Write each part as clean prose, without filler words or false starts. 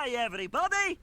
Hi, everybody!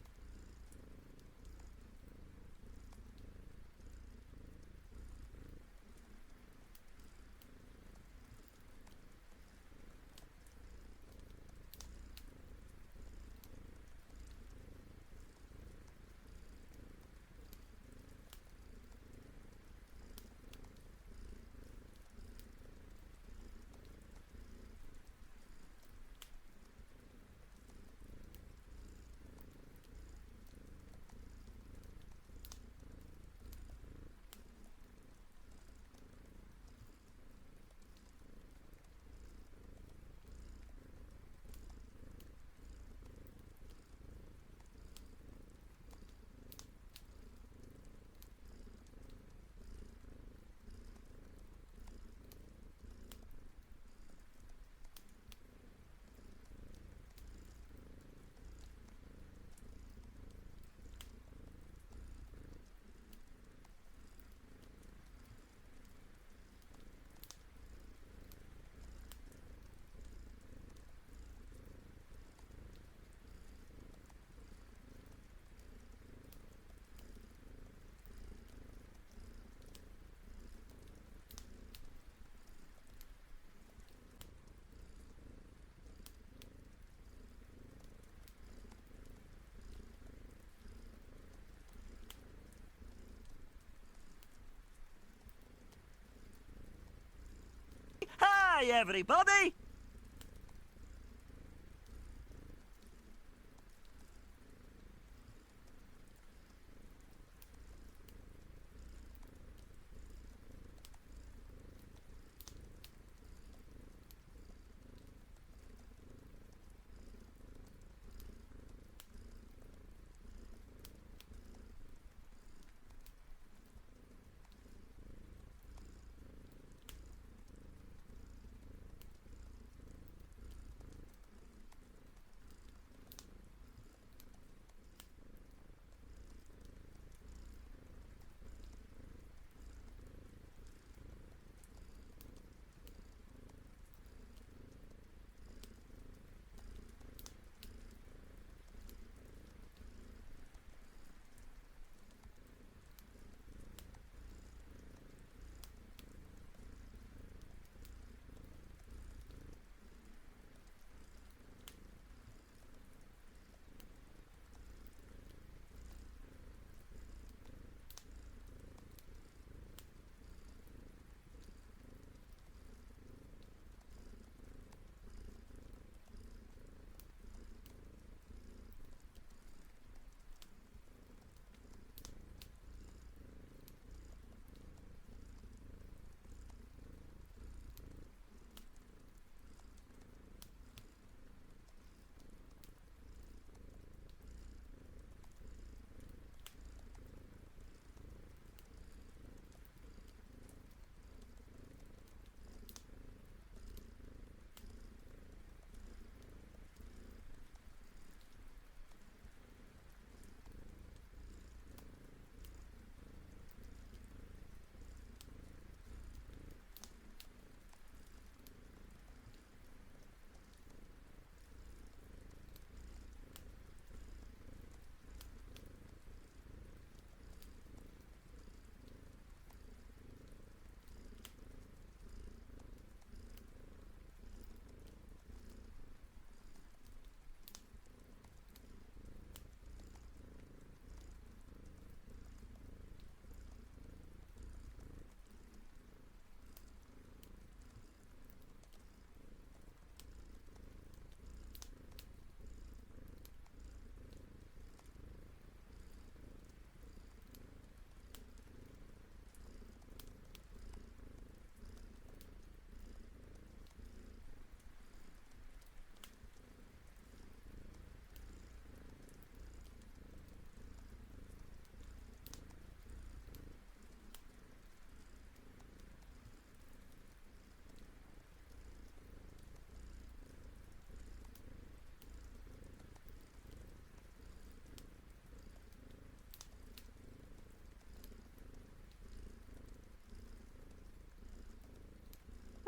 Hi, everybody!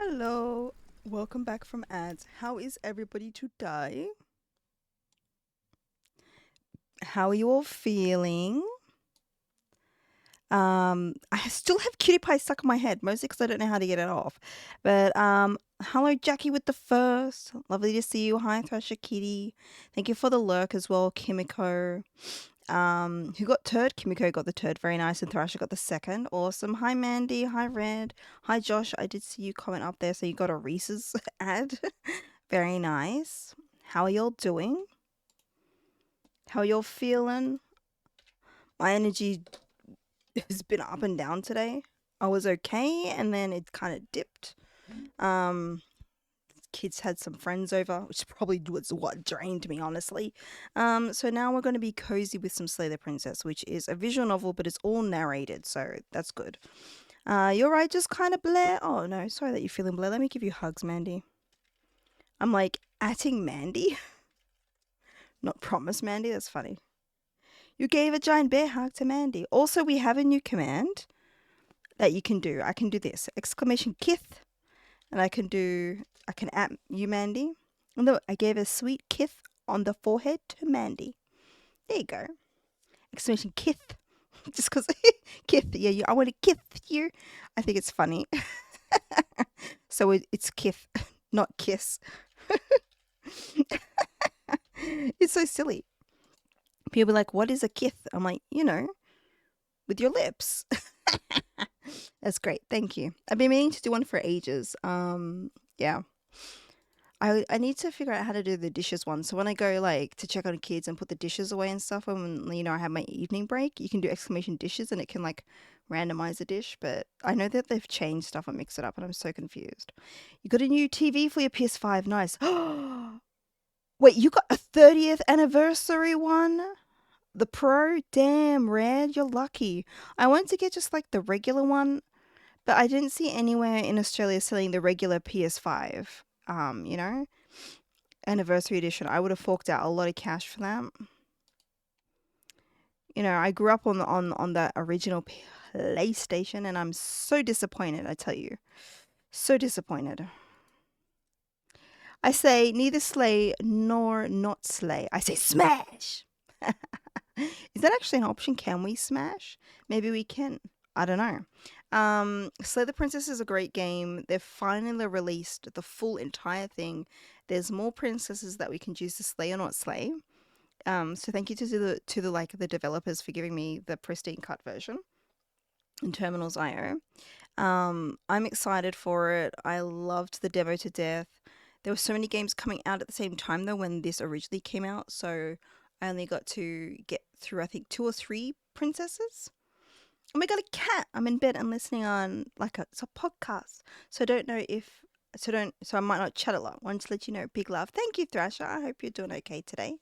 Hello, welcome back from ads. How is everybody today? How are you all feeling? I still have cutie pie stuck in my head, mostly because I don't know how to get it off. But hello, Jackie with the first. Lovely to see you. Hi, Thrasher Kitty. Thank you for the lurk as well, Kimiko. Who got turd? Kimiko got the turd. Very nice. And Thrasher got the second. Awesome. Hi, Mandy. Hi, Red. Hi, Josh. I did see you comment up there, so you got a Reese's ad. Very nice. How are y'all doing? How are y'all feeling? My energy has been up and down today. I was okay, and then it kind of dipped. Kids had some friends over, which probably was what drained me, honestly. So now we're going to be cozy with some Slay the Princess, which is a visual novel, but it's all narrated, so that's good. You're right, just kind of bleh. Oh no, sorry that you're feeling bleh. Let me give you hugs, Mandy. I'm like atting Mandy, not promise Mandy. That's funny. You gave a giant bear hug to Mandy. Also, we have a new command that you can do. I can do this exclamation kith, and I can at you, Mandy. And look, I gave a sweet kith on the forehead to Mandy. There you go. Exclamation kith, just because kith. Yeah, I want to kith you. I think it's funny. So it's kith, not kiss. It's so silly. People be like, "What is a kith?" I'm like, with your lips. That's great. Thank you. I've been meaning to do one for ages. Yeah. I need to figure out how to do the dishes one. So when I go to check on kids and put the dishes away and stuff, when I have my evening break, you can do exclamation dishes and it can randomize a dish. But I know that they've changed stuff and mixed it up, and I'm so confused. You got a new TV for your PS5. Nice. Wait, you got a 30th anniversary one? The Pro? Damn, Red, you're lucky. I wanted to get just the regular one, but I didn't see anywhere in Australia selling the regular PS5, anniversary edition. I would have forked out a lot of cash for that. I grew up on the original PlayStation, and I'm so disappointed, I tell you. So disappointed. I say neither slay nor not slay. I say smash. Is that actually an option? Can we smash? Maybe we can. I don't know. Slay the Princess is a great game. They've finally released the full entire thing. There's more princesses that we can choose to slay or not slay. So thank you to the developers for giving me the Pristine cut version in Terminals.io. I'm excited for it. I loved the demo to death. There were so many games coming out at the same time though when this originally came out, so I only got to get through I think 2 or 3 princesses. Oh my god, a cat! I'm in bed and listening on it's a podcast, so I don't know so I might not chat a lot. Wanted to let you know, big love. Thank you, Thrasher. I hope you're doing okay today.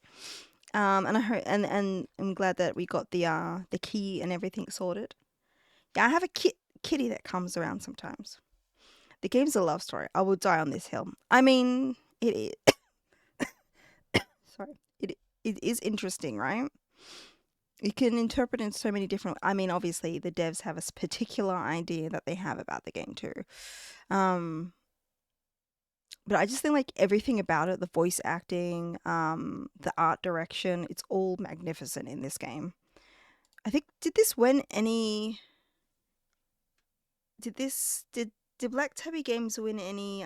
And I hope and I'm glad that we got the key and everything sorted. Yeah, I have a kitty that comes around sometimes. The game's a love story. I will die on this hill. I mean, it is. Sorry, it is interesting, right? You can interpret it in so many different. I mean, obviously, the devs have a particular idea that they have about the game too. But I just think everything about it, the voice acting, the art direction, it's all magnificent in this game. I think did Black Tabby Games win any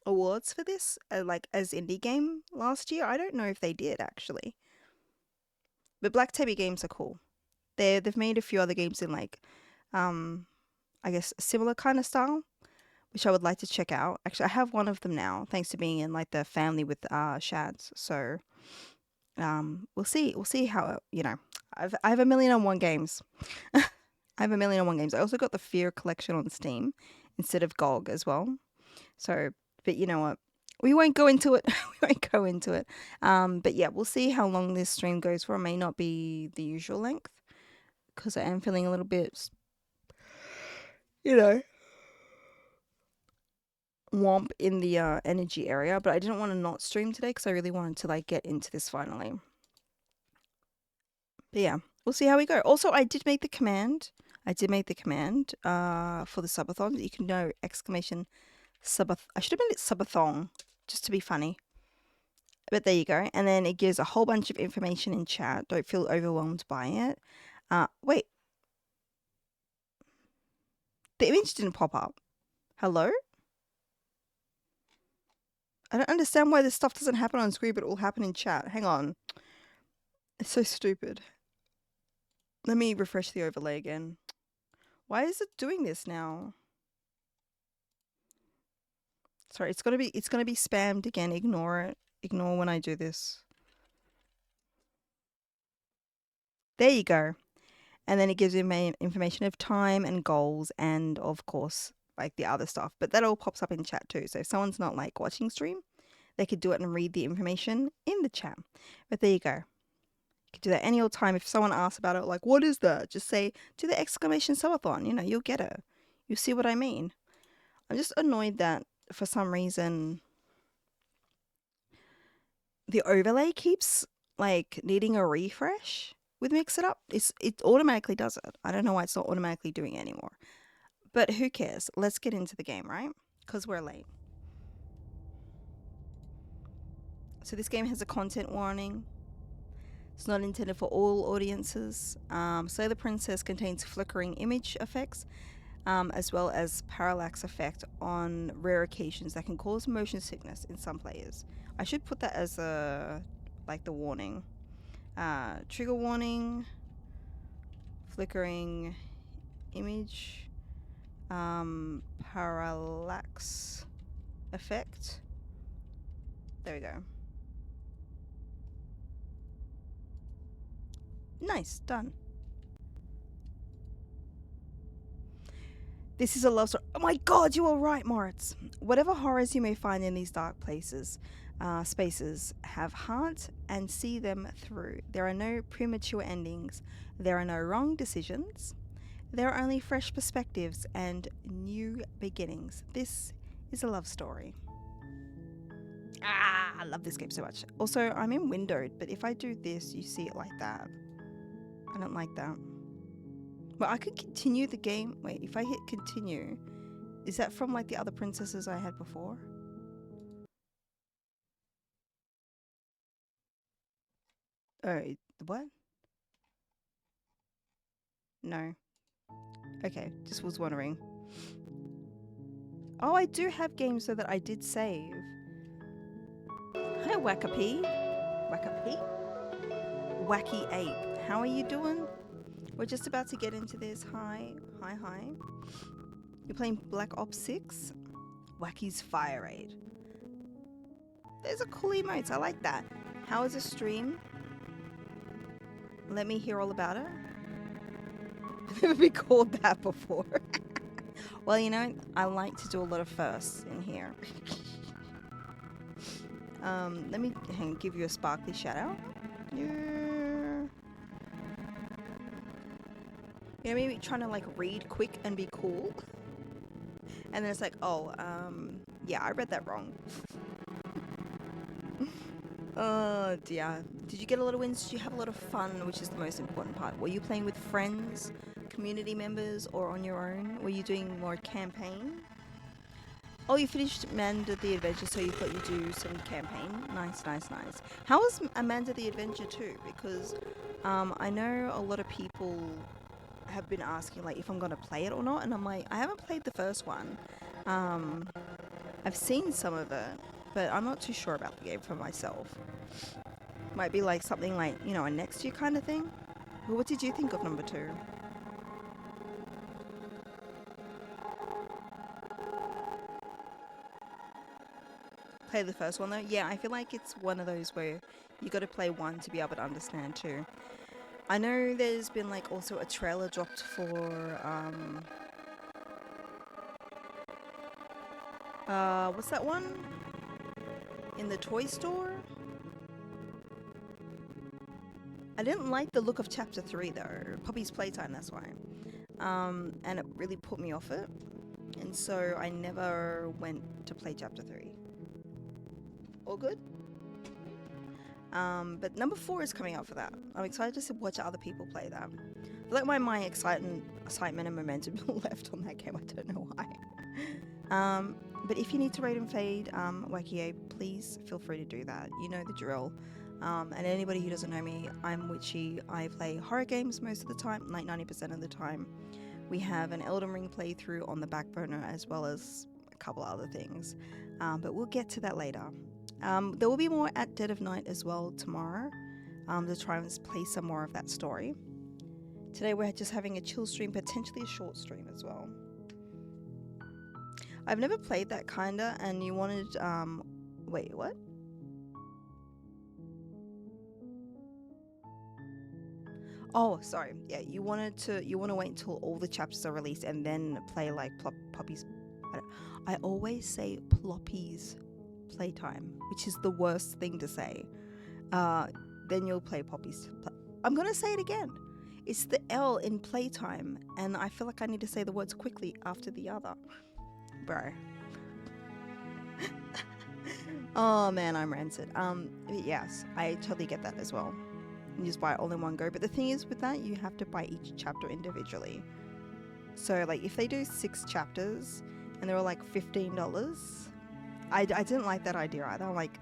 awards for this as indie game last year? I don't know if they did actually. But Black Tabby Games are cool. They've made a few other games in I guess a similar kind of style, which I would like to check out. Actually, I have one of them now, thanks to being in the family with Shads. So we'll see how I have 1,000,001 games. I have 1,000,001 games. I also got the Fear collection on Steam instead of GOG as well. So, but you know what? We won't go into it. But yeah, we'll see how long this stream goes for. It may not be the usual length because I am feeling a little bit, womp in the energy area. But I didn't want to not stream today because I really wanted to get into this finally. But yeah, we'll see how we go. Also, I did make the command. For the subathon. You can know exclamation subath. I should have made it subathon just to be funny. But there you go. And then it gives a whole bunch of information in chat. Don't feel overwhelmed by it. Wait. The image didn't pop up. Hello? I don't understand why this stuff doesn't happen on screen, but it will happen in chat. Hang on. It's so stupid. Let me refresh the overlay again. Why is it doing this now? Sorry, it's gonna be spammed again. Ignore it. Ignore when I do this. There you go. And then it gives you information of time and goals and of course like the other stuff. But that all pops up in chat too. So if someone's not like watching stream, they could do it and read the information in the chat. But there you go. You can do that any old time. If someone asks about it, like, what is that? Just say, do the exclamation subathon. You know, you'll get it. You see what I mean? I'm just annoyed that for some reason the overlay keeps like needing a refresh with Mix It Up. It automatically does it. I don't know why it's not automatically doing it anymore. But who cares? Let's get into the game, right? Because we're late. So this game has a content warning. It's not intended for all audiences. Sailor Princess contains flickering image effects, as well as parallax effect on rare occasions that can cause motion sickness in some players. I should put that as the warning. Trigger warning, flickering image, parallax effect. There we go. Nice, done. This is a love story. Oh my god, you are right, Moritz. Whatever horrors you may find in these dark places, spaces, have heart and see them through. There are no premature endings. There are no wrong decisions. There are only fresh perspectives and new beginnings. This is a love story. I love this game so much. Also, I'm in windowed, but if I do this, you see it like that. I don't like that. Well, I could continue the game. Wait, if I hit continue, is that from like the other princesses I had before? Oh, what? No. Okay, just was wondering. Oh, I do have games so that I did save. Hi, Wackapee. Wackapee? Wacky Ape. How are you doing? We're just about to get into this. Hi. Hi, hi. You're playing Black Ops 6? Wacky's Fire Raid. There's a cool emotes. I like that. How is the stream? Let me hear all about it. I've never been called that before. Well, you know, I like to do a lot of firsts in here. Let me give you a sparkly shout out. Yeah. You know, maybe trying to like read quick and be cool. And then it's like, oh, yeah, I read that wrong. Oh dear. Did you get a lot of wins? Did you have a lot of fun, which is the most important part? Were you playing with friends, community members, or on your own? Were you doing more campaign? Oh, you finished Amanda the Adventure, so you thought you'd do some campaign. Nice, nice, nice. How was Amanda the Adventure too? Because I know a lot of people have been asking like if I'm gonna play it or not, and I'm like, I haven't played the first one. I've seen some of it, but I'm not too sure about the game for myself. Might be like something like, you know, a next year kind of thing. Well, what did you think of number 2? Play the first one though? Yeah, I feel like it's one of those where you got to play one to be able to understand 2. I know there's been like also a trailer dropped for what's that one? In the toy store? I didn't like the look of chapter 3 though. Poppy's Playtime, that's why. And it really put me off it. And so I never went to play chapter 3. All good? But number 4 is coming out for that. I'm excited to watch other people play that. I feel like my excitement and momentum left on that game. I don't know why. But if you need to raid and fade Wacky Ape, please feel free to do that. You know the drill. And anybody who doesn't know me, I'm Witchy. I play horror games most of the time, like 90% of the time. We have an Elden Ring playthrough on the back burner as well as a couple other things. But we'll get to that later. There will be more at Dead of Night as well tomorrow to try and play some more of that story. Today we're just having a chill stream, potentially a short stream as well. I've never played that kinda, and you wanted, wait, what? Oh, sorry. Yeah, you want to wait until all the chapters are released and then play like Poppy's. I always say Ploppy's playtime, which is the worst thing to say. Then you'll play Poppy's. I'm gonna say it again. It's the L in playtime, and I feel like I need to say the words quickly after the other. Bro. Oh man, I'm rancid. Yes, I totally get that as well. You just buy it all in one go. But the thing is with that, you have to buy each chapter individually. So like if they do 6 chapters and they were like $15, I didn't like that idea either. I'm like,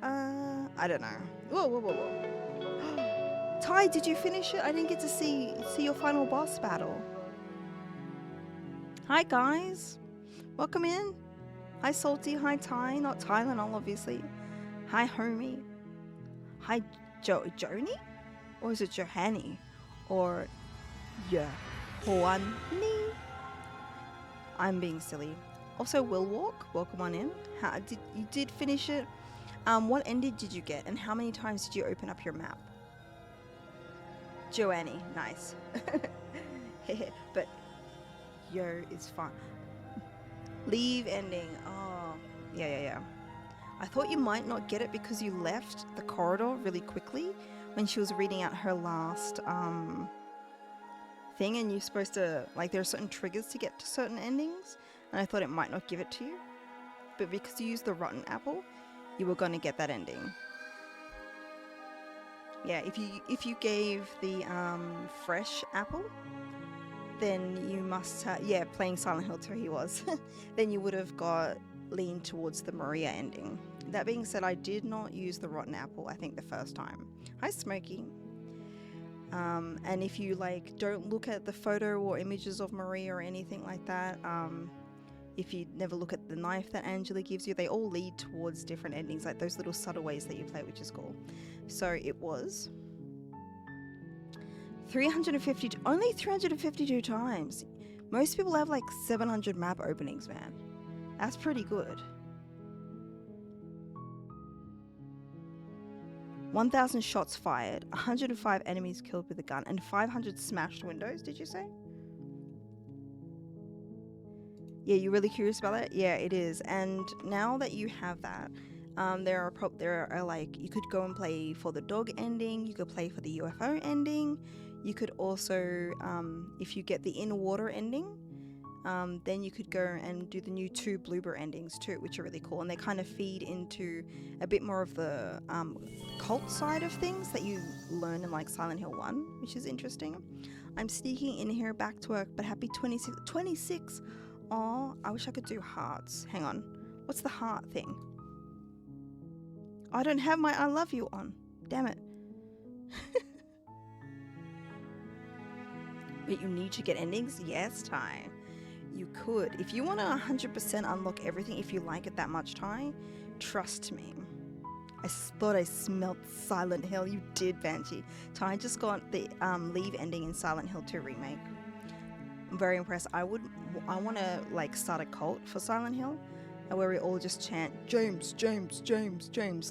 I don't know. Whoa. Ty, did you finish it? I didn't get to see your final boss battle. Hi guys, welcome in. Hi Salty, hi Ty, not Tylenol obviously. Hi homie. Hi Joni? Or is it Johanny? Or Johanny? I'm being silly. Also Will Walk, welcome on in. You did finish it? What ending did you get and how many times did you open up your map? Joanny, nice. But yo, it's fun. Leave ending. Oh, yeah. I thought you might not get it because you left the corridor really quickly when she was reading out her last thing, and you're supposed to, like, there are certain triggers to get to certain endings, and I thought it might not give it to you. But because you used the rotten apple, you were going to get that ending. Yeah, if you gave the fresh apple, then you must have, yeah, playing Silent Hill 2 he was. Then you would have got leaned towards the Maria ending. That being said, I did not use the rotten apple, I think, the first time. Hi, Smokey. And if you, like, don't look at the photo or images of Maria or anything like that, if you never look at the knife that Angela gives you, they all lead towards different endings, like those little subtle ways that you play, which is cool. So it was 350, only 352 times. Most people have like 700 map openings, man. That's pretty good. 1,000 shots fired, 105 enemies killed with a gun, and 500 smashed windows, did you say? Yeah, you're really curious about that? Yeah, it is. And now that you have that, there are like, you could go and play for the dog ending, you could play for the UFO ending, you could also, if you get the in water ending, then you could go and do the new 2 bloober endings too, which are really cool, and they kind of feed into a bit more of the cult side of things that you learn in like Silent Hill 1, which is interesting. I'm sneaking in here back to work, but happy 26. Oh, I wish I could do hearts. Hang on. What's the heart thing? I don't have my I love you on. Damn it. But you need to get endings? Yes, Ty. You could. If you want to 100% unlock everything, if you like it that much, Ty, trust me. I thought I smelled Silent Hill. You did, Banshee. Ty just got the leave ending in Silent Hill 2 remake. I'm very impressed. I want to like start a cult for Silent Hill, where we all just chant James,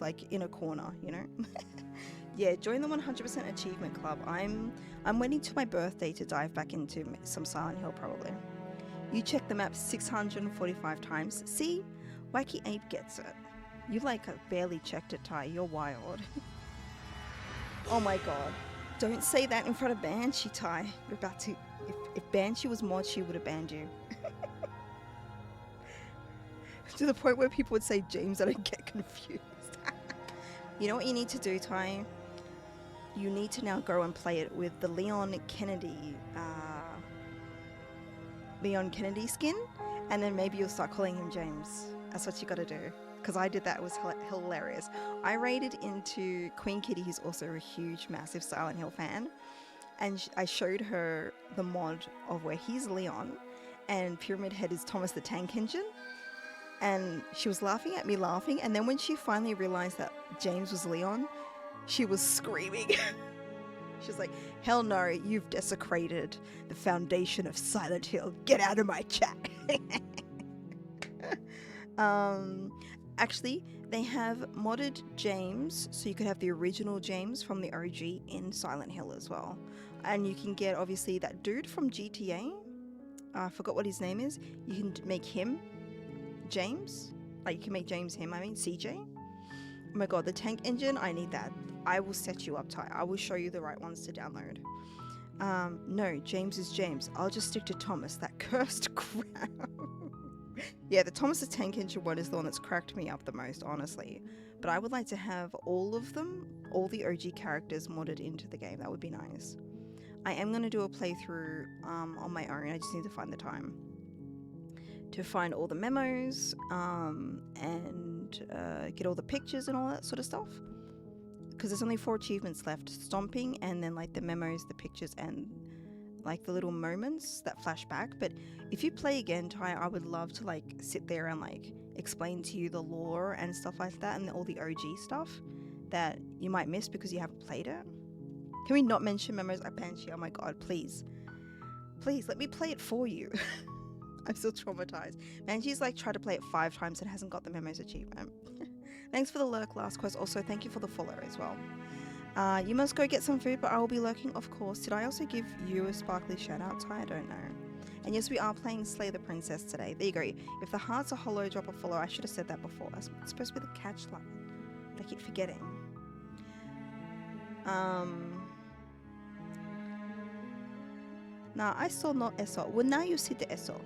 like in a corner, you know. Yeah, join the 100% achievement club. I'm waiting till my birthday to dive back into some Silent Hill probably. You check the map 645 times. See, Wacky Ape gets it. You like barely checked it, Ty. You're wild. Oh my god. Don't say that in front of Banshee, Ty. You're about to. If Banshee was mod, she would have banned you. To the point where people would say James and I get confused. You know what you need to do, Ty? You need to now go and play it with the Leon Kennedy Leon Kennedy skin, and then maybe you'll start calling him James. That's what you got to do. Because I did that. It was hilarious. I raided into Queen Kitty, who's also a huge, massive Silent Hill fan, and I showed her the mod of where he's Leon and Pyramid Head is Thomas the Tank Engine, and she was laughing at me laughing, and then when she finally realized that James was Leon, she was screaming. She was like, hell no, you've desecrated the foundation of Silent Hill. Get out of my chat. Actually, they have modded James, so you could have the original James from the OG in Silent Hill as well. And you can get, obviously, that dude from GTA. I forgot what his name is. You can make him James. Like, you can make James him, CJ. Oh my god, the tank engine, I need that. I will set you up, Ty. I will show you the right ones to download. No, James is James. I'll just stick to Thomas, that cursed crown. Yeah, the Thomas the Tank Engine one is the one that's cracked me up the most, honestly. But I would like to have all of them, all the OG characters modded into the game. That would be nice. I am going to do a playthrough on my own. I just need to find the time to find all the memos and get all the pictures and all that sort of stuff. Because there's only 4 achievements left. Stomping, and then like the memos, the pictures, and like the little moments that flash back. But if you play again, Ty, I would love to like sit there and like explain to you the lore and stuff like that, and all the OG stuff that you might miss because you haven't played it. Can we not mention memos at Banshee? Oh my god, please. Please, let me play it for you. I'm still traumatized. Banshee's like tried to play it 5 times and hasn't got the memos achievement. Thanks for the lurk, Last Quest. Also, thank you for the follow as well. You must go get some food, but I will be lurking, of course. Did I also give you a sparkly shout out, Ty? I don't know. And yes, we are playing Slay the Princess today. There you go. If the hearts are hollow, drop a follow. I should have said that before. That's supposed to be the catch line. I keep forgetting. Nah, I saw not eso. Well, now you see the eso.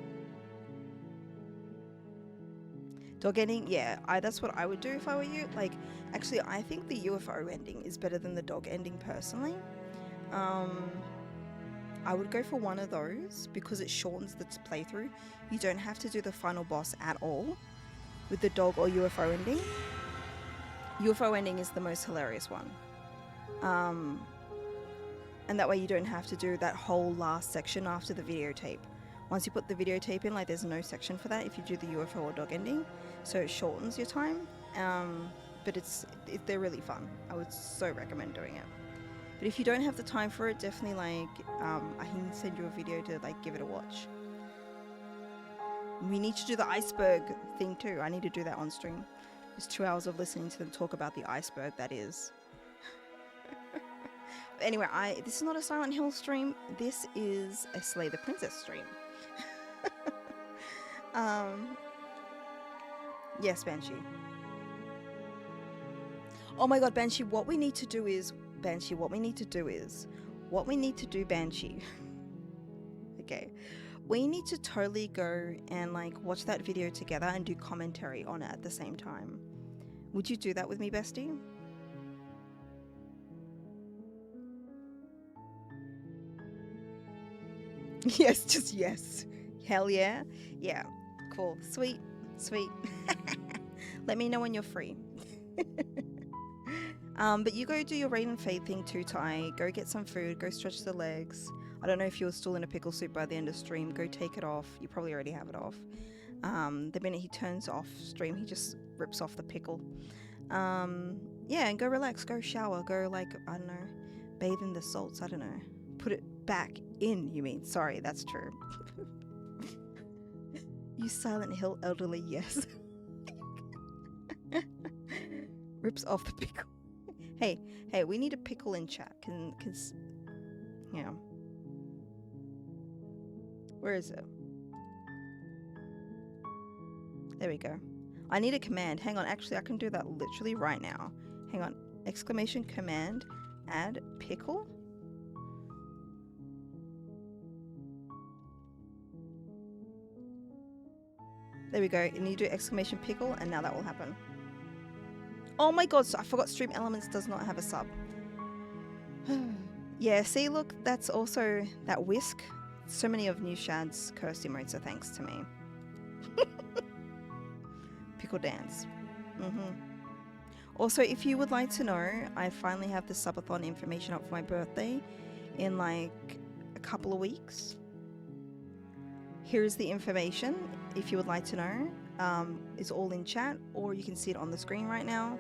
Dog ending, yeah, that's what I would do if I were you. Like, actually, I think the UFO ending is better than the dog ending personally. I would go for one of those because it shortens the playthrough. You don't have to do the final boss at all with the dog or UFO ending. UFO ending is the most hilarious one. And that way you don't have to do that whole last section after the videotape. Once you put the videotape in, like there's no section for that if you do the UFO or dog ending. So it shortens your time. But they're really fun. I would so recommend doing it. But if you don't have the time for it, definitely like, I can send you a video to like give it a watch. We need to do the iceberg thing too. I need to do that on stream. It's 2 hours of listening to them talk about the iceberg that is. Anyway, this is not a Silent Hill stream. This is a Slay the Princess stream. Yes, Banshee. Oh my god, Banshee, what we need to do, Banshee. Okay. We need to totally go and like watch that video together and do commentary on it at the same time. Would you do that with me, bestie? Yes, just yes. Hell yeah. Yeah. Cool. Sweet. Sweet. Let me know when you're free. But you go do your Rain and Fade thing too, Ty. Go get some food. Go stretch the legs. I don't know if you're still in a pickle soup by the end of stream. Go take it off. You probably already have it off. The minute he turns off stream, he just rips off the pickle. Yeah, and go relax. Go shower. Go like, I don't know, bathe in the salts. I don't know. Put it back in, you mean. Sorry, that's true. You Silent Hill elderly, yes. Rips off the pickle. Hey, we need a pickle in chat. Cause, yeah. Where is it? There we go. I need a command. Hang on, actually, I can do that literally right now. Hang on. Exclamation command, add pickle. There we go. And you do exclamation pickle, and now that will happen. Oh my god, so I forgot Stream Elements does not have a sub. Yeah, see, look, that's also that whisk So many of New Shad's cursed emotes are thanks to me. Pickle dance. Also, if you would like to know, I finally have the subathon information up for my birthday in like a couple of weeks. Here's the information if you would like to know. It's all in chat, or you can see it on the screen right now.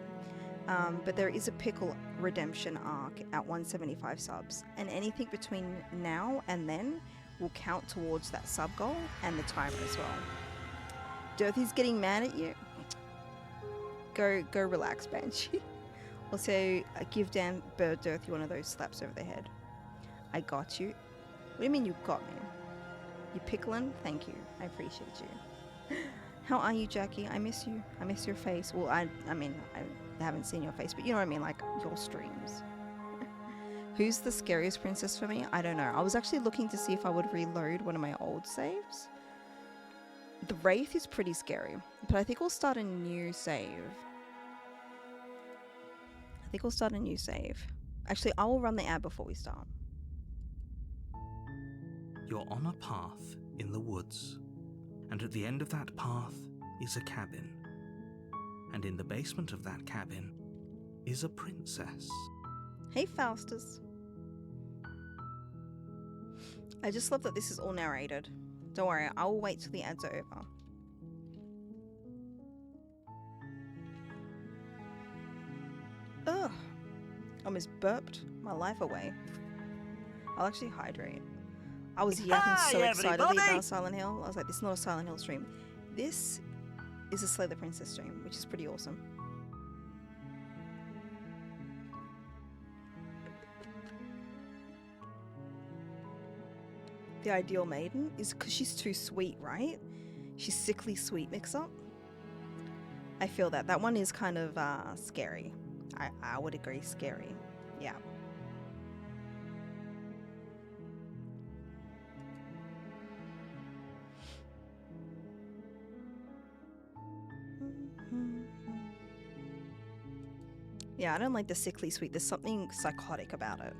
But there is a pickle redemption arc at 175 subs, and anything between now and then will count towards that sub goal and the timer as well. Dirthy's getting mad at you. Go relax, Banshee. Also, give Dan Bird Dirthy one of those slaps over the head. I got you. What do you mean you got me? You pickling? Thank you. I appreciate you. How are you, Jackie? I miss you. I miss your face. Well, I mean, I haven't seen your face, but you know what I mean, like your streams. Who's the scariest princess for me? I don't know. I was actually looking to see if I would reload one of my old saves. The Wraith is pretty scary, but I think we'll start a new save. Actually, I will run the ad before we start. You're on a path in the woods, and at the end of that path is a cabin. And in the basement of that cabin is a princess. Hey, Faustus. I just love that this is all narrated. Don't worry, I will wait till the ads are over. Ugh. Almost burped my life away. I'll actually hydrate. I was yapping so excitedly about Silent Hill. I was like, this is not a Silent Hill stream. This is a Slay the Princess stream, which is pretty awesome. The ideal maiden is because she's too sweet, right? She's sickly sweet mix-up. I feel that. That one is kind of scary. I would agree, scary. Yeah. Yeah, I don't like the sickly sweet. There's something psychotic about it.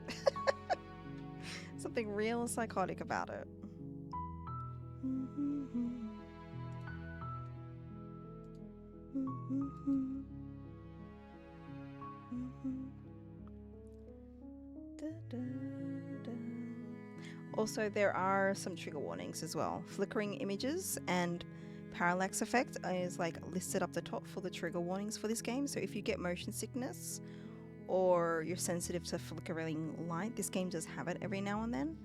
Something real psychotic about it. Also, there are some trigger warnings as well. Flickering images and parallax effect is like listed up the top for the trigger warnings for this game. So if you get motion sickness or you're sensitive to flickering light, this game does have it every now and then.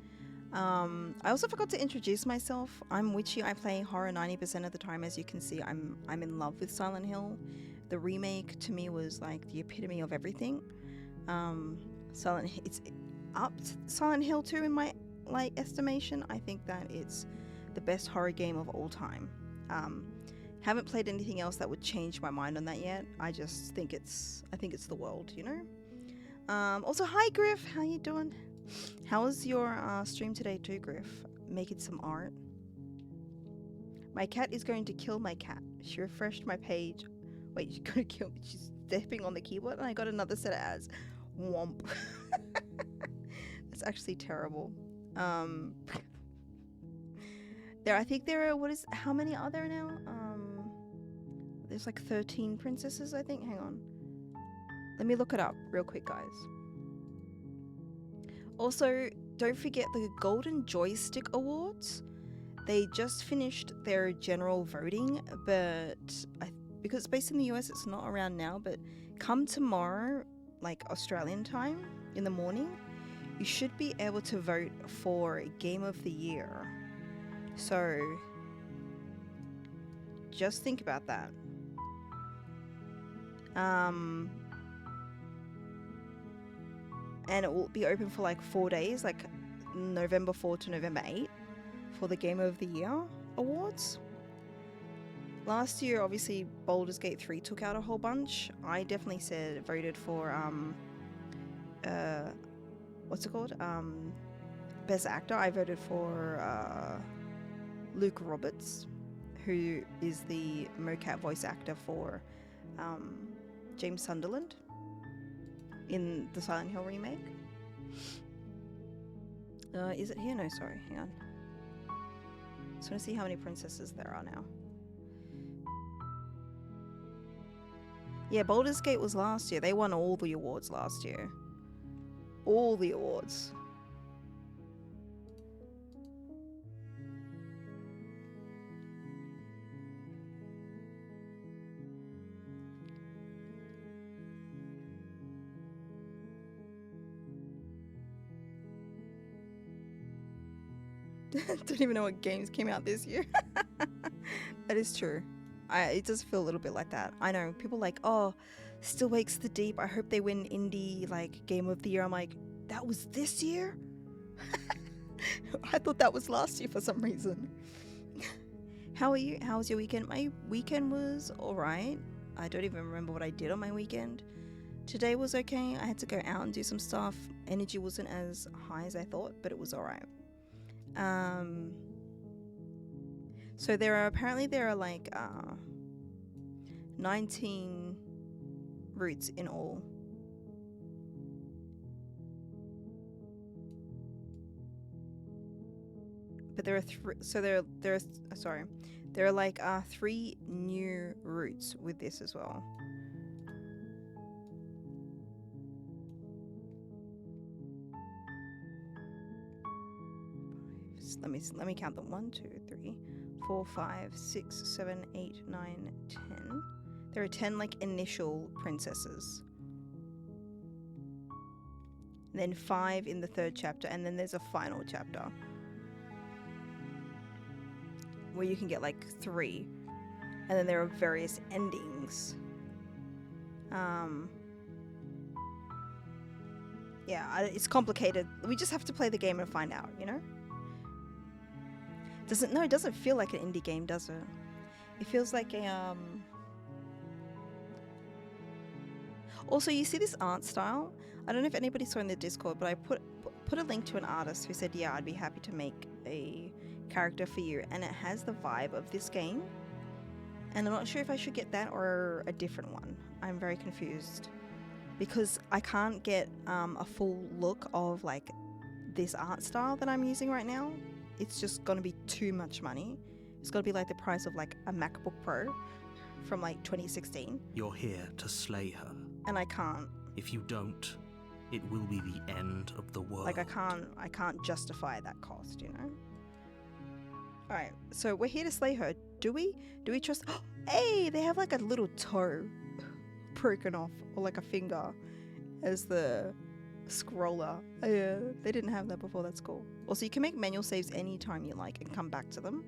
I also forgot to introduce myself. I'm Witchy. I play horror 90% of the time. As you can see, I'm in love with Silent Hill. The remake to me was like the epitome of everything. It's upped Silent Hill 2 in my estimation. I think that it's the best horror game of all time. Haven't played anything else that would change my mind on that yet. I just think it's the world, you know. Also, hi Griff, how you doing? How was your stream today too, Griff? Making some art. My cat is going to kill my cat. She refreshed my page. Wait, she's gonna kill me. She's stepping on the keyboard, and I got another set of ads. Womp. That's actually terrible. I think there are, how many are there now? There's like 13 princesses, I think. Hang on. Let me look it up real quick, guys. Also, don't forget the Golden Joystick Awards. They just finished their general voting, but because it's based in the US, it's not around now, but come tomorrow, like Australian time, in the morning, you should be able to vote for Game of the Year. So, just think about that. And it will be open for like 4 days, like November 4 to November 8 for the Game of the Year Awards. Last year, obviously, Baldur's Gate 3 took out a whole bunch. I definitely voted for, what's it called? Best Actor. I voted for Luke Roberts, who is the mocap voice actor for James Sunderland in the Silent Hill remake. Is it here? No, sorry, hang on. Just want to see how many princesses there are now. Yeah, Baldur's Gate was last year. They won all the awards last year. All the awards. Don't even know what games came out this year. That is true. It does feel a little bit like that. I know people like, oh, Still Wakes the Deep. I hope they win indie like game of the year. I'm like, that was this year? I thought that was last year for some reason. How are you? How was your weekend? My weekend was alright. I don't even remember what I did on my weekend. Today was okay. I had to go out and do some stuff. Energy wasn't as high as I thought, but it was alright. So there are like 19 routes in all. But there are like 3 new routes with this as well. Let me count them. 1, 2, 3, 4, 5, 6, 7, 8, 9, 10. There are 10 like initial princesses. And then 5 in the 3rd chapter, and then there's a final chapter where you can get like 3, and then there are various endings. Yeah, it's complicated. We just have to play the game and find out, you know? It doesn't feel like an indie game, does it? It feels like a Also, you see this art style? I don't know if anybody saw in the Discord, but I put a link to an artist who said, yeah, I'd be happy to make a character for you, and it has the vibe of this game. And I'm not sure if I should get that or a different one. I'm very confused because I can't get a full look of like this art style that I'm using right now. It's just gonna be too much money. It's gonna be like the price of like a MacBook Pro from like 2016. You're here to slay her. And I can't. If you don't, it will be the end of the world. Like I can't justify that cost, you know? Alright, so we're here to slay her. Do we trust? Hey, they have like a little toe broken off, or like a finger as the scroller. Yeah, they didn't have that before. That's cool. Also, you can make manual saves anytime you like and come back to them.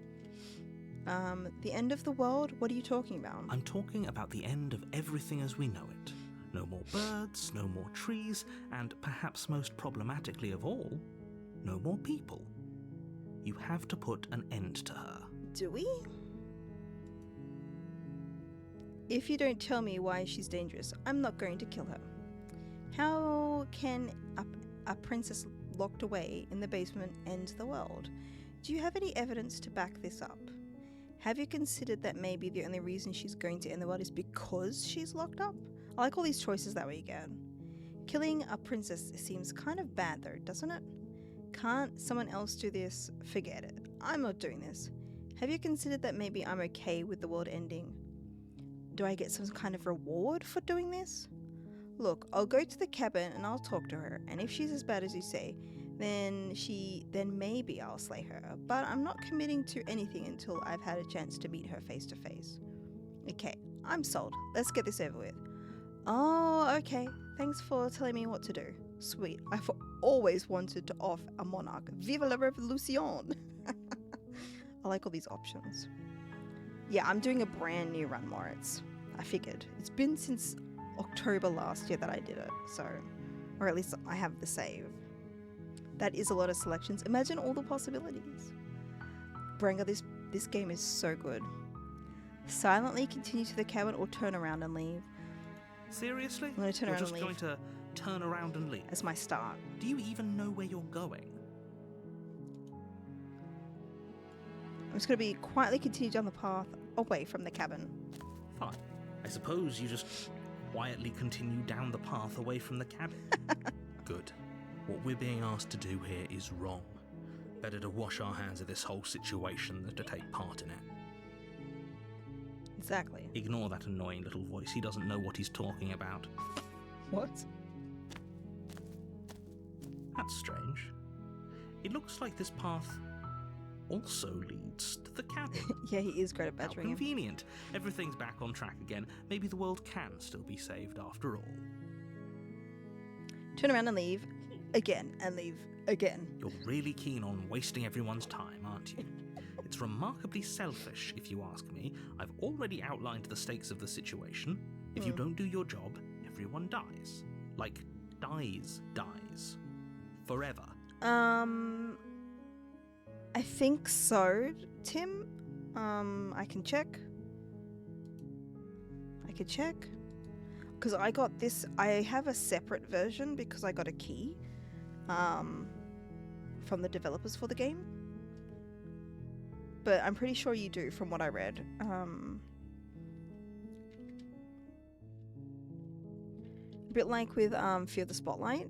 The end of the world? What are you talking about? I'm talking about the end of everything as we know it. No more birds, no more trees, and perhaps most problematically of all, no more people. You have to put an end to her. Do we? If you don't tell me why she's dangerous, I'm not going to kill her. How can a princess locked away in the basement end the world? Do you have any evidence to back this up? Have you considered that maybe the only reason she's going to end the world is because she's locked up? I like all these choices that we get. Killing a princess seems kind of bad though, doesn't it? Can't someone else do this? Forget it. I'm not doing this. Have you considered that maybe I'm okay with the world ending? Do I get some kind of reward for doing this? Look, I'll go to the cabin and I'll talk to her, and if she's as bad as you say, then maybe I'll slay her. But I'm not committing to anything until I've had a chance to meet her face to face. Okay, I'm sold. Let's get this over with. Oh, okay. Thanks for telling me what to do. Sweet. I've always wanted to off a monarch. Vive la revolution! I like all these options. Yeah, I'm doing a brand new run, Moritz. I figured. It's been since October last year that I did it, so... Or at least I have the save. That is a lot of selections. Imagine all the possibilities. Brenga, this game is so good. Silently continue to the cabin or turn around and leave. Seriously? I'm going to turn around and leave. You're just going to turn around and leave? As my start. Do you even know where you're going? I'm just going to be quietly continue down the path away from the cabin. Fine. I suppose you just quietly continue down the path away from the cabin. Good. What we're being asked to do here is wrong. Better to wash our hands of this whole situation than to take part in it. Exactly. Ignore that annoying little voice. He doesn't know what he's talking about. What? That's strange. It looks like this path also leads to the cabin. Yeah, he is great at How badgering him. convenient. Everything's back on track again. Maybe the world can still be saved after all. Turn around and leave again and leave again. You're really keen on wasting everyone's time, aren't you? It's remarkably selfish, if you ask me. I've already outlined the stakes of the situation. If you don't do your job, everyone dies. Like, dies. Forever. I think so, Tim. I can check. Because I got this, I have a separate version because I got a key from the developers for the game. But I'm pretty sure you do from what I read. A bit like with Fear the Spotlight.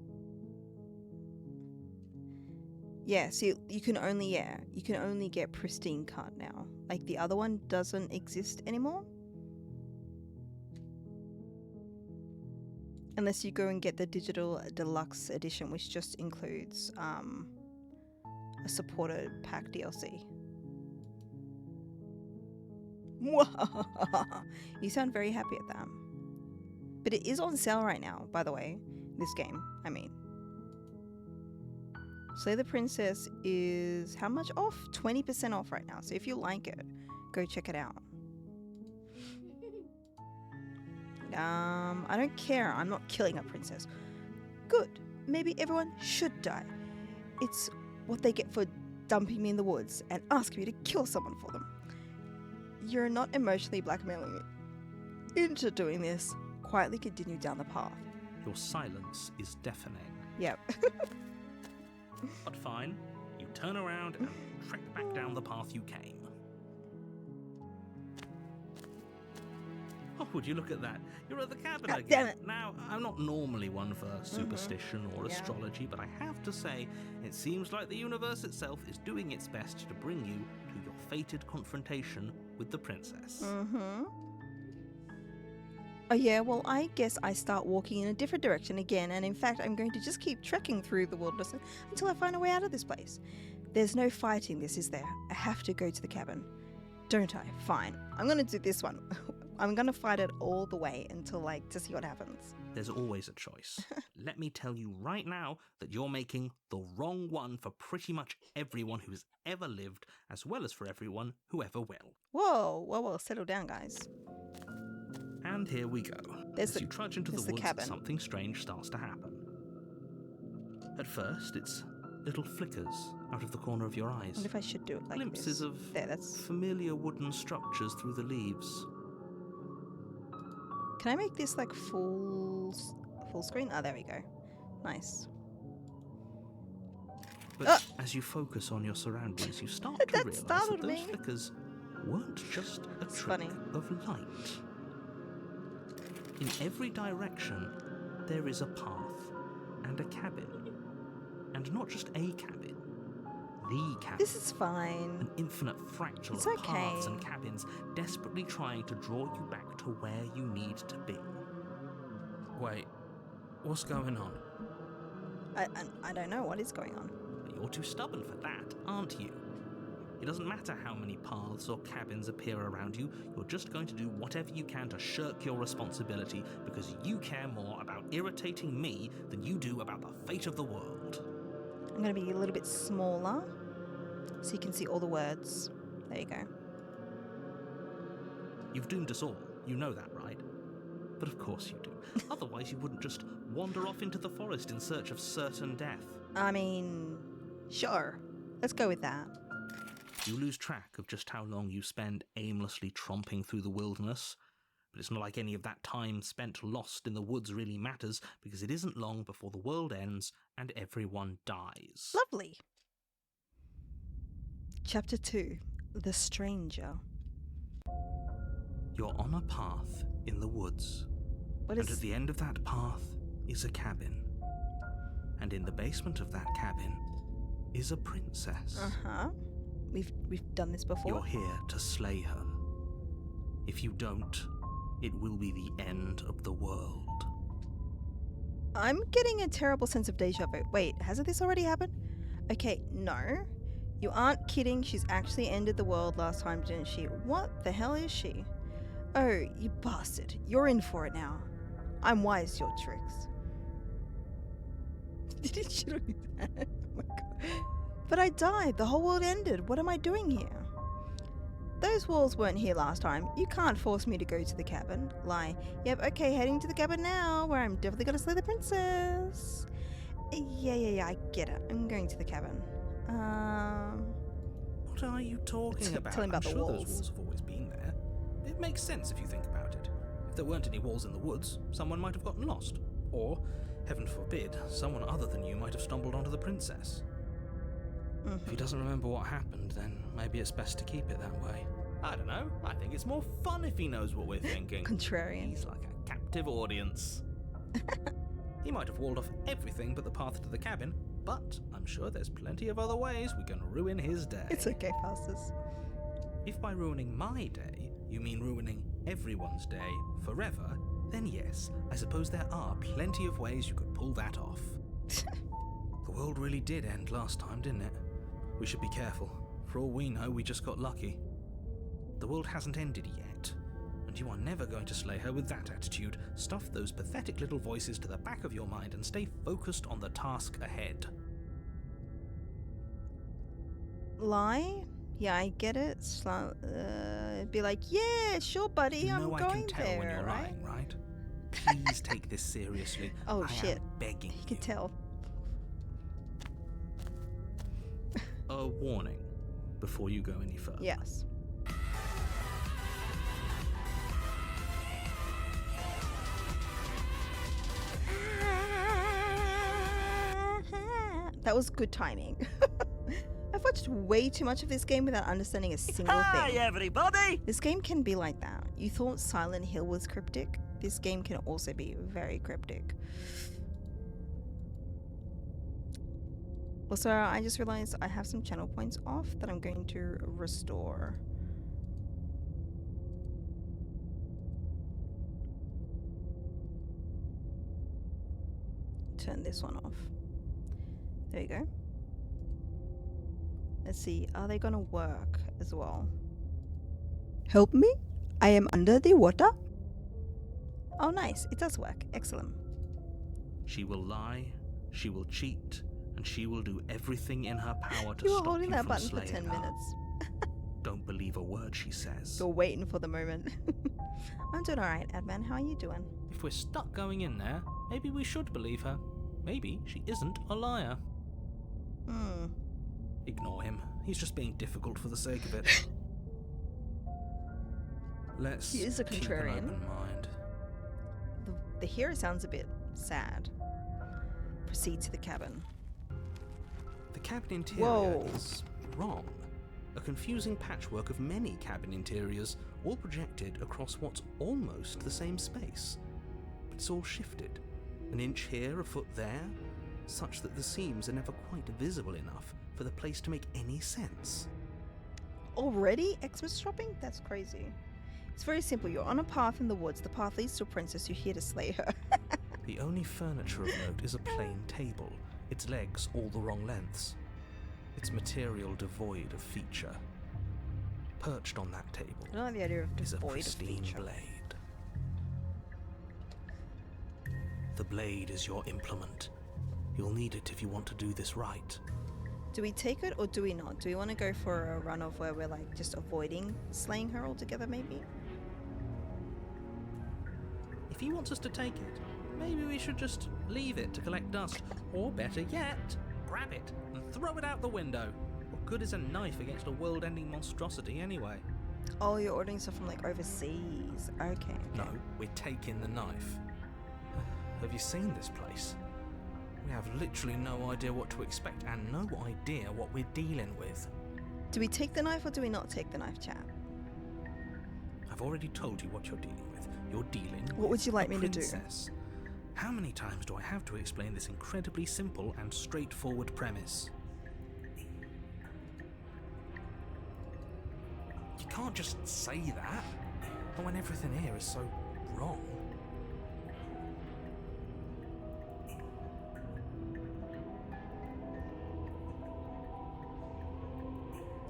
Yeah, so you can only get Pristine card now. Like the other one doesn't exist anymore. Unless you go and get the digital deluxe edition, which just includes a supported pack DLC. You sound very happy at that. But it is on sale right now, by the way. This game, I mean. Slay the Princess is how much off? 20% off right now. So if you like it, go check it out. I don't care. I'm not killing a princess. Good. Maybe everyone should die. It's what they get for dumping me in the woods and asking me to kill someone for them. You're not emotionally blackmailing me into doing this. Quietly continue down the path. Your silence is deafening. Yep. But fine, you turn around and trek back down the path you came. Oh, would you look at that? You're at the cabin God again. damn it. Now, I'm not normally one for superstition or astrology, but I have to say, it seems like the universe itself is doing its best to bring you to your fated confrontation with the princess. Oh yeah, well I guess I start walking in a different direction again, and in fact I'm going to just keep trekking through the wilderness until I find a way out of this place. There's no fighting this, is there? I have to go to the cabin. Don't I? Fine. I'm gonna do this one. I'm gonna fight it all the way until to see what happens. There's always a choice. Let me tell you right now that you're making the wrong one for pretty much everyone who's ever lived, as well as for everyone who ever will. Whoa, settle down guys. And here we go. As you trudge into the woods, cabin. something strange starts to happen. At first, it's little flickers out of the corner of your eyes. What if I should do it like Glimpses this? of That's... familiar wooden structures through the leaves. Can I make this full screen? Oh, there we go. Nice. But as you focus on your surroundings, you start to realise that those flickers weren't just a trick of light. In every direction, there is a path and a cabin. And not just a cabin, the cabin. This is fine. An infinite fractal of paths and cabins desperately trying to draw you back to where you need to be. Wait, what's going on? I don't know what is going on. But you're too stubborn for that, aren't you? It doesn't matter how many paths or cabins appear around you, you're just going to do whatever you can to shirk your responsibility because you care more about irritating me than you do about the fate of the world. I'm going to be a little bit smaller so you can see all the words. There you go. You've doomed us all, you know that, right? But of course you do. Otherwise you wouldn't just wander off into the forest in search of certain death. I mean, sure. Let's go with that. You lose track of just how long you spend aimlessly tromping through the wilderness. But it's not like any of that time spent lost in the woods really matters, because it isn't long before the world ends and everyone dies. Lovely. Chapter 2. The Stranger. You're on a path in the woods. And at the end of that path is a cabin. And in the basement of that cabin is a princess. Uh-huh. We've done this before. You're here to slay her. If you don't, it will be the end of the world. I'm getting a terrible sense of deja vu. Wait, hasn't this already happened? Okay, no. You aren't kidding. She's actually ended the world last time, didn't she? What the hell is she? Oh, you bastard. You're in for it now. I'm wise to your tricks. Did it shoot on his head? Oh my god. But I died. The whole world ended. What am I doing here? Those walls weren't here last time. You can't force me to go to the cabin. Lie. Yep, okay, heading to the cabin now, where I'm definitely gonna slay the princess. Yeah, I get it. I'm going to the cabin. What are you talking about? Tell him about I'm the sure walls. those walls have always been there. It makes sense if you think about it. If there weren't any walls in the woods, someone might have gotten lost. Or, heaven forbid, someone other than you might have stumbled onto the princess. If he doesn't remember what happened, then maybe it's best to keep it that way. I don't know. I think it's more fun if he knows what we're thinking. Contrarian. He's like a captive audience. He might have walled off everything but the path to the cabin, but I'm sure there's plenty of other ways we can ruin his day. It's okay, Faustus. If by ruining my day, you mean ruining everyone's day forever, then yes, I suppose there are plenty of ways you could pull that off. The world really did end last time, didn't it? We should be careful. For all we know, we just got lucky. The world hasn't ended yet, and you are never going to slay her with that attitude. Stuff those pathetic little voices to the back of your mind and stay focused on the task ahead. Lie? Yeah, I get it. Be like, yeah, sure, buddy, You know I'm I going can tell there, when you're right? lying, right? Please take this seriously. Oh, I shit. am begging You can tell. A warning before you go any further. Yes. That was good timing. I've watched way too much of this game without understanding a single Hi, thing. everybody! This game can be like that. You thought Silent Hill was cryptic? This game can also be very cryptic. Also, I just realized I have some channel points off that I'm going to restore. Turn this one off. There you go. Let's see, are they gonna work as well? Help me? I am under the water. Oh, nice. It does work. Excellent. She will lie, she will cheat, and she will do everything in her power to You were stop holding you that from button for slaying 10 her. minutes. Don't believe a word she says. You're waiting for the moment. I'm doing alright, Adman. How are you doing? If we're stuck going in there, maybe we should believe her. Maybe she isn't a liar. Ignore him. He's just being difficult for the sake of it. Let's He is a keep an contrarian. open mind. The hero sounds a bit sad. Proceed to the cabin. The cabin interior Whoa. is wrong. A confusing patchwork of many cabin interiors, all projected across what's almost the same space. But it's all shifted. An inch here, a foot there, such that the seams are never quite visible enough for the place to make any sense. Already? Xmas shopping? That's crazy. It's very simple. You're on a path in the woods. The path leads to a princess. You're here to slay her. The only furniture of note is a plain table, its legs all the wrong lengths. Its material devoid of feature. Perched on that table I don't like the idea of is a devoid of pristine feature. blade. The blade is your implement. You'll need it if you want to do this right. Do we take it or do we not? Do we want to go for a run of where we're like just avoiding slaying her altogether maybe? If he wants us to take it, maybe we should just leave it to collect dust. Or better yet, grab it and throw it out the window. What good is a knife against a world-ending monstrosity anyway? Oh, you're ordering stuff from like overseas. Okay. No, we're taking the knife. Have you seen this place? We have literally no idea what to expect and no idea what we're dealing with. Do we take the knife or do we not take the knife, chat? I've already told you what you're dealing with. You're dealing with What would you like a me to do? princess. How many times do I have to explain this incredibly simple and straightforward premise? you can't just say that. Not when everything here is so wrong.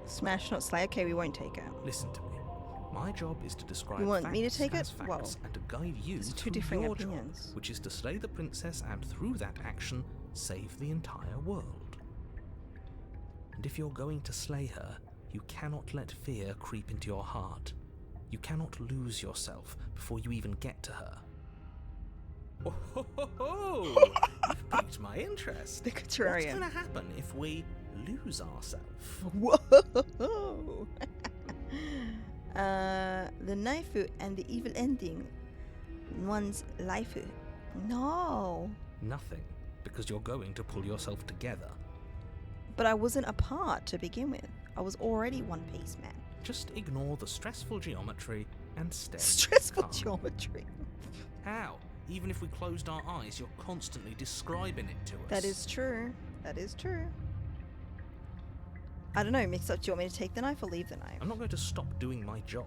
Smash, not slay. Okay, we won't take it. Listen to me. My job is to describe You want facts me to take as it? facts Well, and to guide you there's two through different your opinions. job, which is to slay the princess and through that action save the entire world. And if you're going to slay her, you cannot let fear creep into your heart. You cannot lose yourself before you even get to her. Oh, ho, ho, ho. You've piqued my interest. The What's contrarian. going to happen if we lose ourselves? Whoa! The knifeu and the evil ending. One's life. No. Nothing, because you're going to pull yourself together. But I wasn't apart to begin with. I was already one piece, man. Just ignore the stressful geometry and stay Stressful calm. geometry. How? Even if we closed our eyes, you're constantly describing it to us. That is true. That is true. I don't know, mix up. Do you want me to take the knife or leave the knife? I'm not going to stop doing my job,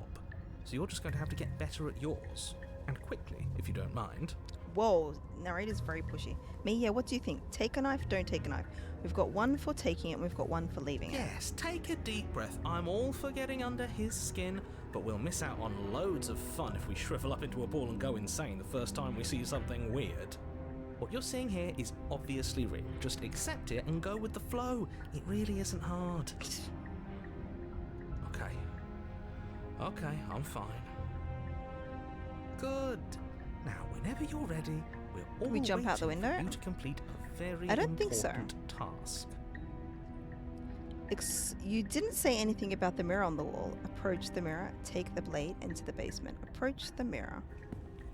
so you're just going to have to get better at yours. And quickly, if you don't mind. Whoa, narrator's very pushy. Me, yeah, what do you think? Take a knife, don't take a knife. We've got one for taking it, and we've got one for leaving it. Yes, take a deep breath. I'm all for getting under his skin, but we'll miss out on loads of fun if we shrivel up into a ball and go insane the first time we see something weird. What you're seeing here is obviously real. Just accept it and go with the flow. It really isn't hard. Okay, I'm fine. Good. Now, whenever you're ready, we're all we jump out the waiting window? for you to complete a very I don't think so. important task. You didn't say anything about the mirror on the wall. Approach the mirror, take the blade into the basement. Approach the mirror.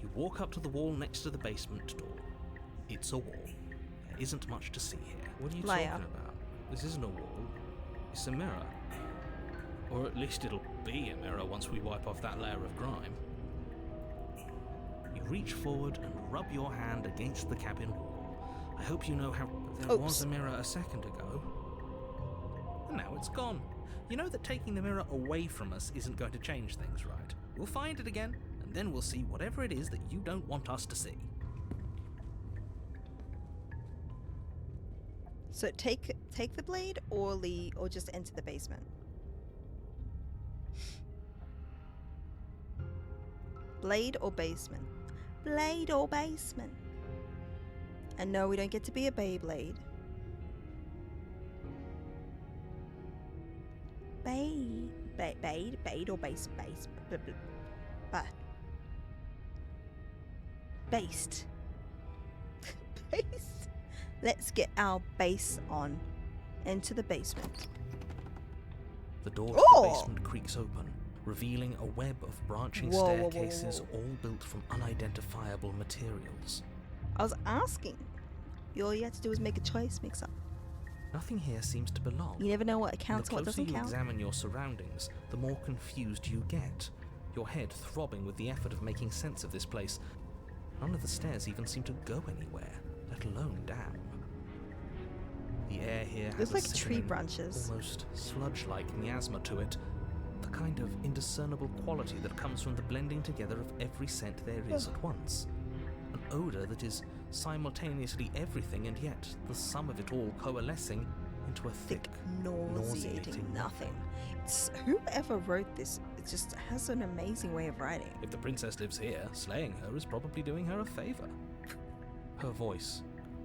You walk up to the wall next to the basement door. It's a wall. There isn't much to see here. What are you Liar. talking about? This isn't a wall. It's a mirror. Or at least it'll be a mirror once we wipe off that layer of grime. You reach forward and rub your hand against the cabin wall. I hope you know how there was a mirror a second ago. And now it's gone. You know that taking the mirror away from us isn't going to change things, right? We'll find it again, and then we'll see whatever it is that you don't want us to see. So take the blade or just enter the basement. Blade or basement? Blade or basement? And no, we don't get to be a Beyblade. Bade or base, based. Base. Let's get our base on. Enter the basement. The door to the Oh! basement creaks open, revealing a web of branching Whoa, whoa, whoa, staircases whoa. all built from unidentifiable materials. I was asking. All you had to do was make a choice mix up. Nothing here seems to belong. You never know what counts and The what closer doesn't you count. examine your surroundings, the more confused you get, your head throbbing with the effort of making sense of this place. None of the stairs even seem to go anywhere, let alone down. The air here has Looks a like tree sickening, branches. almost sludge-like miasma to it, the kind of indiscernible quality that comes from the blending together of every scent there is at once. An odour that is simultaneously everything and yet the sum of it all coalescing into a thick, Nauseating nothing. Whoever wrote this, it just has an amazing way of writing. If the princess lives here, slaying her is probably doing her a favour. Her voice,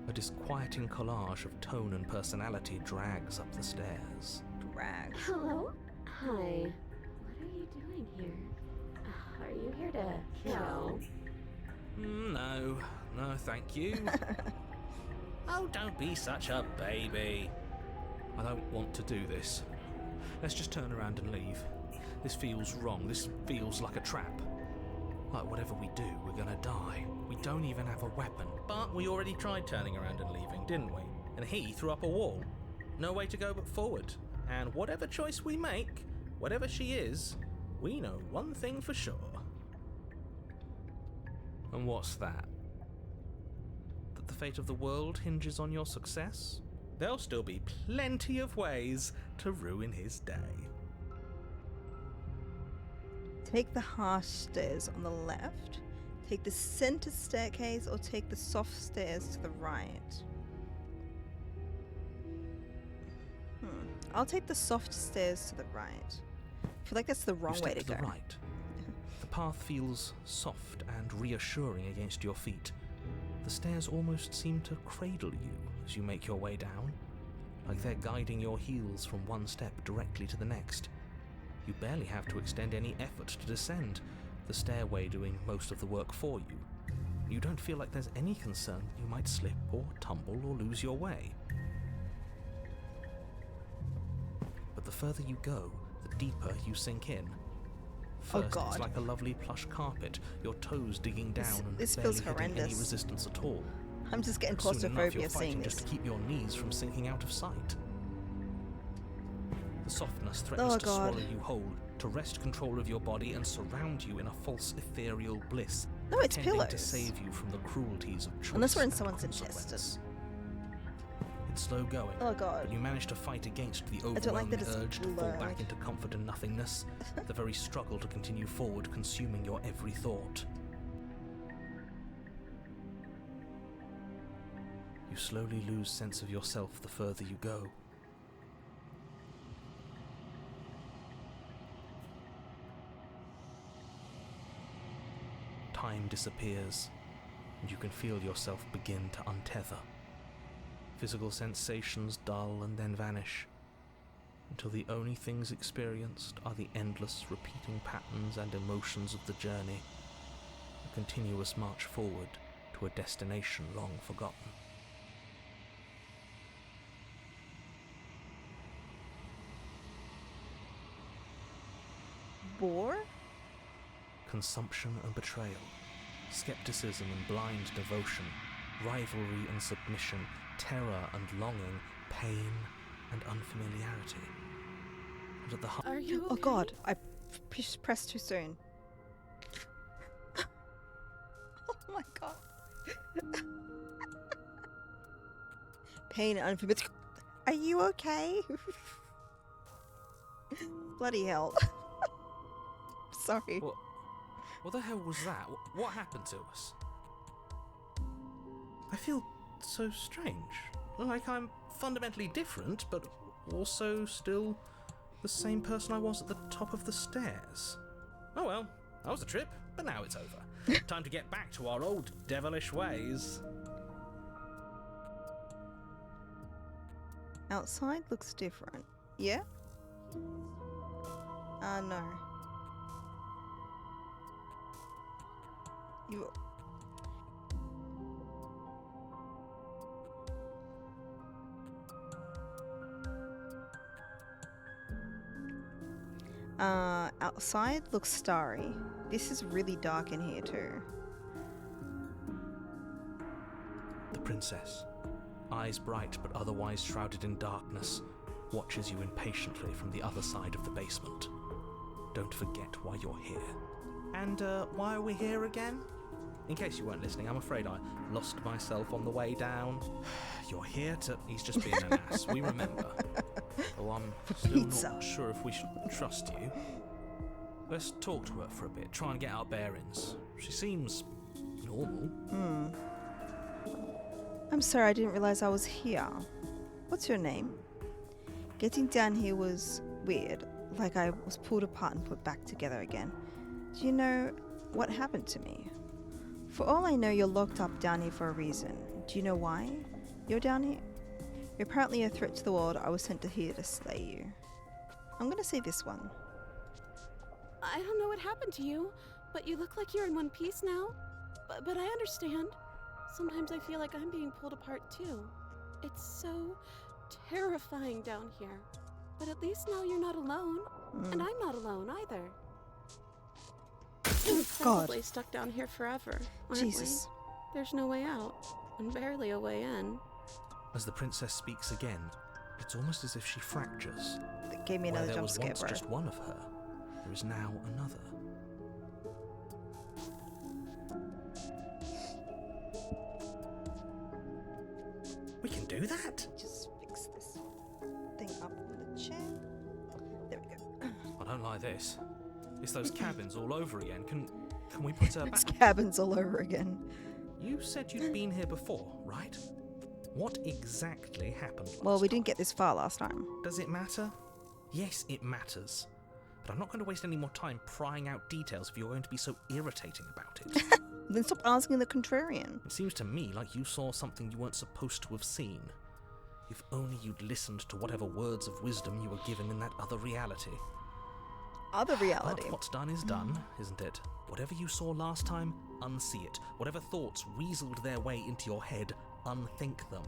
a disquieting collage of tone and personality, drags up the stairs. Drag. Hello? Hi. What are you doing here? Are you here to kill? No, thank you. Oh, don't be such a baby. I don't want to do this. Let's just turn around and leave. This feels wrong. This feels like a trap. Like whatever we do, we're gonna die. We don't even have a weapon. But we already tried turning around and leaving, didn't we? And he threw up a wall. No way to go but forward. And whatever choice we make, whatever she is, we know one thing for sure. And what's that? That the fate of the world hinges on your success? There'll still be plenty of ways to ruin his day. Take the harsh stairs on the left, take the center staircase, or take the soft stairs to the right. I'll take the soft stairs to the right. I feel like that's the wrong way to go. The right. The path feels soft and reassuring against your feet. The stairs almost seem to cradle you as you make your way down, like they're guiding your heels from one step directly to the next. You barely have to extend any effort to descend, the stairway doing most of the work for you. You don't feel like there's any concern you might slip or tumble or lose your way. But the further you go, the deeper you sink in. First, God. it's like a lovely plush carpet, your toes digging down and this barely feels hitting horrendous. any resistance at all. I'm just getting Soon enough, you're claustrophobia fighting seeing just this. to keep your knees from sinking out of sight. The softness threatens Oh, to God. swallow you whole, to wrest control of your body and surround you in a false ethereal bliss, No, it's pretending to pillows. save you from the cruelties of choice Unless we're in and someone's consequence. intestine. It's slow going, Oh god. but you manage to fight against the don't like overwhelming that it's urge to fall blurred. back into comfort and nothingness, the very struggle to continue forward consuming your every thought. You slowly lose sense of yourself the further you go. Time disappears, and you can feel yourself begin to untether. Physical sensations dull and then vanish, until the only things experienced are the endless repeating patterns and emotions of the journey, a continuous march forward to a destination long forgotten. Bore? Consumption and betrayal, skepticism and blind devotion, rivalry and submission, terror and longing, pain and unfamiliarity. And at the heart, Are you Oh okay? god, I pressed too soon. Oh my god. Pain and unfamiliar. Are you okay? Bloody hell. Sorry. what the hell was that? What happened to us? I feel so strange. Like I'm fundamentally different, but also still the same person I was at the top of the stairs. Oh well, that was a trip, but now it's over. Time to get back to our old devilish ways. Outside looks different. Yeah? No. You... outside looks starry. This is really dark in here too. The princess, eyes bright but otherwise shrouded in darkness, watches you impatiently from the other side of the basement. Don't forget why you're here. And why are we here again? In case you weren't listening, I'm afraid I lost myself on the way down. You're here to... He's just being an ass, we remember. Oh, I'm still Pizza. not sure if we should trust you. Let's talk to her for a bit, try and get our bearings. She seems normal. I'm sorry, I didn't realize I was here. What's your name? Getting down here was weird, like I was pulled apart and put back together again. Do you know what happened to me? For all I know, you're locked up down here for a reason. Do you know why you're down here? You're apparently a threat to the world. I was sent here to slay you. I'm gonna say this one. I don't know what happened to you, but you look like you're in one piece now. But I understand. Sometimes I feel like I'm being pulled apart too. It's so terrifying down here. But at least now you're not alone. And I'm not alone either. We're God. probably stuck down here forever, aren't Jesus. we? There's no way out, and barely a way in. As the princess speaks again, it's almost as if she fractures. That gave me Where another there jump was scare, once bro. just one of her, there is now another. We can do that? Just fix this thing up on the chair. There we go. I don't like this. It's those cabins all over again. Can we put her It's back? cabins all over again. You said you'd been here before, right? What exactly happened last Well, we didn't time? get this far last time. Does it matter? Yes, it matters. But I'm not going to waste any more time prying out details if you're going to be so irritating about it. Then stop asking the contrarian. It seems to me like you saw something you weren't supposed to have seen. If only you'd listened to whatever words of wisdom you were given in that other reality. Other reality. But what's done is done, isn't it? Whatever you saw last time, unsee it. Whatever thoughts weaseled their way into your head, unthink them.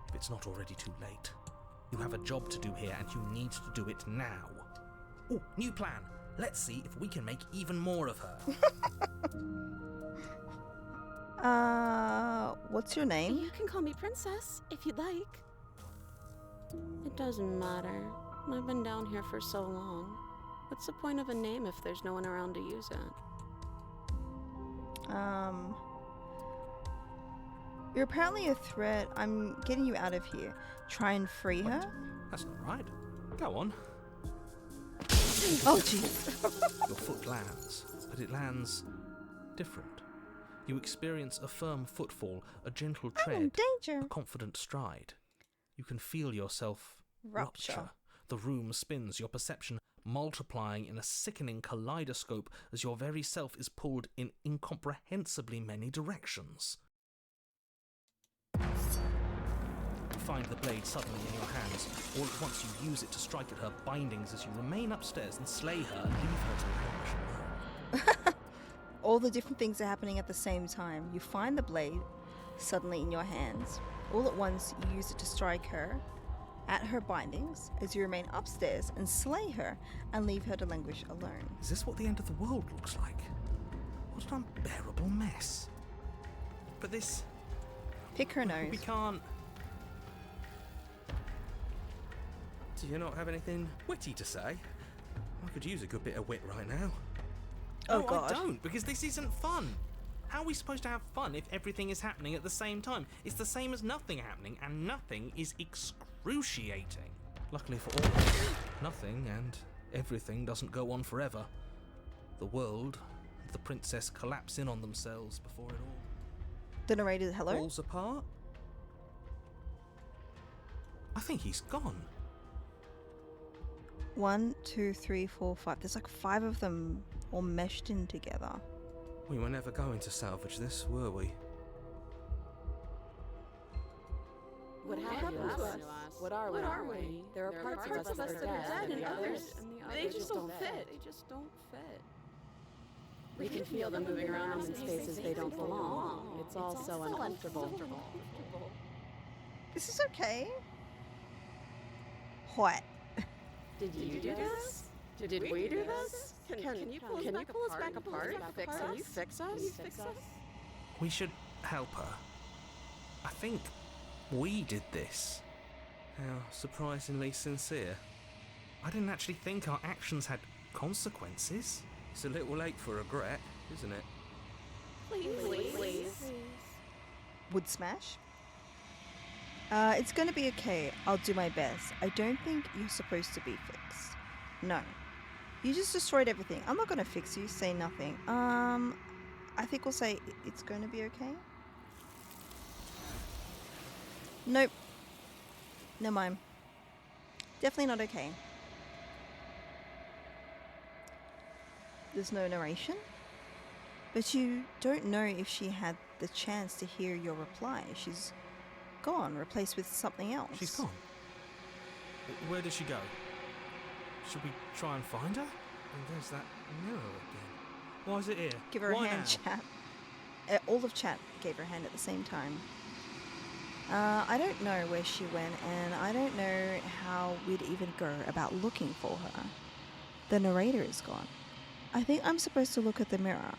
If it's not already too late. You have a job to do here and you need to do it now. Oh, new plan. Let's see if we can make even more of her. What's your name? You can call me Princess, if you'd like. It doesn't matter. I've been down here for so long. What's the point of a name if there's no one around to use it? You're apparently a threat. I'm getting you out of here. Try and free her? That's not right. Go on. Oh, jeez. Your foot lands, but it lands different. You experience a firm footfall, a gentle I'm in tread, danger. a confident stride. You can feel yourself Rupture. The room spins, your perception multiplying in a sickening kaleidoscope as your very self is pulled in incomprehensibly many directions. You find the blade suddenly in your hands. All at once you use it to strike at her bindings as you remain upstairs and slay her and leave her to languish alone. All the different things are happening at the same time. You find the blade suddenly in your hands. All at once, you use it to strike her at her bindings as you remain upstairs and slay her and leave her to languish alone. Is this what the end of the world looks like? What an unbearable mess. But this... Pick her nose. We can't... Do you not have anything witty to say? I could use a good bit of wit right now. Oh, No, God. I don't, because this isn't fun. How are we supposed to have fun if everything is happening at the same time? It's the same as nothing happening, and nothing is excruciating. Luckily for all of us, nothing and everything doesn't go on forever. The world and the princess collapse in on themselves before it all The narrator, hello? falls apart. I think he's gone. 1, 2, 3, 4, 5. There's like 5 of them all meshed in together. We were never going to salvage this, were we? What happened to us? What are we? There are parts of us that are dead, and the others, They just don't fit. They just don't fit. we can feel them moving around in spaces they don't belong. It's all so uncomfortable. This is okay. What? Did you do this? Did we do this? Can you pull us back apart? Can you fix us? We should help her. I think we did this. How surprisingly sincere. I didn't actually think our actions had consequences. It's a little late for regret, isn't it? Please. Wood smash? It's gonna be okay. I'll do my best. I don't think you're supposed to be fixed. No. You just destroyed everything. I'm not gonna fix you. Say nothing. I think we'll say it's gonna be okay. Nope. Never mind. Definitely not okay. There's no narration. But you don't know if she had the chance to hear your reply. She's gone, replaced with something else. She's gone. Where did she go? Should we try and find her? And there's that mirror again. Why is it here? Give her a Why hand, now? chat. All of chat gave her a hand at the same time. I don't know where she went, and I don't know how we'd even go about looking for her. The narrator is gone. I think I'm supposed to look at the mirror.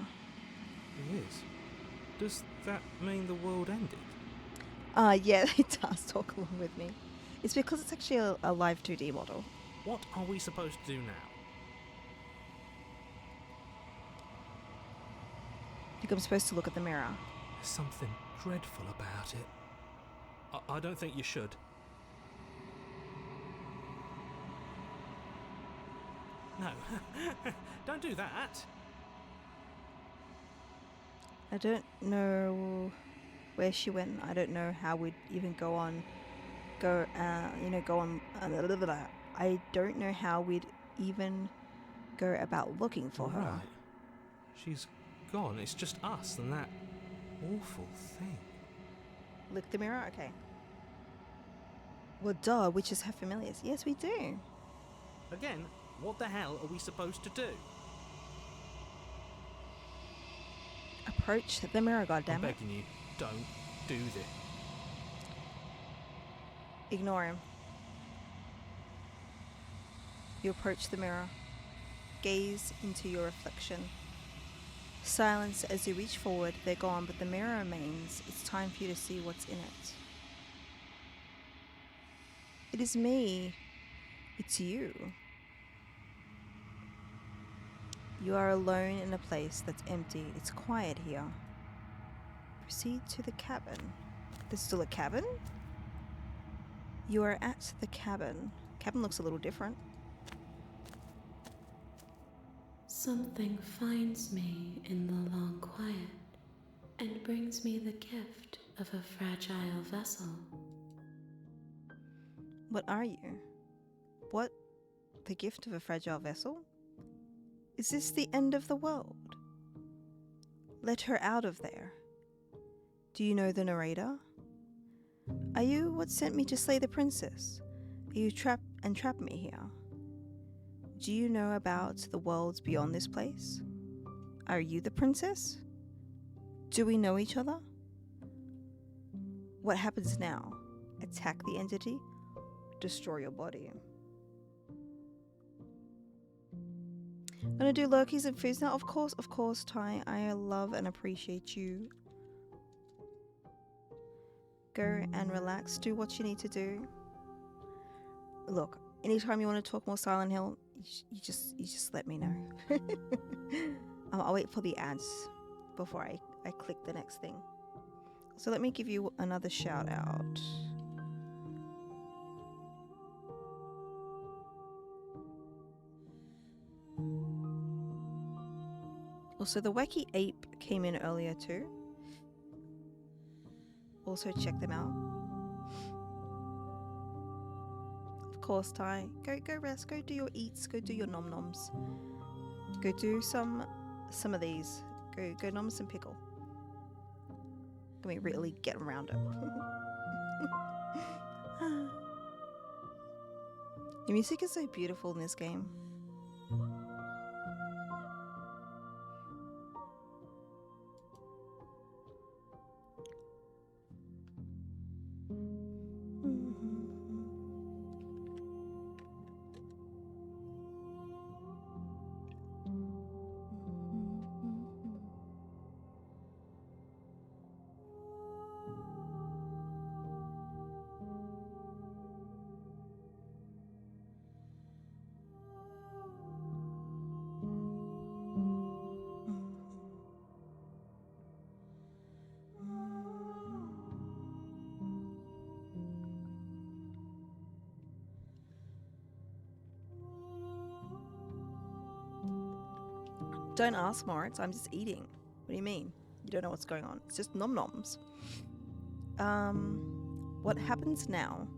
It is. Does that mean the world ended? Yeah, it does talk along with me. It's because it's actually a live 2D model. What are we supposed to do now? I think I'm supposed to look at the mirror. There's something dreadful about it. I don't think you should. No, don't do that. I don't know where she went. I don't know how we'd even go on. I don't know how we'd even go about looking for her. Right. She's gone. It's just us and that awful thing. Lick the mirror? Okay. Well, duh, witches have familiars. Yes, we do. Again, what the hell are we supposed to do? Approach the mirror, I'm goddammit. begging you, don't do this. Ignore him. You approach the mirror. Gaze into your reflection. Silence as you reach forward. They're gone, but the mirror remains. It's time for you to see what's in it. It is me. It's you. You are alone in a place that's empty. It's quiet here. Proceed to the cabin. There's still a cabin? You are at the cabin. Cabin looks a little different. Something finds me in the long quiet and brings me the gift of a fragile vessel. What are you? What? The gift of a fragile vessel? Is this the end of the world? Let her out of there. Do you know the narrator? Are you what sent me to slay the princess? Are you trap me here? Do you know about the worlds beyond this place? Are you the princess? Do we know each other? What happens now? Attack the entity? Destroy your body. I'm gonna do Loki's and foods now. Of course, Ty. I love and appreciate you. Go and relax. Do what you need to do. Look, anytime you want to talk more Silent Hill, you just let me know. I'll wait for the ads before I click the next thing. So let me give you another shout out. Also, the Wacky Ape came in earlier too. Also check them out. Of course, Ty. Go rest. Go do your eats. Go do your nom noms. Go do some of these. Go nom some pickle. Let me really get around it. The music is so beautiful in this game. Don't ask, Moritz. I'm just eating. What do you mean? You don't know what's going on. It's just nom noms. What happens now?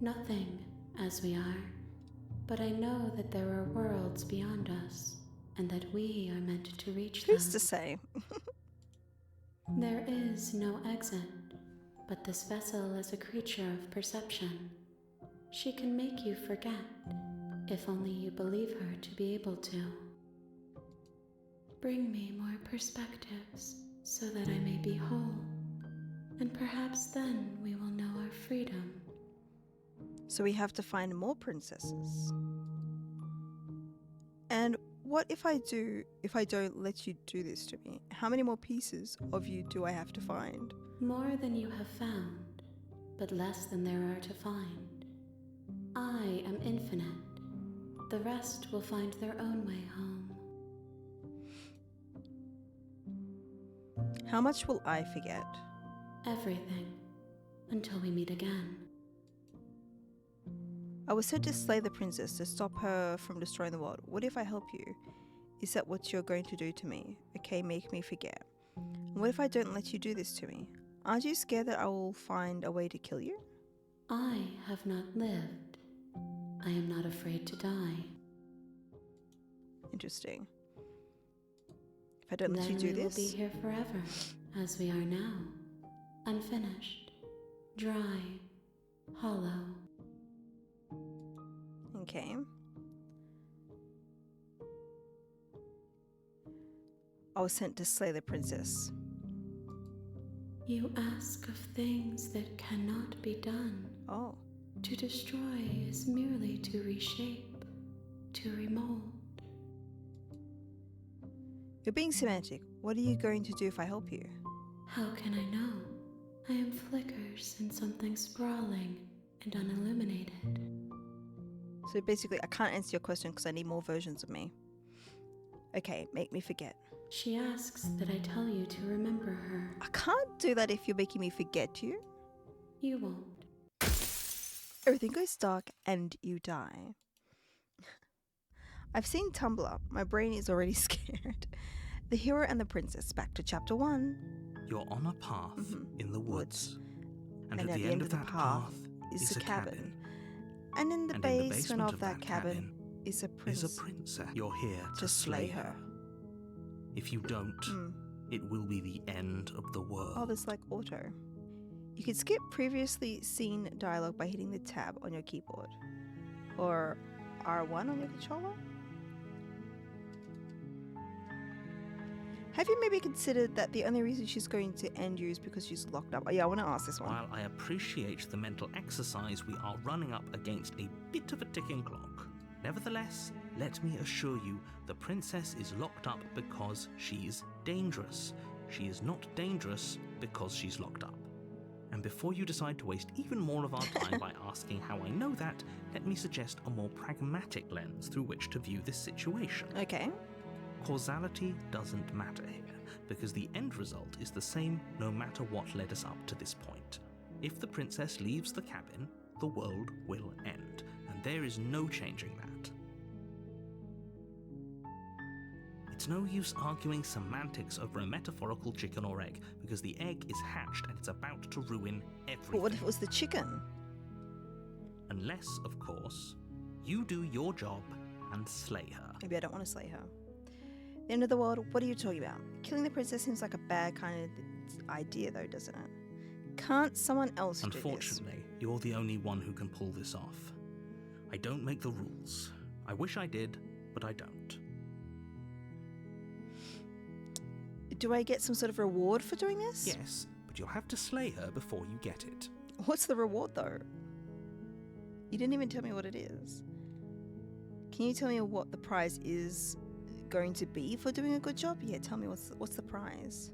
Nothing, as we are. But I know that there are worlds beyond us, and that we are meant to reach them. Who's to say? There is no exit, but this vessel is a creature of perception. She can make you forget, if only you believe her to be able to. Bring me more perspectives, so that I may be whole, and perhaps then we will know our freedom. So we have to find more princesses. And what if I don't let you do this to me? How many more pieces of you do I have to find? More than you have found, but less than there are to find. I am infinite. The rest will find their own way home. How much will I forget? Everything, until we meet again. I was sent to slay the princess to stop her from destroying the world. What if I help you? Is that what you're going to do to me? Okay, make me forget. And what if I don't let you do this to me? Aren't you scared that I will find a way to kill you? I have not lived. I am not afraid to die. Interesting. If I don't let you Then do we will this... be here forever, as we are now. Unfinished, dry, hollow. Okay. I was sent to slay the princess. You ask of things that cannot be done. Oh. To destroy is merely to reshape, to remold. You're being semantic. What are you going to do if I help you? How can I know? I am flickers in something sprawling and unilluminated. So basically, I can't answer your question because I need more versions of me. Okay, make me forget. She asks that I tell you to remember her. I can't do that if you're making me forget you. You won't. Everything goes dark and you die. I've seen Tumblr. My brain is already scared. The hero and the princess. Back to chapter 1. You're on a path in the woods. And at the end of that path is a cabin. And in the And basement of that cabin is a princess. You're here to slay her. If you don't, it will be the end of the world. Oh, there's like auto. You can skip previously seen dialogue by hitting the tab on your keyboard. Or R1 on your controller. Have you maybe considered that the only reason she's going to end you is because she's locked up? Oh, yeah, I want to ask this one. While I appreciate the mental exercise, we are running up against a bit of a ticking clock. Nevertheless, let me assure you, the princess is locked up because she's dangerous. She is not dangerous because she's locked up. And before you decide to waste even more of our time by asking how I know that, let me suggest a more pragmatic lens through which to view this situation. Okay. Causality doesn't matter here, because the end result is the same no matter what led us up to this point. If the princess leaves the cabin, the world will end, and there is no changing that. It's no use arguing semantics over a metaphorical chicken or egg, because the egg is hatched and it's about to ruin everything. But what if it was the chicken? Unless, of course, you do your job and slay her. Maybe I don't want to slay her. The end of the world, what are you talking about? Killing the princess seems like a bad kind of idea though, doesn't it? Can't someone else do this? Unfortunately, you're the only one who can pull this off. I don't make the rules. I wish I did, but I don't. Do I get some sort of reward for doing this? Yes, but you'll have to slay her before you get it. What's the reward though? You didn't even tell me what it is. Can you tell me what the prize is going to be for doing a good job? Yeah, tell me what's the prize.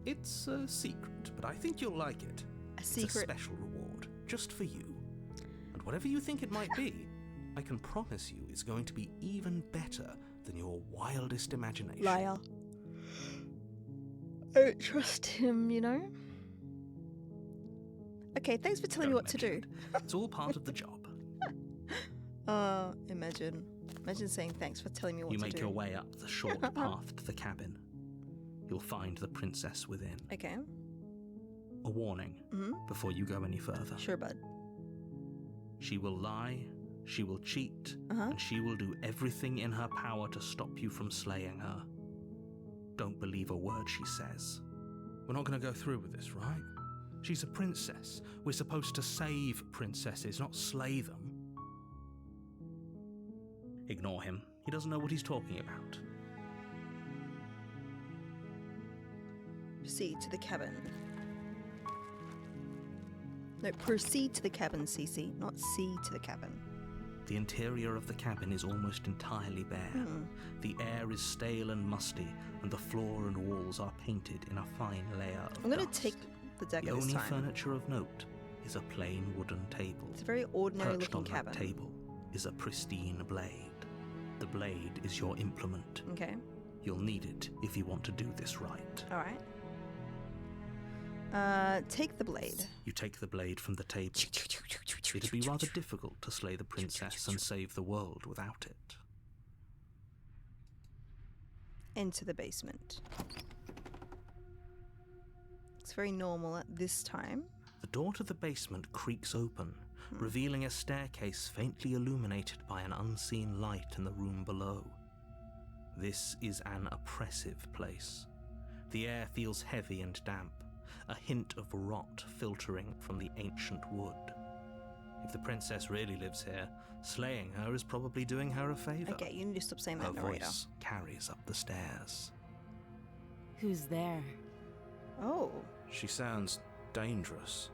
It's a secret, but I think you'll like it. A secret? It's a special reward, just for you. And whatever you think it might be, I can promise you it's going to be even better than your wildest imagination. Liar. I don't trust him, you know? Okay, thanks for telling me Don't what to do. mention it. It's all part of the job. Imagine saying thanks for telling me what You to do. make your way up the short path to the cabin. You'll find the princess within. Okay. A warning before you go any further. Sure, bud. She will lie, she will cheat, Uh-huh. and she will do everything in her power to stop you from slaying her. Don't believe a word she says. We're not going to go through with this, right? She's a princess. We're supposed to save princesses, not slay them. Ignore him. He doesn't know what he's talking about. Proceed to the cabin. No, proceed to the cabin, CC, not see to the cabin. The interior of the cabin is almost entirely bare. The air is stale and musty, and the floor and walls are painted in a fine layer of I'm going to dust. take the dagger The this only time. furniture of note is a plain wooden table. It's a very ordinary Perched looking on cabin. that table is a pristine blade. The blade is your implement. Okay. You'll need it if you want to do this right. Alright. Take the blade. You take the blade from the table. It'd be rather difficult to slay the princess and save the world without it. Into the basement. It's very normal at this time. The door to the basement creaks open, revealing a staircase faintly illuminated by an unseen light in the room below. This is an oppressive place. The air feels heavy and damp, a hint of rot filtering from the ancient wood. If the princess really lives here, slaying her is probably doing her a favor. Okay, you need to stop saying Her that, narrator. voice carries up the stairs. Who's there? Oh. She sounds dangerous.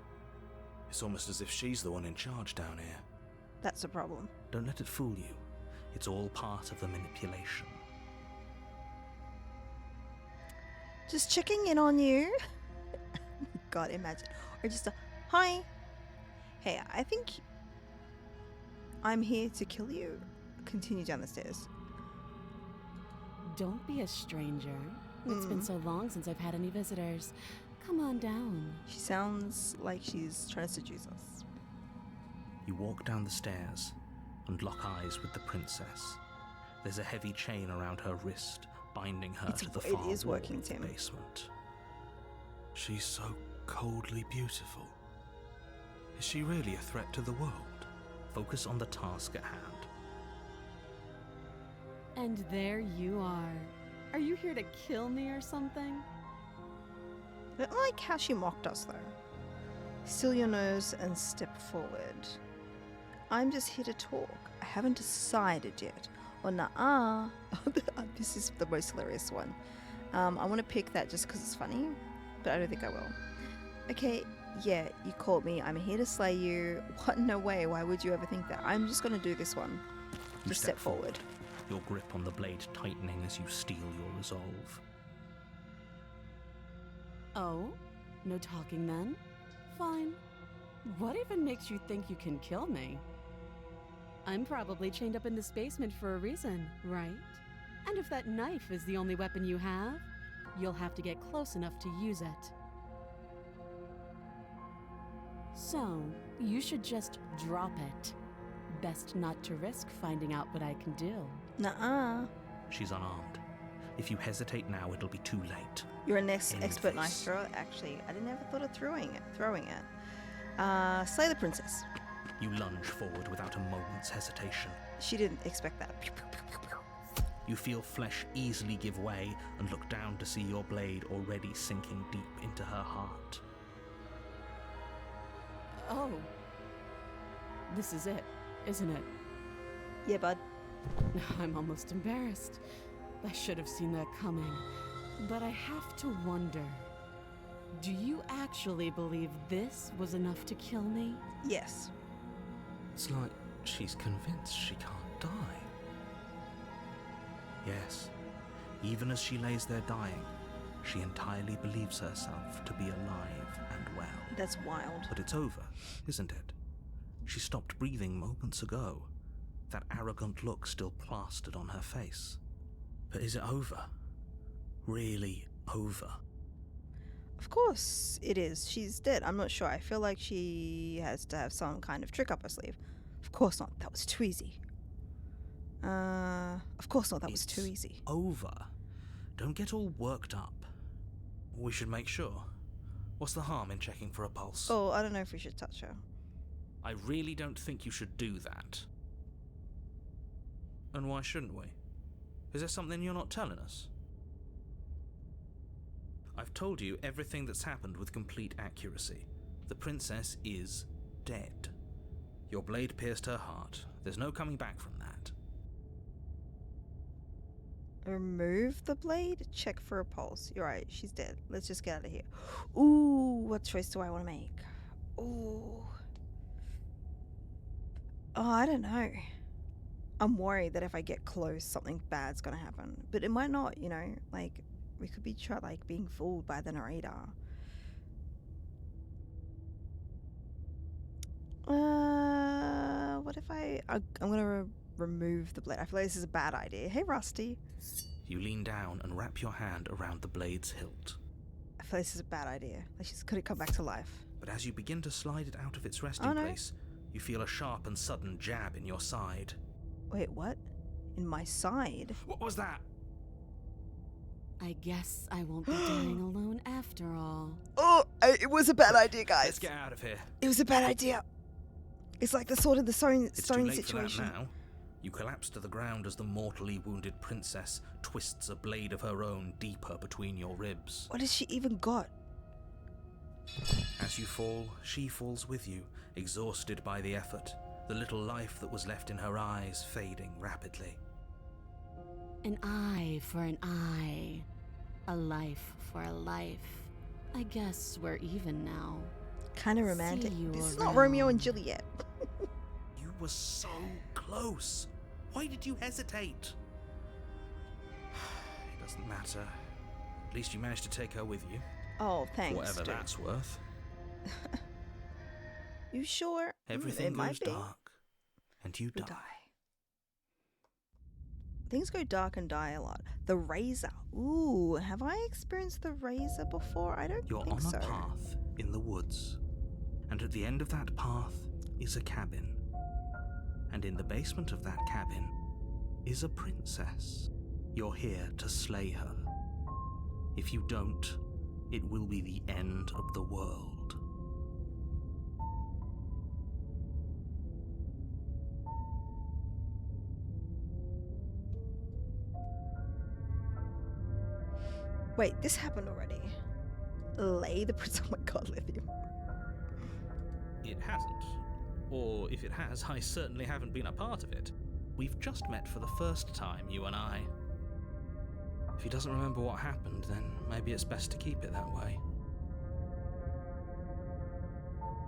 It's almost as if she's the one in charge down here. That's a problem. Don't let it fool you. It's all part of the manipulation. Just checking in on you. God, imagine. Or just a, hi. Hey, I think I'm here to kill you. Continue down the stairs. Don't be a stranger. It's been so long since I've had any visitors. Come on down. She sounds like she's trying to seduce us. You walk down the stairs and lock eyes with the princess. There's a heavy chain around her wrist, binding her to the far it is wall working, of the Tim. basement. She's so coldly beautiful. Is she really a threat to the world? Focus on the task at hand. And there you are. Are you here to kill me or something? I don't like how she mocked us, though. Seal your nose and step forward. I'm just here to talk. I haven't decided yet. Or nah. This is the most hilarious one. I want to pick that just because it's funny, but I don't think I will. Okay, yeah, you called me. I'm here to slay you. What? No way. Why would you ever think that? I'm just going to do this one. You Just step forward. Your grip on the blade tightening as you steel your resolve. Oh? No talking then? Fine. What even makes you think you can kill me? I'm probably chained up in this basement for a reason, right? And if that knife is the only weapon you have, you'll have to get close enough to use it. So, you should just drop it. Best not to risk finding out what I can do. Nuh-uh. She's unarmed. If you hesitate now, it'll be too late. You're an expert face. knife thrower. Actually, I never thought of throwing it. Slay the princess. You lunge forward without a moment's hesitation. She didn't expect that. You feel flesh easily give way and look down to see your blade already sinking deep into her heart. Oh. This is it, isn't it? Yeah, bud. I'm almost embarrassed. I should have seen that coming. But I have to wonder, do you actually believe this was enough to kill me? Yes. It's like she's convinced she can't die. Yes, even as she lays there dying, she entirely believes herself to be alive and well. That's wild. But it's over, isn't it? She stopped breathing moments ago, that arrogant look still plastered on her face. But is it over? Really over? Of course it is. She's dead. I'm not sure. I feel like she has to have some kind of trick up her sleeve. Of course not. That was too easy. Of course not. That was too easy. Over. Don't get all worked up. We should make sure. What's the harm in checking for a pulse? Oh, I don't know if we should touch her. I really don't think you should do that. And why shouldn't we? Is there something you're not telling us? I've told you everything that's happened with complete accuracy. The princess is dead. Your blade pierced her heart. There's no coming back from that. Remove the blade? Check for a pulse. You're right. She's dead. Let's just get out of here. Ooh, what choice do I want to make? Ooh. Oh, I don't know. I'm worried that if I get close, something bad's gonna happen. But it might not, you know, like, we could be being fooled by the narrator. What if I'm gonna remove the blade. I feel like this is a bad idea. Hey, Rusty. You lean down and wrap your hand around the blade's hilt. I feel feel this is a bad idea. Like she's gonna come back to life. But as you begin to slide it out of its resting place, you feel a sharp and sudden jab in your side. Wait, what? In my side? What was that? I guess I won't be dying alone after all. Oh, it was a bad idea, guys. Let's get out of here. It was a bad idea. It's like the sword in the stone It's too late situation. for that now. You collapse to the ground as the mortally wounded princess twists a blade of her own deeper between your ribs. What has she even got? As you fall, she falls with you, exhausted by the effort, the little life that was left in her eyes fading rapidly. An eye for an eye. A life for a life. I guess we're even now. Kind of romantic. See you This is around. not Romeo and Juliet. You were so close. Why did you hesitate? It doesn't matter. At least you managed to take her with you. Oh, thanks. Whatever dude. that's worth. You sure? Everything it might goes be. dark. And you We die. die. Things go dark and die a lot. The razor. Ooh, have I experienced the razor before? I don't You're think on so. a path in the woods. And at the end of that path is a cabin. And in the basement of that cabin is a princess. You're here to slay her. If you don't, it will be the end of the world. Wait, this happened already. Lay the prince. Oh my god, Lithium. It hasn't. Or if it has, I certainly haven't been a part of it. We've just met for the first time, you and I. If he doesn't remember what happened, then maybe it's best to keep it that way.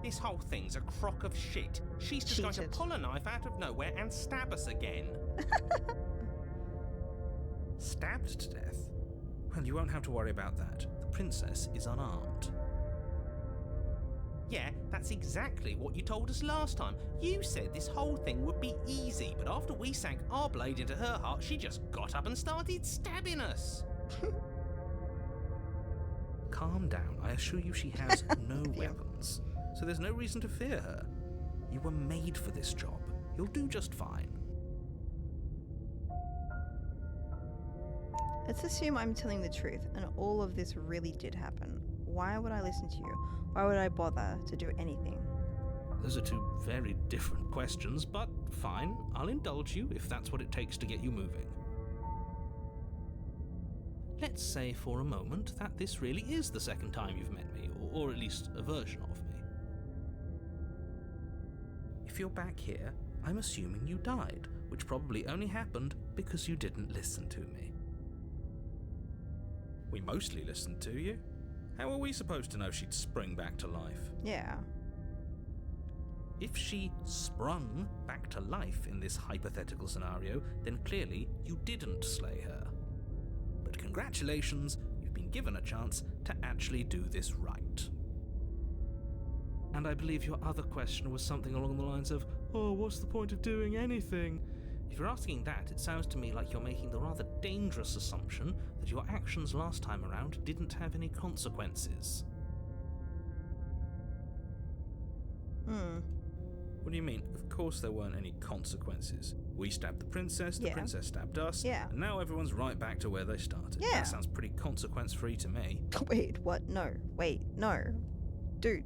This whole thing's a crock of shit. She's just going to Cheated. pull a knife out of nowhere and stab us again. Stabbed to death? Well, you won't have to worry about that. The princess is unarmed. Yeah, that's exactly what you told us last time. You said this whole thing would be easy, but after we sank our blade into her heart, she just got up and started stabbing us. Calm down. I assure you she has no weapons. So there's no reason to fear her. You were made for this job. You'll do just fine. Let's assume I'm telling the truth and all of this really did happen. Why would I listen to you? Why would I bother to do anything? Those are two very different questions, but fine. I'll indulge you if that's what it takes to get you moving. Let's say for a moment that this really is the second time you've met me, or at least a version of me. If you're back here, I'm assuming you died, which probably only happened because you didn't listen to me. We mostly listened to you. How are we supposed to know she'd spring back to life? Yeah. If she sprung back to life in this hypothetical scenario, then clearly you didn't slay her. But congratulations, you've been given a chance to actually do this right. And I believe your other question was something along the lines of, oh, what's the point of doing anything? If you're asking that, it sounds to me like you're making the rather dangerous assumption that your actions last time around didn't have any consequences. What do you mean? Of course there weren't any consequences. We stabbed the princess princess stabbed us, Yeah. and now everyone's right back to where they started. Yeah. That sounds pretty consequence-free to me. Wait, what? No. Wait, no. Dude.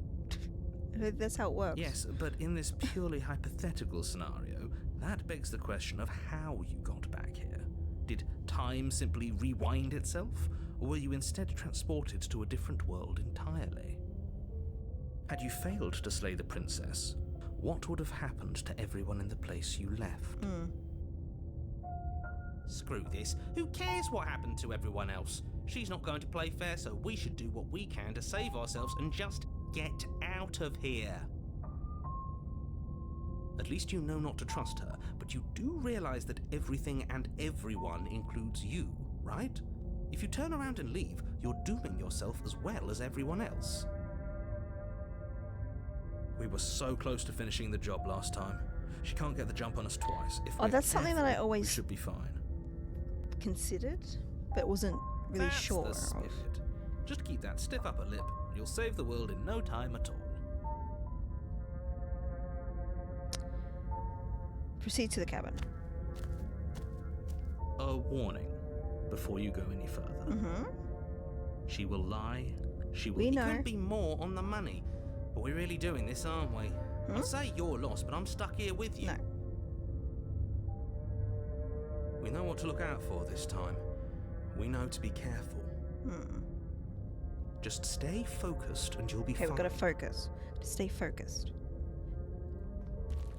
That's how it works. Yes, but in this purely hypothetical scenario, that begs the question of how you got back here. Did time simply rewind itself, or were you instead transported to a different world entirely? Had you failed to slay the princess, what would have happened to everyone in the place you left? Screw this. Who cares what happened to everyone else? She's not going to play fair, so we should do what we can to save ourselves and just get out of here. At least you know not to trust her, but you do realize that everything and everyone includes you, right? If you turn around and leave, you're dooming yourself as well as everyone else. We were so close to finishing the job last time. She can't get the jump on us twice. If Oh, we're that's something that I careful, always- we should be fine. Considered, but wasn't really That's sure the of. spirit. Just keep that stiff upper lip. You'll save the world in no time at all. Proceed to the cabin. A warning before you go any further. Mm-hmm. She will lie. She will. We We know. couldn't be more on the money. But we're really doing this, aren't we? I'd say you're lost, but I'm stuck here with you. No. We know what to look out for this time. We know to be careful. Hmm. Just stay focused and you'll be Okay, fine. we've got to focus. Stay focused.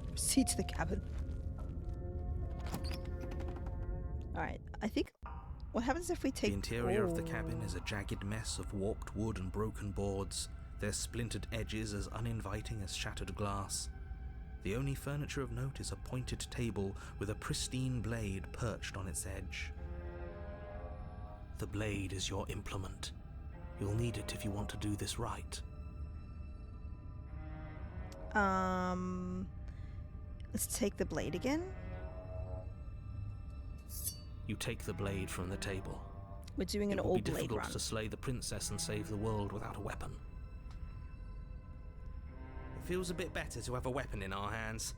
Proceed to the cabin. Alright, I think... What happens if we take... The interior of the Oh. cabin is a jagged mess of warped wood and broken boards, their splintered edges as uninviting as shattered glass. The only furniture of note is a pointed table with a pristine blade perched on its edge. The blade is your implement. You'll need it if you want to do this right. Let's take the blade again. You take the blade from the table. We're doing an It will be all-blade difficult run. to slay the princess and save the world without a weapon. It feels a bit better to have a weapon in our hands.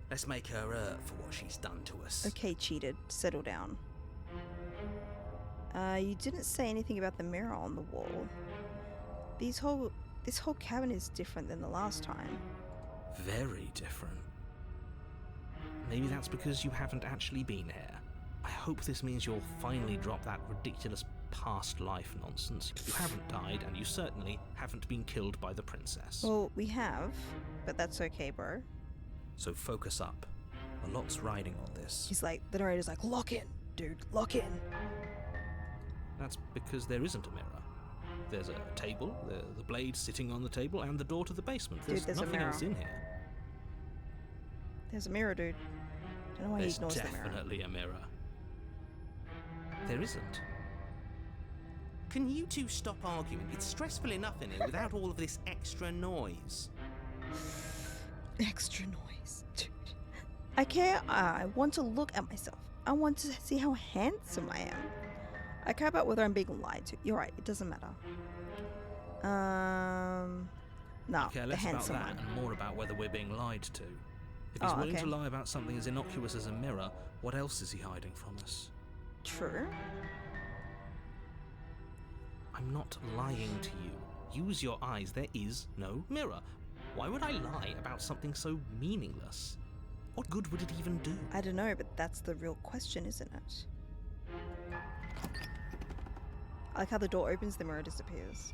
Let's make her hurt for what she's done to us. Okay, cheated. Settle down. You didn't say anything about the mirror on the wall. This whole cabin is different than the last time. Very different. Maybe that's because you haven't actually been here. I hope this means you'll finally drop that ridiculous past life nonsense. You haven't died, and you certainly haven't been killed by the princess. Well, we have, but that's okay, bro. So focus up. A lot's riding on this. He's like, the narrator's like, lock in, dude, lock in. That's because there isn't a mirror. There's a table, the blade sitting on the table, and the door to the basement. Dude, there's a nothing mirror. else in here. There's a mirror, dude. Don't know why he There's ignores the mirror. definitely a mirror. There isn't. Can you two stop arguing? It's stressful enough in here without all of this extra noise. Extra noise, dude. I care. I want to look at myself. I want to see how handsome I am. I care about whether I'm being lied to. You're right. It doesn't matter. No, Okay, the less about handsome that one. and more about whether we're being lied to. If he's Oh, willing okay. to lie about something as innocuous as a mirror, what else is he hiding from us? True. I'm not lying to you. Use your eyes. There is no mirror. Why would I lie about something so meaningless? What good would it even do? I don't know, but that's the real question, isn't it? I like how the door opens, the mirror disappears.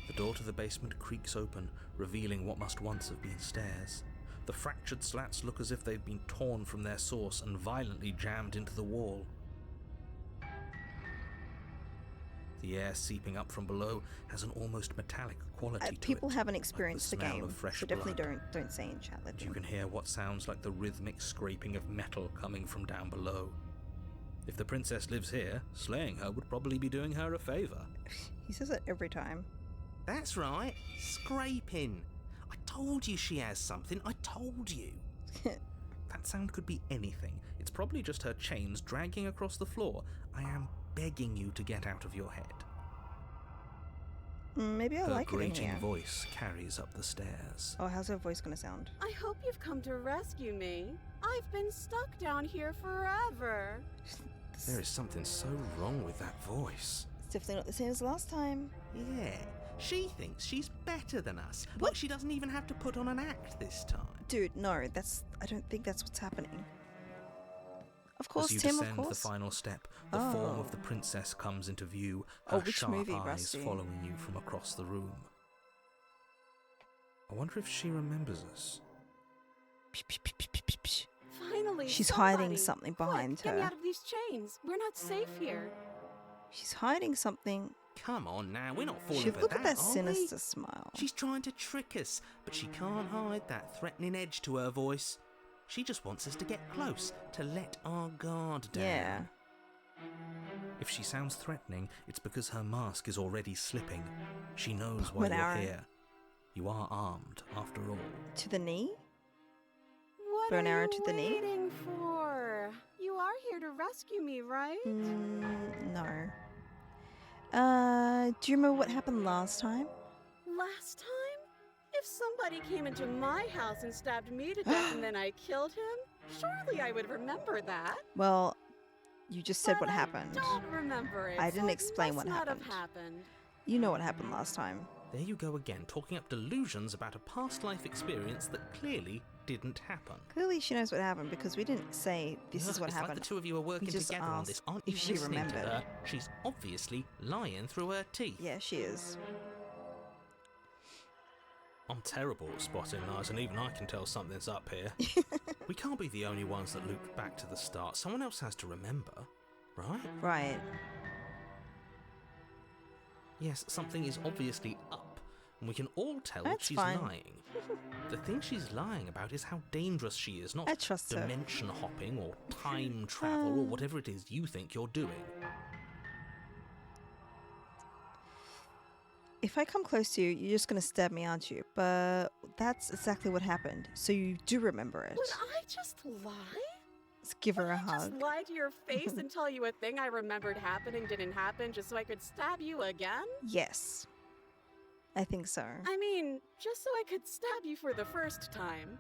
The door to the basement creaks open, revealing what must once have been stairs. The fractured slats look as if they've been torn from their source and violently jammed into the wall. The air seeping up from below has an almost metallic quality to it. People haven't like experienced the smell game, of fresh so definitely blood. don't say in chat. Let And you them. can hear what sounds like the rhythmic scraping of metal coming from down below. If the princess lives here, slaying her would probably be doing her a favour. He says it every time. That's right, scraping. I told you she has something. I told you. That sound could be anything. It's probably just her chains dragging across the floor. I am begging you to get out of your head. Maybe I Her like it in grating here. voice carries up the stairs. Oh, how's her voice gonna sound? I hope you've come to rescue me. I've been stuck down here forever. There is something so wrong with that voice. It's definitely not the same as last time. Yeah, she thinks she's better than us. What? Like she doesn't even have to put on an act this time. Dude, no, I don't think that's what's happening. Of course, As you Tim, descend of course. the final step, the form Oh. of the princess comes into view, her Oh, which sharp movie, eyes Rusty? following you from across the room. I wonder if she remembers us. Finally, She's somebody. hiding something behind Quick, Get me her. out of these chains. We're not safe here. She's hiding something. Come on now, we're not falling She for look at that are we? sinister smile. She's trying to trick us, but she can't hide that threatening edge to her voice. She just wants us to get close, to let our guard down. Yeah. If she sounds threatening, it's because her mask is already slipping. She knows why When you're Aaron- here. You are armed, after all. To the knee? What Bow and are arrow you to the knee? waiting for? You are here to rescue me, right? No. Do you remember what happened last time? Last time? If somebody came into my house and stabbed me to death and then I killed him, surely I would remember that. Well, you just said But what I happened. don't remember it. I didn't so explain it what must not happened. have happened. You know what happened last time. There you go again, talking up delusions about a past life experience that clearly didn't happen. Clearly she knows what happened because we didn't say this is Ugh, what it's happened. like the two of you are working just together on this. asked Aren't if you she listening to remembered. her? She's obviously lying through her teeth. Yeah, she is. I'm terrible at spotting lies, and even I can tell something's up here. We can't be the only ones that looped back to the start. Someone else has to remember, right? Right. Yes, something is obviously up, and we can all tell that That's she's fine. lying. The thing she's lying about is how dangerous she is, not I trust her. dimension hopping or time travel or whatever it is you think you're doing. If I come close to you, you're just going to stab me, aren't you? But that's exactly what happened. So you do remember it. Would I just lie? Let's give her a hug. Just lie to your face and tell you a thing I remembered happening didn't happen just so I could stab you again? Yes. I think so. I mean, just so I could stab you for the first time.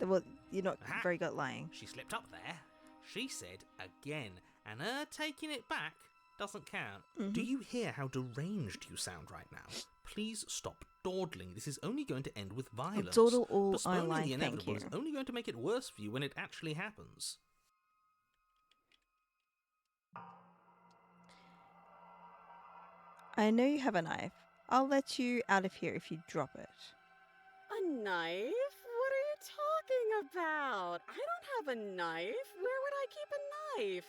Well, you're not Aha. very good at lying. She slipped up there. She said again, and her taking it back doesn't count. Do you hear how deranged you sound right now? Please stop dawdling. This is only going to end with violence. Dawdle all I Postponing like, the thank inevitable you. is only going to make it worse for you when it actually happens. I know you have a knife. I'll let you out of here if you drop it. A knife? What are you talking about? I don't have a knife. Where would I keep a knife?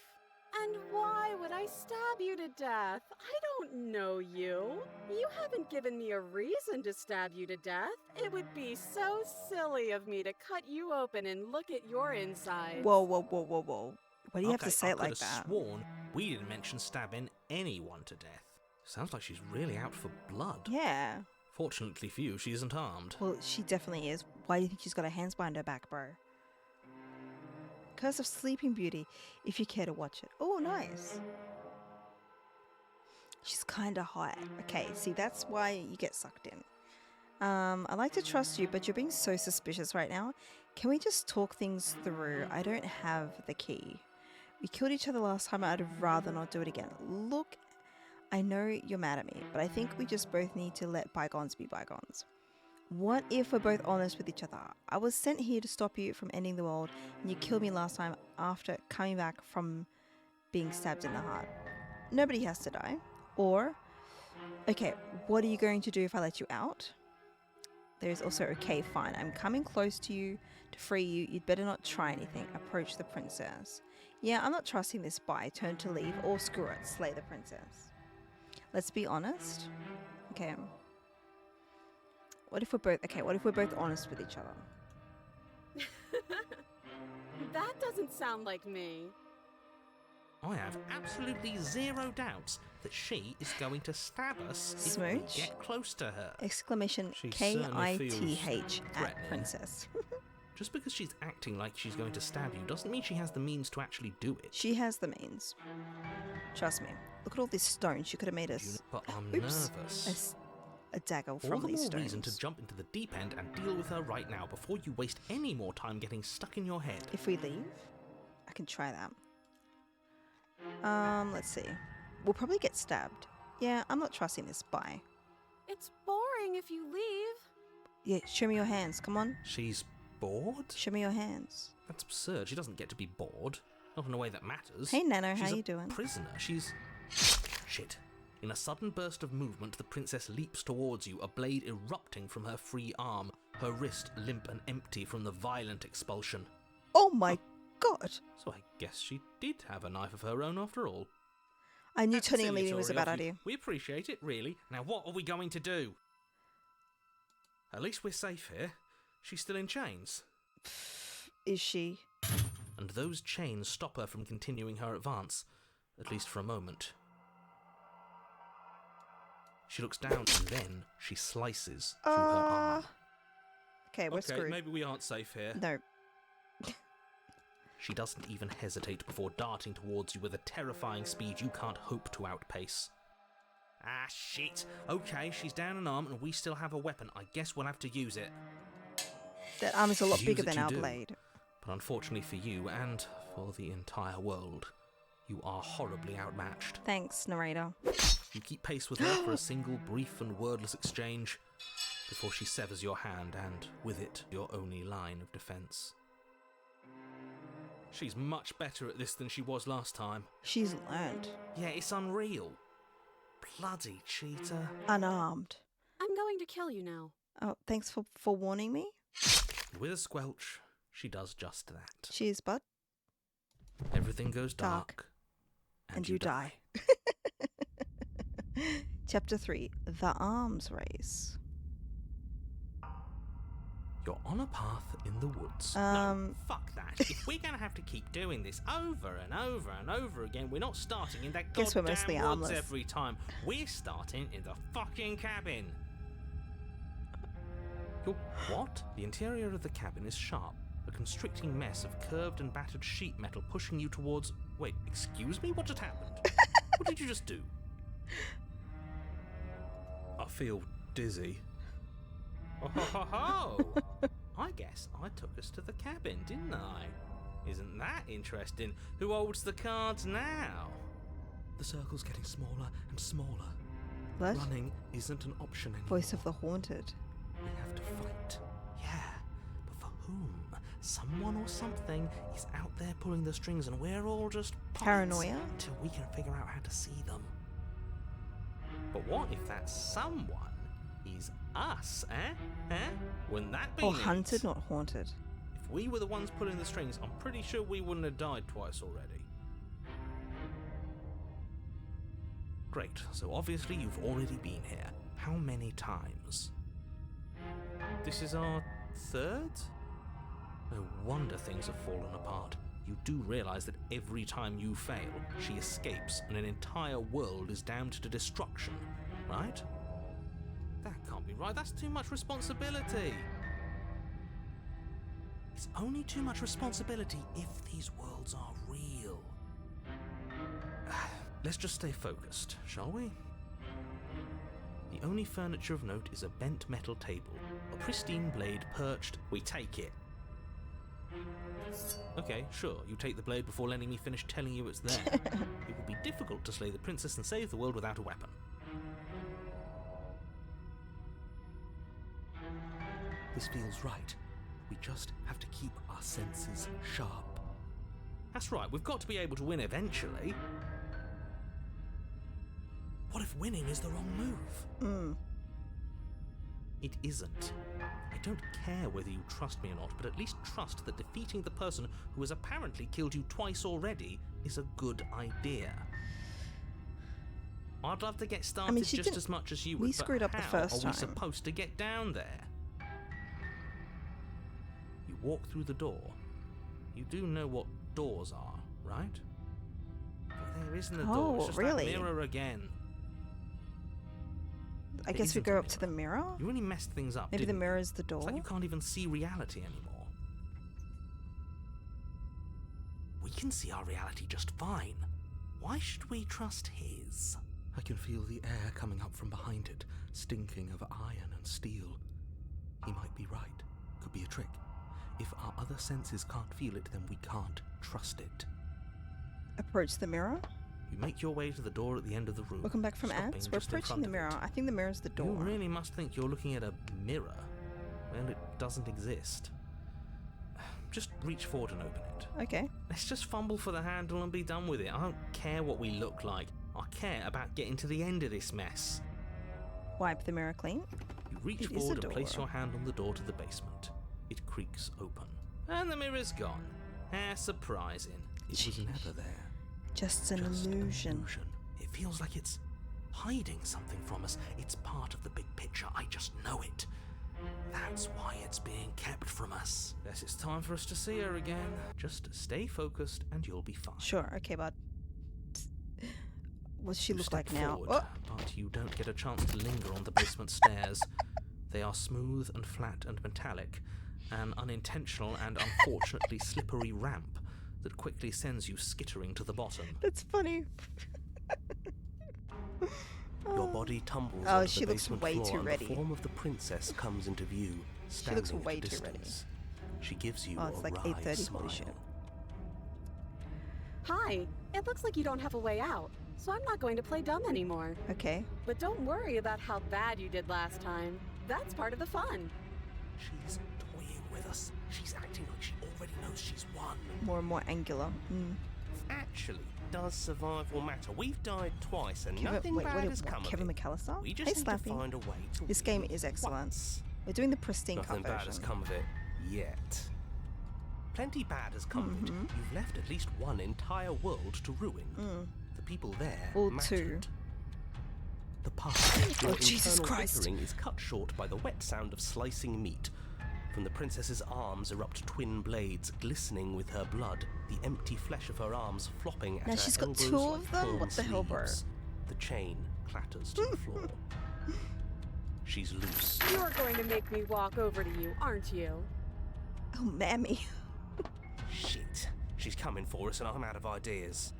And why would I stab you to death? I don't know you. You haven't given me a reason to stab you to death. It would be so silly of me to cut you open and look at your insides. Whoa, whoa, whoa, whoa, whoa. Why do you have to say I it like could have that? sworn we didn't mention stabbing anyone to death. Sounds like she's really out for blood. Yeah. Fortunately for you, she isn't armed. Well, she definitely is. Why do you think she's got her hands behind her back, bro? Curse of Sleeping Beauty, if you care to watch it. Oh, nice. She's kind of hot. Okay, see, that's why you get sucked in. I like to trust you, but you're being so suspicious right now. Can we just talk things through? I don't have the key. We killed each other last time. I'd rather not do it again. Look, I know you're mad at me, but I think we just both need to let bygones be bygones. What if we're both honest with each other? I was sent here to stop you from ending the world, and you killed me last time after coming back from being stabbed in the heart. Nobody has to die. Or, okay, what are you going to do if I let you out? There's also, okay, fine, I'm coming close to you to free you. You'd better not try anything. Approach the princess. Yeah, I'm not trusting this bye. Turn to leave, or screw it, slay the princess. Let's be honest. Okay. What if we're both honest with each other? That doesn't sound like me. I have absolutely zero doubts that she is going to stab us if we Smooch? get close to her. Exclamation She certainly feels KITH at threatening. princess. Just because she's acting like she's going to stab you doesn't mean she has the means to actually do it. She has the means. Trust me. Look at all this stone. She could have made us But I'm Oops. nervous. a dagger All from the these more stones. reason to jump into the deep end and deal with her right now before you waste any more time getting stuck in your head. If we leave, I can try that. Let's see. We'll probably get stabbed. Yeah, I'm not trusting this. Bye. It's boring if you leave. Yeah, show me your hands. Come on. She's bored? Show me your hands. That's absurd. She doesn't get to be bored. Not in a way that matters. Hey, Nano, She's how a you doing? prisoner. She's... Shit. In a sudden burst of movement, the princess leaps towards you, a blade erupting from her free arm, her wrist limp and empty from the violent expulsion. Oh my god! So I guess she did have a knife of her own after all. I knew That's turning and leaving was a conciliatory bad of you. idea. We appreciate it, really. Now what are we going to do? At least we're safe here. She's still in chains. Is she? And those chains stop her from continuing her advance, at least for a moment. She looks down and then she slices through her arm. Okay, we're Okay, screwed. maybe we aren't safe here. No. She doesn't even hesitate before darting towards you with a terrifying speed you can't hope to outpace. Ah, shit. Okay, she's down an arm and we still have a weapon. I guess we'll have to use it. That arm is a lot Use bigger it than you our do. blade. But unfortunately for you and for the entire world, you are horribly outmatched. Thanks, narrator. You keep pace with her for a single brief and wordless exchange before she severs your hand and, with it, your only line of defense. She's much better at this than she was last time. She's learned. Yeah, it's unreal. Bloody cheater. Unarmed. I'm going to kill you now. Oh, thanks for warning me. With a squelch, she does just that. Cheers, bud. Everything goes dark. And you die. Chapter 3. The Arms Race. You're on a path in the woods. No, fuck that. If we're going to have to keep doing this over and over and over again, we're not starting in that Guess we're goddamn mostly woods armless. every time. We're starting in the fucking cabin. You're what? The interior of the cabin is sharp, a constricting mess of curved and battered sheet metal pushing you towards... Wait, excuse me? What just happened? What did you just do? I feel dizzy. Oh, ho, ho, ho. I guess I took us to the cabin, didn't I? Isn't that interesting? Who holds the cards now? The circle's getting smaller and smaller. What? Running isn't an option anymore. Voice of the Haunted. We have to fight. Yeah, but for whom? Someone or something is out there pulling the strings and we're all just puppets Paranoia? until we can figure out how to see them. But what if that someone is us, eh? Wouldn't that be Or neat? hunted, not haunted. If we were the ones pulling the strings, I'm pretty sure we wouldn't have died twice already. Great, so obviously you've already been here. How many times? This is our third? No wonder things have fallen apart. You do realise that every time you fail, she escapes and an entire world is damned to destruction, right? That can't be right. That's too much responsibility. It's only too much responsibility if these worlds are real. Let's just stay focused, shall we? The only furniture of note is a bent metal table, a pristine blade perched. We take it. Okay, sure, you take the blade before letting me finish telling you it's there. It would be difficult to slay the princess and save the world without a weapon. This feels right. We just have to keep our senses sharp. That's right, we've got to be able to win eventually. What if winning is the wrong move? It isn't. I don't care whether you trust me or not, but at least trust that defeating the person who has apparently killed you twice already is a good idea. I'd love to get started she just didn't- as much as you we would, but screwed up the how first are we time. supposed to get down there? You walk through the door. You do know what doors are, right? But there isn't a door. Oh, It's just really? that mirror again. I It guess we isn't go a up to the mirror? You really messed things up, Maybe the didn't you? mirror is the door? It's like you can't even see reality anymore. We can see our reality just fine. Why should we trust his? I can feel the air coming up from behind it, stinking of iron and steel. He might be right. Could be a trick. If our other senses can't feel it, then we can't trust it. Approach the mirror? You make your way to the door at the end of the room. Welcome back from stopping ants. We're just in approaching front the of mirror. it. I think the mirror's the door. You really must think you're looking at a mirror. Well, it doesn't exist. Just reach forward and open it. Okay. Let's just fumble for the handle and be done with it. I don't care what we look like. I care about getting to the end of this mess. Wipe the mirror clean. You reach It is a forward and place door. your hand on the door to the basement. It creaks open. And the mirror's gone. How surprising. It was never there. Just an Just an illusion. illusion. It feels like it's hiding something from us. It's part of the big picture. I just know it. That's why it's being kept from us. Guess it's time for us to see her again. Just stay focused and you'll be fine. Sure, okay, bud. What's she You look step like now? forward, but you don't get a chance to linger on the basement stairs. They are smooth and flat and metallic, an unintentional and unfortunately slippery ramp that quickly sends you skittering to the bottom. That's funny. Your body tumbles Oh, onto she the looks basement way floor too and ready. the form of the princess comes into view, She looks standing way at a too ready. distance. She gives you Oh, it's a like wry 8:30. smile. Holy shit. Hi, it looks like you don't have a way out, so I'm not going to play dumb anymore. Okay. But don't worry about how bad you did last time. That's part of the fun. She's toying with us. She's acting like she already knows she's won. More and more angular. Actually, does survival matter? We've died twice and Kevin, nothing wait, bad what, has come Kevin of it. McAllister? We Hey, just need to Slappy. find a way to This win game is excellent. once. We're doing the Pristine Nothing cut bad has version. come of it yet. Plenty bad has come of it. You've left at least one entire world to ruin. The people there Or mattered. two. The past. Your Oh, Jesus internal Christ. bickering is cut short by the wet sound of slicing meat. From the princess's arms erupt twin blades, glistening with her blood, the empty flesh of her arms flopping at Now her she's got elbows two like of them? torn What the hell, bro? sleeves. The chain clatters to the floor. She's loose. You're going to make me walk over to you, aren't you? Oh, mammy. Shit. She's coming for us and I'm out of ideas.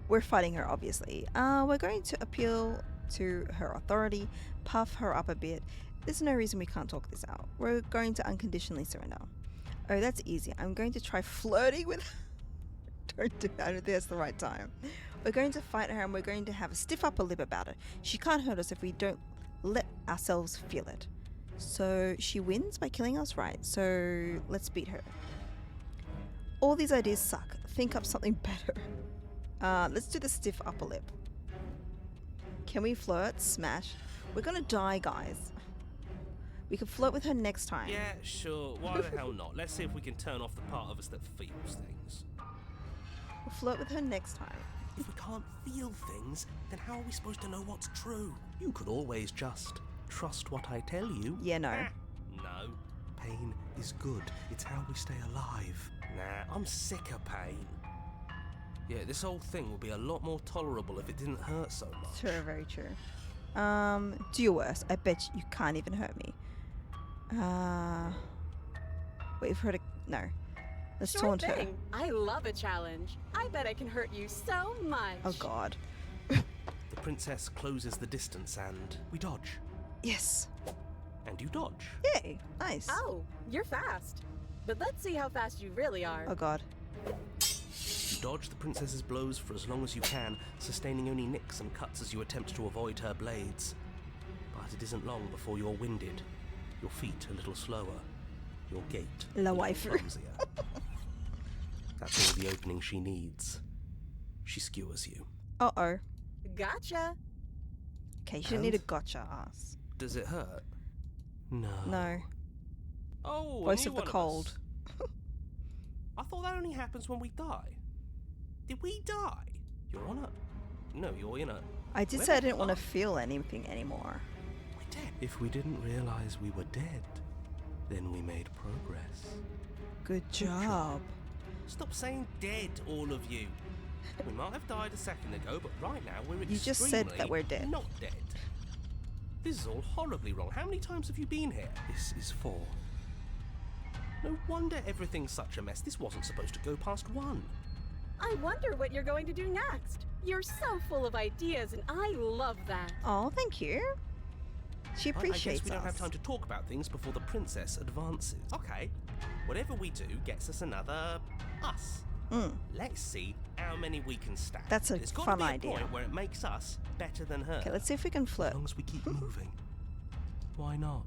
We're fighting her, obviously. We're going to appeal to her authority, puff her up a bit. There's no reason we can't talk this out. We're going to unconditionally surrender. Oh, that's easy. I'm going to try flirting with her. Don't do that. I don't think that's the right time. We're going to fight her and we're going to have a stiff upper lip about it. She can't hurt us if we don't let ourselves feel it. So she wins by killing us, right? So let's beat her. All these ideas suck. Think up something better. Let's do the stiff upper lip. Can we flirt? Smash. We're gonna die, guys. We can flirt with her next time. Yeah, sure. Why the hell not? Let's see if we can turn off the part of us that feels things. We'll flirt with her next time. If we can't feel things, then how are we supposed to know what's true? You could always just trust what I tell you. Yeah, no. No. Pain is good. It's how we stay alive. Nah, I'm sick of pain. Yeah, this whole thing would be a lot more tolerable if it didn't hurt so much. True, very true. Do your worst. I bet you can't even hurt me. Wait for her to... No. Let's Sure taunt her. thing. I love a challenge. I bet I can hurt you so much. Oh, God. The princess closes the distance and we dodge. Yes. And you dodge. Yay. Nice. Oh, you're fast. But let's see how fast you really are. Oh, God. You dodge the princess's blows for as long as you can, sustaining only nicks and cuts as you attempt to avoid her blades. But it isn't long before you're winded, your feet a little slower, your gait a La little waifu. clumsier. That's all the opening she needs. She skewers you. Uh-oh. Gotcha. Okay, she didn't need a gotcha ass. Does it hurt? No. No. Oh, a Voice new of the one cold. us. I thought that only happens when we die. Did we die? You're on a... No, you're in a... I did Where say I the didn't want to fuck? feel anything anymore. We're dead. If we didn't realize we were dead, then we made progress. Good job. Stop saying dead, all of you. We might have died a second ago, but right now we're You just said that we're dead. Not dead. This is all horribly wrong. How many times have you been here? This is 4. No wonder everything's such a mess. This wasn't supposed to go past 1. I wonder what you're going to do next. You're so full of ideas, and I love that. Oh, thank you. She I guess appreciates we don't us. have time to talk about things before the princess advances. Okay, whatever we do gets us another us. Let's see how many we can stack. That's a There's got fun to be idea. a point where it makes us better than her. Okay, let's see if we can flirt. As long as we keep moving. Why not?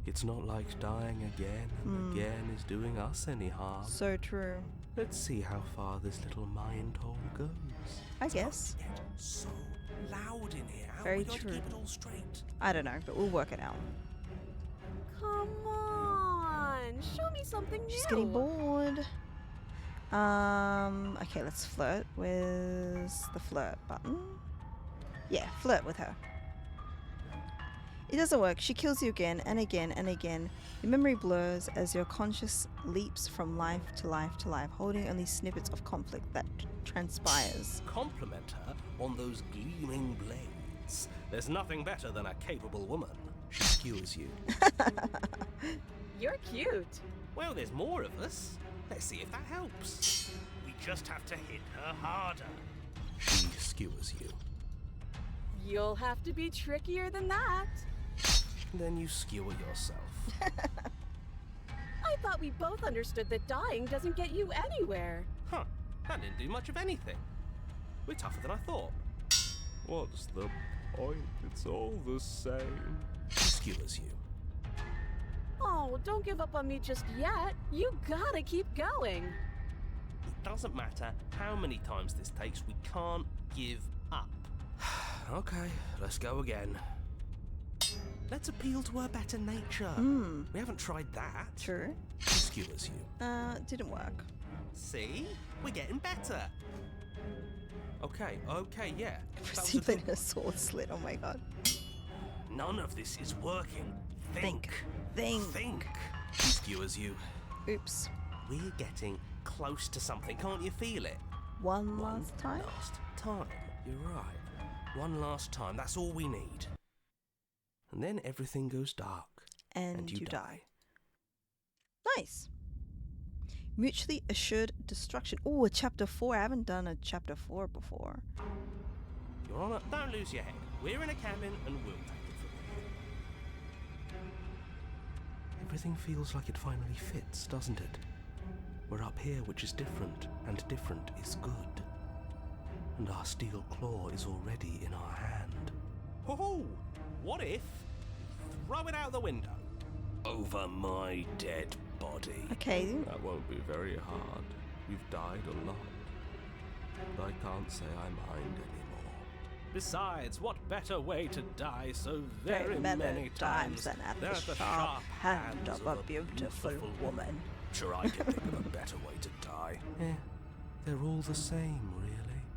It's not like dying again and again is doing us any harm. So true. Let's see how far this little mind hole goes. I guess. Get so loud in here. How are Very we going true. to keep it all straight? I don't know, but we'll work it out. Come on, show me something new. She's getting bored. Okay, let's flirt. Where's the flirt button? Yeah, flirt with her. It doesn't work. She kills you again and again and again. Your memory blurs as your conscious leaps from life to life to life, holding only snippets of conflict that transpires. Compliment her on those gleaming blades. There's nothing better than a capable woman. She skewers you. You're cute. Well, there's more of us. Let's see if that helps. We just have to hit her harder. She skewers you. You'll have to be trickier than that. Then you skewer yourself. I thought we both understood that dying doesn't get you anywhere. Huh, that didn't do much of anything. We're tougher than I thought. What's the point? It's all the same. She skewers you. Oh, don't give up on me just yet. You gotta keep going. It doesn't matter how many times this takes, we can't give up. Okay, let's go again. Let's appeal to her better nature. We haven't tried that. True. She skewers you. Didn't work. See? We're getting better. Okay, yeah. That was a Proceed good in a sword slit. Oh my god. None of this is working. Think. Think. She skewers you. Oops. We're getting close to something. Can't you feel it? One last time. Last time. You're right. One last time. That's all we need. And then everything goes dark. And you die. Nice. Mutually assured destruction. Oh, a chapter 4. I haven't done a chapter 4 before. Your Honor, don't lose your head. We're in a cabin and we'll take it from here. Everything feels like it finally fits, doesn't it? We're up here, which is different, and different is good. And our steel claw is already in our hand. Ho-ho! What if? Throw it out the window. Over my dead body. Okay. That won't be very hard. We've died a lot. But I can't say I mind anymore. Besides, what better way to die so very Many many times than at than the sharp hand of a beautiful woman. Sure, I can think of a better way to die. Yeah, they're all the same, really.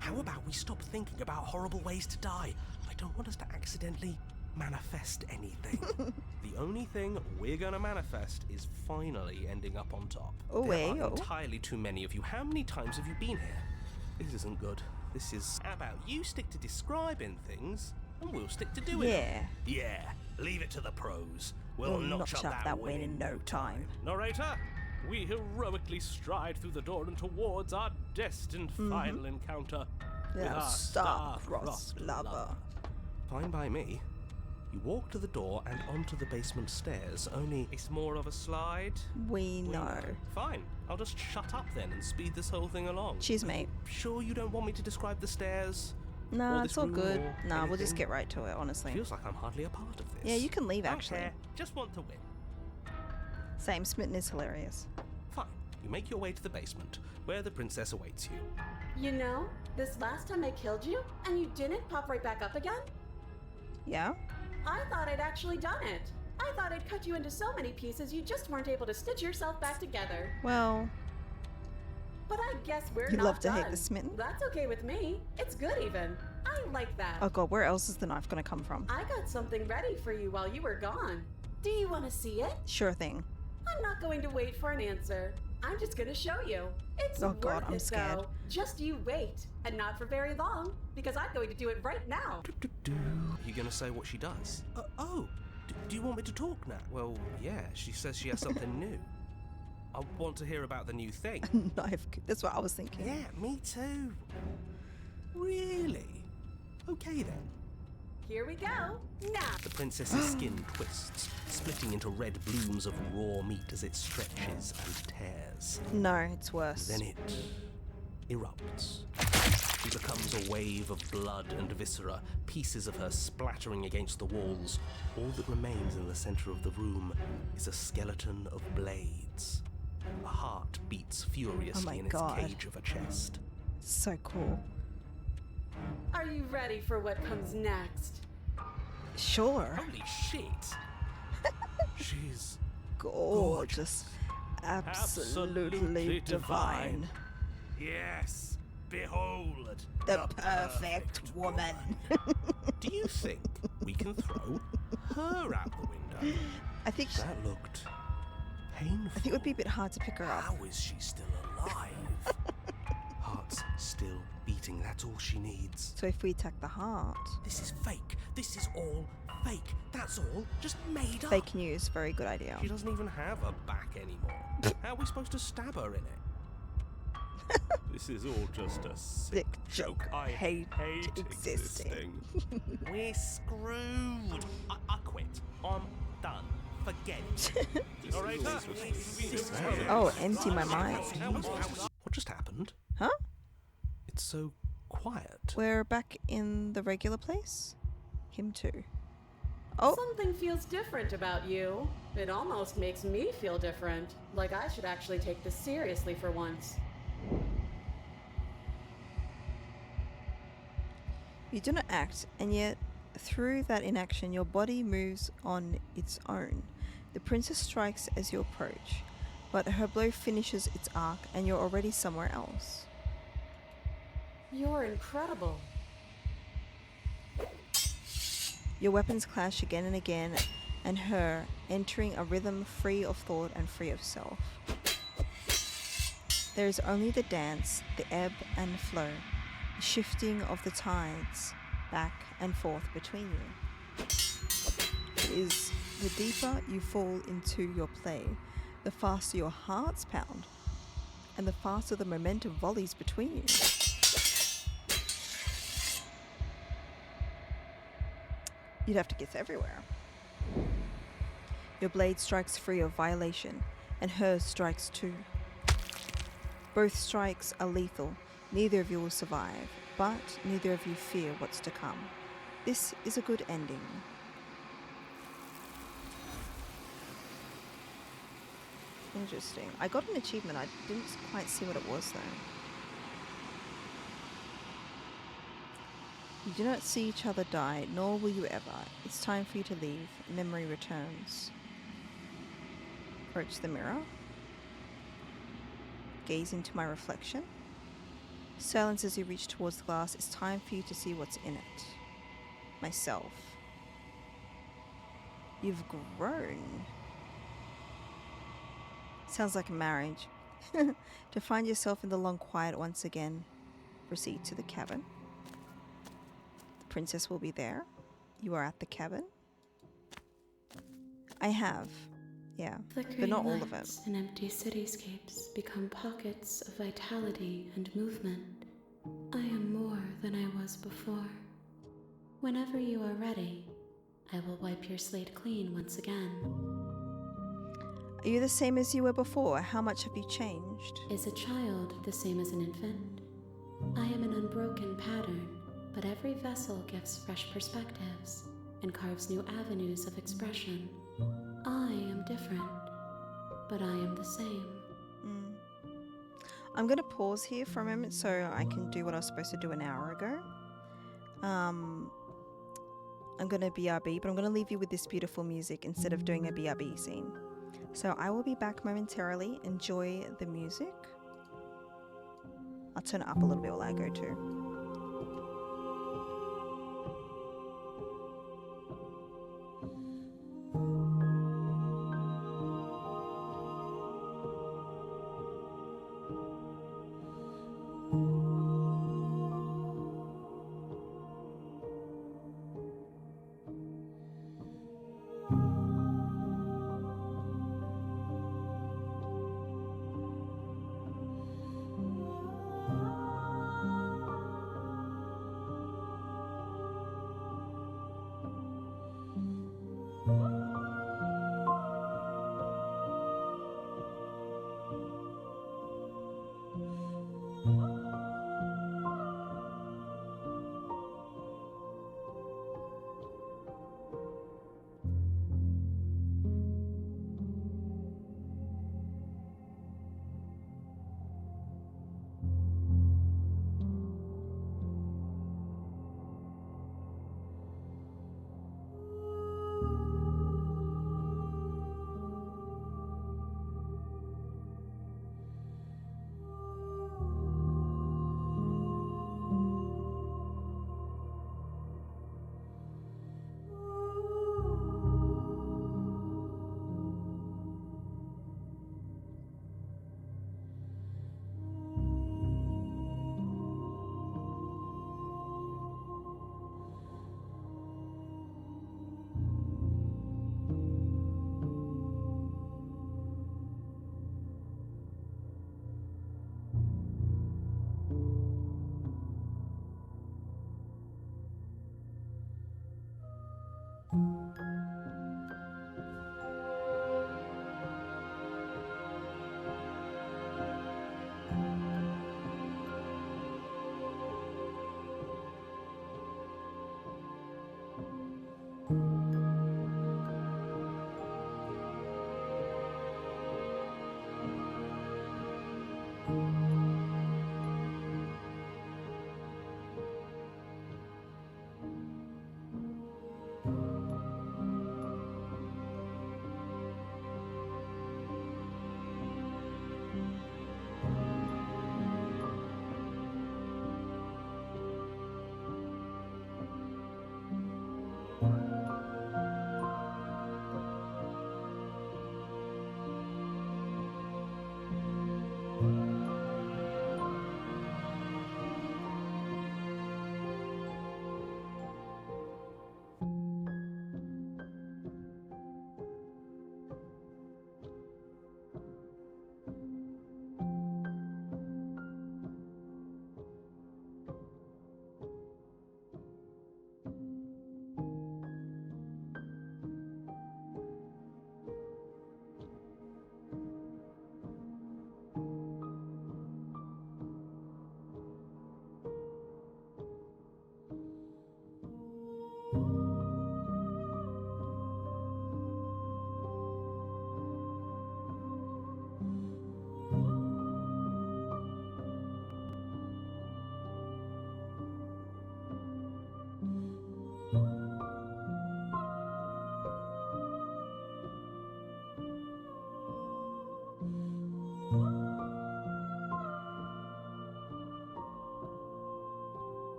How about we stop thinking about horrible ways to die? I don't want us to accidentally manifest anything. The only thing we're gonna manifest is finally ending up on top. Oh, there hey, are oh. entirely too many of you. How many times have you been here? This isn't good. This is... How about you stick to describing things, and we'll stick to doing them? Yeah, leave it to the pros. We'll notch up that win in no time. Narrator, we heroically stride through the door and towards our destined final encounter with Yeah, our star-crossed lover. Fine by me. You walk to the door and onto the basement stairs, only it's more of a slide. We know. Fine, I'll just shut up then and speed this whole thing along. Cheers, mate. Sure you don't want me to describe the stairs? Nah, or it's this all room good. or Nah, we'll just anything? get right to it, honestly. Feels like I'm hardly a part of this. Yeah, you can leave, Don't actually. care, just want to win. Same, Smitten is hilarious. Fine, you make your way to the basement, where the princess awaits you. You know, this last time I killed you, and you didn't pop right back up again? Yeah? I thought I'd actually done it. I thought I'd cut you into so many pieces you just weren't able to stitch yourself back together. Well, But I guess we're you not love to done. hate the Smitten. That's okay with me. It's good even. I like that. Oh god, where else is the knife gonna come from? I got something ready for you while you were gone. Do you want to see it? Sure thing. I'm not going to wait for an answer. I'm just going to show you. It's Oh God, worth I'm it, scared. though. Just you wait, and not for very long, because I'm going to do it right now. You gonna say what she does? Do you want me to talk now? Well, yeah, she says she has something new. I want to hear about the new thing. Knife. That's what I was thinking. Yeah, me too. Really? Okay then. Here we go. Now. The princess's skin twists, splitting into red blooms of raw meat as it stretches and tears. No, it's worse. Then it erupts. She becomes a wave of blood and viscera, pieces of her splattering against the walls. All that remains in the center of the room is a skeleton of blades. A heart beats furiously in God. its cage of a chest. So cool. Are you ready for what comes next? Sure. Holy shit! She's Gorgeous. Absolutely divine. Yes, behold The perfect woman. Do you think we can throw her out the window? I think That looked painful. I think it would be a bit hard to pick her up. How is she still alive? Heart's still beating, that's all she needs. So if we attack the heart, This is fake. This is all fake. That's all just made up. fake news, very good idea. She doesn't even have a back anymore. How are we supposed to stab her in it? This is all just a Sick sick joke. I hate hate existing. We're screwed. I quit. I'm done. Forget it. Narrator? Oh, empty my mind. What just happened? Huh? It's so quiet. We're back in the regular place? Him too. Oh, Something feels different about you. It almost makes me feel different. Like I should actually take this seriously for once. you do not act, and yet through that inaction your body moves on its own. The princess strikes as you approach, but her blow finishes its arc and you're already somewhere else. You're incredible. Your weapons clash again and again, and her entering a rhythm free of thought and free of self. There is only the dance, the ebb and flow, the shifting of the tides back and forth between you. It is the deeper you fall into your play, the faster your hearts pound, and the faster the momentum volleys between you. You'd have to guess everywhere. Your blade strikes free of violation, and hers strikes too. Both strikes are lethal. Neither of you will survive, but neither of you fear what's to come. This is a good ending. Interesting. I got an achievement. I didn't quite see what it was though. You do not see each other die, nor will you ever. It's time for you to leave. Memory returns. Approach the mirror. Gaze into my reflection. Silence as you reach towards the glass. It's time for you to see what's in it. Myself. You've grown. Sounds like a marriage. To find yourself in the long quiet once again, proceed to the cabin. The princess will be there. You are at the cabin. I have. Yeah, Flickering but not all of it. lights and empty cityscapes become pockets of vitality and movement. I am more than I was before. Whenever you are ready, I will wipe your slate clean once again. Are you the same as you were before? How much have you changed? Is a child the same as an infant? I am an unbroken pattern, but every vessel gives fresh perspectives and carves new avenues of expression. I am different, but I am the same. I'm going to pause here for a moment so I can do what I was supposed to do an hour ago. I'm going to BRB, but I'm going to leave you with this beautiful music instead of doing a BRB scene. So I will be back momentarily. Enjoy the music. I'll turn it up a little bit while I go too.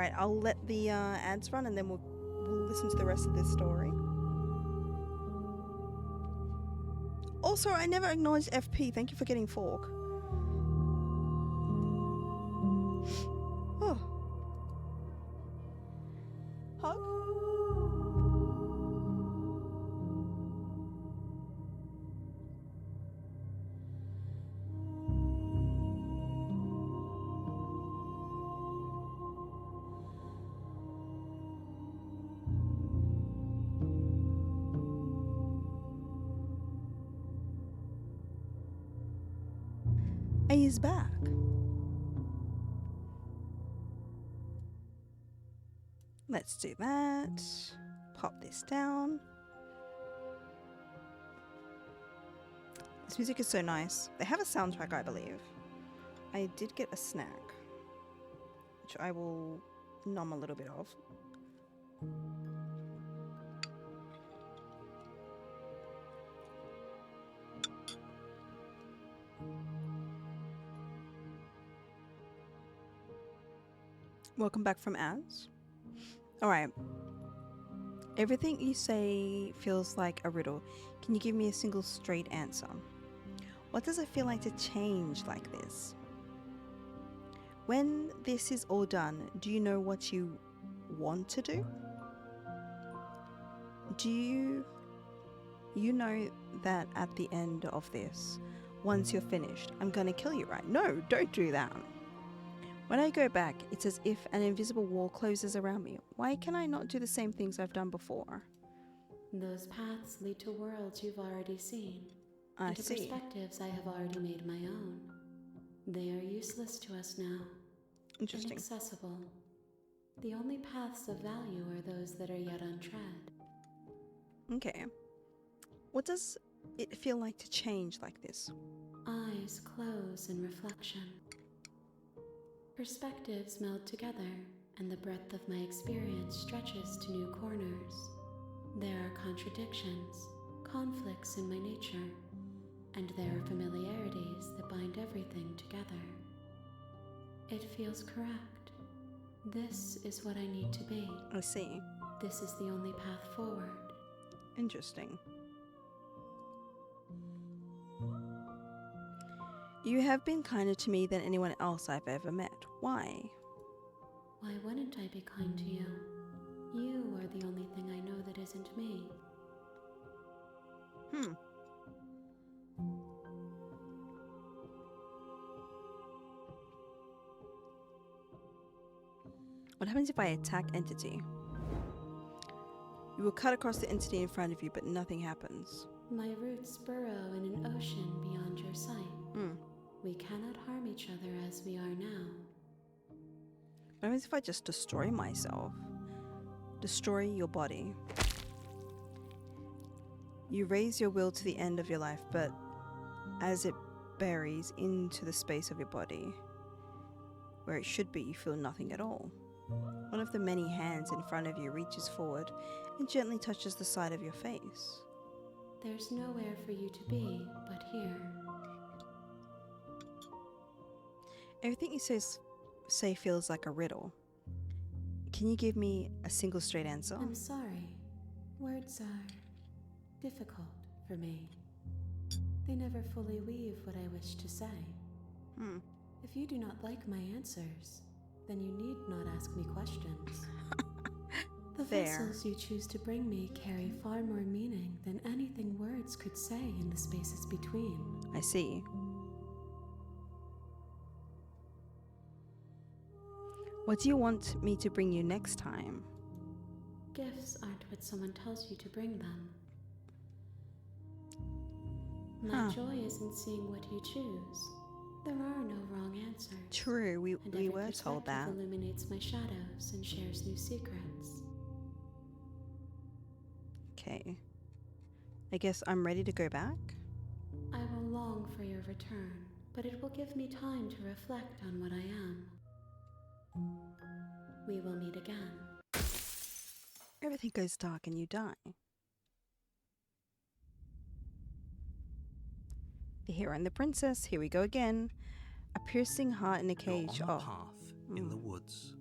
right, I'll let the ads run and then we'll listen to the rest of this story. Also, I never acknowledged FP. Thank you for getting fork. Oh. Hug? And he's back. Let's do that. Pop this down. This music is so nice. They have a soundtrack, I believe. I did get a snack, which I will nom a little bit of. Welcome back from ads. Alright. Everything you say feels like a riddle. Can you give me a single straight answer? What does it feel like to change like this? When this is all done, do you know what you want to do? Do you know that at the end of this, once you're finished, I'm gonna kill you, right? No, don't do that. When I go back, it's as if an invisible wall closes around me. Why can I not do the same things I've done before? Those paths lead to worlds you've already seen. I and to see. perspectives I have already made my own. They are useless to us now. Interesting. Inaccessible. The only paths of value are those that are yet untread. Okay. What does it feel like to change like this? Eyes close in reflection. Perspectives meld together, and the breadth of my experience stretches to new corners. There are contradictions, conflicts in my nature, and there are familiarities that bind everything together. It feels correct. This is what I need to be. I see. This is the only path forward. Interesting. You have been kinder to me than anyone else I've ever met. Why? Why wouldn't I be kind to you? You are the only thing I know that isn't me. What happens if I attack entity? You will cut across the entity in front of you, but nothing happens. My roots burrow in an ocean beyond your sight. We cannot harm each other as we are now. What happens if I just destroy myself? Destroy your body. You raise your will to the end of your life, but as it buries into the space of your body, where it should be, you feel nothing at all. One of the many hands in front of you reaches forward and gently touches the side of your face. There's nowhere for you to be but here. Everything you say feels like a riddle. Can you give me a single straight answer? I'm sorry. Words are difficult for me. They never fully weave what I wish to say. If you do not like my answers, then you need not ask me questions. The vessels you choose to bring me carry far more meaning than anything words could say in the spaces between. I see. What do you want me to bring you next time? Gifts aren't what someone tells you to bring them. My joy is in seeing what you choose. There are no wrong answers. True, we every were told that. perspective illuminates my shadows and shares new secrets. Okay. I guess I'm ready to go back? I will long for your return, but it will give me time to reflect on what I am. We will meet again. Everything goes dark and you die. The hero and the princess, here we go again. A piercing heart in a cage. You're on a path in the woods.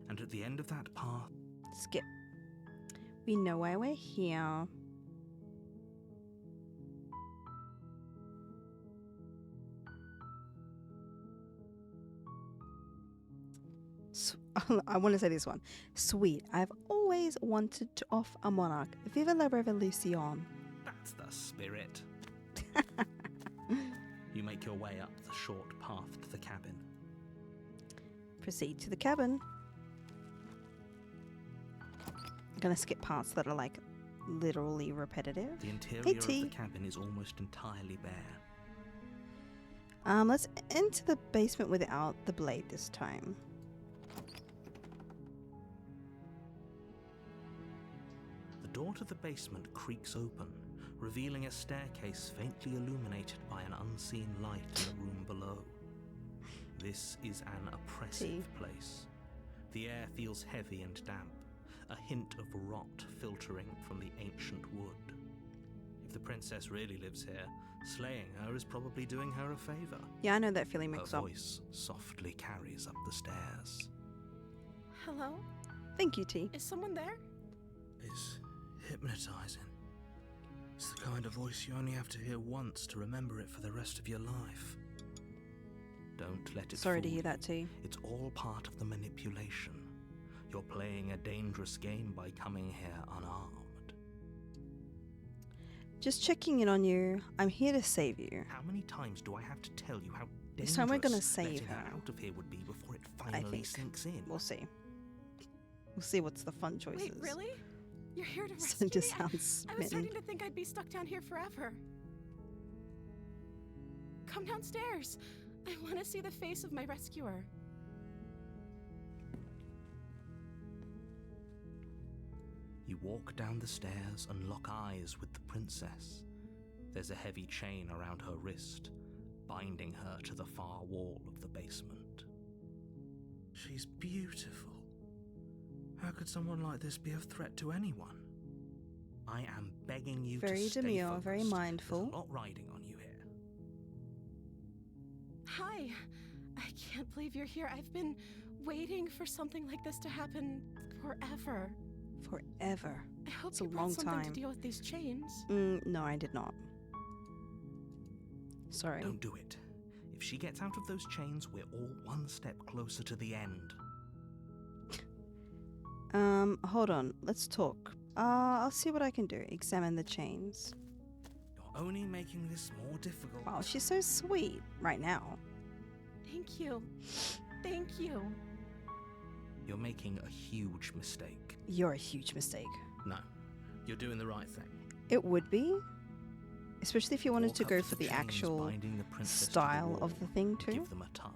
And at the end of that path, Skip. We know why we're here. I want to say this one. Sweet. I've always wanted to off a monarch. Viva la revolution. that's the spirit. You make your way up the short path to the cabin. Proceed to the cabin. I'm going to skip parts that are like literally repetitive. The interior Hey, of T. the cabin is almost entirely bare. Let's enter the basement without the blade this time. The door to the basement creaks open, revealing a staircase faintly illuminated by an unseen light in the room below. This is an oppressive place. The air feels heavy and damp, a hint of rot filtering from the ancient wood. If the princess really lives here, slaying her is probably doing her a favor. Yeah, I know that feeling Her mixed up. voice softly carries up the stairs. Hello? Thank you, T. Is someone there? It's hypnotizing. It's the kind of voice you only have to hear once to remember it for the rest of your life. Don't let it Sorry to fool hear you. that, T. It's all part of the manipulation. You're playing a dangerous game by coming here unarmed. Just checking in on you. I'm here to save you. How many times do I have to tell you how dangerous This time we're gonna save letting her. out of here would be before it I finally think. sinks in? We'll see. We'll see what's the fun choices. Wait, really? You're here to rescue Cindy me? sounds I was smitten. starting to think I'd be stuck down here forever. Come downstairs. I want to see the face of my rescuer. You walk down the stairs and lock eyes with the princess. There's a heavy chain around her wrist, binding her to the far wall of the basement. She's beautiful. How could someone like this be a threat to anyone? I am begging you Very to stay demure, focused. very mindful. There's a lot riding on you here. Hi. I can't believe you're here. I've been waiting for something like this to happen forever. Forever. I hope It's a you brought long something time. to deal with these chains. No, I did not. Sorry. Don't do it. If she gets out of those chains, we're all one step closer to the end. Hold on. Let's talk. I'll see what I can do. Examine the chains. You're only making this more difficult. Wow, she's so sweet right now. Thank you. Thank you. You're making a huge mistake. You're a huge mistake. No, you're doing the right thing. It would be. Especially if you wanted Walk to up go to for the the chains actual binding the princess to the style wall. of the thing too. Give them a tug.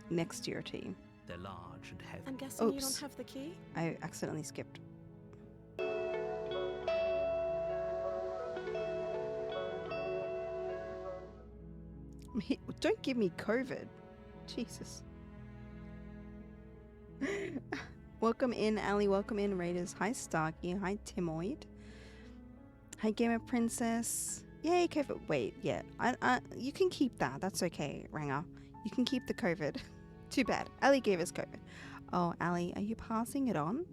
Next to your team. They're large and heavy. I'm guessing you Oops. don't have the key? I accidentally skipped. Don't give me COVID. Jesus. Welcome in, Ali. Welcome in, Raiders. Hi, Starkey. Hi, Timoid. Hi, Gamer Princess. Yay, COVID. Wait, yeah. You can keep that. That's okay, Ranger. You can keep the COVID. Too bad. Ali gave us COVID. Oh, Ali, are you passing it on?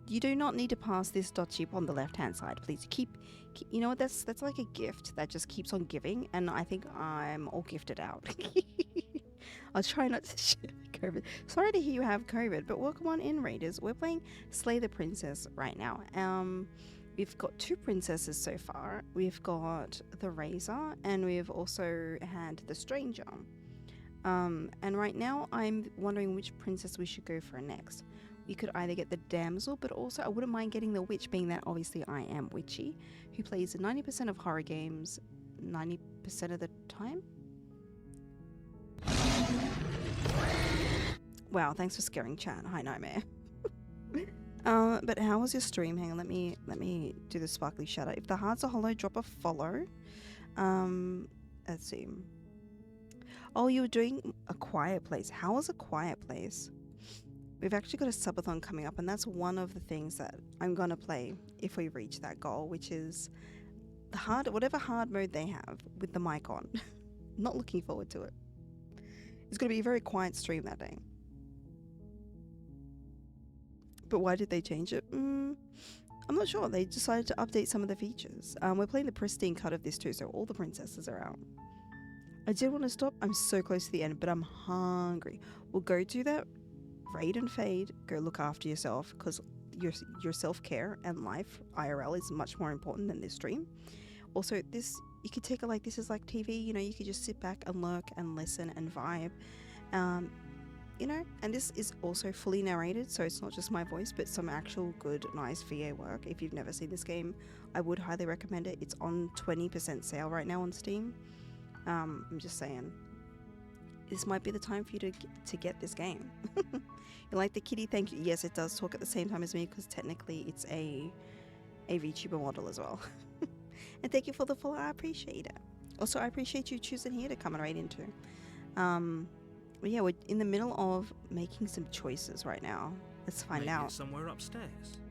You do not need to pass this dot chip on the left-hand side, please. Keep you know what? That's like a gift that just keeps on giving, and I think I'm all gifted out. I'll try not to share COVID. Sorry to hear you have COVID, but welcome on in, Raiders. We're playing Slay the Princess right now. We've got 2 princesses so far. We've got the Razor, and we've also had the Stranger. And right now, I'm wondering which princess we should go for next. We could either get the Damsel, but also I wouldn't mind getting the Witch, being that obviously I am Witchy, who plays 90% of horror games 90% of the time. Wow, thanks for scaring chat. Hi, Nightmare. But how was your stream? Hang on, let me do the sparkly shadow. If the hearts are hollow, drop a follow. Let's see. Oh, you were doing A Quiet Place. How was A Quiet Place? We've actually got a subathon coming up, and that's one of the things that I'm gonna play if we reach that goal, which is the whatever hard mode they have with the mic on. Not looking forward to it. It's gonna be a very quiet stream that day. But why did they change it? I'm not sure. They decided to update some of the features. We're playing the Pristine cut of this too, so all the princesses are out. I did want to stop. I'm so close to the end, but I'm hungry. We'll go do that. Raid and fade. Go look after yourself, because your self-care and life IRL is much more important than this stream. Also, this, you could take it like this is like TV. You know, you could just sit back and lurk and listen and vibe. You know, and this is also fully narrated, so it's not just my voice, but some actual good, nice VA work. If you've never seen this game, I would highly recommend it. It's on 20% sale right now on Steam. I'm just saying, this might be the time for you to get this game. You like the kitty? Thank you. Yes, it does talk at the same time as me, because technically it's a VTuber model as well. And thank you for the follow. I appreciate it. Also, I appreciate you choosing here to come right into. But yeah, we're in the middle of making some choices right now. Let's find out. Somewhere upstairs.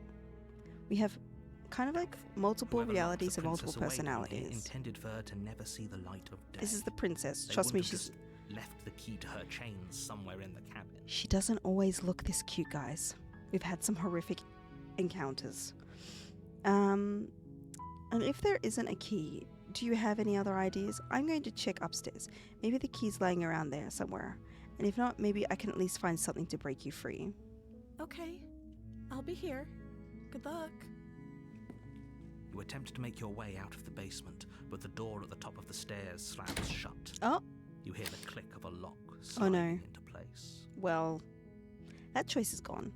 We have kind of like multiple Whoever locked realities the and multiple princess away down here personalities. intended for her to never see the light of day. This is the princess. They Trust me, wouldn't have she's... just left the key to her chains somewhere in the cabin. She doesn't always look this cute, guys. We've had some horrific encounters. And if there isn't a key, do you have any other ideas? I'm going to check upstairs. Maybe the key's laying around there somewhere. And if not, maybe I can at least find something to break you free. Okay, I'll be here. Good luck. You attempt to make your way out of the basement, but the door at the top of the stairs slams shut. Oh. You hear the click of a lock Oh sliding no. into place. Well, that choice is gone.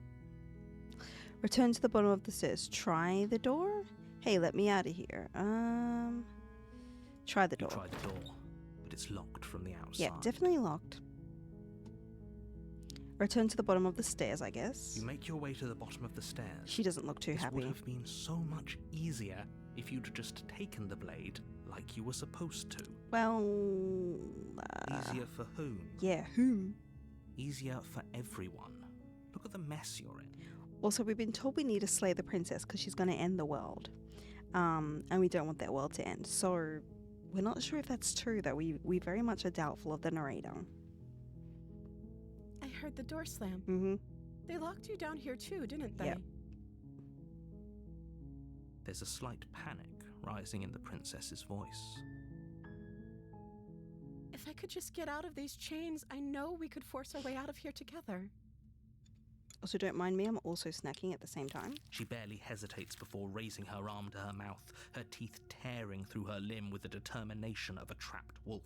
Return to the bottom of the stairs. Try the door? Hey, let me out of here. Try the door. You try the door, but it's locked from the outside. Yeah, definitely locked. Return to the bottom of the stairs, I guess. You make your way to the bottom of the stairs. She doesn't look too This happy. would have been so much easier if you'd just taken the blade like you were supposed to. Well, Easier for whom? yeah, whom? Easier for everyone. Look at the mess you're in. Also, we've been told we need to slay the princess because she's going to end the world. And we don't want that world to end. So, we're not sure if that's true, though. We very much are doubtful of the narrator. I heard the door slam. Mm-hmm. They locked you down here too, didn't they? Yep. There's a slight panic rising in the princess's voice. If I could just get out of these chains, I know we could force our way out of here together. Also, don't mind me, I'm also snacking at the same time. She barely hesitates before raising her arm to her mouth, her teeth tearing through her limb with the determination of a trapped wolf.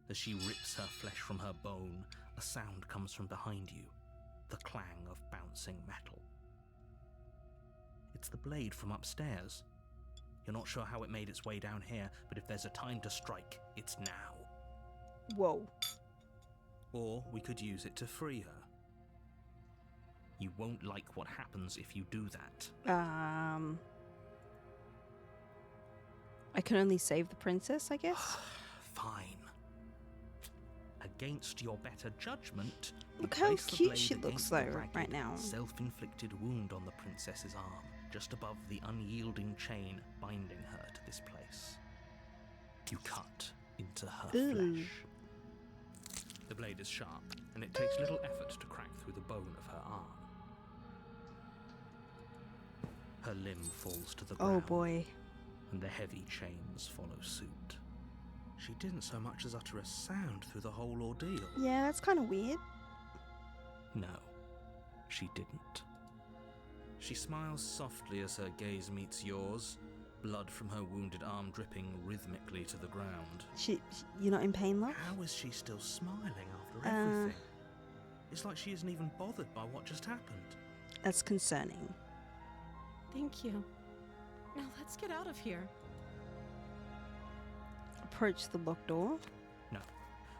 As she rips her flesh from her bone, a sound comes from behind you, the clang of bouncing metal. It's the blade from upstairs. You're not sure how it made its way down here, but if there's a time to strike, it's now. Whoa. Or we could use it to free her. You won't like what happens if you do that. I can only save the princess, I guess? Fine. Against your better judgment, you Look how place the cute blade she looks, against the though, ragged, right now. self-inflicted wound on the princess's arm, just above the unyielding chain binding her to this place. You cut into her Ooh. flesh. The blade is sharp, and it takes little effort to crack through the bone of her arm. Her limb falls to the ground. Oh boy. And the heavy chains follow suit. She didn't so much as utter a sound through the whole ordeal. Yeah, that's kind of weird. No, she didn't. She smiles softly as her gaze meets yours, blood from her wounded arm dripping rhythmically to the ground. You're not in pain, love? How is she still smiling after everything? It's like she isn't even bothered by what just happened. That's concerning. Thank you. Now let's get out of here. Approach the locked door. No,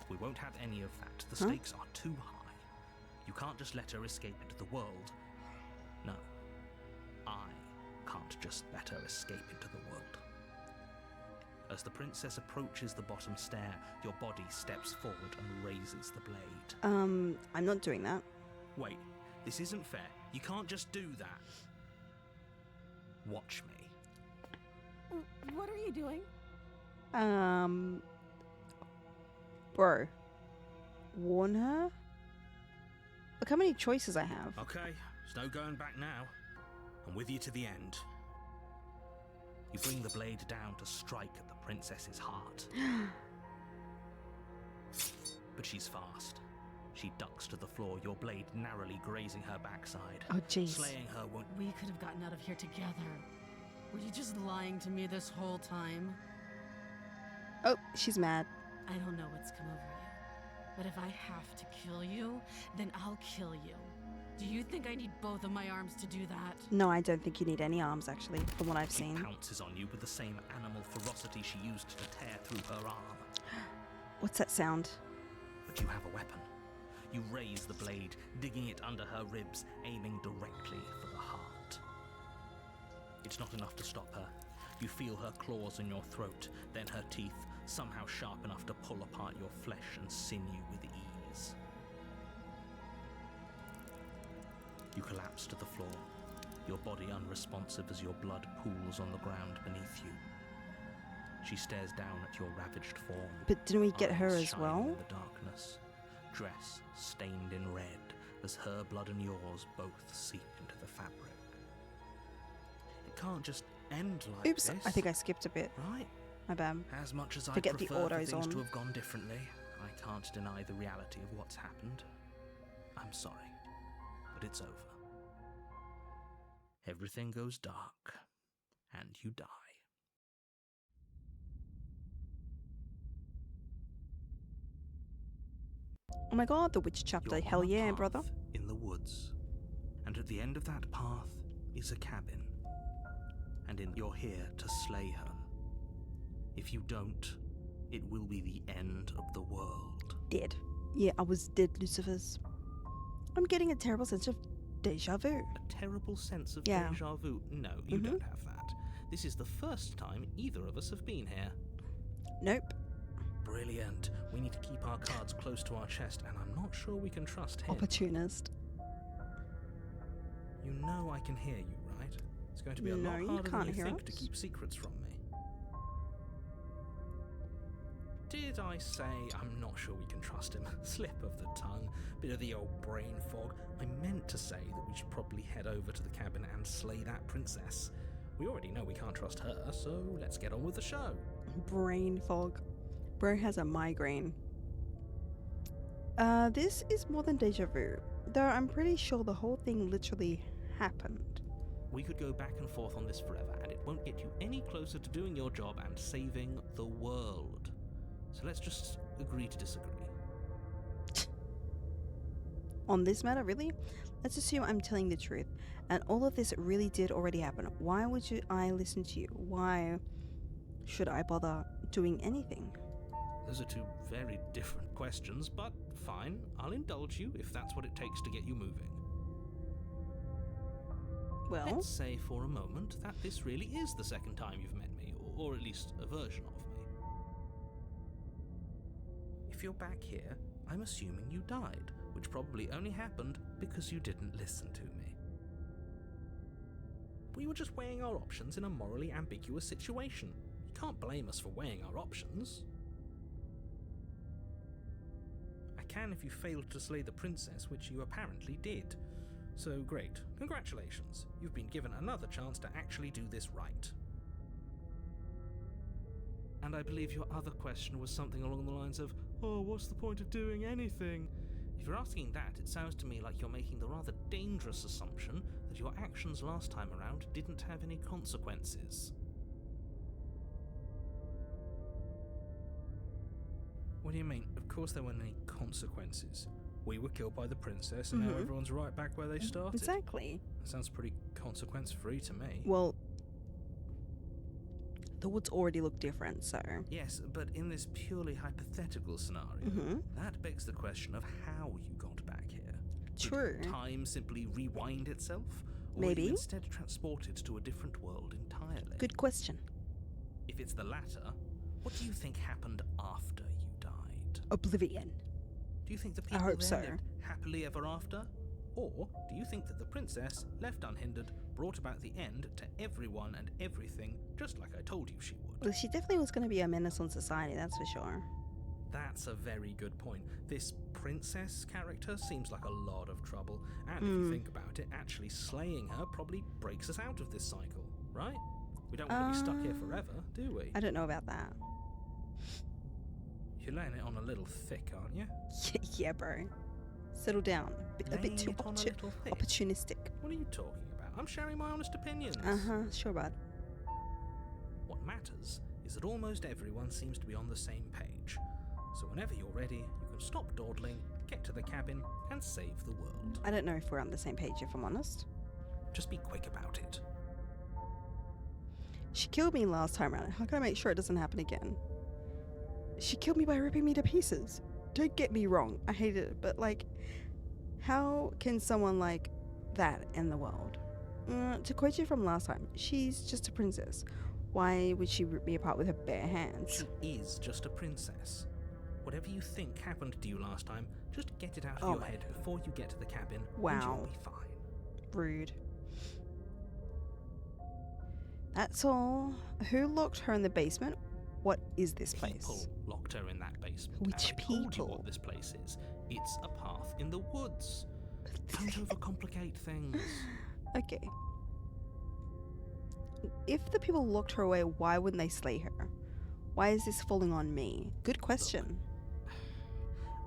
we won't have any of that. The Huh? stakes are too high. You can't just let her escape into the world. No, I can't just let her escape into the world. As the princess approaches the bottom stair, your body steps forward and raises the blade. I'm not doing that. Wait, this isn't fair. You can't just do that. Watch me. What are you doing? Bro. Warn her? Look how many choices I have. Okay, there's no going back now. I'm with you to the end. You bring the blade down to strike at the princess's heart. But she's fast. She ducks to the floor, your blade narrowly grazing her backside. Oh, jeez. Slaying her won't... We could have gotten out of here together. Were you just lying to me this whole time? Oh, she's mad. I don't know what's come over you, but if I have to kill you, then I'll kill you. Do you think I need both of my arms to do that? No, I don't think you need any arms, actually, from what I've She seen. pounces on you with the same animal ferocity she used to tear through her arm. What's that sound? But you have a weapon. You raise the blade, digging it under her ribs, aiming directly for the heart. It's not enough to stop her. You feel her claws in your throat, then her teeth, somehow sharp enough to pull apart your flesh and sinew with ease. You collapse to the floor, your body unresponsive as your blood pools on the ground beneath you. She stares down at your ravaged form. But didn't we get her eyes as shining well? in the darkness, dress stained in red as her blood and yours both seep into the fabric. It can't just end like Oops, this. I think I skipped a bit. Right. My bad. As much as I Forget the prefer for autos things on. to have gone differently, I can't deny the reality of what's happened. I'm sorry, but it's over. Everything goes dark, and you die. Oh my god, the witch chapter. You're Hell on a yeah, path brother. in the woods, and at the end of that path is a cabin. And you're here to slay her. If you don't, it will be the end of the world. Dead. Yeah, I was dead, Lucifers. I'm getting a terrible sense of deja vu. A terrible sense of Yeah. deja vu. No, you Mhm. don't have that. This is the first time either of us have been here. Nope. Brilliant. We need to keep our cards close to our chest, and I'm not sure we can trust him. Opportunist. You know I can hear you, right? It's going to be a No, lot you harder can't than you hear think to us. keep secrets from me. Did I say I'm not sure we can trust him? Slip of the tongue, bit of the old brain fog. I meant to say that we should probably head over to the cabin and slay that princess. We already know we can't trust her, so let's get on with the show. Brain fog. Bro has a migraine. This is more than deja vu. Though I'm pretty sure the whole thing literally happened. We could go back and forth on this forever, and it won't get you any closer to doing your job and saving the world. So let's just agree to disagree. On this matter, really? Let's assume I'm telling the truth, and all of this really did already happen. Why would I listen to you? Why should I bother doing anything? Those are two very different questions, but fine, I'll indulge you if that's what it takes to get you moving. Well, Let's say for a moment that this really is the second time you've met me, or at least a version of me. If you're back here, I'm assuming you died, which probably only happened because you didn't listen to me. We were just weighing our options in a morally ambiguous situation. You can't blame us for weighing our options. I can if you failed to slay the princess, which you apparently did. So great, congratulations. You've been given another chance to actually do this right. And I believe your other question was something along the lines of, oh, what's the point of doing anything? If you're asking that, it sounds to me like you're making the rather dangerous assumption that your actions last time around didn't have any consequences. What do you mean? Of course there weren't any consequences. We were killed by the princess, and now everyone's right back where they started. exactly. That sounds pretty consequence-free to me. Well, the woods already look different, so... Yes, but in this purely hypothetical scenario, that begs the question of how you got back here. True. Did time simply rewind itself? Or Maybe. were you instead transported to a different world entirely? Good question. If it's the latter, what do you think happened after you died? Oblivion. Do you think the I people hope there so. lived happily ever after? Or do you think that the princess, left unhindered, brought about the end to everyone and everything, just like I told you she would? Well, she definitely was going to be a menace on society, that's for sure. That's a very good point. This princess character seems like a lot of trouble, and if you think about it, actually slaying her probably breaks us out of this cycle, right? We don't want to be stuck here forever, do we? I don't know about that. You're laying it on a little thick, aren't you? Yeah, bro. Settle down. A bit too Laying it on a little thick? opportunistic. What are you talking about? I'm sharing my honest opinions. Sure, bud. What matters is that almost everyone seems to be on the same page. So whenever you're ready, you can stop dawdling, get to the cabin, and save the world. I don't know if we're on the same page, if I'm honest. Just be quick about it. She killed me last time around. How can I make sure it doesn't happen again? She killed me by ripping me to pieces. Don't get me wrong, I hated it, but like, how can someone like that end the world? To quote you from last time, she's just a princess. Why would she rip me apart with her bare hands? She is just a princess. Whatever you think happened to you last time, just get it out of your head before you get to the cabin, and Wow. you'll be fine. Rude. That's all. Who locked her in the basement? What is this place? People locked her in that basement. Which and I told you people? what this place is. It's a path in the woods. Don't overcomplicate things. Okay. If the people locked her away, why wouldn't they slay her? Why is this falling on me? Good question.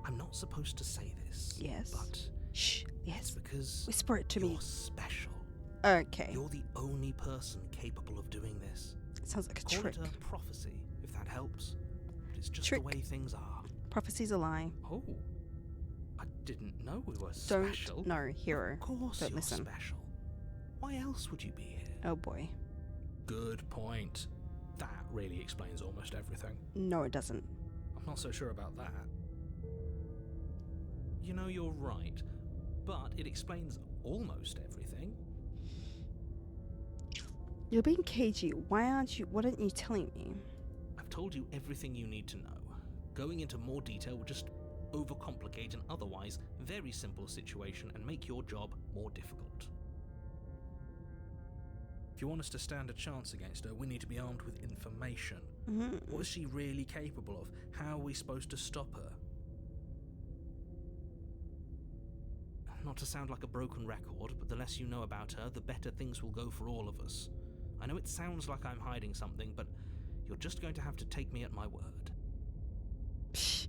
I'm not supposed to say this. Yes. But Shh. it's Yes. because Whisper it to you're me. special. Okay. You're the only person capable of doing this. Sounds like a Call trick. it a prophecy, if that helps. But it's just Trick. the way things are. Prophecy's a lie. Oh, I didn't know we were Don't. special. No, hero. Of course Don't you're listen. special. Why else would you be here? Oh boy. Good point. That really explains almost everything. No, it doesn't. I'm not so sure about that. You know, you're right, but it explains almost everything. You're being cagey. Why aren't you telling me? I've told you everything you need to know. Going into more detail would just overcomplicate an otherwise very simple situation and make your job more difficult. If you want us to stand a chance against her, we need to be armed with information. What is she really capable of? How are we supposed to stop her? Not to sound like a broken record, but the less you know about her, the better things will go for all of us. I know it sounds like I'm hiding something, but you're just going to have to take me at my word. Psh.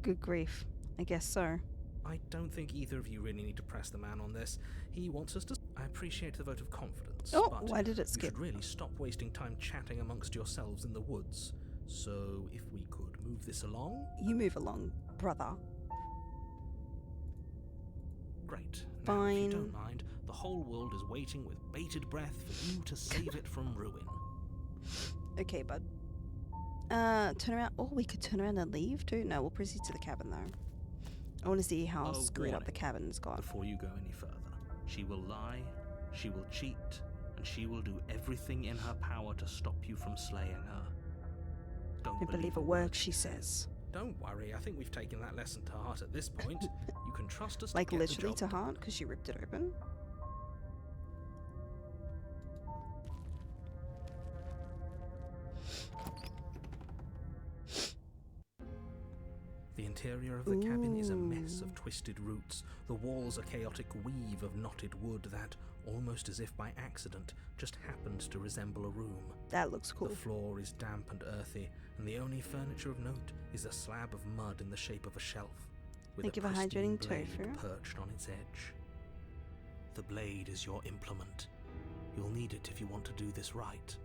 Good grief. I guess so. I don't think either of you really need to press the man on this. He wants us to... I appreciate the vote of confidence, Oh, but why did it you skip? should really stop wasting time chatting amongst yourselves in the woods. So, if we could move this along... You move along, brother. Great. Now, if Fine. you don't mind, the whole world is waiting with bated breath for you to save it from ruin. Okay, bud. Turn around. Oh, we could turn around and leave too? No, we'll proceed to the cabin though. I want to see how screwed up the cabin's got. Before you go any further, she will lie, she will cheat, and she will do everything in her power to stop you from slaying her. Don't Believe a word she says. Don't worry, I think we've taken that lesson to heart at this point. You can trust us Like to get the literally job to done. heart because she ripped it open. The interior of the cabin is a mess of twisted roots. The walls a chaotic weave of knotted wood that, almost as if by accident, just happens to resemble a room. That looks cool. The floor is damp and earthy, and the only furniture of note is a slab of mud in the shape of a shelf, with Thank a you for pristine hydrating blade tofu. perched on its edge. The blade is your implement. You'll need it if you want to do this right.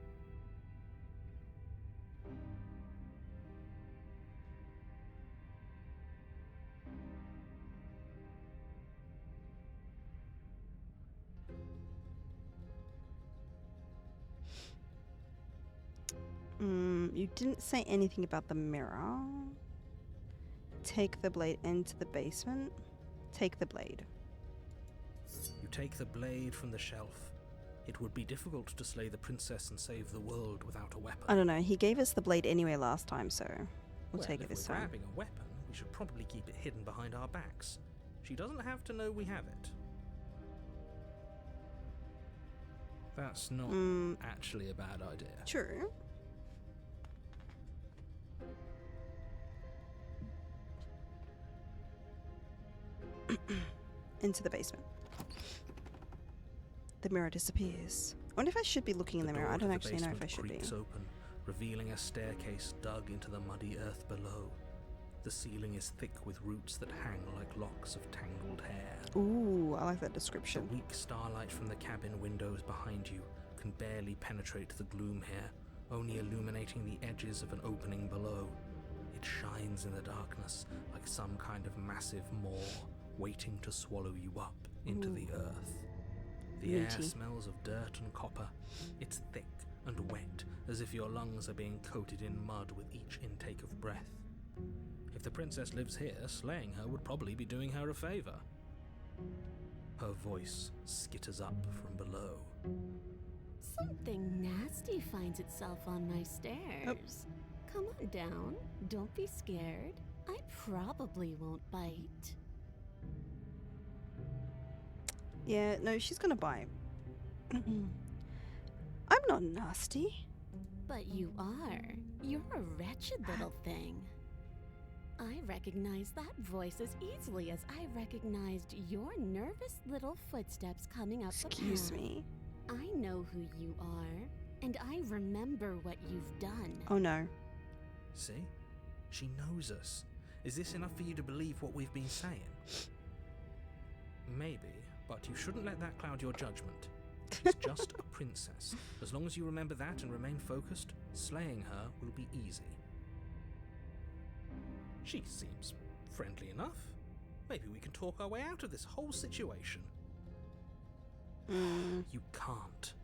You didn't say anything about the mirror. Take the blade into the basement. Take the blade. You take the blade from the shelf. It would be difficult to slay the princess and save the world without a weapon. I don't know. He gave us the blade anyway last time, so we'll Well, take it if this we're time. grabbing a weapon, we should probably keep it hidden behind our backs. She doesn't have to know we have it. That's not actually a bad idea. True. into the basement. The mirror disappears. I wonder if I should be looking in the mirror. I don't actually know if I should be. Creaks open, revealing a staircase dug into the muddy earth below. The ceiling is thick with roots that hang like locks of tangled hair. Ooh, I like that The description. weak starlight from the cabin windows behind you can barely penetrate the gloom here, only illuminating the edges of an opening below. It shines in the darkness like some kind of massive maw waiting to swallow you up into the earth. The air Meaty. smells of dirt and copper. It's thick and wet, as if your lungs are being coated in mud with each intake of breath. If the princess lives here, slaying her would probably be doing her a favor. Her voice skitters up from below. Something nasty finds itself on my stairs. Come on down. Don't be scared. I probably won't bite. Yeah, no, she's gonna bite. I'm not nasty. But you are. You're a wretched little thing. I recognize that voice as easily as I recognized your nervous little footsteps coming up the path. Excuse me. I know who you are, and I remember what you've done. Oh no. See? She knows us. Is this enough for you to believe what we've been saying? Maybe, but you shouldn't let that cloud your judgment. She's just a princess. As long as you remember that and remain focused, slaying her will be easy. She seems friendly enough. Maybe we can talk our way out of this whole situation. You can't.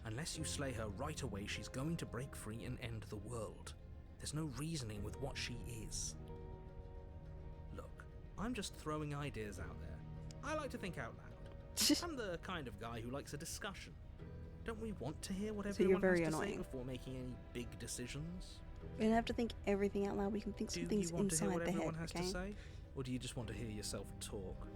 Unless you slay her right away, she's going to break free and end the world. There's no reasoning with what she is. Look, I'm just throwing ideas out there. I like to think out loud. I'm the kind of guy who likes a discussion. Don't we want to hear what So you're everyone very has to say annoying. before making any big decisions? We don't have to think everything out loud. We can think Do some things you want to hear inside what the head, everyone has okay? to say? Or do you just want to hear yourself talk?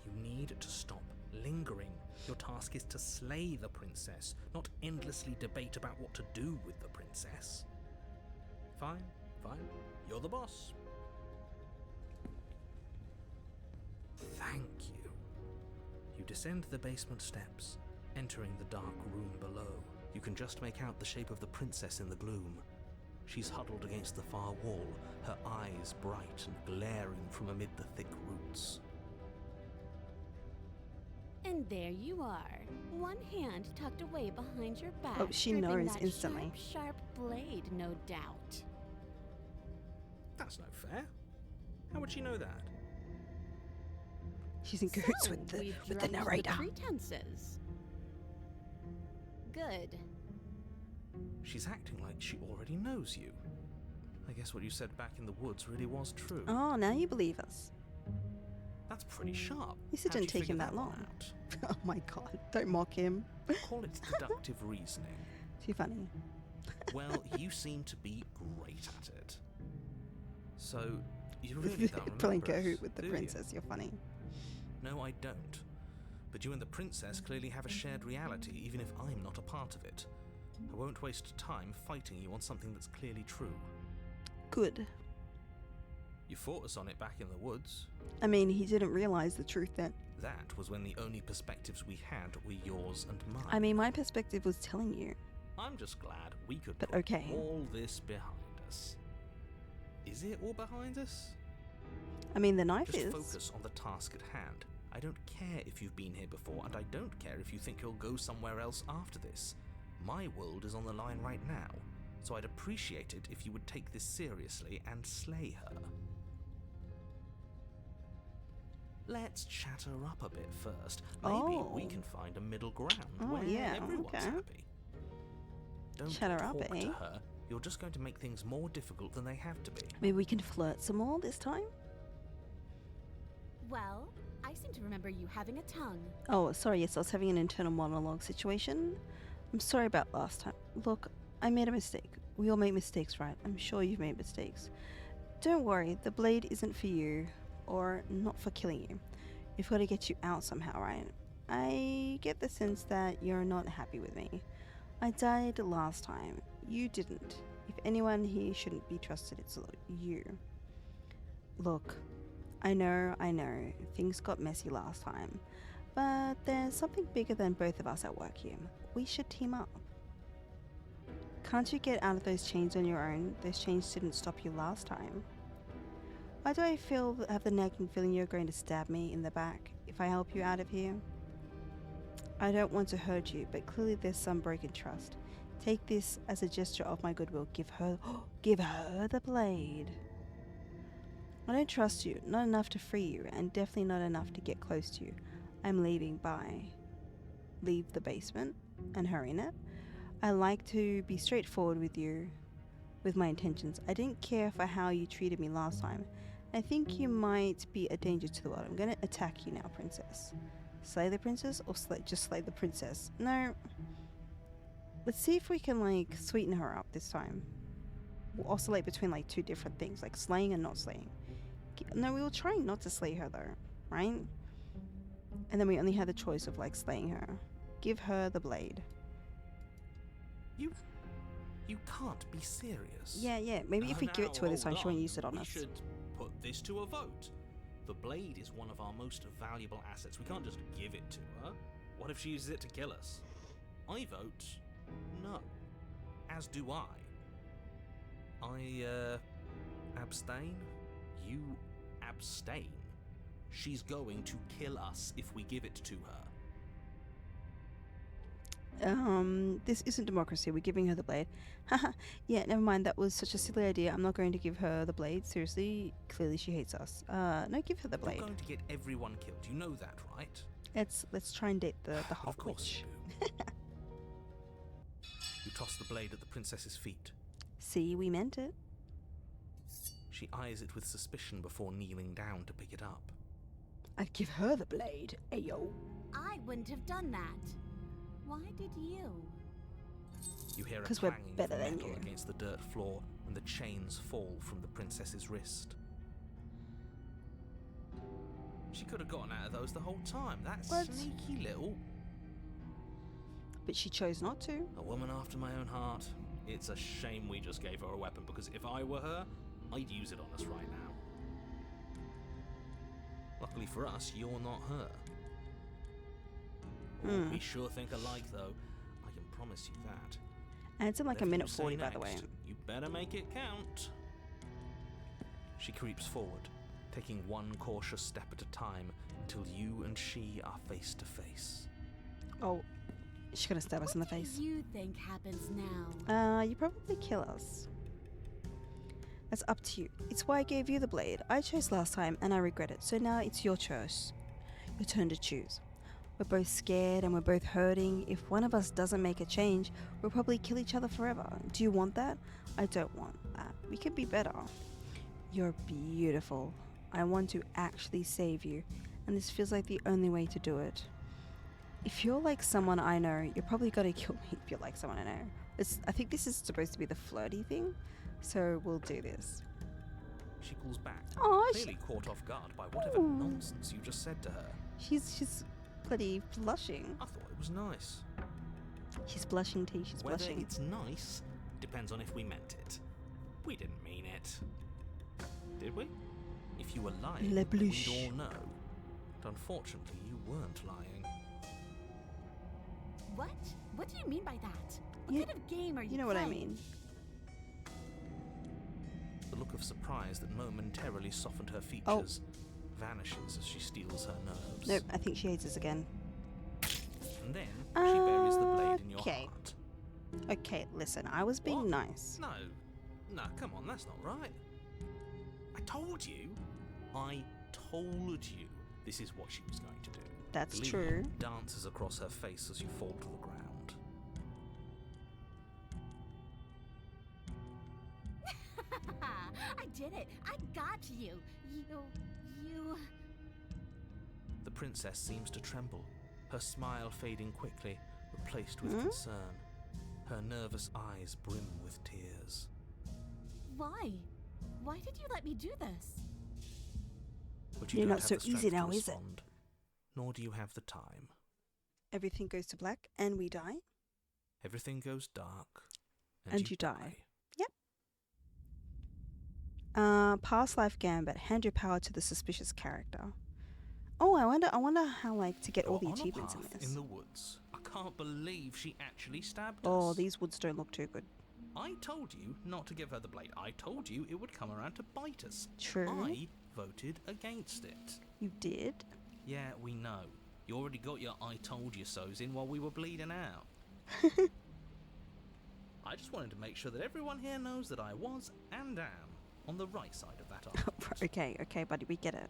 You need to stop lingering. Your task is to slay the princess, not endlessly debate about what to do with the princess. Fine, fine. You're the boss. Thank you. You descend the basement steps, entering the dark room below. You can just make out the shape of the princess in the gloom. She's huddled against the far wall, her eyes bright and glaring from amid the thick roots. And there you are, one hand tucked away behind your back. Oh, she gripping knows that instantly. Sharp blade, no doubt. That's no fair. How would she know that? She's in cahoots So, with we've the dropped narrator. The pretenses. Good. She's acting like she already knows you. I guess what you said back in the woods really was true. Oh, now you believe us. That's pretty sharp. At least it How'd didn't you take him figure that one long. out? Oh my god, don't mock him. Call it deductive reasoning. Too funny. Well, you seem to be great at it. So, you really don't remember Playing us, cahoot with the do you? princess, you're funny. No, I don't. But you and the princess clearly have a shared reality, even if I'm not a part of it. I won't waste time fighting you on something that's clearly true. Good. You fought us on it back in the woods. I mean, he didn't realize the truth then. That was when the only perspectives we had were yours and mine. I mean, my perspective was telling you. I'm just glad we could But put okay. all this behind us. Is it all behind us? I mean, the knife Just is. focus on the task at hand. I don't care if you've been here before, and I don't care if you think you'll go somewhere else after this. My world is on the line right now, so I'd appreciate it if you would take this seriously and slay her. Let's chat her up a bit first. Maybe we Oh. can find a middle ground Oh, where yeah, everyone's okay. happy. Don't Chat her up, talk eh? to her. You're just going to make things more difficult than they have to be. Maybe we can flirt some more this time? Well, I seem to remember you having a tongue. Oh, sorry, yes, I was having an internal monologue situation. I'm sorry about last time. Look, I made a mistake. We all make mistakes, right? I'm sure you've made mistakes. Don't worry, the blade isn't for you, or not for killing you. We've got to get you out somehow, right? I get the sense that you're not happy with me. I died last time. You didn't. If anyone here shouldn't be trusted, it's you. Look, I know, things got messy last time, but there's something bigger than both of us at work here. We should team up. Can't you get out of those chains on your own? Those chains didn't stop you last time. Why do I have the nagging feeling you're going to stab me in the back if I help you out of here? I don't want to hurt you, but clearly there's some broken trust. Take this as a gesture of my goodwill. Give her the blade. I don't trust you, not enough to free you, and definitely not enough to get close to you. I'm leaving. Bye. Leave the basement and her in it. I like to be straightforward with you, with my intentions. I didn't care for how you treated me last time. I think you might be a danger to the world. I'm gonna attack you now, princess. Slay the princess or just slay the princess? No. Let's see if we can, like, sweeten her up this time. We'll oscillate between, like, two different things, like slaying and not slaying. No, we were trying not to slay her, though, right? And then we only had the choice of, like, slaying her. Give her the blade. You can't be serious. Yeah. Maybe if we give it to her this time, she won't use it on us. We should put this to a vote. The blade is one of our most valuable assets. We can't just give it to her. What if she uses it to kill us? I vote no. As do I. Abstain? You abstain. She's going to kill us if we give it to her. This isn't democracy. We're giving her the blade. Haha. Yeah, never mind. That was such a silly idea. I'm not going to give her the blade. Seriously. Clearly she hates us. No, give her the blade. You're going to get everyone killed. You know that, right? Let's try and date the hot Of course witch. you do. You toss the blade at the princess's feet. See, we meant it. She eyes it with suspicion before kneeling down to pick it up. I'd give her the blade. Ayo. I wouldn't have done that. Why did you? You hear a 'Cause we're clanging better of than metal you. against the dirt floor, and the chains fall from the princess's wrist. She could have gotten out of those the whole time. That What? sneaky little... But she chose not to. A woman after my own heart. It's a shame we just gave her a weapon, because if I were her, I'd use it on us right now. Luckily for us, you're not her. Oh, we sure think alike, though. I can promise you that. And it's in like a Whatever minute you say 40, by the way. next, you better make it count. She creeps forward, taking one cautious step at a time until you and she are face to face. Oh, she's gonna stab us in the face. What do you think happens now? You probably kill us. That's up to you. It's why I gave you the blade. I chose last time and I regret it. So now it's your choice. Your turn to choose. We're both scared and we're both hurting. If one of us doesn't make a change, we'll probably kill each other forever. Do you want that? I don't want that. We could be better. You're beautiful. I want to actually save you, and this feels like the only way to do it. If you're like someone I know, you're probably gonna kill me if you're like someone I know. I think this is supposed to be the flirty thing, so we'll do this. She pulls back, Oh, clearly caught off guard by whatever nonsense you just said to her. she's bloody blushing. I thought it was nice. She's blushing too. She's Whether blushing. it's nice depends on if we meant it. We didn't mean it. Did we? If you were lying, Le we'd blush. all know. But unfortunately, you weren't lying. What? What do you mean by that? What You- kind of game are you You know what I playing? mean. The look of surprise that momentarily softened her features vanishes as she steals her nerves. Nope, I think she hates us again. And then she buries the blade in your Okay. heart. Okay, listen, I was being What? nice. No, come on, that's not right. I told you this is what she was going to do. That's Glee true. dances across her face as you fall to the ground. I did it. I got you. You. The princess seems to tremble, her smile fading quickly, replaced with concern. Her nervous eyes brim with tears. Why? Why did you let me do this? But you You're don't not have so the strength easy to now, is it? respond, nor do you have the time. Everything goes to black and we die. Everything goes dark, And you die. Yep. Past life gambit. Hand your power to the suspicious character. Oh, I wonder how like to get all the You're on a achievements in path this. in the woods. I can't believe she actually stabbed Oh, us. these woods don't look too good. I told you not to give her the blade. I told you it would come around to bite us. True. I voted against it. You did? Yeah, we know. You already got your I told you so's in while we were bleeding out. I just wanted to make sure that everyone here knows that I was and am on the right side of that argument. Okay, buddy, we get it.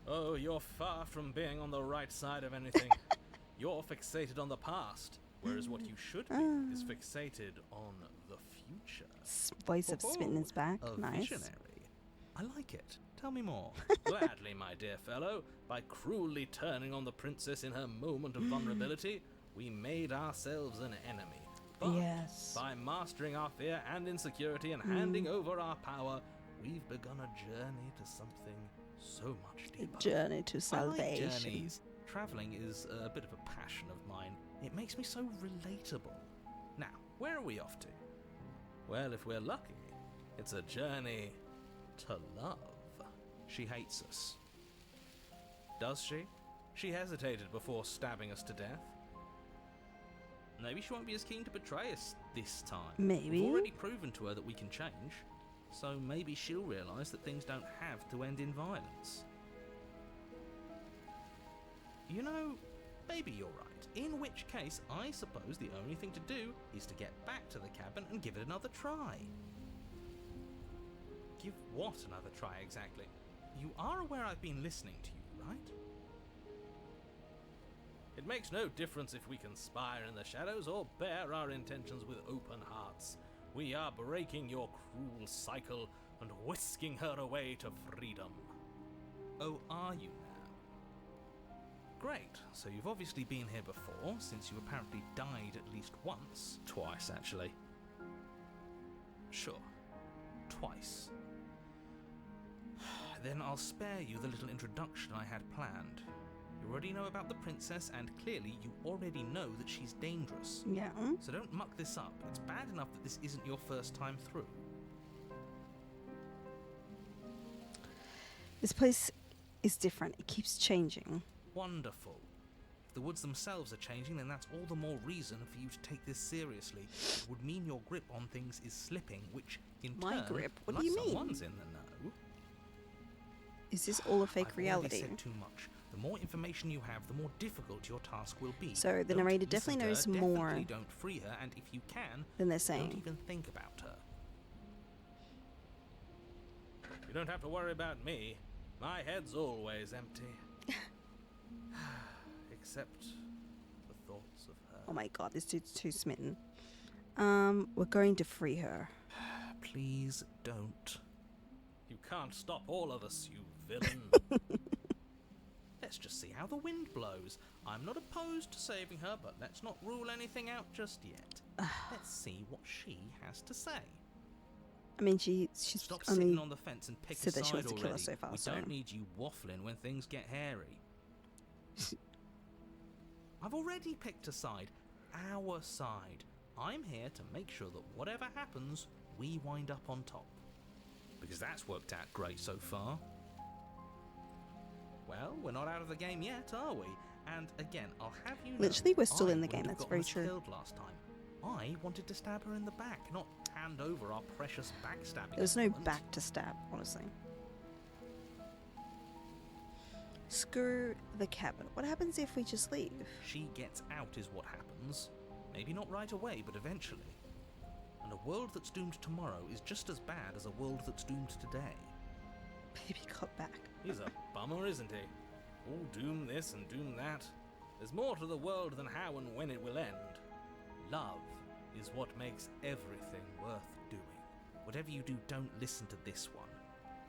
Oh, you're far from being on the right side of anything. You're fixated on the past, whereas what you should be is fixated on the future. Voice of Smitten's back. A Nice. visionary. I like it. Tell me more. Gladly, my dear fellow, by cruelly turning on the princess in her moment of vulnerability, we made ourselves an enemy. But Yes. by mastering our fear and insecurity and handing over our power, we've begun a journey to something so much deeper. Journey to I like salvation. journeys. Travelling is a bit of a passion of mine. It makes me so relatable. Now, where are we off to? Well, if we're lucky, it's a journey to love. She hates us. Does she? She hesitated before stabbing us to death. Maybe she won't be as keen to betray us this time. Maybe. We've already proven to her that we can change. So maybe she'll realise that things don't have to end in violence. You know, maybe you're right. In which case, I suppose the only thing to do is to get back to the cabin and give it another try. Give what another try exactly? You are aware I've been listening to you, right? It makes no difference if we conspire in the shadows or bear our intentions with open hearts. We are breaking your cruel cycle and whisking her away to freedom. Oh, are you now? Great, so you've obviously been here before, since you apparently died at least once. Twice, actually. Sure. Twice. Then I'll spare you the little introduction I had planned. You already know about the princess, and clearly you already know that she's dangerous. Yeah. So don't muck this up. It's bad enough that this isn't your first time through. This place is different. It keeps changing. Wonderful. If the woods themselves are changing, then that's all the more reason for you to take this seriously. It would mean your grip on things is slipping, which in My turn, grip? What do unless you mean? someone's in the know. Is this all a fake I've reality? already said too much. The more information you have, the more difficult your task will be. So the Don't narrator listen definitely to knows her, more definitely don't free her, and if you can, than they're don't saying. even think about her. You don't have to worry about me. My head's always empty. Except the thoughts of her. Oh my god, this dude's too smitten. We're going to free her. Please don't. You can't stop all of us, you villain. Let's just see how the wind blows. I'm not opposed to saving her, but let's not rule anything out just yet. Let's see what she has to say. I mean, she's Stop only sitting on the fence and pick a said that she side wants to kill already. us so far, We so- don't need you waffling when things get hairy. I've already picked a side. Our side. I'm here to make sure that whatever happens, we wind up on top. Because that's worked out great so far. Well, we're not out of the game yet, are we? And again, I'll have you know, Literally, we're still I in the wouldn't game, have that's gotten very us true. Killed last time. I wanted to stab her in the back, not hand over our precious backstabbing. There's no element. back to stab, honestly. Screw the cabin. What happens if we just leave? She gets out is what happens. Maybe not right away, but eventually. And a world that's doomed tomorrow is just as bad as a world that's doomed today. Baby got back. He's a bummer, isn't he? All doom this and doom that. There's more to the world than how and when it will end. Love is what makes everything worth doing. Whatever you do, don't listen to this one.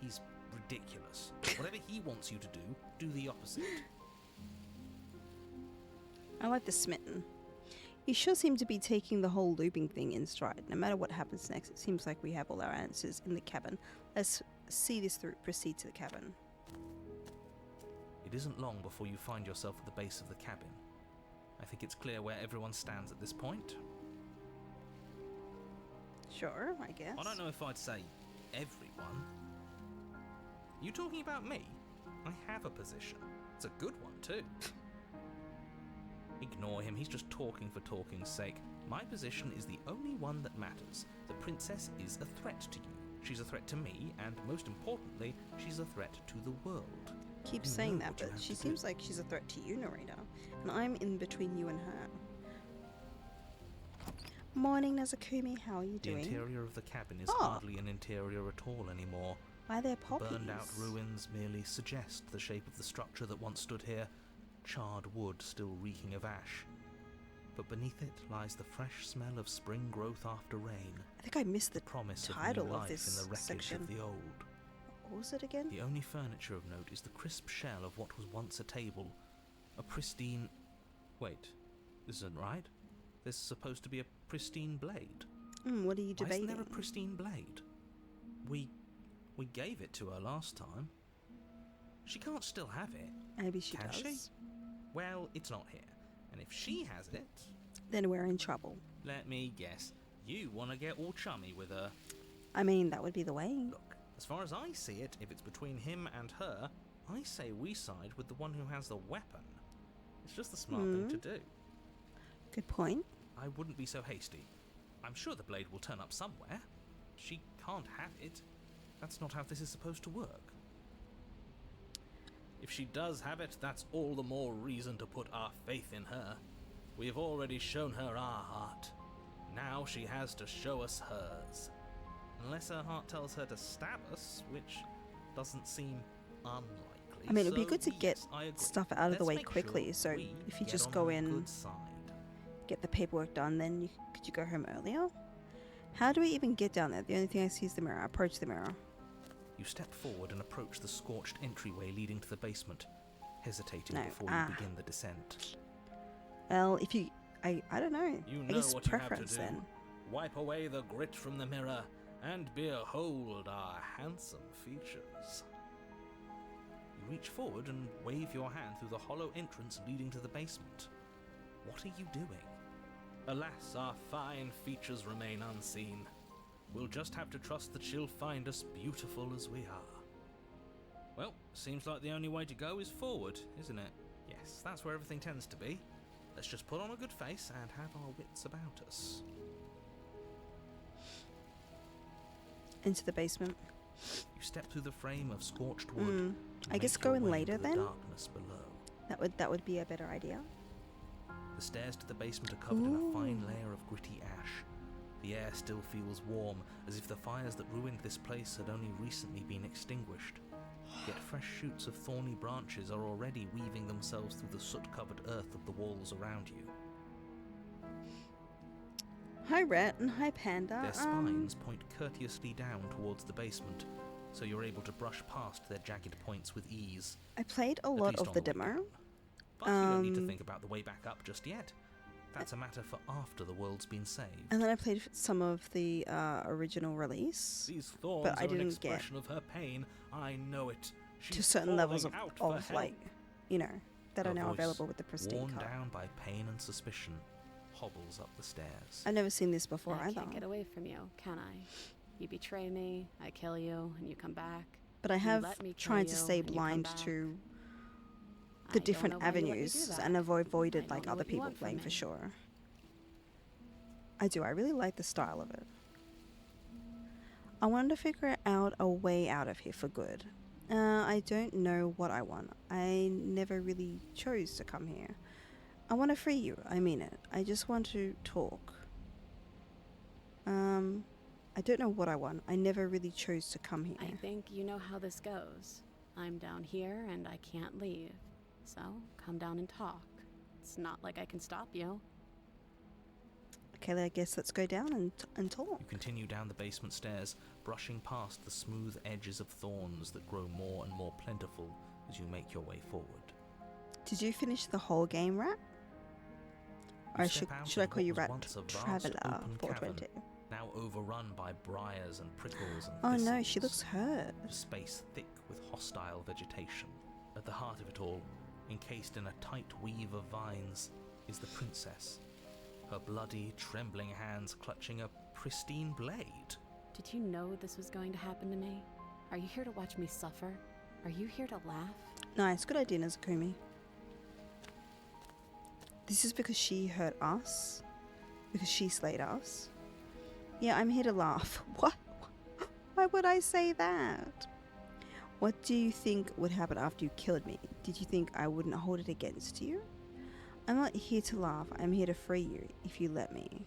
He's ridiculous. Whatever he wants you to do the opposite. I like the smitten. You sure seem to be taking the whole looping thing in stride. No matter what happens next, it seems like we have all our answers in the cabin. Let's see this through. Proceed to the cabin. It isn't long before you find yourself at the base of the cabin. I think it's clear where everyone stands at this point. Sure, I guess. I don't know if I'd say everyone. You talking about me? I have a position. It's a good one, too. Ignore him, he's just talking for talking's sake. My position is the only one that matters. The princess is a threat to you. She's a threat to me, and most importantly, she's a threat to the world. Keep You saying know that, what you but have she to seems do. like she's a threat to you, narrator. And I'm in between you and her. Morning, Nazakumi. How are you The doing? interior of the cabin is Oh. hardly an interior at all anymore. Why are there The poppies? burned-out ruins merely suggest the shape of the structure that once stood here, charred wood still reeking of ash. But beneath it lies the fresh smell of spring growth after rain, I think I missed the the promise title of new of life this in the wreckage section. of the old. What was it again? The only furniture of note is the crisp shell of what was once a table, a pristine... Wait, this isn't right. There's supposed to be a pristine blade. What are you Why debating? isn't there a pristine blade? We gave it to her last time. She can't still have it. Maybe she Can does. she? Well, it's not here. And if she has it, Then we're in trouble. let me guess. You want to get all chummy with her. I mean, that would be the way. Look, as far as I see it, if it's between him and her, I say we side with the one who has the weapon. It's just the smart thing to do. Good point. I wouldn't be so hasty. I'm sure the blade will turn up somewhere. She can't have it. That's not how this is supposed to work. If she does have it, that's all the more reason to put our faith in her. We have already shown her our heart. Now she has to show us hers. Unless her heart tells her to stab us, which doesn't seem unlikely. I mean, it'd be So, good to get yes, I agree. stuff out of the Let's way make quickly, sure so we if you get just on go her in- good side. Get the paperwork done, then could you go home earlier? How do we even get down there? The only thing I see is the mirror. I approach the mirror. You step forward and approach the scorched entryway leading to the basement, hesitating No, before you begin the descent. Well, if you... I don't know. You I know guess what you have to preference do. then. Wipe away the grit from the mirror, and behold our handsome features. You reach forward and wave your hand through the hollow entrance leading to the basement. What are you doing? Alas, our fine features remain unseen. We'll just have to trust that she'll find us beautiful as we are. Well, seems like the only way to go is forward, isn't it? Yes, that's where everything tends to be. Let's just put on a good face and have our wits about us. Into the basement. You step through the frame of scorched wood. and I guess make go your in way later into the then? darkness below. That would be a better idea. The stairs to the basement are covered in a fine layer of gritty ash. The air still feels warm, as if the fires that ruined this place had only recently been extinguished. Yet fresh shoots of thorny branches are already weaving themselves through the soot-covered earth of the walls around you. Hi, Rat, and hi, Panda. Their spines point courteously down towards the basement, so you're able to brush past their jagged points with ease. I played a At lot least of on the way demo. down. But you don't need to think about the way back up just yet. That's a matter for after the world's been saved. And then I played some of the original release. These thorns but I are an didn't get expression of her pain. I know it. She's to certain levels of, calling out for help. like, you know, that Her are now voice, available with the Pristine worn card. down by pain and suspicion, hobbles up the stairs. I've never seen this before I either. can't get away from you, can I? You betray me, I kill you, and you come back. But I You have let me kill tried to you, stay and you come blind back. to I the don't different know why you let me do avenues that. and have avoided I like don't know other what you people want from playing for me. sure. I do. I really like the style of it. I wanted to figure out a way out of here for good. I don't know what I want. I never really chose to come here. I want to free you. I mean it. I just want to talk. I don't know what I want. I never really chose to come here. I think you know how this goes. I'm down here and I can't leave. So, come down and talk. It's not like I can stop you. Okay, I guess let's go down and talk. You continue down the basement stairs, brushing past the smooth edges of thorns that grow more and more plentiful as you make your way forward. Did you finish the whole game, Rat? You Or step out should I of call you what Rat was once a vast Traveller open 420? cavern, now overrun by briars and prickles and Oh thistles. no, she looks hurt. A space thick with hostile vegetation. At the heart of it all, encased in a tight weave of vines, is the princess. Her bloody, trembling hands clutching a pristine blade. Did you know this was going to happen to me? Are you here to watch me suffer? Are you here to laugh? Nice, good idea, Nazakumi. This is because she hurt us? Because she slayed us? Yeah, I'm here to laugh. What? Why would I say that? What do you think would happen after you killed me? Did you think I wouldn't hold it against you? I'm not here to laugh. I'm here to free you, if you let me.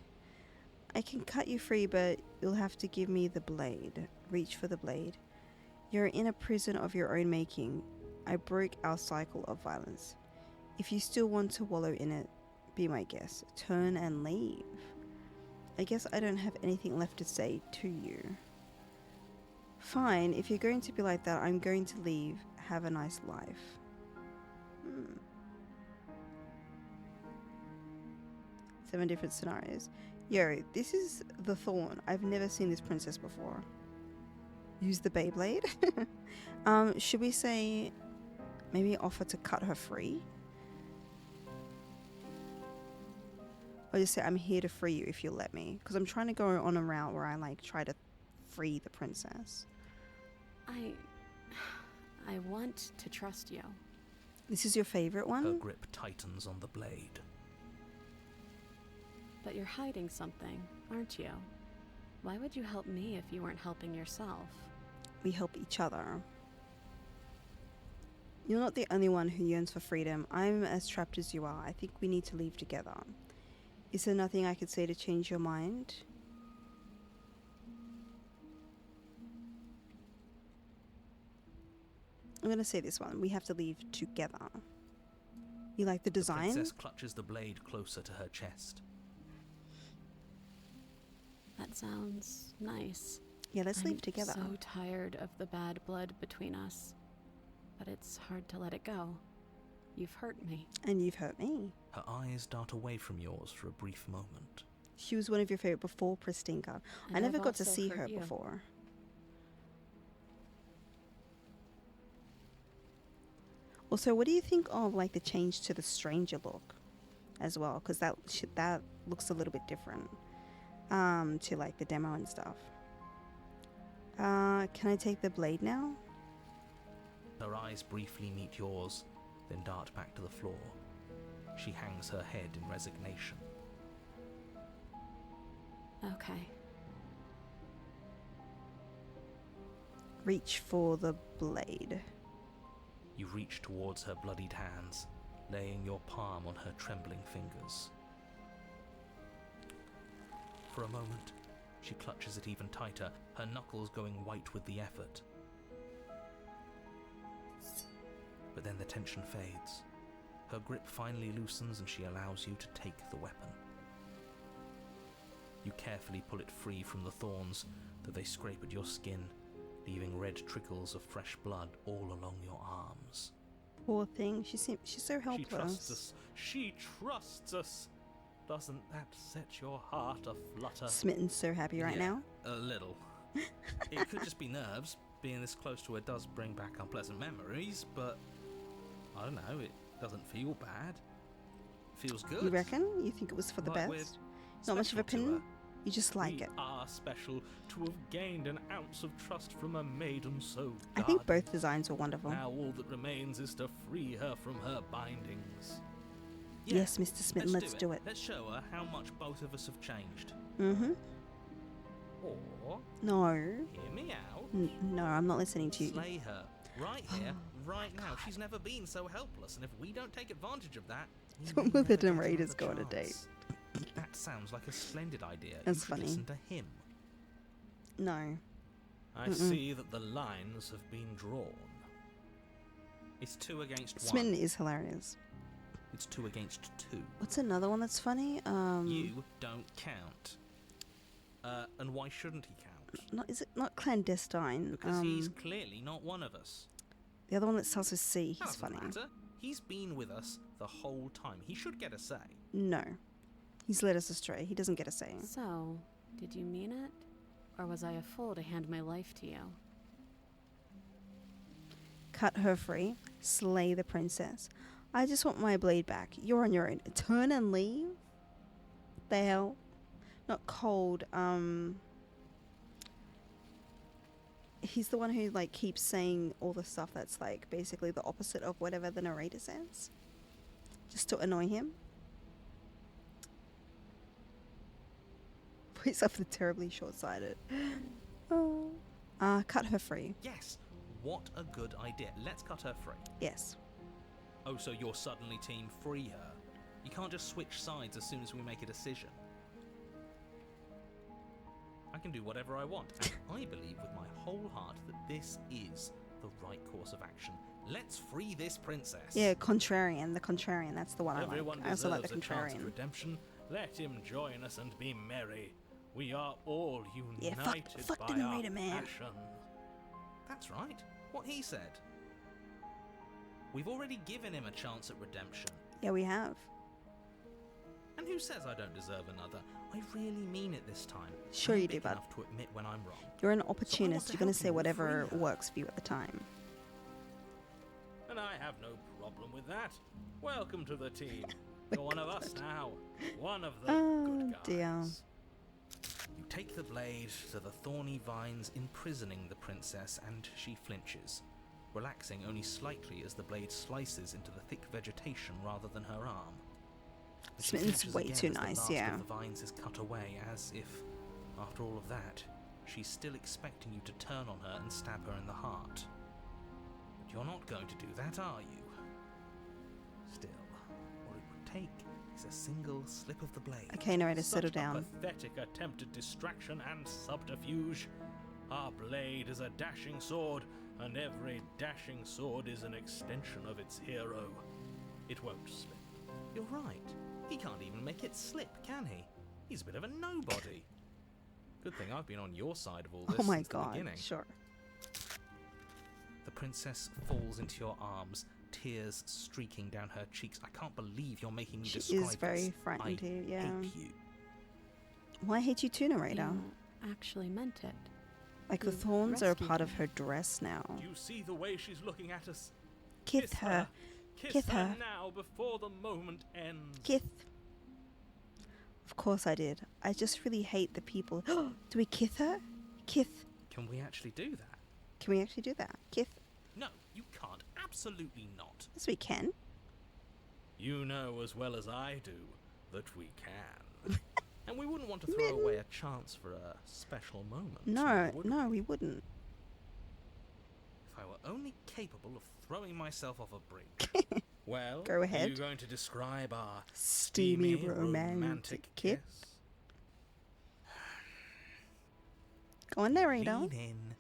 I can cut you free, but you'll have to give me the blade. Reach for the blade. You're in a prison of your own making. I broke our cycle of violence. If you still want to wallow in it, be my guest. Turn and leave. I guess I don't have anything left to say to you. Fine, if you're going to be like that, I'm going to leave. Have a nice life. 7 different scenarios. Yo, this is the Thorn. I've never seen this princess before. Use the Beyblade? Should we say maybe offer to cut her free? Or just say I'm here to free you if you'll let me. Because I'm trying to go on a route where I like try to free the princess. I want to trust you. This is your favorite one? Her grip tightens on the blade. But you're hiding something, aren't you? Why would you help me if you weren't helping yourself? We help each other. You're not the only one who yearns for freedom. I'm as trapped as you are. I think we need to leave together. Is there nothing I could say to change your mind? I'm gonna say this one. We have to leave together. You like the design? The princess clutches the blade closer to her chest. That sounds nice. Yeah, let's leave together. I'm so tired of the bad blood between us. But it's hard to let it go. You've hurt me. And you've hurt me. Her eyes dart away from yours for a brief moment. She was one of your favorite before Pristine. I never got to see her before. Also, what do you think of like the change to the stranger look as well? Because that looks a little bit different to like the demo and stuff. Can I take the blade now? Her eyes briefly meet yours, then dart back to the floor. She hangs her head in resignation. Okay. Reach for the blade. You reach towards her bloodied hands, laying your palm on her trembling fingers. For a moment, she clutches it even tighter, her knuckles going white with the effort. But then the tension fades. Her grip finally loosens and she allows you to take the weapon. You carefully pull it free from the thorns, though they scrape at your skin, leaving red trickles of fresh blood all along your arms. Poor thing, she's so helpless. She trusts us. She trusts us. Doesn't that set your heart aflutter? Smitten's so happy right now. A little. It could just be nerves. Being this close to her does bring back unpleasant memories, but I don't know, it doesn't feel bad. It feels good. You reckon? You think it was for the best? Not much of a pin? You just like it. We are special to have gained an ounce of trust from a maiden so guarded. I think both designs were wonderful. Now all that remains is to free her from her bindings. Yeah, yes, Mr. Smitten, let's do it. Let's show her how much both of us have changed. Mm-hmm. Or... No. Hear me out. No, I'm not listening to you. Slay her. Right here, right now. She's never been so helpless, and if we don't take advantage of that... Will the narrators go on a date? That sounds like a splendid idea. That's you should funny. Listen to him. No. I see that the lines have been drawn. It's 2 against 1. Smitten is hilarious. It's 2 against 2. What's another one that's funny? You don't count. And why shouldn't he count? Is it not clandestine? Because he's clearly not one of us. The other one that starts with C. He's funny. Matter. He's been with us the whole time. He should get a say. No. He's led us astray. He doesn't get a say. So, did you mean it? Or was I a fool to hand my life to you? Cut her free. Slay the princess. I just want my blade back. You're on your own. Turn and leave? The hell? Not cold. He's the one who like keeps saying all the stuff that's like basically the opposite of whatever the narrator says, just to annoy him. He's often terribly short-sighted. Oh. Cut her free. Yes, what a good idea. Let's cut her free. Yes. Oh, so you're suddenly team free her. You can't just switch sides as soon as we make a decision. I can do whatever I want, and I believe with my whole heart that this is the right course of action. Let's free this princess. Yeah, contrarian. The contrarian. That's the one Everyone I like. I also like the deserves a chance at contrarian. redemption. Let him join us and be merry. We are all united fuck by the narrator, our man. passion. That's right. What he said. We've already given him a chance at redemption. Yeah, we have. And who says I don't deserve another? I really mean it this time. Sure I'm you do, big bud. enough to admit when I'm wrong. You're an to opportunist. You're going to help say you whatever free her. works for you at the time. And I have no problem with that. Welcome to the team. You're one of us now. One of the good guys. Dear. You take the blade to the thorny vines imprisoning the princess, and she flinches, relaxing only slightly as the blade slices into the thick vegetation rather than her arm. But she It's flinches way again too as the nice, last yeah. of the vines is cut away, as if, after all of that, she's still expecting you to turn on her and stab her in the heart. But you're not going to do that, are you? Still, all it would take is a single slip of the blade. Okay, narrator, Such settle a down. pathetic attempt at distraction and subterfuge. Our blade is a dashing sword, and every dashing sword is an extension of its hero. It won't slip. You're right. He can't even make it slip, can he? He's a bit of a nobody. Good thing I've been on your side of all this Oh my since the god. beginning. Sure. The princess falls into your arms, tears streaking down her cheeks. I can't believe you're making me She describe is very this. frightened I too, yeah. hate you. Well, I hate you too, narrator. You actually meant it. Like the you thorns are a rescued part of me. her dress now. Do you see the way she's looking at us? Kiss her. Kiss Kiss her her. now before the moment ends. Kiss. Of course I did. I just really hate the people. Do we kiss her? Kiss. Can we actually do that? Can we actually do that? Kiss. No, you can't. Absolutely not. Yes, we can. You know as well as I do that we can. And we wouldn't want to throw away a chance for a special moment. No, would no, we? we wouldn't. If I were only capable of throwing myself off a bridge. Well, Go are ahead. you going to describe our Steamy steamy romantic kiss? Go on, narrator. Lean in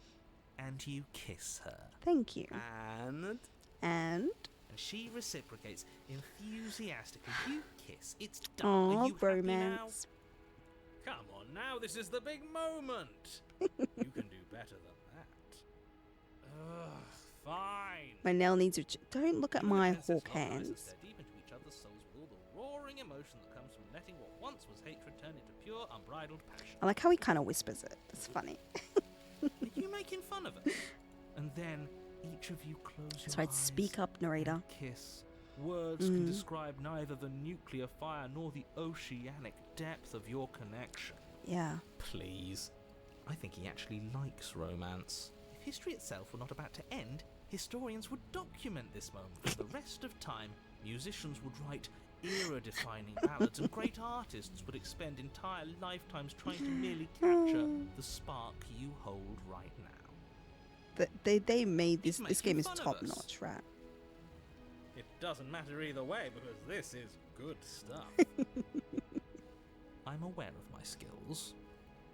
and you kiss her. Thank you. And And she reciprocates enthusiastically. You kiss. It's done. oh, Are you happy romance. now? Come on now, this is the big moment. You can do better than that. Ugh, fine. My nail needs a. Don't look at You and the my princess hawk lock eyes and hands. stare deep into each other's souls with all the roaring emotion that comes from letting what once was hatred turn into pure, unbridled passion. I like how he kind of whispers it. It's funny. Are you making fun of us? And then each of you close your That's right. eyes. Speak up, narrator. and kiss. Words can describe neither the nuclear fire nor the oceanic depth of your connection. Yeah. Please. I think he actually likes romance. If history itself were not about to end, historians would document this moment for the rest of time. Musicians would write era-defining ballads, and great artists would expend entire lifetimes trying to merely capture the spark you hold right now. They made this. He's This making game is fun of top us. notch, right? It doesn't matter either way because this is good stuff. I'm aware of my skills,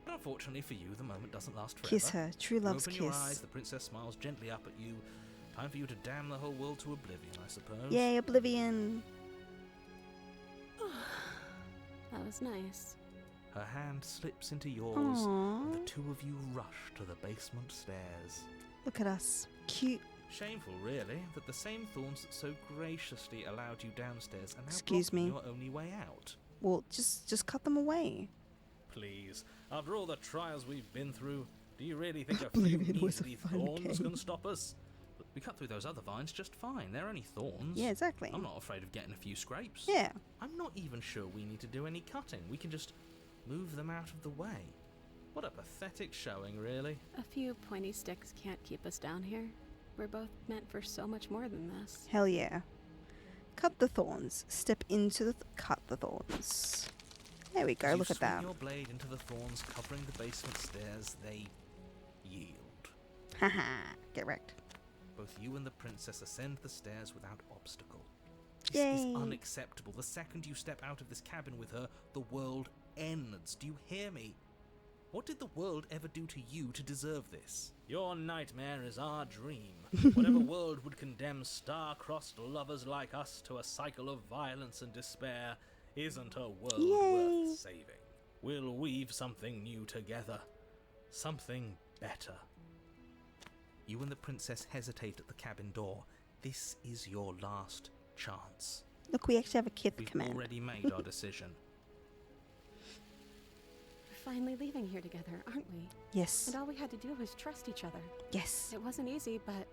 but unfortunately for you, the moment doesn't last forever. Kiss her. True love's Open your eyes, kiss. the princess smiles gently up at you. Time for you to damn the whole world to oblivion, I suppose. Yay, oblivion. That was nice. Her hand slips into yours, Aww. and the two of you rush to the basement stairs. Look at us. Cute. Shameful, really, that the same thorns that so graciously allowed you downstairs are now Excuse blocking me. your only way out. Well, just cut them away. Please, after all the trials we've been through, do you really think a Oblivion few was a measly fun thorns game. can stop us? We cut through those other vines just fine. They're only thorns. Yeah, exactly. I'm not afraid of getting a few scrapes. Yeah. I'm not even sure we need to do any cutting. We can just move them out of the way. What a pathetic showing, really. A few pointy sticks can't keep us down here. We're both meant for so much more than this. Hell yeah. Cut the thorns. Step into the cut the thorns. There we go. As you Look at swing that. your blade into the thorns covering the basement stairs, they yield. Haha. Get wrecked. Both you and the princess ascend the stairs without obstacle. This Yay. is unacceptable. The second you step out of this cabin with her, the world ends. Do you hear me? What did the world ever do to you to deserve this? Your nightmare is our dream. Whatever world would condemn star-crossed lovers like us to a cycle of violence and despair isn't a world Yay. worth saving. We'll weave something new together. Something better. You and the princess hesitate at the cabin door. This is your last chance. Look, we actually have a kith We've command. already made our decision. We're finally leaving here together, aren't we? Yes. And all we had to do was trust each other. Yes. It wasn't easy, but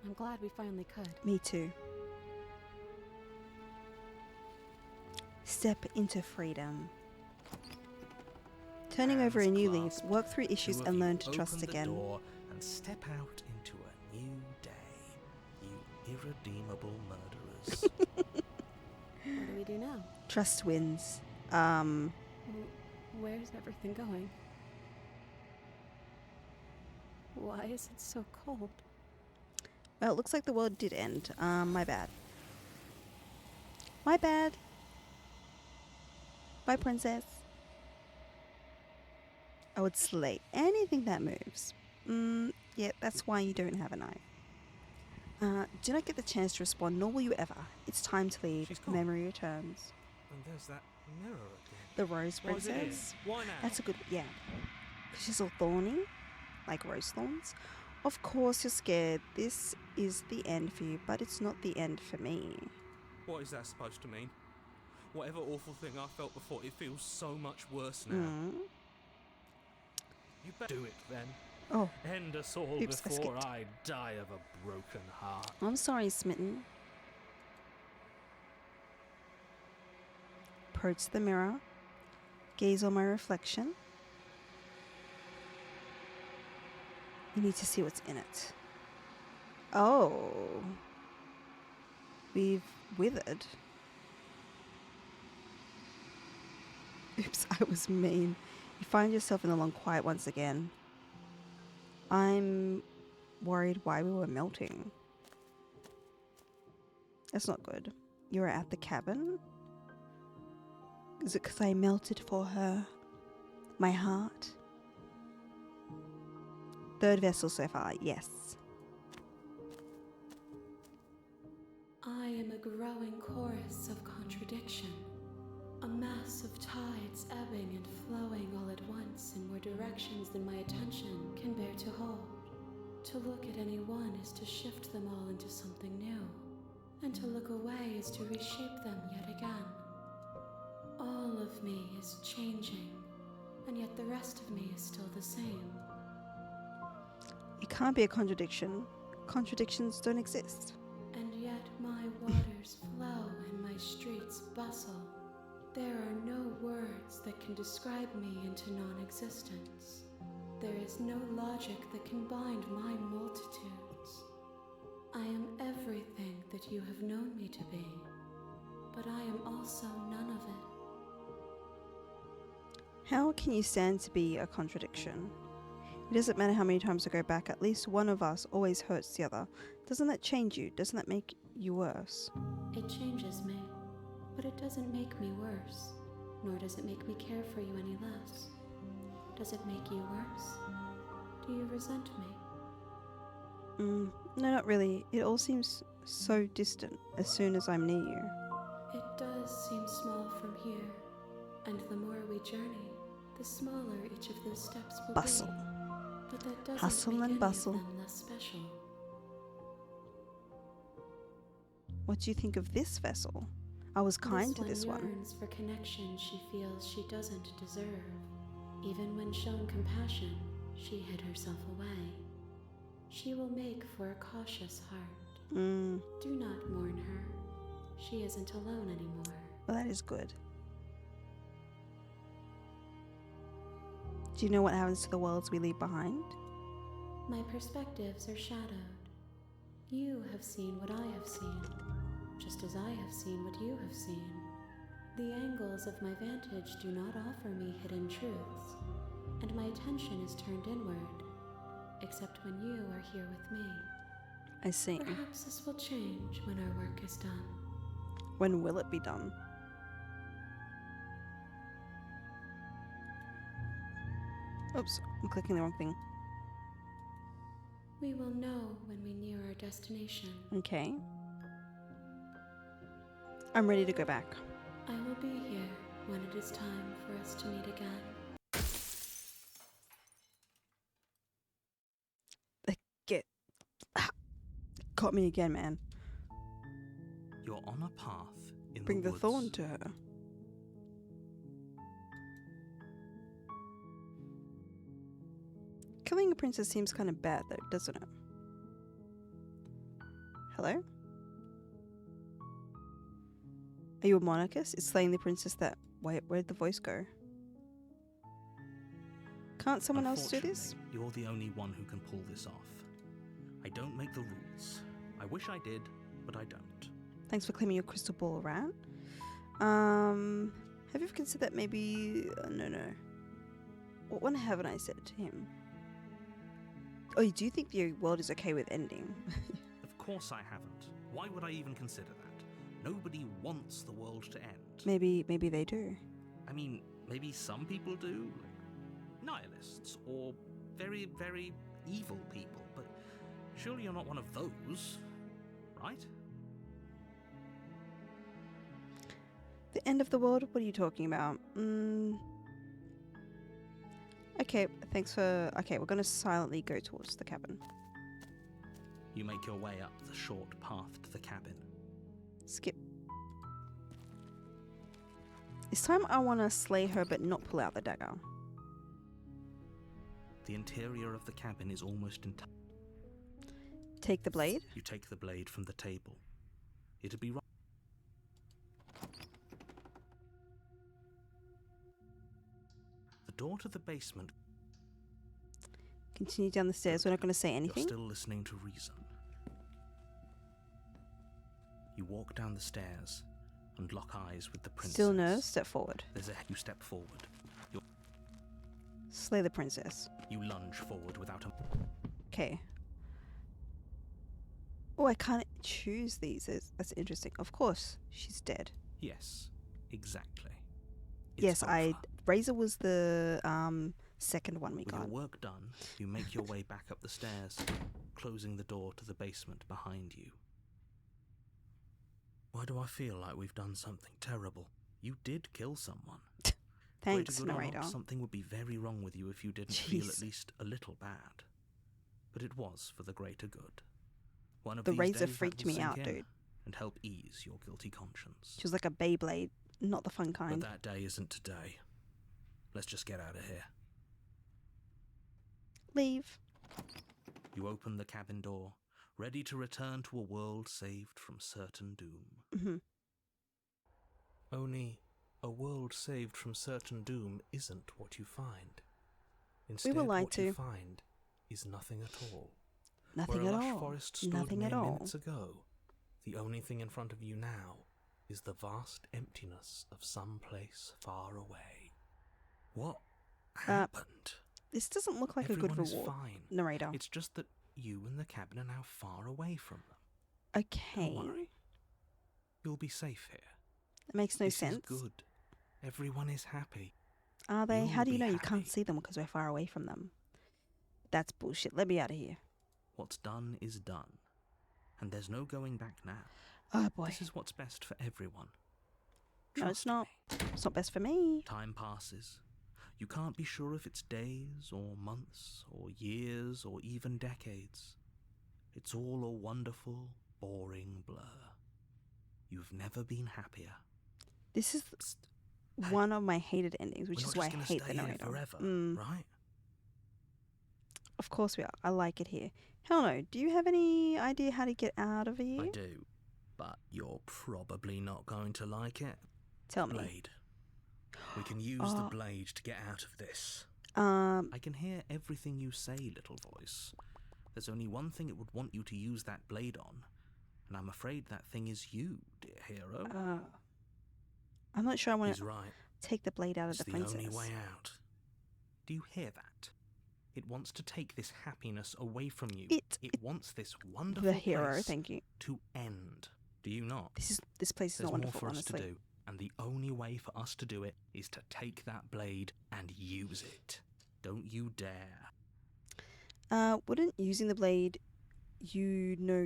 I'm glad we finally could. Me too. Step into freedom. Turning over a Hands new leaf, clasped, work through two issues of and you learn to trust open the again. door and step out into a new day. You irredeemable murderers. What do we do now? Trust wins. Where's everything going? Why is it so cold? Well, it looks like the world did end. My bad. My bad. Bye, princess. I would slay anything that moves. Yeah, that's why you don't have a knife. Do not get the chance to respond, nor will you ever. It's time to leave. She's gone. Memory returns. And there's that mirror again. The rose Why is it here? princess. Why now? That's a good, yeah. 'Cause she's all thorny, like rose thorns. Of course you're scared. This is the end for you, but it's not the end for me. What is that supposed to mean? Whatever awful thing I felt before, it feels so much worse now. Mm. You better do it then. Oh, End us all Oops, I before skipped. I die of a broken heart. I'm sorry, Smitten. Approach the mirror. Gaze on my reflection. You need to see what's in it. Oh. We've withered. Oops, I was mean. You find yourself in the long quiet once again. I'm worried why we were melting. That's not good. You were at the cabin? Is it because I melted for her? My heart? Third vessel so far, yes. I am a growing chorus of contradiction, a mass of tides ebbing and flowing all at once in more directions than my attention can bear to hold. To look at any one is to shift them all into something new, and to look away is to reshape them yet again. All of me is changing, and yet the rest of me is still the same. It can't be a contradiction. Contradictions don't exist. And yet my waters flow and my streets bustle. There are no words that can describe me into non-existence. There is no logic that can bind my multitudes. I am everything that you have known me to be, but I am also none of it. How can you stand to be a contradiction? It doesn't matter how many times I go back, at least one of us always hurts the other. Doesn't that change you? Doesn't that make you worse? It changes me, but it doesn't make me worse, nor does it make me care for you any less. Does it make you worse? Do you resent me? No, not really. It all seems so distant as soon as I'm near you. It does seem small from here, and the more we journey, the smaller each of those steps will Bustle. be. But that doesn't Hustle make and any bustle. of them less special. What do you think of this vessel? I was kind to this one. yearns for connection she feels she doesn't deserve. Even when shown compassion, she hid herself away. She will make for a cautious heart. Mm, Do not mourn her. She isn't alone anymore. well, that is good. Do you know what happens to the worlds we leave behind? My perspectives are shadowed. You have seen what I have seen, just as I have seen what you have seen. The angles of my vantage do not offer me hidden truths, and my attention is turned inward, except when you are here with me. I see. Perhaps this will change when our work is done. When will it be done? Oops, I'm clicking the wrong thing. We will know when we near our destination. Okay. I'm ready to go back. I will be here when it is time for us to meet again. Get... Caught me again, man. You're on a path in Bring the woods. thorn to her. Killing a princess seems kind of bad though, doesn't it? Hello? Are you a monarchist? Is slaying the princess that... Wait, where'd the voice go? Can't someone else do this? Unfortunately, you're the only one who can pull this off. I don't make the rules. I wish I did, but I don't. Thanks for claiming your crystal ball, Rat. Have you ever considered that maybe... no. What one haven't I said to him? Oh, you do think the world is okay with ending? Of course I haven't. Why would I even consider that? Nobody wants the world to end. Maybe they do. I mean, maybe some people do, like nihilists or very, very evil people, but surely you're not one of those, right? The end of the world? What are you talking about? Okay, thanks for... Okay, we're gonna silently go towards the cabin. You make your way up the short path to the cabin. Skip. This time I want to slay her but not pull out the dagger. The interior of the cabin is almost entire. Take the blade? You take the blade from the table. It'd be right. The door to the basement. Continue down the stairs. We're not going to say anything. You're still listening to reason. You walk down the stairs and lock eyes with the princess. Still no, step forward. You step forward. Slay the princess. You lunge forward without a... Okay. Oh, I can't choose these. That's interesting. Of course, she's dead. Yes, exactly. It's Yes, over. Razor was the second one we With got. your work done, you make your way back up the stairs, closing the door to the basement behind you. Why do I feel like we've done something terrible? You did kill someone. Thanks, Greater good or not, narrator. something would be very wrong with you if you didn't feel Jeez. at least a little bad. But it was for the greater good. One of The these razor days freaked that will me sink out, in dude. And help ease your guilty conscience. She was like a Beyblade, not the fun kind. But that day isn't today. Let's just get out of here. Leave. You open the cabin door, ready to return to a world saved from certain doom. Mm-hmm. Only a world saved from certain doom isn't what you find. Instead, were lied what you to. find is nothing at all. Nothing Where at a lush all. forest stood Nothing at mere all. minutes ago, the only thing in front of you now is the vast emptiness of some place far away. What happened? This doesn't look like Everyone a good is reward. fine. Narrator. It's just that you and the cabin are now far away from them. Okay. Don't worry. You'll be safe here. It makes no This sense. is good. Everyone is happy. Are they? How You'll do you be know you can't happy. see them because we're far away from them? That's bullshit. Let me out of here. What's done is done. And there's no going back now. Oh boy. This is what's best for everyone. No, it's Trust not. me. It's not best for me. Time passes. You can't be sure if it's days or months or years or even decades. It's all a wonderful, boring blur. You've never been happier. This is Psst. Hey, one of my hated endings, which we're is not why I just gonna hate the stay here narrator. forever, Mm, right? of course we are. I like it here. Hell no. Do you have any idea how to get out of here? I do, but you're probably not going to like it. Tell me. Blade. We can use the Oh. blade to get out of this. I can hear everything you say, little voice. There's only one thing it would want you to use that blade on, and I'm afraid that thing is you, dear hero. I'm not sure I want He's to right. take the blade out of It's the the princess. only way out. Do you hear that? It wants to take this happiness away from you. It wants this wonderful The hero, place thank you. to end. Do you not? This place is There's not wonderful, more for us honestly. to do, and the only way for us to do it is to take that blade and use it. Don't you dare. Wouldn't using the blade,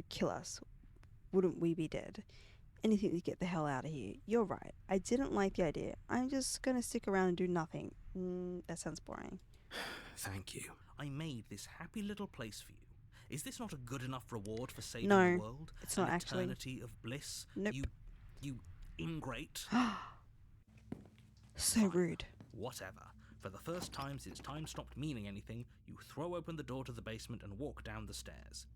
kill us? Wouldn't we be dead? Anything to get the hell out of here. You're right. I didn't like the idea. I'm just gonna stick around and do nothing. That sounds boring. Thank you. I made this happy little place for you. Is this not a good enough reward for saving No, the world? it's not An actually. eternity of bliss? Nope. You ingrate. So rude. Whatever. For the first time since time stopped meaning anything, you throw open the door to the basement and walk down the stairs.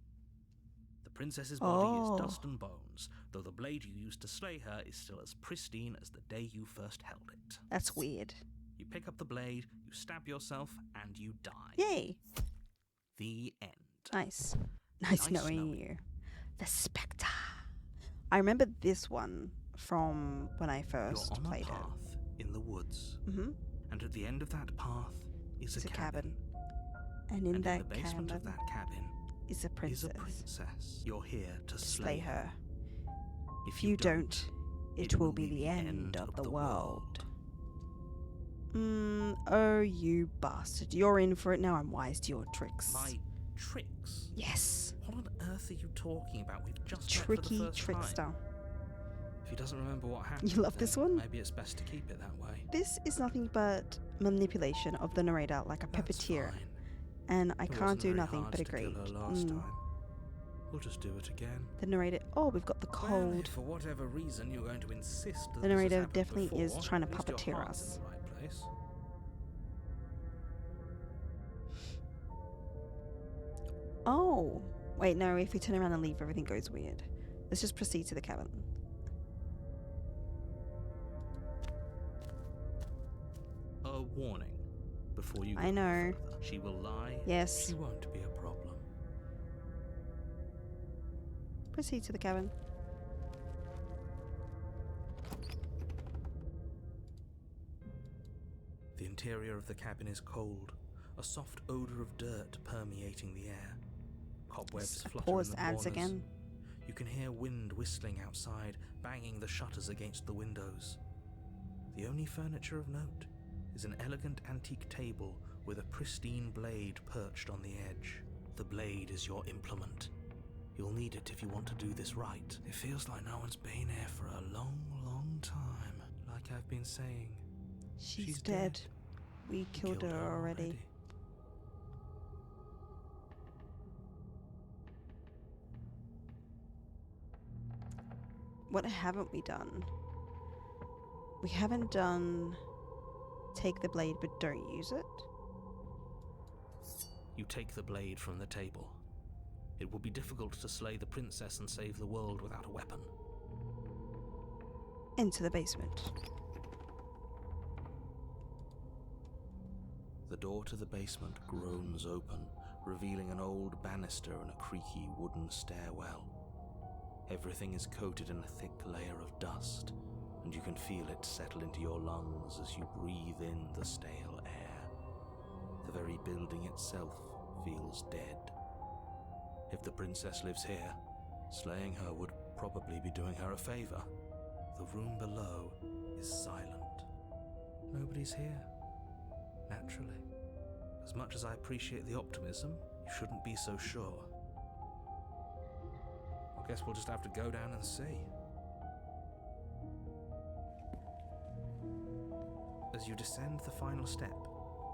The princess's body is dust and bones, though the blade you used to slay her is still as pristine as the day you first held it. That's weird. You pick up the blade, you stab yourself, and you die. Yay. The end. Nice. Nice knowing you. The Spectre. I remember this one from when I first You're on played a path in the woods. Mm-hmm. And at the end of that path is a cabin. And in that the basement cabin of that cabin is a princess. You're here to Slay her. If you don't, it will be the end of the world. Oh, you bastard. You're in for it now. I'm wise to your tricks. My tricks? Yes. What on earth are you talking about? We've just Tricky met for the first trickster. time. If he doesn't remember what happened, You love this then one? Maybe it's best to keep it that way. This is nothing but manipulation of the narrator, like a That's puppeteer. fine. And I It can't wasn't do very nothing hard but to kill agree. her last time. We'll just do it again. The narrator. Oh, we've got the Well, cold. if for whatever reason you're going to insist that The this has narrator happened definitely before, is trying to at least your puppeteer heart's in us. the right place. Oh. Wait, no, if we turn around and leave, everything goes weird. Let's just proceed to the cabin. A warning. Before you go I know. further. She will lie. Yes. She won't be a problem. Proceed to the cabin. The interior of the cabin is cold, a soft odor of dirt permeating the air. Cobwebs flutter in Pause the ads corners. again. You can hear wind whistling outside, banging the shutters against the windows. The only furniture of note is an elegant antique table with a pristine blade perched on the edge. The blade is your implement. You'll need it if you want to do this right. It feels like no one's been here for a long, long time. Like I've been saying, She's dead. We killed her already. What haven't we done? We haven't done take the blade but don't use it. You take the blade from the table. It will be difficult to slay the princess and save the world without a weapon. Into the basement. The door to the basement groans open, revealing an old banister and a creaky wooden stairwell. Everything is coated in a thick layer of dust, and you can feel it settle into your lungs as you breathe in the stale air. The very building itself feels dead. If the princess lives here, slaying her would probably be doing her a favor. The room below is silent. Nobody's here. Naturally. As much as I appreciate the optimism, you shouldn't be so sure. I guess we'll just have to go down and see. As you descend the final step,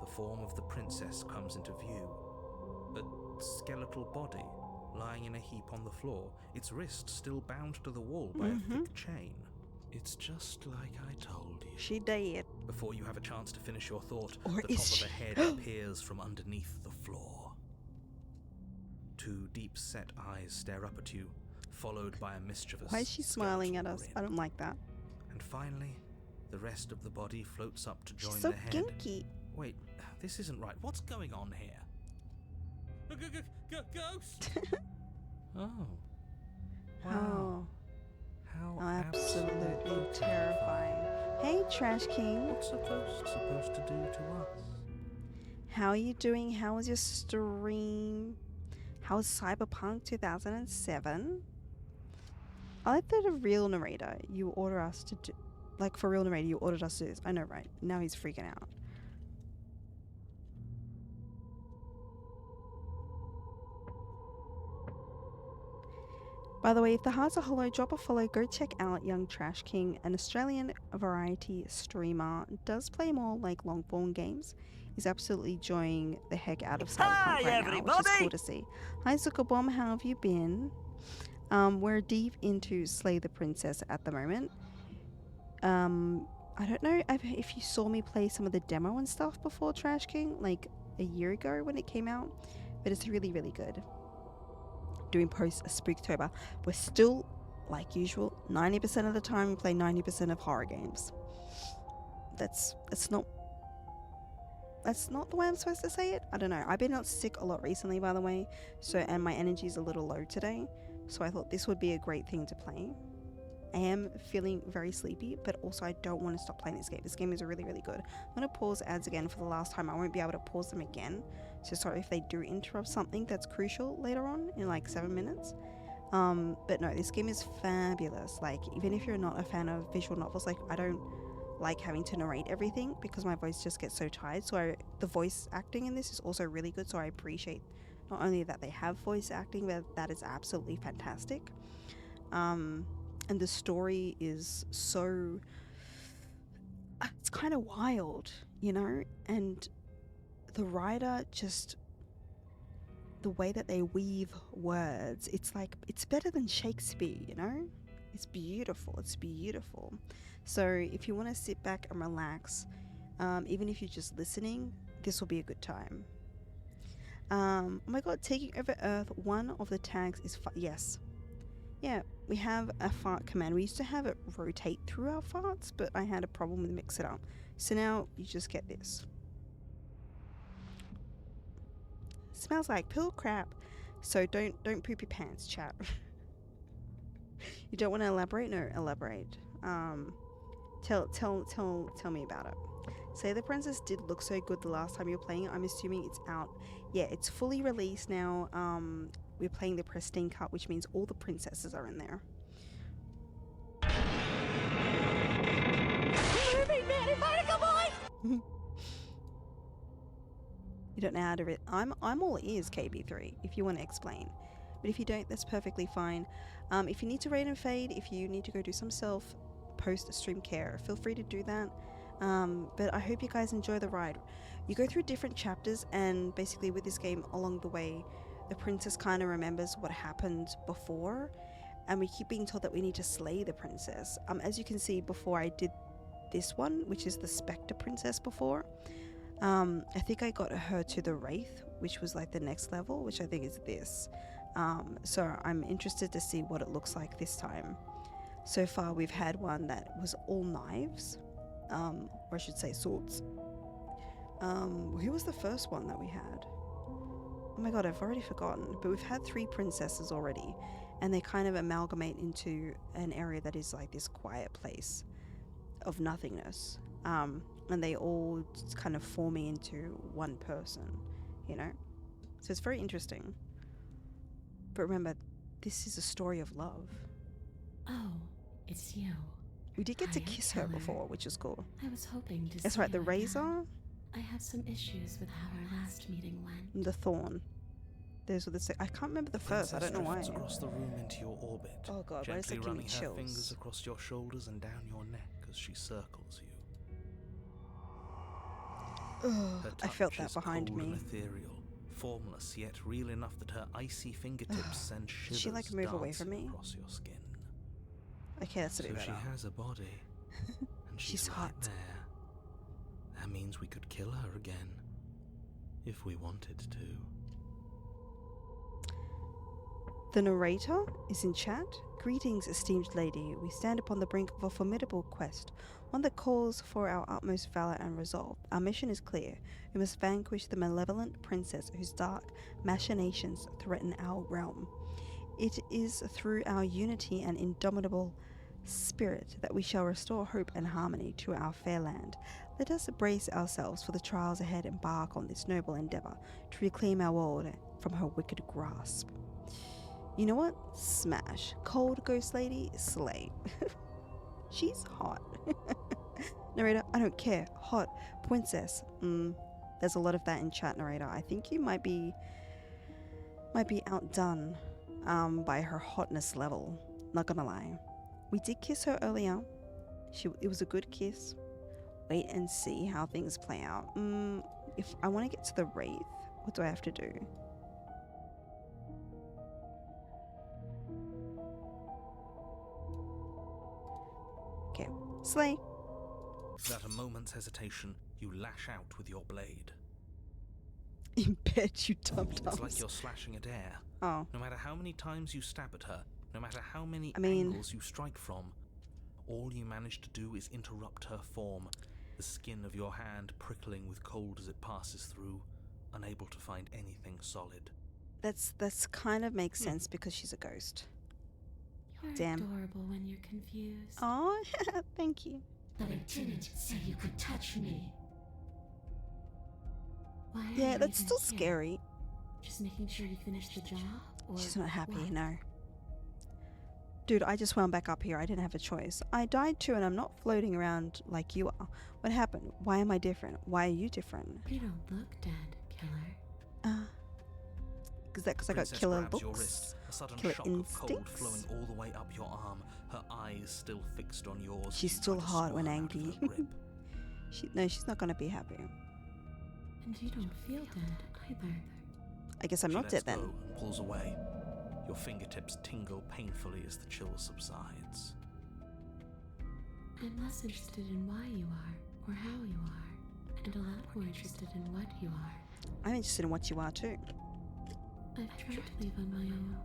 the form of the princess comes into view. A skeletal body, lying in a heap on the floor, its wrist still bound to the wall by a thick chain. It's just like I told you. She dead. Before you have a chance to finish your thought, Or the top is of she? a head appears from underneath the floor. Two deep-set eyes stare up at you, followed by a mischievous Why is she smiling at skeletal us? grin. I don't like that. And finally, the rest of the body floats up to join She's so the head, kinky. Wait, this isn't right. What's going on here? Ghost! Oh. Wow. How Absolutely terrifying. Hey, Trash King. What's a ghost supposed to do to us? How are you doing? How was your stream? How was Cyberpunk 2007? I like that a real narrator, you order us to do... Like, for real narrator, you ordered us to do this. I know, right? Now he's freaking out. By the way, if the hearts are hollow, drop a follow. Go check out Young Trash King, an Australian variety streamer. Does play more like long form games. He's absolutely enjoying the heck out of Cyberpunk Hi, right now, which is cool to see. Hi Zuckerbomb, how have you been? We're deep into Slay the Princess at the moment. I don't know if you saw me play some of the demo and stuff before Trash King, like a year ago when it came out, but it's really, really good. Doing post Spooktober, we're still, like usual, 90% of the time we play 90% of horror games. That's not the way I'm supposed to say it. I don't know. I've been out sick a lot recently, by the way, and my energy's a little low today, so I thought this would be a great thing to play. I am feeling very sleepy, but also I don't want to stop playing this game. This game is really, really good. I'm going to pause ads again for the last time. I won't be able to pause them again, so sorry if they do interrupt something that's crucial later on in like 7 minutes. But no, this game is fabulous. Like, even if you're not a fan of visual novels, like, I don't like having to narrate everything because my voice just gets so tired. So the voice acting in this is also really good, so I appreciate not only that they have voice acting, but that is absolutely fantastic. And the story is so... it's kind of wild, you know? And the writer just... the way that they weave words, it's like, it's better than Shakespeare, you know? It's beautiful. It's beautiful. So if you want to sit back and relax, even if you're just listening, this will be a good time. Oh my god, taking over Earth, one of the tags is... yes. Yeah, we have a fart command. We used to have it rotate through our farts, but I had a problem with mix it up. So now you just get this. Smells like pill crap. So don't poop your pants, chat. You don't want to elaborate? No, elaborate. Tell me about it. Say the Princess did look so good the last time you were playing it. I'm assuming it's out. Yeah, it's fully released now. We're playing the Pristine cut, which means all the princesses are in there. You don't know how to read. I'm all ears, KB3, if you want to explain. But if you don't, that's perfectly fine. If you need to raid and fade, if you need to go do some self post-stream care, feel free to do that. But I hope you guys enjoy the ride. You go through different chapters, and basically with this game, along the way, the princess kind of remembers what happened before, and we keep being told that we need to slay the princess. As you can see, before I did this one, which is the Spectre Princess before, I think I got her to the Wraith, which was like the next level, which I think is this. So I'm interested to see what it looks like this time. So far we've had one that was all knives, or I should say swords. Who was the first one that we had? Oh my god, I've already forgotten. But we've had 3 princesses already, and they kind of amalgamate into an area that is like this quiet place of nothingness. And they all kind of forming into one person, you know? So it's very interesting. But remember, this is a story of love. Oh, it's you. We did get to Hi, kiss her Keller. before, which is cool. I was hoping to That's see right, the you razor, again. I have some issues with how our last meeting went. and the thorn. Those were the I can't remember the first, I don't know why. Drifts across the room into your orbit, Oh god, why does gently that give me running her fingers chills? across your shoulders and down your neck as she circles you. Her I felt touch that is behind cold and me. ethereal, formless yet real enough that her icy fingertips send shivers she, like, move away from dancing me? across your skin. Okay, that's a bit So better. she has a body, and She's right hot. there. That means we could kill her again, if we wanted to. The narrator is in chat. Greetings, esteemed lady. We stand upon the brink of a formidable quest, one that calls for our utmost valor and resolve. Our mission is clear. We must vanquish the malevolent princess whose dark machinations threaten our realm. It is through our unity and indomitable spirit that we shall restore hope and harmony to our fair land. Let us brace ourselves for the trials ahead and embark on this noble endeavor to reclaim our world from her wicked grasp. You know what? Smash. Cold ghost lady, slay. She's hot. Narrator, I don't care. Hot. Princess. There's a lot of that in chat, narrator. I think you might be outdone by her hotness level. Not gonna lie. We did kiss her earlier. It was a good kiss. Wait and see how things play out. If I want to get to the Wraith, what do I have to do? Okay, slay. Without a moment's hesitation, you lash out with your blade. In bed, you dumb-dumms. It's like you're slashing at air. Oh. No matter how many times you stab at her, no matter how many mean, angles you strike from, all you manage to do is interrupt her form, the skin of your hand prickling with cold as it passes through, unable to find anything solid. That's kind of makes sense because she's a ghost. You're Damn. adorable when you're confused. Oh, thank you. But I didn't say you could touch me. Why are Yeah, you that's even still here? scary. Just making sure you finish the job? Or She's not happy, what? no. Dude, I just wound back up here. I didn't have a choice. I died too, and I'm not floating around like you are. What happened? Why am I different? Why are you different? You don't look dead, killer. Is that because I got Princess killer grabs your looks? wrist, a sudden Killer shock of cold instincts? flowing all the way up your arm, her eyes still fixed on yours. as She's you still try to hot when squirm out of angry. her grip. No, she's not gonna be happy. And you don't feel dead either. I guess I'm She not lets dead then. go and pulls away. Your fingertips tingle painfully as the chill subsides. I'm less interested in why you are, or how you are, and a lot more interested in what you are. I'm interested in what you are too. I've tried to leave on my own.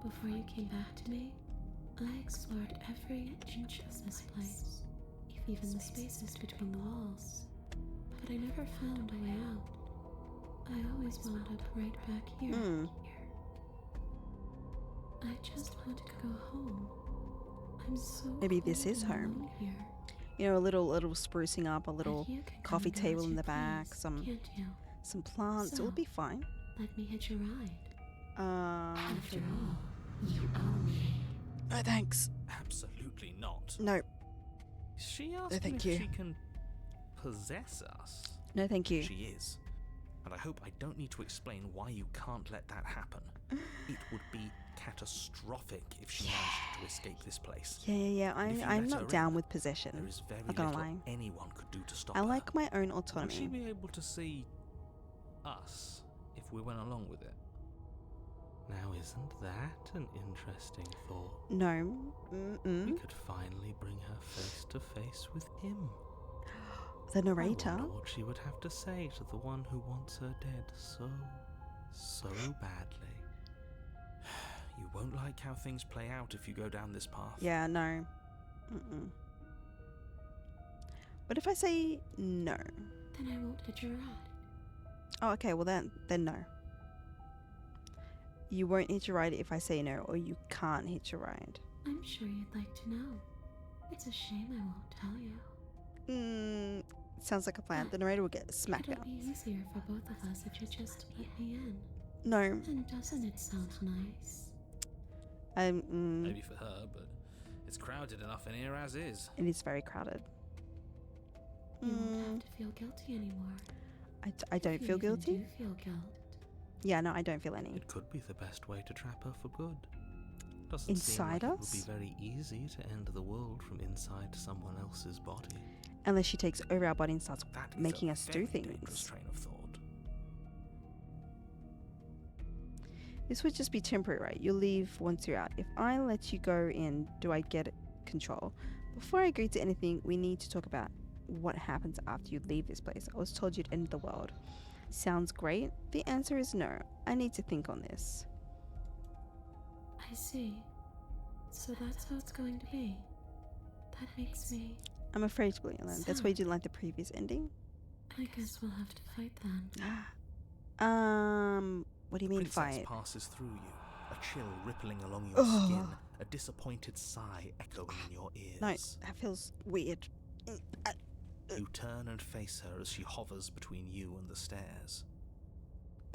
Before you came back to me, I explored every inch of this place, even the spaces between the walls. But I never found a way out. I always wound up right back here. I just want to go home. I'm so Maybe this cold is and home. alone here. You know, a little sprucing up, a little But you can coffee come down table to in the your back, place, some can't you? plants. It'll So- be fine. Let me hitch a ride. After all, you owe me. no thanks. Absolutely not. No, Is she asking thank if you. she can possess us? no, thank you. She is. And I hope I don't need to explain why you can't let that happen. It would be catastrophic if she managed to escape this place. Yeah. And if you I'm let not her down in, with possession. There is very Not gonna little lie. anyone could do to stop I her. like my own Would she autonomy. be able to see us if we went along with it? Now, isn't that an interesting thought? No. We could finally bring her face to face with him. The I narrator. wonder what she would have to say to the one who wants her dead so badly. You won't like how things play out if you go down this path. Yeah, no. What if I say no? Then I won't hitch a ride. Oh, okay. Well, then no. You won't hitch a ride if I say no, or you can't hitch a ride. I'm sure you'd like to know. It's a shame I won't tell you. Sounds like a plan. The narrator will get smacked It'll out. be easier for both of us if you just let me in. No. And doesn't it sound nice? Maybe for her, but it's crowded enough in here as is. It is very crowded. You won't have to feel guilty anymore. I don't If you feel even guilty. do feel guilt. Yeah, no, I don't feel any. It could be the best way to trap her for good. Doesn't Inside seem like us? It would be very easy to end the world from inside someone else's body. Unless she takes over our body and starts That is making a us do very dangerous things. train of thought. This would just be temporary, right? You'll leave once you're out. If I let you go in, do I get control? Before I agree to anything, we need to talk about what happens after you leave this place. I was told you'd end the world. Sounds great? The answer is no. I need to think on this. I see. So that's how it's going to be. That makes me... I'm afraid to believe that. That's why you didn't like the previous ending. I guess we'll have to fight then. What do you mean Princess fight? passes through you, a chill rippling along your skin, a disappointed sigh echoing in your ears. No, that feels weird. You turn and face her as she hovers between you and the stairs.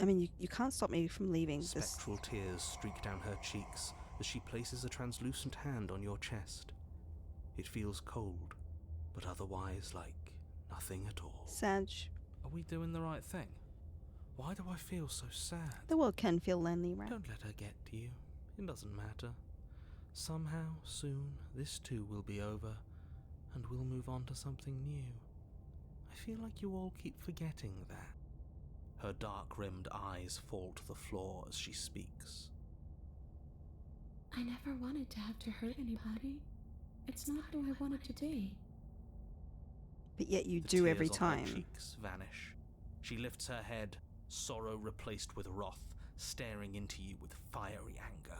I mean, you can't stop me from leaving this. Spectral tears streak down her cheeks as she places a translucent hand on your chest. It feels cold, but otherwise like nothing at all. Sag. Are we doing the right thing? Why do I feel so sad? The world can feel lonely, right? Don't let her get to you. It doesn't matter. Somehow, soon, this too will be over, and we'll move on to something new. I feel like you all keep forgetting that. Her dark-rimmed eyes fall to the floor as she speaks. I never wanted to have to hurt anybody. It's not who I wanted to be. But yet you The do every tears on her time. cheeks vanish. She lifts her head, sorrow replaced with wrath, staring into you with fiery anger.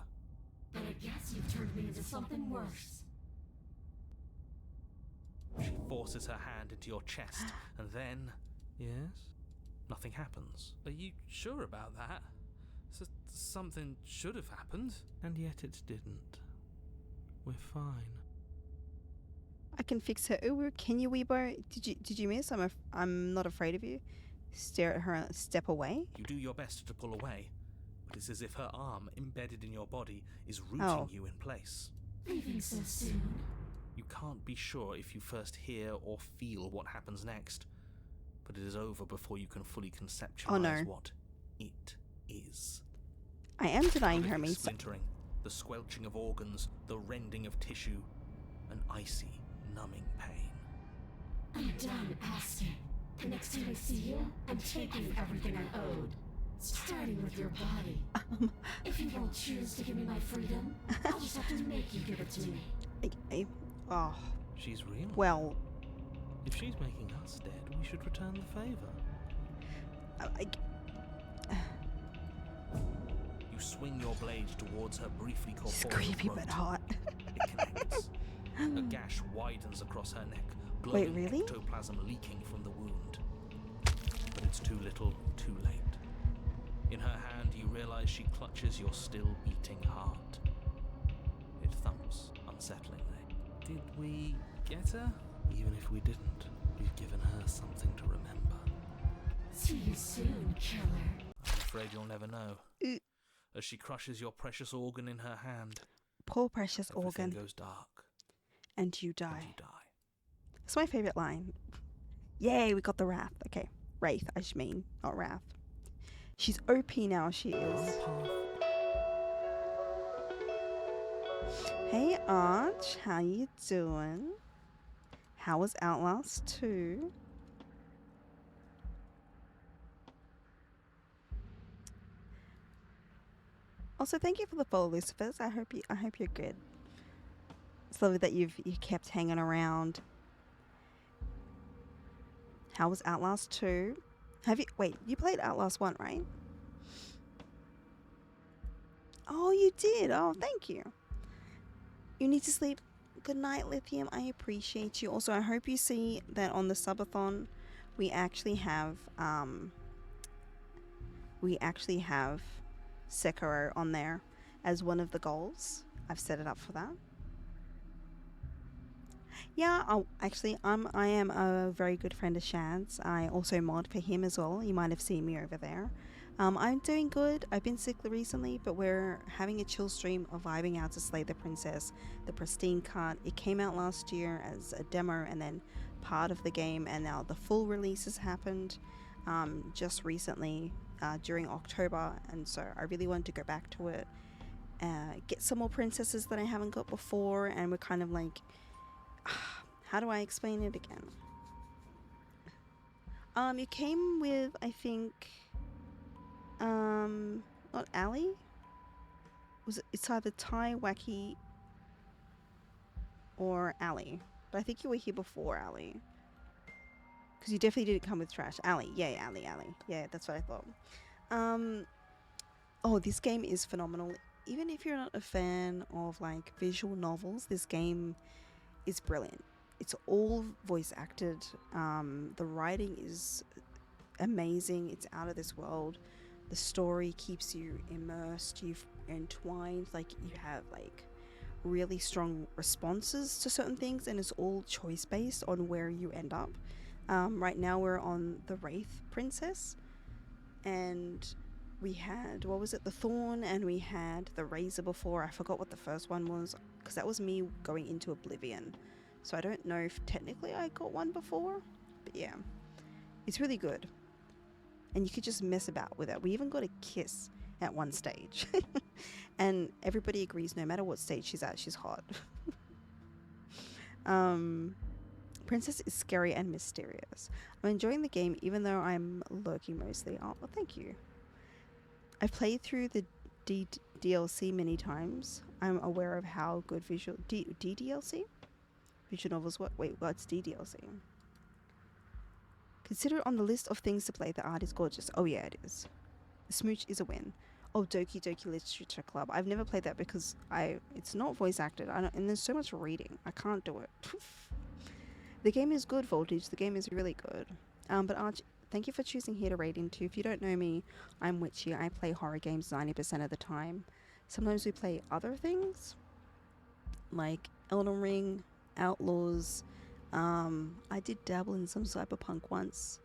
But I guess you've turned me into something worse. She forces her hand into your chest, and then... Yes? Nothing happens. Are you sure about that? Something should have happened. And yet it didn't. We're fine. I can fix her. Ooh, can you, Weebo? Did you miss? I'm not afraid of you. Stare at her and step away. You do your best to pull away, but it's as if her arm, embedded in your body, is rooting you in place. Leaving so soon. You can't be sure if you first hear or feel what happens next, but it is over before you can fully conceptualize what it is. I am denying her means. Splintering, the squelching of organs, the rending of tissue, an icy, numbing pain. I'm done asking. The next time I see you, I'm taking everything I owed. Starting with your body. If you won't choose to give me my freedom, I'll just have to make you give it to me. Oh, She's real. well, If she's making us dead, we should return the favor. You swing your blade towards her briefly it's corporeal creepy throat. but hot. It connects. A gash widens across her neck, glowing really? ectoplasm leaking from the wound. But it's too little, too late. In her hand, you realize she clutches your still beating heart. It thumps unsettlingly. Did we get her? Even if we didn't, we've given her something to remember. See you soon, killer. I'm afraid you'll never know. Ooh. As she crushes your precious organ in her hand, Poor precious everything organ. goes dark, And you and die. you die. That's my favorite line. Yay, we got the Wrath. Okay, Wraith, I should mean, not Wrath. She's OP now, she is. Hey Arch, how you doing? How was Outlast 2? Also, thank you for the follow, Lucifers. I hope you're good. It's lovely that you kept hanging around. How was Outlast 2? You played Outlast 1, right? Oh, you did. Oh, thank you. You need to sleep. Good night, Lithium. I appreciate you. Also, I hope you see that on the subathon, we actually have Sekiro on there as one of the goals. I've set it up for that. Yeah, I am a very good friend of Shad's. I also mod for him as well. You might have seen me over there. I'm doing good. I've been sick recently, but we're having a chill stream of vibing out to Slay the Princess, the Pristine cut. It came out last year as a demo and then part of the game, and now the full release has happened just recently during October, and so I really wanted to go back to it, get some more princesses that I haven't got before, and we're kind of like, how do I explain it again? You came with, I think, not Ali? It's either Ty, Wacky, or Ali. But I think you were here before Ali. Because you definitely didn't come with Trash. Ali. Ali. Yeah, that's what I thought. Oh, this game is phenomenal. even if you're not a fan of like visual novels, this game is brilliant. It's all voice acted. The writing is amazing. It's out of this world. The story keeps you immersed. You've entwined. Like you have like really strong responses to certain things, and it's all choice based on where you end up. Right now we're on the Wraith Princess, and we had, what was it, the Thorn, and we had the Razor before. I forgot what the first one was, because that was me going into Oblivion. So I don't know if technically I got one before, but yeah, it's really good. And you could just mess about with it. We even got a kiss at one stage. And everybody agrees no matter what stage she's at, she's hot. Princess is scary and mysterious. I'm enjoying the game even though I'm lurking mostly. Oh, well, thank you. I've played through the DLC many times. I'm aware of how good visual... DDLC? Visual novels, what? Wait, what's DDLC? Consider it on the list of things to play. The art is gorgeous. Oh yeah, it is. The smooch is a win. Oh, Doki Doki Literature Club. I've never played that because it's not voice acted. And there's so much reading. I can't do it. The game is good, Voltage. The game is really good. But Arch, thank you for choosing here to raid into. If you don't know me, I'm Witchy. I play horror games 90% of the time. Sometimes we play other things, like Elden Ring, Outlaws. I did dabble in some Cyberpunk once.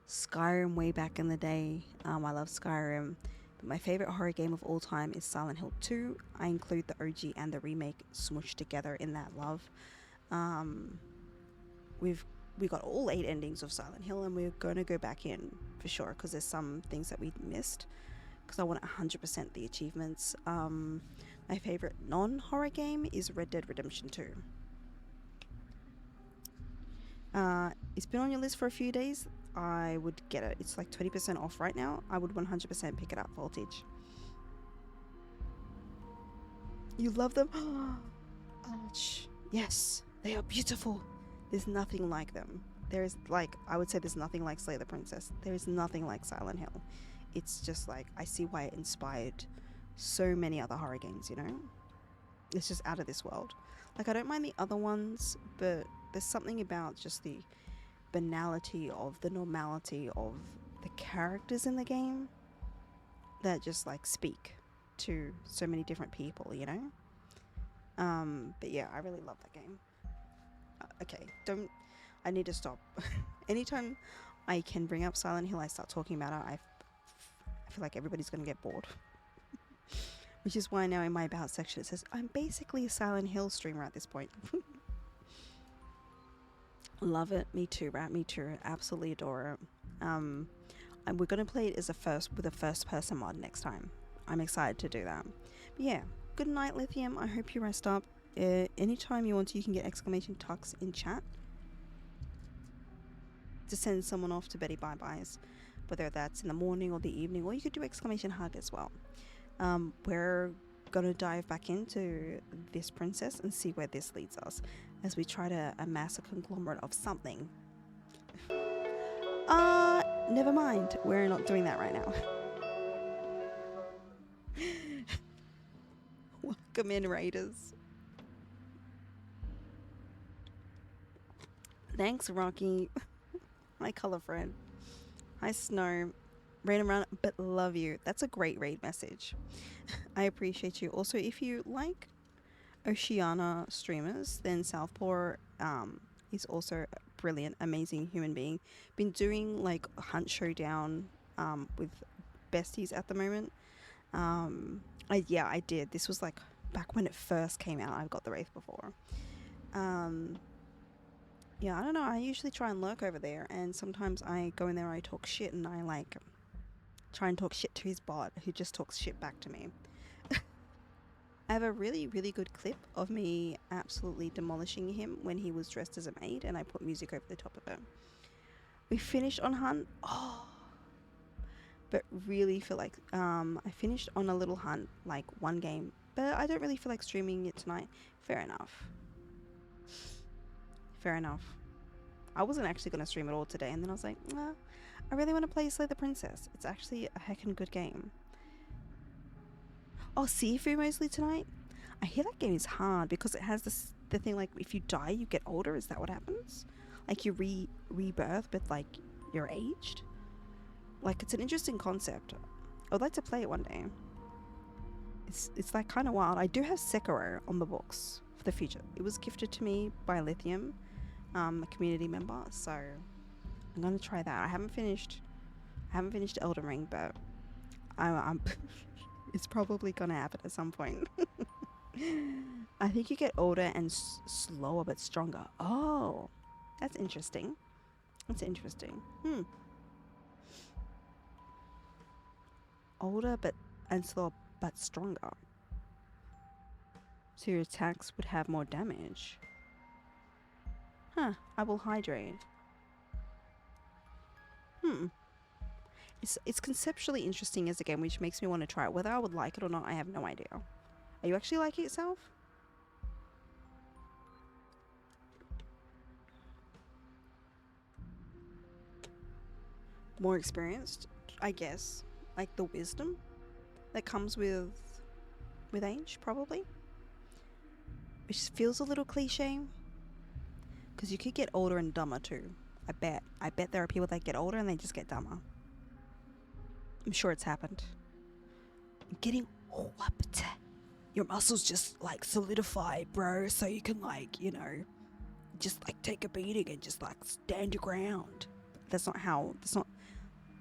Skyrim way back in the day. I love Skyrim. But my favorite horror game of all time is Silent Hill 2. I include the OG and the remake smushed together in that love. We got all 8 endings of Silent Hill, and we're going to go back in for sure, because there's some things that we missed, because I want 100% the achievements. My favorite non-horror game is Red Dead Redemption 2. It's been on your list for a few days. I would get it. It's like 20% off right now. I would 100% pick it up, Voltage. You love them? Ouch. Yes, they are beautiful. There's nothing like them. There's like, I would say there's nothing like Slay the Princess. There is nothing like Silent Hill. It's just like, I see why it inspired so many other horror games, you know? It's just out of this world. Like, I don't mind the other ones, but there's something about just the banality of the normality of the characters in the game that just like speak to so many different people, you know? But yeah, I really love that game. Okay, I need to stop. Anytime I can bring up Silent Hill, I start talking about it, I feel like everybody's gonna get bored. Which is why now in my About section it says, I'm basically a Silent Hill streamer at this point. Love it. Me too, Rat. Me too. Absolutely adore it. And we're gonna play it as with a first person mod next time. I'm excited to do that. But yeah, good night, Lithium. I hope you rest up. Anytime you want to, you can get exclamation tux in chat to send someone off to Betty Bye Byes, whether that's in the morning or the evening, or you could do exclamation hug as well. We're gonna dive back into this princess and see where this leads us as we try to amass a conglomerate of something. Never mind. We're not doing that right now. Welcome in, Raiders. Thanks, Rocky. My color friend. Hi, Snow. Raid around, but love you. That's a great raid message. I appreciate you. Also, if you like Oceania streamers, then Southpaw is also a brilliant, amazing human being. Been doing like Hunt Showdown with besties at the moment. I did. This was like back when it first came out. I've got the Wraith before. Yeah, I don't know. I usually try and lurk over there, and sometimes I go in there and I talk shit, and I like try and talk shit to his bot, who just talks shit back to me. I have a really, really good clip of me absolutely demolishing him when he was dressed as a maid, and I put music over the top of it. We finished on Hunt. Oh, but really feel like I finished on a little Hunt, like one game, but I don't really feel like streaming it tonight. Fair enough. Fair enough. I wasn't actually going to stream it all today, and then I was like, nah, I really want to play Slay the Princess. It's actually a heckin' good game. Oh, Sifu mostly tonight? I hear that game is hard because it has the thing like if you die, you get older. Is that what happens? Like you rebirth, but like you're aged? Like it's an interesting concept. I'd like to play it one day. It's like kind of wild. I do have Sekiro on the books for the future. It was gifted to me by Lithium, a community member, so I'm gonna try that. I haven't finished Elden Ring, but I'm it's probably gonna happen at some point. I think you get older and slower but stronger. Oh, that's interesting. That's interesting. Older and slower but stronger. So your attacks would have more damage. Huh, I will hydrate. It's conceptually interesting as a game, which makes me want to try it. Whether I would like it or not, I have no idea. Are you actually liking it yourself? More experienced, I guess. Like the wisdom that comes with age, probably. Which feels a little cliche. Because you could get older and dumber too. I bet there are people that get older and they just get dumber. I'm sure it's happened. I'm getting whooped. Your muscles just like solidify, bro, so you can like, you know, just like take a beating and just like stand your ground. That's not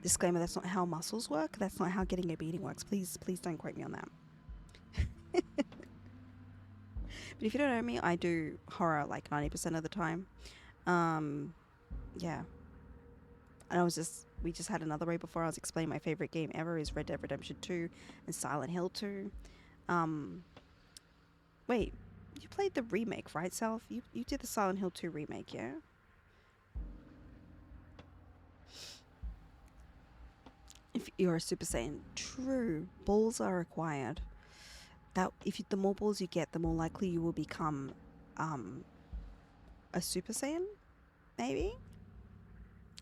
disclaimer, that's not how muscles work. That's not how getting a beating works. Please don't quote me on that. But if you don't know me, I do horror like 90% of the time. Yeah. And we just had another way before. I was explaining my favorite game ever is Red Dead Redemption 2 and Silent Hill 2. Wait, you played the remake, right, Self? You did the Silent Hill 2 remake, yeah? If you're a Super Saiyan, true, balls are required. That the more balls you get, the more likely you will become a Super Saiyan, maybe?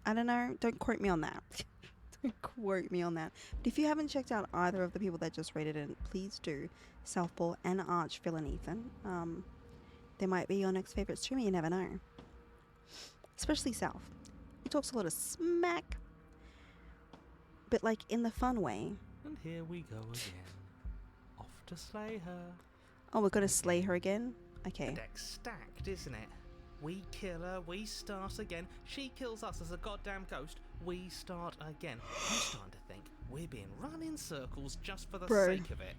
I don't know. Don't quote me on that. Don't quote me on that. But if you haven't checked out either of the people that just rated it, please do. Southpaw and Arch, Phil and Ethan. They might be your next favourite streamer, you never know. Especially South. He talks a lot of smack, but like in the fun way. And here we go again. Off to slay her. Oh, we're gonna slay her again? Okay. The deck's stacked, isn't it? We kill her, we start again. She kills us as a goddamn ghost, we start again. I'm starting to think we're being run in circles just for the sake of it.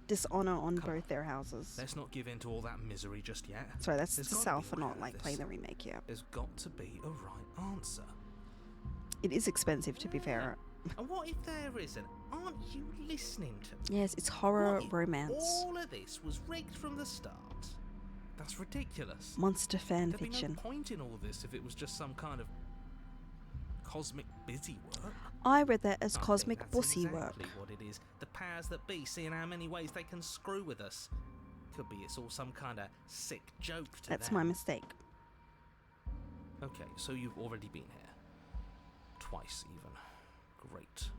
Dishonor on both their houses. Let's not give in to all that misery just yet. Sorry, that's to South for not like playing the remake yet. There's got to be a right answer. It is expensive, to be fair. And what if there isn't? Aren't you listening to me? Yes, it's horror What if romance. all of this was rigged from the start? That's ridiculous. Monster fan There'd fiction. be no point in all this if it was just some kind of cosmic busy work. I read that as I cosmic think that's bussy work. exactly what it is. The powers that be, seeing how many ways they can screw with us. Could be it's all some kind of sick joke to That's them. my mistake. Okay, so you've already been here. Twice, even. Great.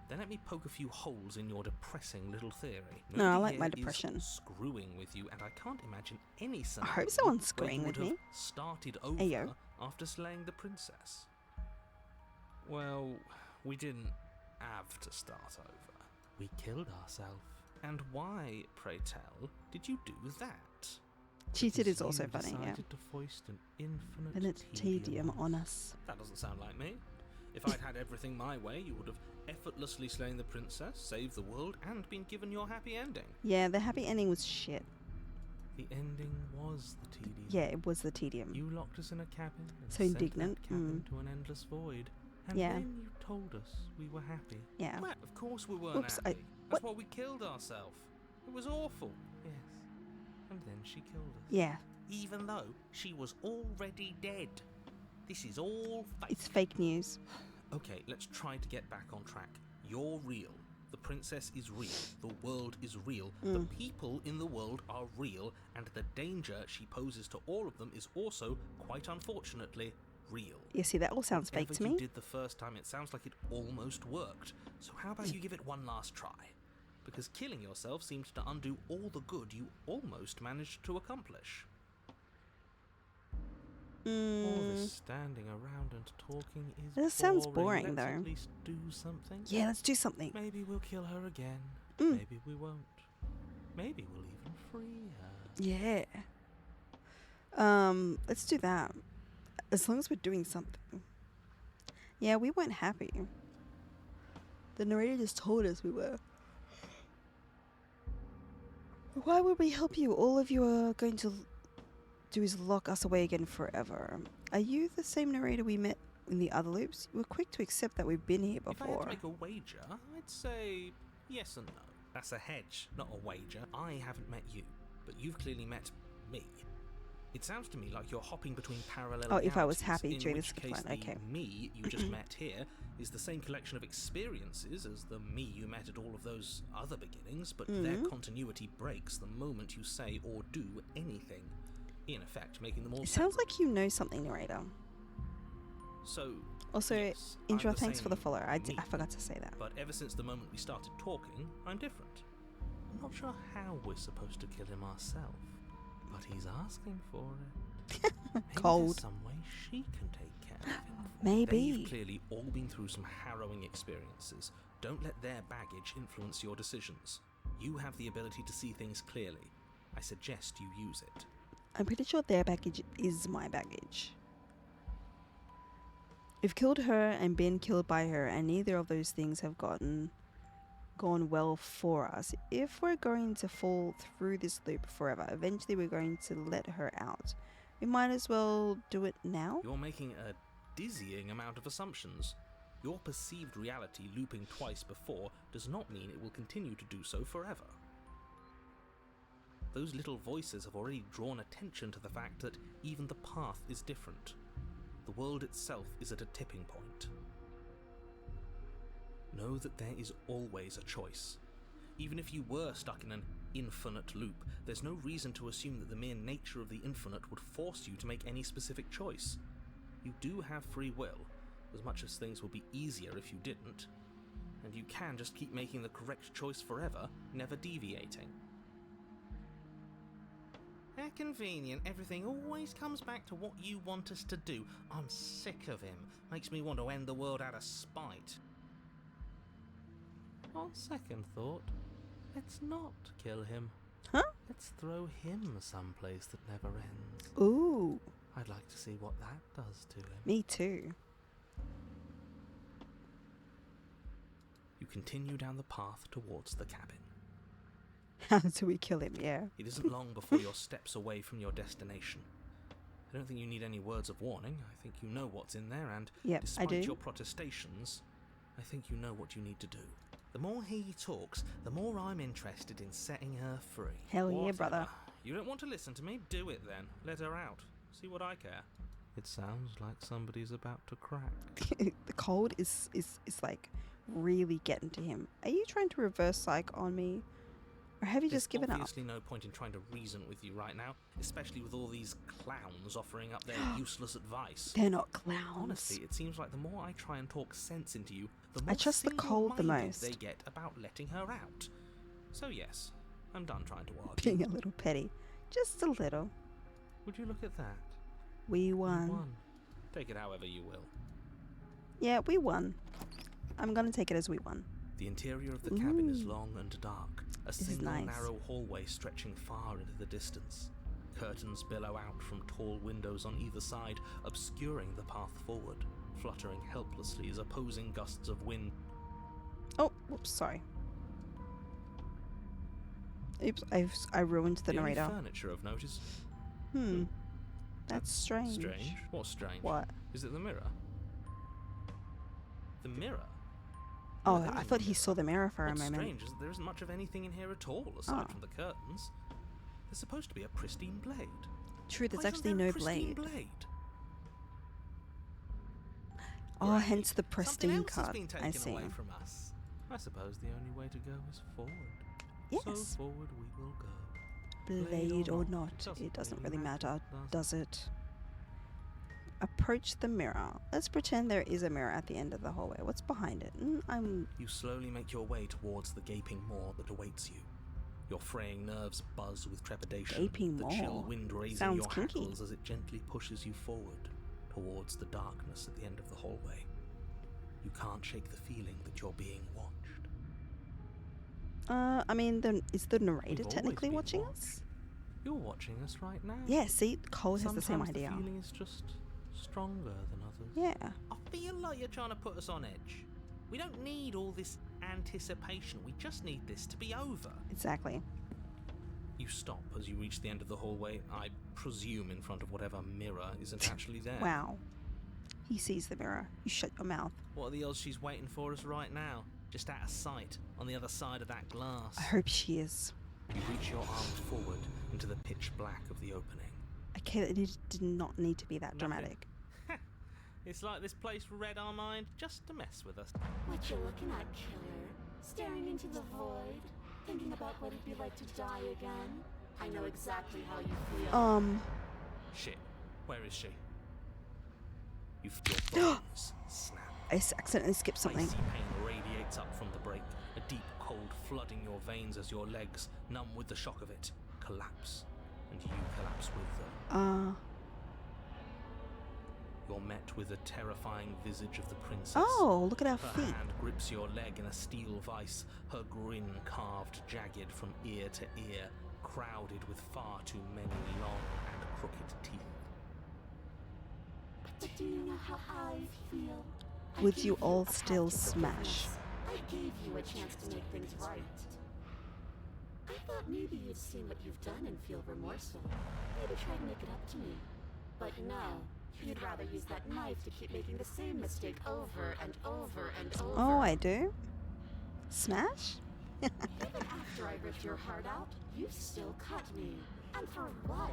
Then let me poke a few holes in your depressing little theory. No, I Nobody like my here is depression. Screwing with you, and I can't imagine any I scenario hope someone's where screwing you with would me. have started over Ayo. after slaying the princess. Well, we didn't have to start over. We killed ourselves. And why, pray tell, did you do that? Cheated Because is also you funny, yeah. decided to foist an infinite And it's tedium on us. That doesn't sound like me. If I'd had everything my way, you would have effortlessly slain the princess, saved the world, and been given your happy ending. Yeah, the happy ending was shit. The ending was the tedium. Yeah, it was the tedium. You locked us in a cabin and So sent indignant. that cabin to an endless void. And Yeah. then you told us we were happy. Yeah. Well, of course we weren't Oops, happy. what? That's why we killed ourselves. It was awful. Yes. And then she killed us. Yeah, Even though she was already dead. This is all fake. it's fake news. Okay, let's try to get back on track. You're real. The princess is real. The world is real. The people in the world are real. And the danger she poses to all of them is also, quite unfortunately, real. You see, that all sounds fake Whatever to you me. did the first time, it sounds like it almost worked. So how about you give it one last try? because killing yourself seemed to undo all the good you almost managed to accomplish. All this standing around and talking is This sounds boring, Let's though. at least do something. Yeah, let's do something. Maybe we'll kill her again. Maybe we won't. Maybe we'll even free her. Yeah. Let's do that. As long as we're doing something. Yeah, we weren't happy. The narrator just told us we were. Why would we help you? All of you are going to do is lock us away again forever. Are you the same narrator we met in the other loops? You were quick to accept that we've been here If I had before. to make a wager, I'd say yes and no. That's a hedge, not a wager. I haven't met you, but you've clearly met me. It sounds to me like you're hopping between parallel Oh, if I was realities, happy in during which this case fine, okay. the me you just met here is the same collection of experiences as the me you met at all of those other beginnings, but their continuity breaks the moment you say or do anything, in effect making them all It sounds like you know something, narrator. So, Also, yes, intro, I'm the thanks for the same follow. I me, forgot to say that. But ever since the moment we started talking, I'm different. I'm not sure how we're supposed to kill him ourselves, but he's asking for it. Maybe Cold. there's some way she can take care of him. Maybe. They've clearly all been through some harrowing experiences. Don't let their baggage influence your decisions. You have the ability to see things clearly. I suggest you use it. I'm pretty sure their baggage is my baggage. We've killed her and been killed by her, and neither of those things have gone well for us. If we're going to fall through this loop forever, eventually we're going to let her out. We might as well do it now. You're making a dizzying amount of assumptions. Your perceived reality looping twice before does not mean it will continue to do so forever. Those little voices have already drawn attention to the fact that even the path is different. The world itself is at a tipping point. Know that there is always a choice. Even if you were stuck in an infinite loop, there's no reason to assume that the mere nature of the infinite would force you to make any specific choice. You do have free will, as much as things would be easier if you didn't. And you can just keep making the correct choice forever, never deviating. How convenient, everything always comes back to what you want us to do. I'm sick of him. Makes me want to end the world out of spite. On second thought, let's not kill him. Huh? Let's throw him someplace that never ends. Ooh, I'd like to see what that does to him. me too. You continue down the path towards the cabin. How do we kill him? Yeah. It isn't long before you're steps away from your destination. I don't think you need any words of warning. I think you know what's in there, and Yep, I despite do. your protestations, I think you know what you need to do. The more he talks, the more I'm interested in setting her free. Hell yeah, brother. Whatever. You don't want to listen to me? Do it then. Let her out. See what I care. It sounds like somebody's about to crack. The cold is like really getting to him. Are you trying to reverse psych on me? Or have you just given There's up? obviously no point in trying to reason with you right now, especially with all these clowns offering up their useless advice. They're not clowns. Honestly, it seems like the more I try and talk sense into you, the more I trust the cold the single-minded most. they get about letting her out. So yes, I'm done trying to argue. Being a little petty. Just a little. Would you look at that? We You won. won. Take it however you will. Yeah, we won. I'm gonna take it as we won. The interior of the cabin is Ooh. long and dark, a This is single nice. narrow hallway stretching far into the distance. Curtains billow out from tall windows on either side, obscuring the path forward, fluttering helplessly as opposing gusts of wind. Oh, whoops, sorry. Oops, I ruined the only narrator. furniture of note is That's strange. strange. What's strange? What? Is it the mirror? The mirror? Oh, there I isn't thought a he saw the mirror for a What's moment. strange is that there isn't much of anything in here at all, aside Oh. from the curtains. There's supposed to be a pristine blade. True, there's Why isn't actually there a no pristine blade. Oh, Great. hence the pristine Something else has card. been I taken see. away from us. I suppose the only way to go is forward. So Yes. forward we will go. Blade or not, doesn't it doesn't really really matter, matter, does it? Approach the mirror. Let's pretend there is a mirror at the end of the hallway. What's behind it? You slowly make your way towards the gaping maw that awaits you. Your fraying nerves buzz with trepidation. Gaping the maw. chill wind raising Sounds your kinky. hackles as it gently pushes you forward towards the darkness at the end of the hallway. You can't shake the feeling that you're being watched. I mean, is the narrator We've technically always been watching us? watched. You're watching us right now. Yeah, see, Cole has the same Sometimes idea. The feeling is just stronger than others. Yeah. I feel like you're trying to put us on edge. We don't need all this anticipation. We just need this to be over. Exactly. You stop as you reach the end of the hallway, I presume in front of whatever mirror isn't actually there. Wow. He sees the mirror. You shut your mouth. What are the odds she's waiting for us right now? Just out of sight, on the other side of that glass. I hope she is. You reach your arms forward into the pitch black of the opening. Okay, it did not need to be that dramatic. It's like this place read our mind just to mess with us. What you looking at, killer? Staring into the void? Thinking about what it'd be like to die again? I know exactly how you feel. Shit, where is she? You feel your bones snap. I accidentally skipped something. Icy pain radiates up from the break, a deep cold flooding your veins as your legs, numb with the shock of it, collapse. And you collapse with them. You're met with the terrifying visage of the princess. Oh, look at our Her feet. hand grips your leg in a steel vice, her grin carved jagged from ear to ear, crowded with far too many long and crooked teeth. But do you know how I feel? I Would gave you all a still pact of smash? forgiveness. I gave you a chance to make things right. I thought maybe you'd seen what you've done and feel remorseful. Maybe try to make it up to me. But no, you'd rather use that knife to keep making the same mistake over and over and over. Oh, I do? Smash? Even after I ripped your heart out, you still cut me. And for what?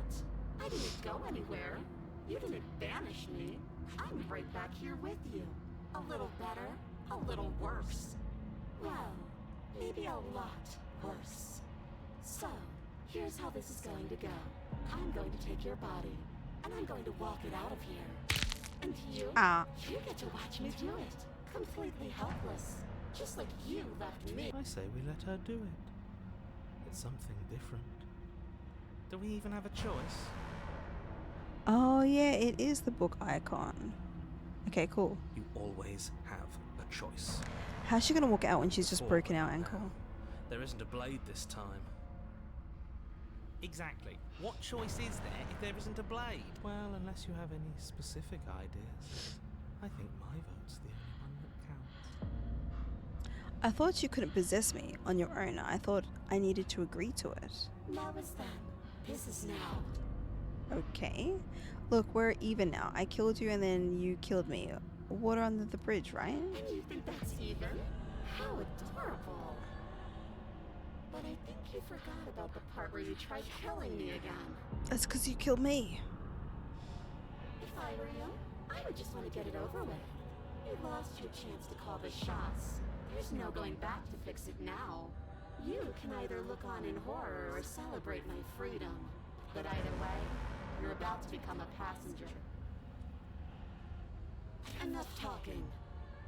I didn't go anywhere. You didn't banish me. I'm right back here with you. A little better, a little worse. Well, maybe a lot worse. So, here's how this is going to go. I'm going to take your body, and I'm going to walk it out of here. And you get to watch me do it. Completely helpless. Just like you left me. I say we let her do it. It's something different. Do we even have a choice? Oh, yeah, it is the book icon. Okay, cool. You always have a choice. How's she gonna walk out when she's just Forward broken our now. ankle? There isn't a blade this time. Exactly. What choice is there if there isn't a blade? Well, unless you have any specific ideas, I think my vote's the only one that counts. I thought you couldn't possess me on your own. I thought I needed to agree to it. That was then. This is now. Okay. Look, we're even now. I killed you and then you killed me. Water under the bridge, right? And you think that's even? How adorable. But I think you forgot about the part where you tried killing me again. That's because you killed me. If I were you, I would just want to get it over with. You lost your chance to call the shots. There's no going back to fix it now. You can either look on in horror or celebrate my freedom. But either way, you're about to become a passenger. Enough talking.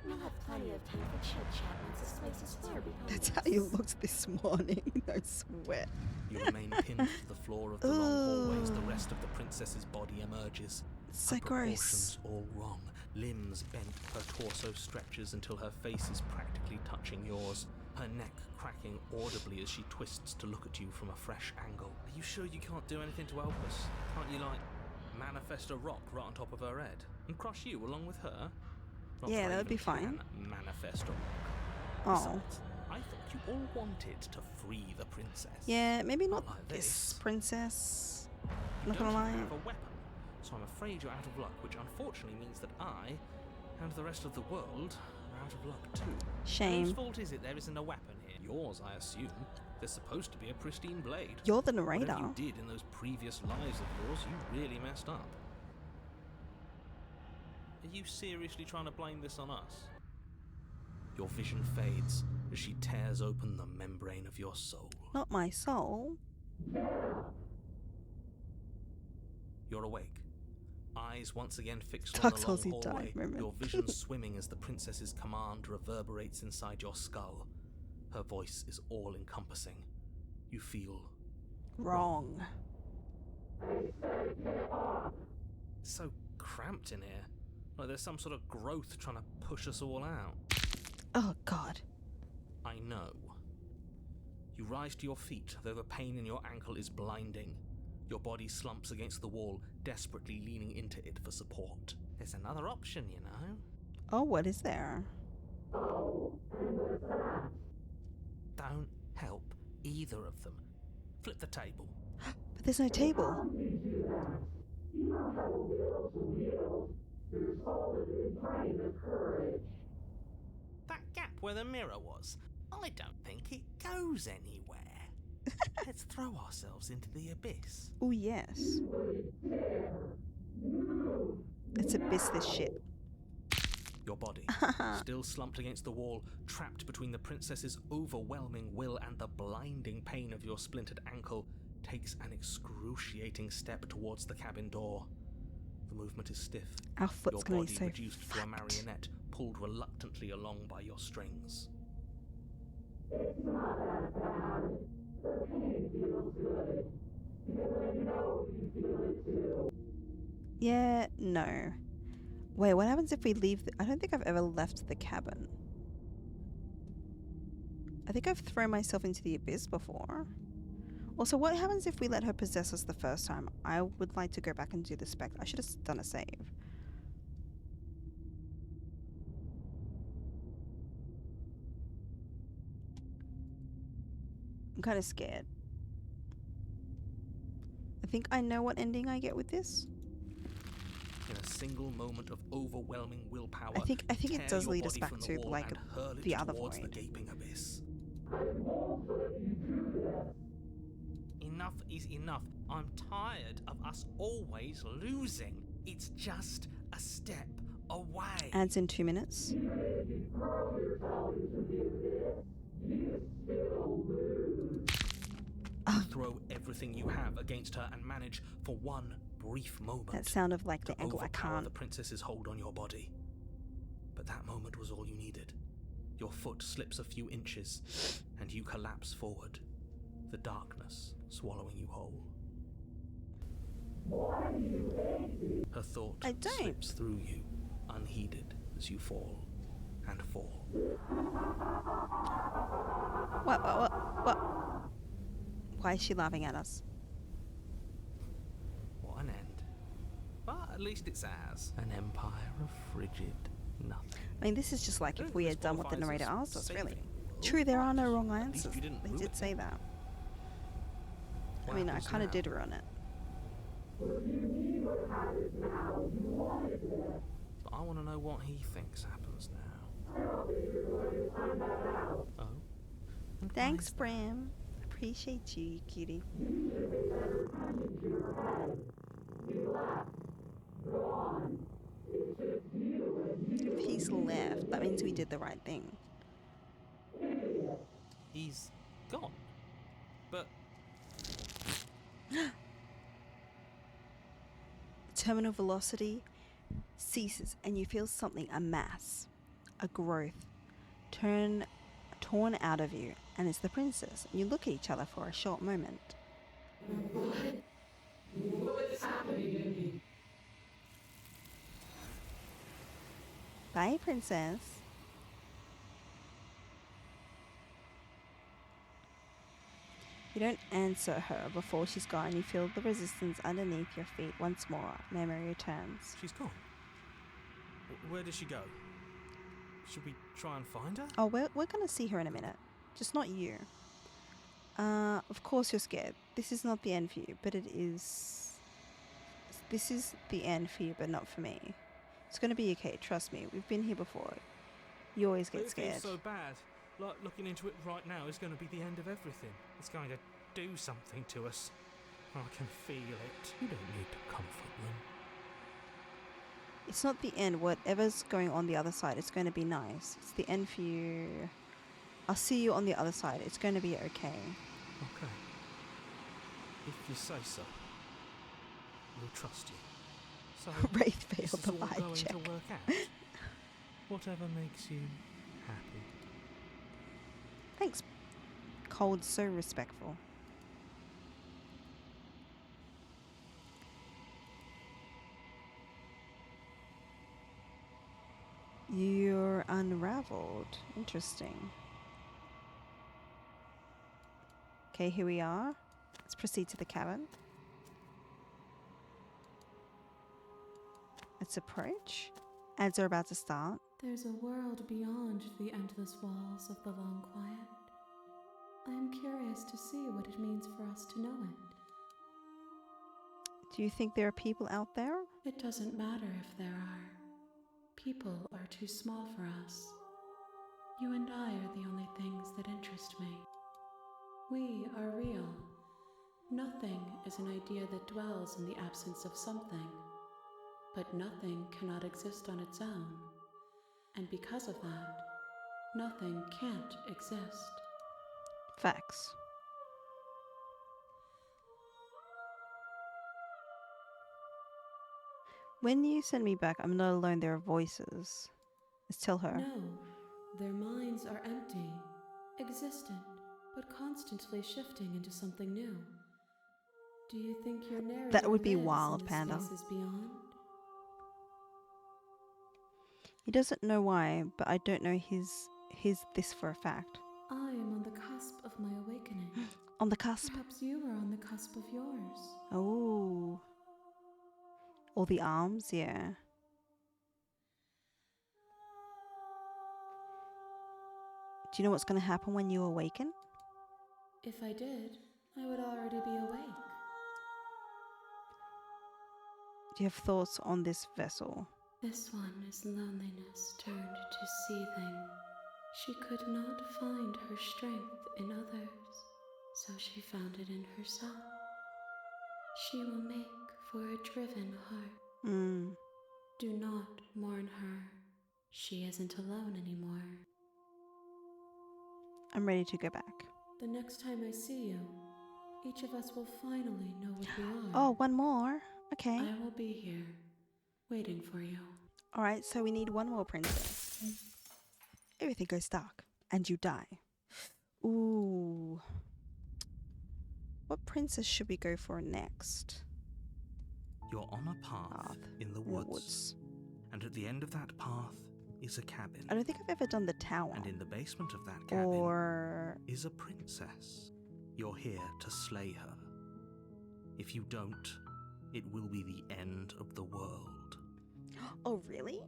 We'll have plenty of time for chit-chat once this place is clear behind That's us. how you looked this morning. No sweat. You remain pinned to the floor of the long hallway as the rest of the princess's body emerges. So Her gross. proportions all wrong. Limbs bent, her torso stretches until her face is practically touching yours. Her neck cracking audibly as she twists to look at you from a fresh angle. Are you sure you can't do anything to help us? Can't you, like, manifest a rock right on top of her head? And crush you along with her? Not Yeah, I that would even be fine. can Manifest a rock. Oh. Besides, I thought you all wanted to free the princess. Yeah, maybe not like this this. princess. You Not don't gonna lie. have a weapon, so I'm afraid you're out of luck, which unfortunately means that I and the rest of the world are out of luck too. Shame. Whose fault is it there isn't a weapon here? Yours, I assume. There's supposed to be a pristine blade. You're the narrator. Whatever you did in those previous lives of yours, you really messed up. Are you seriously trying to blame this on us? Your vision fades as she tears open the membrane of your soul. Not my soul. You're awake, Eyes once again fixed on Dark the long Soulsy hallway, dive moment. your vision swimming as the princess's command reverberates inside your skull. Her voice is all-encompassing. You feel Wrong. so cramped in here. Like there's some sort of growth trying to push us all out. Oh, God. I know. You rise to your feet, though the pain in your ankle is blinding. Your body slumps against the wall, desperately leaning into it for support. There's another option, you know. Oh, what is there? Don't help either of them. Flip the table. But there's no table. That gap where the mirror was, I don't think it goes anywhere. Let's throw ourselves into the abyss. Oh, yes. Let's abyss this shit. Your body, still slumped against the wall, trapped between the princess's overwhelming will and the blinding pain of your splintered ankle, takes an excruciating step towards the cabin door. The movement is stiff. Our foot's your gonna be body so reduced to a fucked. marionette, pulled reluctantly along by your strings. Yeah, no. Wait, what happens if we leave? I don't think I've ever left the cabin. I think I've thrown myself into the abyss before. Also, what happens if we let her possess us the first time? I would like to go back and do the spec. I should have done a save. I'm kind of scared. I think I know what ending I get with this. In a single moment of overwhelming willpower, I think you it tear does your lead us body back from the to wall like and hurl it the other towards the void. gaping abyss. Enough is enough. I'm tired of us always losing. It's just a step away. Ads in 2 minutes. You throw everything you have against her and manage for one brief moment That sound of like to the ankle. I overpower can't. the princess's hold on your body. But that moment was all you needed. Your foot slips a few inches and you collapse forward, the darkness swallowing you whole. Her thought I don't. slips through you, unheeded as you fall and fall. What? Why is she laughing at us? What an end. But at least it's ours. An empire of frigid nothing. I mean, this is just like if we had done what the narrator asked us, really. Saving the world. True, there are no wrong At least answers. you didn't They ruin did it. say that. I What mean, I happens kind of now? did ruin it. But I want to know what he thinks happens now. Oh? And why Thanks, is that? Bram. Appreciate you, you cutie. If he's left, that means we did the right thing. He's gone. But Terminal velocity ceases and you feel something, a mass, a growth, torn out of you, and it's the princess. You look at each other for a short moment. Bye, princess. You don't answer her before she's gone. You feel the resistance underneath your feet once more. Memory returns. she's gone. Where did she go? Should we try and find her? Oh, we're gonna see her in a minute. Just not you. Of course you're scared. This is not the end for you, but it is... This is the end for you, but not for me. It's gonna be okay, trust me. We've been here before. You always get It scared. feels so bad. Like looking into it right now is going to be the end of everything. It's going to do something to us. I can feel it. You don't need to comfort them. It's not the end. Whatever's going on the other side, it's going to be nice. It's the end for you. I'll see you on the other side. It's going to be okay. Okay. If you say so, we'll trust you. So, Wraith this failed is the all vibe going check. to work out. Whatever makes you happy. Thanks. Cold, so respectful. You're unraveled. Interesting. Okay, here we are. Let's proceed to the cabin. Let's approach. Ads are about to start. There's a world beyond the endless walls of the long quiet. I am curious to see what it means for us to know it. Do you think there are people out there? It doesn't matter if there are. People are too small for us. You and I are the only things that interest me. We are real. Nothing is an idea that dwells in the absence of something. But nothing cannot exist on its own. And because of that, nothing can't exist. Facts. When you send me back, I'm not alone, there are voices. Let's tell her. No, their minds are empty, existent, but constantly shifting into something new. Do you think your narrator That would be lives wild, in the Panda. spaces beyond? He doesn't know why, but I don't know his this for a fact. I am on the cusp of my awakening. On the cusp. Perhaps you are on the cusp of yours. Oh. All the arms, yeah. Do you know what's going to happen when you awaken? If I did, I would already be awake. Do you have thoughts on this vessel? This one is loneliness turned to seething. She could not find her strength in others, so she found it in herself. She will make for a driven heart. Do not mourn her. She isn't alone anymore. I'm ready to go back. The next time I see you, each of us will finally know what we are. Oh, one more. Okay. I will be here, waiting for you. Alright, so we need one more princess. Everything goes dark, and you die. Ooh. What princess should we go for next? You're on a path in the woods. And at the end of that path is a cabin. I don't think I've ever done the tower. And in the basement of that cabin is a princess. You're here to slay her. If you don't, it will be the end of the world. Oh, really?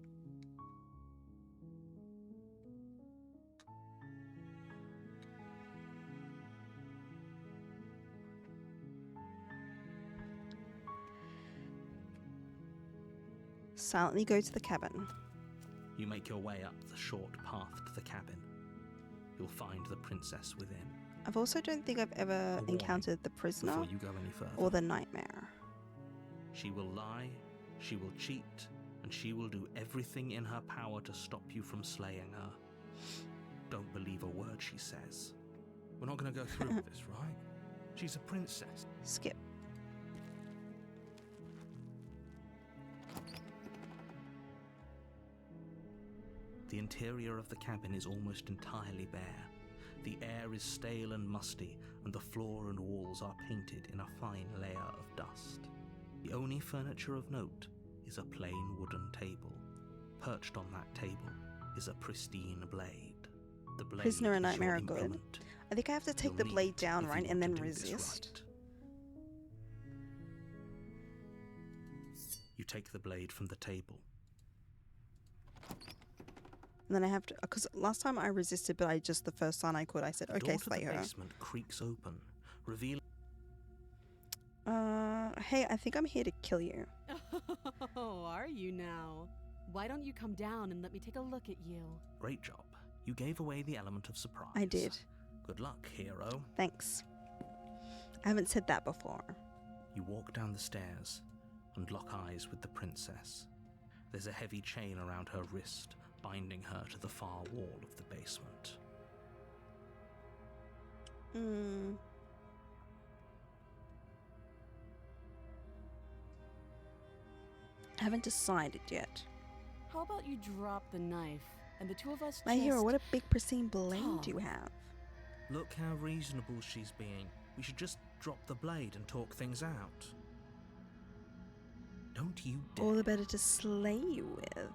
Silently go to the cabin. You make your way up the short path to the cabin. You'll find the princess within. I've also don't think I've ever encountered the prisoner Before you go any further, or the nightmare. she will lie, she will cheat, and she will do everything in her power to stop you from slaying her. Don't believe a word she says. We're not going to go through with this, right? She's a princess. Skip. The interior of the cabin is almost entirely bare. The air is stale and musty, and the floor and walls are painted in a fine layer of dust. The only furniture of note is a plain wooden table. Perched on that table is a pristine blade. The blade Prisoner and is your nightmare are good. implement. I think I have to take You'll the need blade it down, if you right, want and to then do this resist. right. You take the blade from the table. And then I have to, because last time I resisted, but the first time I could, I said, The okay, door to slay the her. basement creaks open, revealing Hey, I think I'm here to kill you. Oh, are you now? Why don't you come down and let me take a look at you? Great job. You gave away the element of surprise. I did. Good luck, hero. Thanks. I haven't said that before. You walk down the stairs and lock eyes with the princess. There's a heavy chain around her wrist, binding her to the far wall of the basement. Haven't decided yet. How about you drop the knife and the two of us My just hero, what a big pristine blade you talk. have. Look how reasonable she's being. We should just drop the blade and talk things out. Don't you dare. All the better to slay you with.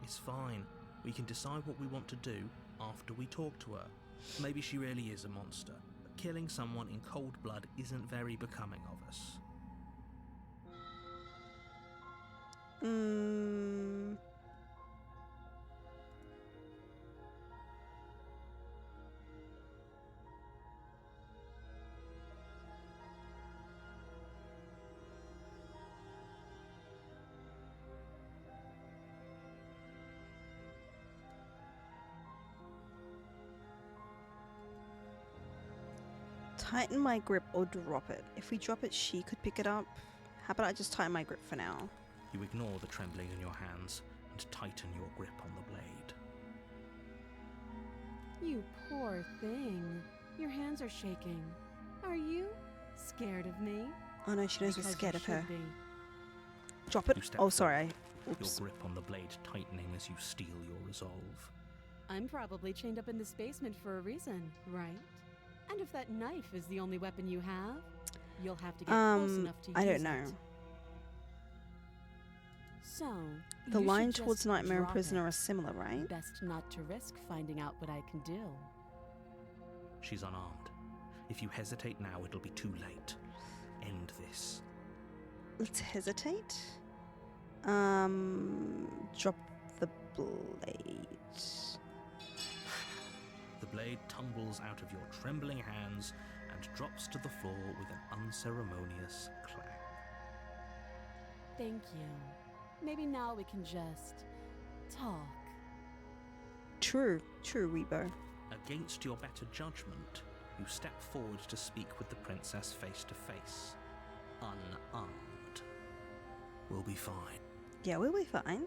It's fine. We can decide what we want to do after we talk to her. Maybe she really is a monster, but killing someone in cold blood isn't very becoming of us. Tighten my grip or drop it. If we drop it, she could pick it up. How about I just tighten my grip for now? You ignore the trembling in your hands and tighten your grip on the blade. You poor thing. Your hands are shaking. Are you scared of me? Oh no, she knows we're Because scared you of her. should be. Drop You it. step Oh, sorry. forward, Oops. your grip on the blade tightening as you steel your resolve. I'm probably chained up in this basement for a reason, right? And if that knife is the only weapon you have, you'll have to get close enough to use I don't know. it. So, The you line should towards just Nightmare and drop Prisoner it. are similar, right? Best not to risk finding out what I can do. She's unarmed. If you hesitate now, it'll be too late. End this. Let's hesitate. Drop the blade. The blade tumbles out of your trembling hands and drops to the floor with an unceremonious clang. Thank you. Maybe now we can just talk. True, Rebo. Against your better judgment, you step forward to speak with the princess face to face. Unarmed. We'll be fine. Yeah, we'll be fine.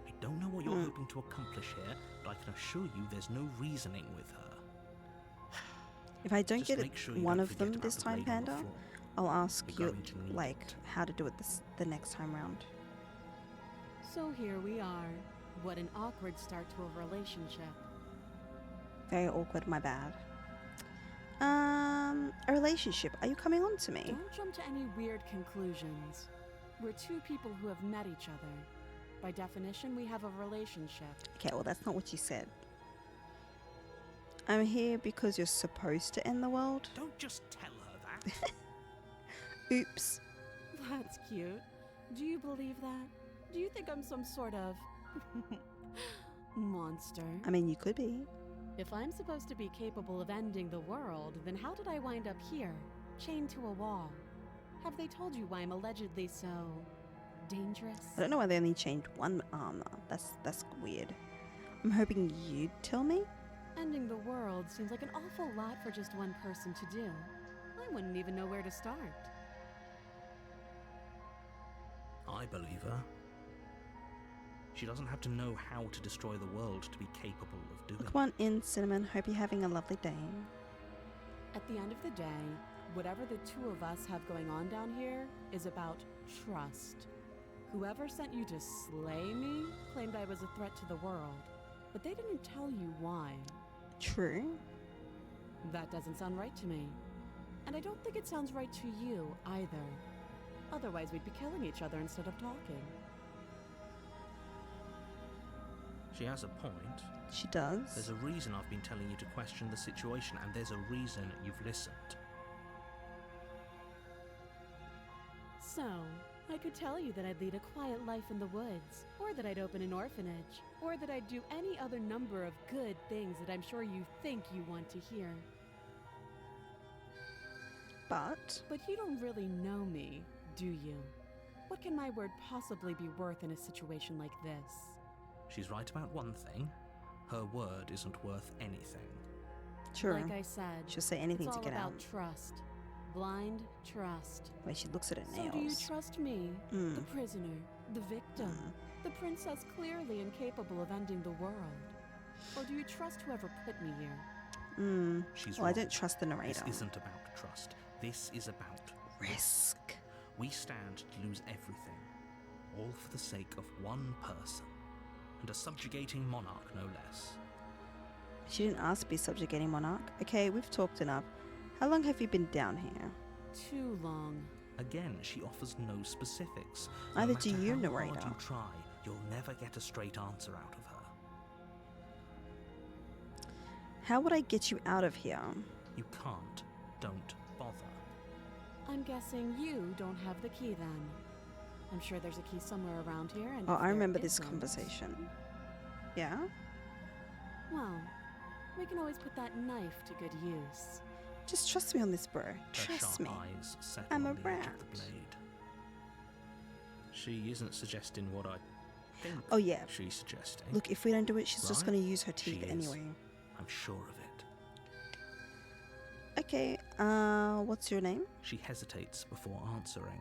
I don't know what you're hoping to accomplish here, but I can assure you there's no reasoning with her. If I don't Just get make sure you one don't of forget them about this the time, blade on the Panda, floor. I'll ask You're you, going to need like, it. how to do it the next time round. So here we are. What an awkward start to a relationship. Very awkward, my bad. A relationship. Are you coming on to me? Don't jump to any weird conclusions. We're two people who have met each other. By definition, we have a relationship. Okay, well, that's not what you said. I'm here because you're supposed to end the world. Don't just tell her that. Oops. That's cute. Do you believe that? Do you think I'm some sort of monster? I mean, you could be. If I'm supposed to be capable of ending the world, then how did I wind up here, chained to a wall? Have they told you why I'm allegedly so dangerous? I don't know why they only changed one armor. That's weird. I'm hoping you'd tell me. Ending the world seems like an awful lot for just one person to do. I wouldn't even know where to start. I believe her. She doesn't have to know how to destroy the world to be capable of doing Come on in, Cinnamon. Hope you're having a lovely day. At the end of the day, whatever the two of us have going on down here is about trust. Whoever sent you to slay me claimed I was a threat to the world, but they didn't tell you why. True. That doesn't sound right to me. And I don't think it sounds right to you either. Otherwise, we'd be killing each other instead of talking. She has a point. She does. There's a reason I've been telling you to question the situation, and there's a reason you've listened. So, I could tell you that I'd lead a quiet life in the woods, or that I'd open an orphanage, or that I'd do any other number of good things that I'm sure you think you want to hear. But But you don't really know me, do you? What can my word possibly be worth in a situation like this? She's right about one thing. Her word isn't worth anything. true. Like I said, She'll say anything it's to all get about out. trust. Blind trust. Wait, she looks at her So nails. do you trust me, Mm. the prisoner, the victim, the princess clearly incapable of ending the world? Or do you trust whoever put me here? She's Well, I wrong. don't trust the narrator. This isn't about trust. This is about Risk. We stand to lose everything. All for the sake of one person, and a subjugating monarch, no less. She didn't ask to be subjugating monarch. Okay, we've talked enough. How long have you been down here? Too long. Again, she offers no specifics. Neither no do matter you, how narrator. hard you try, you'll never get a straight answer out of her. How would I get you out of here? You can't. Don't bother. I'm guessing you don't have the key then. I'm sure there's a key somewhere around here. And Oh, if I there remember this isn't- conversation. Yeah? Well, we can always put that knife to good use. Just trust me on this, bro. Her Trust sharp me. eyes settle I'm on the edge around. of the blade. She isn't suggesting what I think Oh, yeah. she's suggesting. Look, if we don't do it, she's just Right? going to use her She teeth is. anyway. I'm sure of it. Okay, what's your name? She hesitates before answering.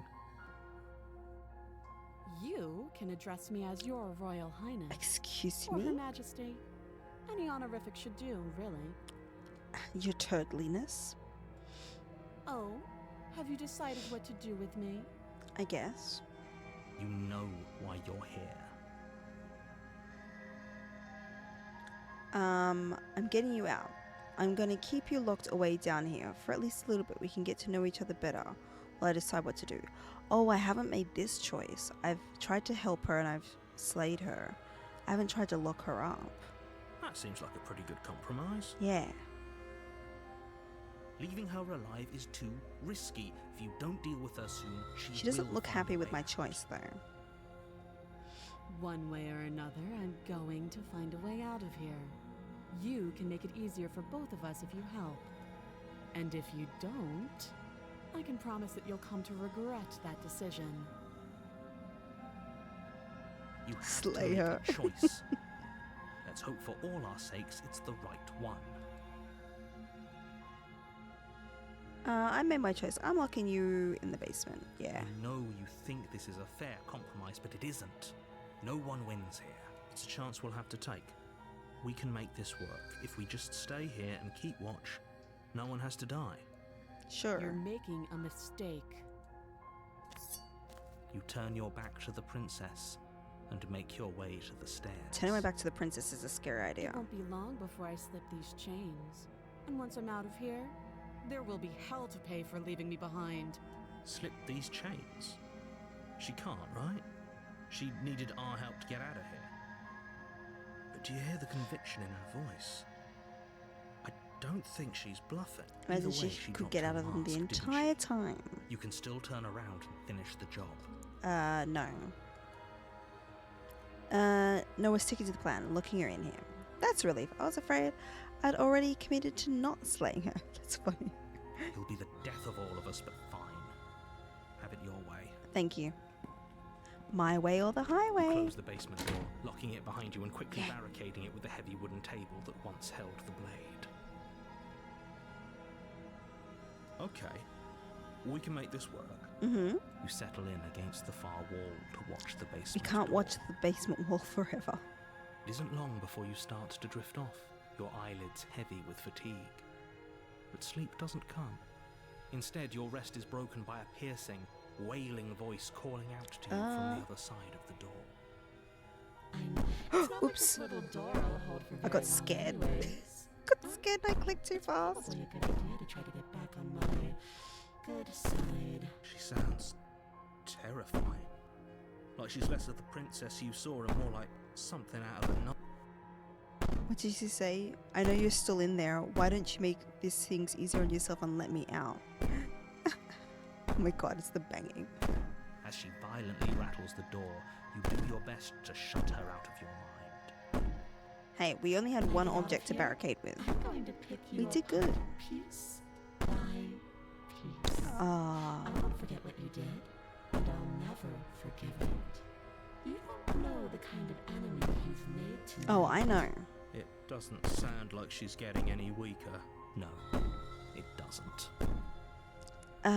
You can address me as your Royal Highness. Excuse Or Her me? Majesty. Any honorific should do, really. Your turtliness, Oh, have you decided what to do with me? I guess. You know why you're here. I'm getting you out. I'm gonna keep you locked away down here for at least a little bit. We can get to know each other better while I decide what to do. Oh, I haven't made this choice. I've tried to help her and I've slayed her. I haven't tried to lock her up. That seems like a pretty good compromise. Yeah. Leaving her alive is too risky. If you don't deal with her soon, She doesn't will look find happy a with way my out. choice though. One way or another, I'm going to find a way out of here. You can make it easier for both of us if you help. And if you don't, I can promise that you'll come to regret that decision. You have Slay to make her. a choice. Let's hope for all our sakes it's the right one. I made my choice. I'm locking you in the basement. Yeah. I know you think this is a fair compromise, but it isn't. No one wins here. It's a chance we'll have to take. We can make this work. If we just stay here and keep watch, no one has to die. Sure. You're making a mistake. You turn your back to the princess and make your way to the stairs. Turning my back to the princess is a scary idea. It won't be long before I slip these chains. And once I'm out of here, there will be hell to pay for leaving me behind. Slip these chains? She can't, right? She needed our help to get out of here. But do you hear the conviction in her voice? I don't think she's bluffing. Imagine Either way, she could dropped get her out of them the mask, didn't she? entire time. You can still turn around and finish the job. No. No, we're sticking to the plan. Locking her in here. That's a relief. I was afraid I'd already committed to not slaying her. That's funny. You'll be the death of all of us, but fine. Have it your way. Thank you. My way or the highway. Close the basement door, locking it behind you and quickly barricading it with the heavy wooden table that once held the blade. Okay, we can make this work. Mm-hmm. You settle in against the far wall to watch the basement We can't door. watch the basement wall forever. It isn't long before you start to drift off, your eyelids heavy with fatigue. But sleep doesn't come. Instead, your rest is broken by a piercing, wailing voice calling out to you from the other side of the door. It's not like Oops. this little door will hold for I got very long scared. anyways. Got scared and I clicked too fast. Probably a good idea to try to get back on my good side. She sounds terrifying. Like she's less of the princess you saw and more like something out of the night. What did you say? I know you're still in there. Why don't you make these things easier on yourself and let me out? Oh my god, it's the banging. As she violently rattles the door, you do your best to shut her out of your mind. Hey, we only had one Get out of object to here. barricade with. I'm going to pick you We did apart good. piece by piece. Ah. I won't forget what you did, and I'll never forgive it. You don't know the kind of enemy you've made to me. Oh, I know. It doesn't sound like she's getting any weaker. No, it doesn't.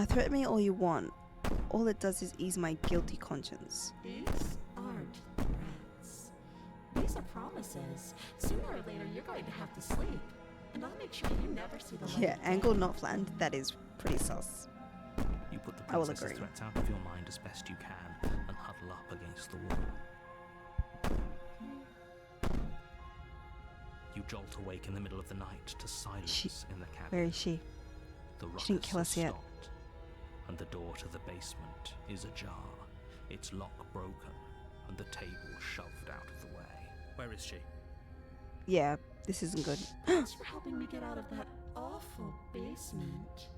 Threaten me all you want. All it does is ease my guilty conscience. These aren't threats. These are promises. Sooner or later, you're going to have to sleep. And I'll make sure you never see the light Yeah, of day. angle not flattened. That is pretty sus. You put the I will princess's agree. threats out of your mind as best you can and huddle huddle up against the wall. You jolt awake in the middle of the night to silence in the cabin. Where is she? The She didn't kill ruckus us has yet. stopped, and the door to the basement is ajar, its lock broken, and the table shoved out of the way. Where is she? Yeah, this isn't good. Thanks for helping me get out of that awful basement.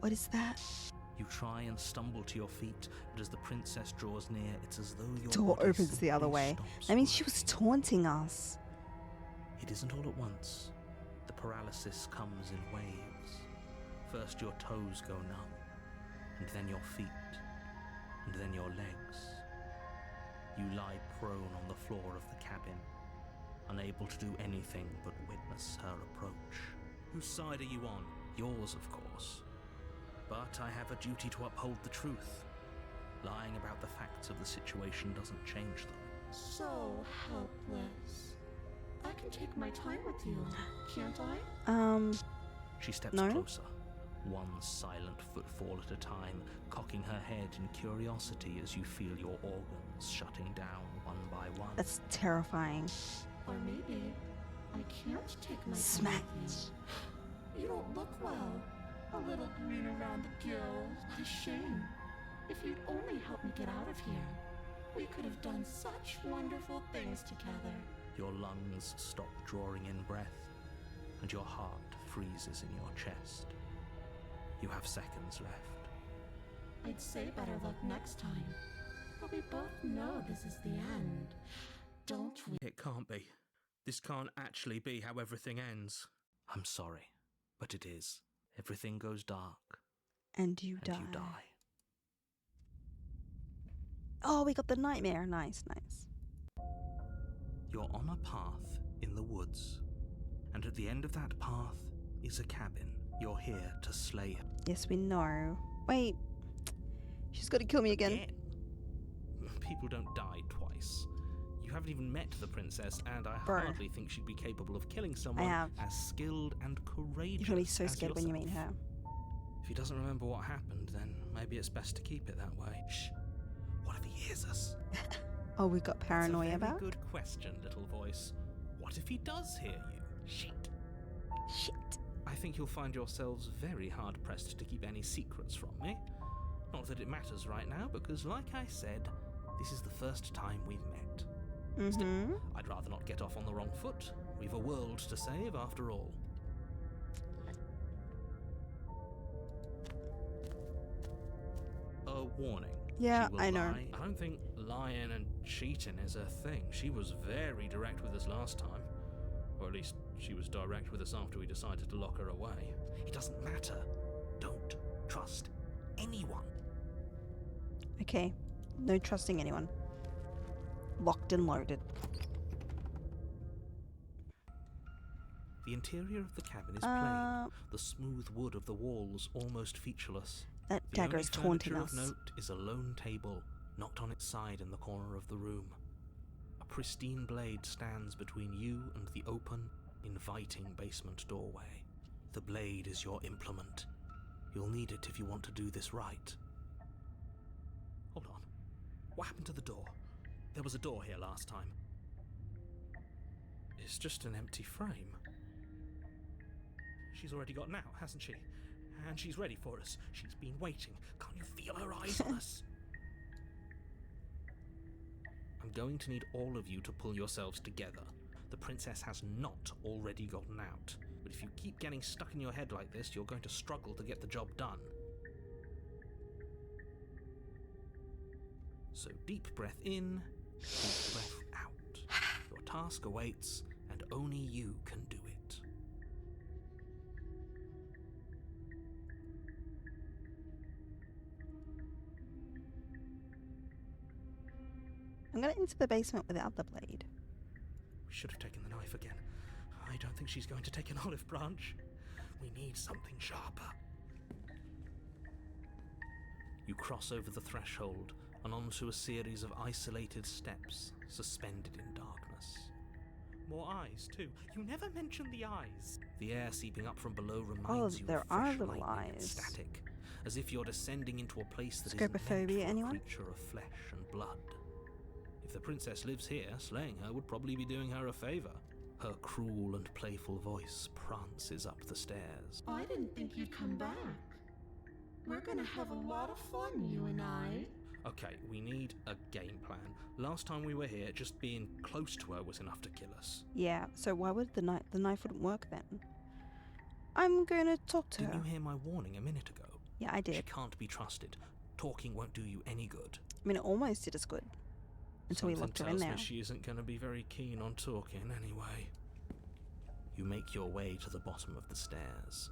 What is that? You try and stumble to your feet, but as the princess draws near, it's as though your Door body opens the other simply way. stops That means she was working. taunting us. It isn't all at once. The paralysis comes in waves. First your toes go numb, and then your feet, and then your legs. You lie prone on the floor of the cabin, unable to do anything but witness her approach. Whose side are you on? Yours, of course. But I have a duty to uphold the truth. Lying about the facts of the situation doesn't change them. So helpless. I can take my time with you, can't I? She steps No? closer, one silent footfall at a time, cocking her head in curiosity as you feel your organs shutting down one by one. That's terrifying. Or maybe I can't take my Smack. time with you. You don't look well. A little green around the gills. What a shame. If you'd only helped me get out of here, we could have done such wonderful things together. Your lungs stop drawing in breath, and your heart freezes in your chest. You have seconds left. I'd say better luck next time. But we both know this is the end, don't we? It can't be. This can't actually be how everything ends. I'm sorry, but it is. Everything goes dark, And you and die. you die. Oh, we got the nightmare. Nice, nice. You're on a path in the woods, and at the end of that path is a cabin. You're here to slay her. Yes, we know. Wait. She's got to kill me again. People don't die twice. You haven't even met the princess, and I Bro. hardly think she'd be capable of killing someone have. as skilled and courageous. You're going to be so as scared when you meet yourself. her. If he doesn't remember what happened, then maybe it's best to keep it that way. Shh. What if he hears us? Oh, we got paranoia That's a very about? good question, little voice. What if he does hear you? Shit. Shit. I think you'll find yourselves very hard-pressed to keep any secrets from me. Not that it matters right now, because like I said, this is the first time we've met. Mm-hmm. I'd rather not get off on the wrong foot. We've a world to save, after all. A warning. Yeah, She will I know. lie. I don't think lying and cheating is a thing. She was very direct with us last time. Or at least she was direct with us after we decided to lock her away. It doesn't matter. Don't trust anyone. Okay. No trusting anyone. Locked and loaded. The interior of the cabin is plain. The smooth wood of the walls almost featureless. That The dagger only is taunting furniture us. of note is a lone table, knocked on its side in the corner of the room. A pristine blade stands between you and the open, inviting basement doorway. The blade is your implement. You'll need it if you want to do this right. Hold on. What happened to the door? There was a door here last time. It's just an empty frame. She's already gotten out, hasn't she? And she's ready for us. She's been waiting. Can't you feel her eyes on us? I'm going to need all of you to pull yourselves together. The princess has not already gotten out. But if you keep getting stuck in your head like this, you're going to struggle to get the job done. So deep breath in, deep breath out. Your task awaits, and only you can do it. I'm going to enter the basement without the blade. We should have taken the knife again. I don't think she's going to take an olive branch. We need something sharper. You cross over the threshold and onto a series of isolated steps suspended in darkness. More eyes, too. You never mention the eyes. The air seeping up from below reminds you there of are fresh little lightning and eyes. static. as if you're descending into a place that isn't meant for Scopophobia, a anyone? creature of flesh and blood. If the princess lives here, slaying her would probably be doing her a favour. Her cruel and playful voice prances up the stairs. I didn't think you'd come back. We're gonna have a lot of fun, you and I. Okay, we need a game plan. Last time we were here, just being close to her was enough to kill us. Yeah, so why would the knife wouldn't work then? I'm gonna talk to Didn't her. you hear my warning a minute ago? Yeah, I She did. can't be trusted. Talking won't do you any good. I mean, it almost did as good. Until we locked her in Something there. tells me she isn't going to be very keen on talking anyway. You make your way to the bottom of the stairs.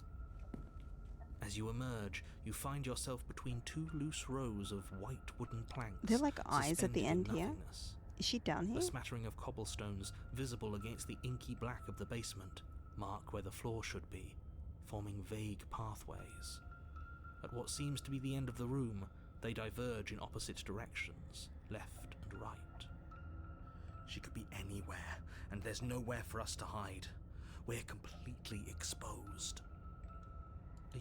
As you emerge, you find yourself between two loose rows of white wooden planks. They're like eyes at the suspended in end here. nothingness. Is she down here? A smattering of cobblestones visible against the inky black of the basement mark where the floor should be, forming vague pathways. At what seems to be the end of the room, they diverge in opposite directions, left and right. She could be anywhere, and there's nowhere for us to hide. We're completely exposed.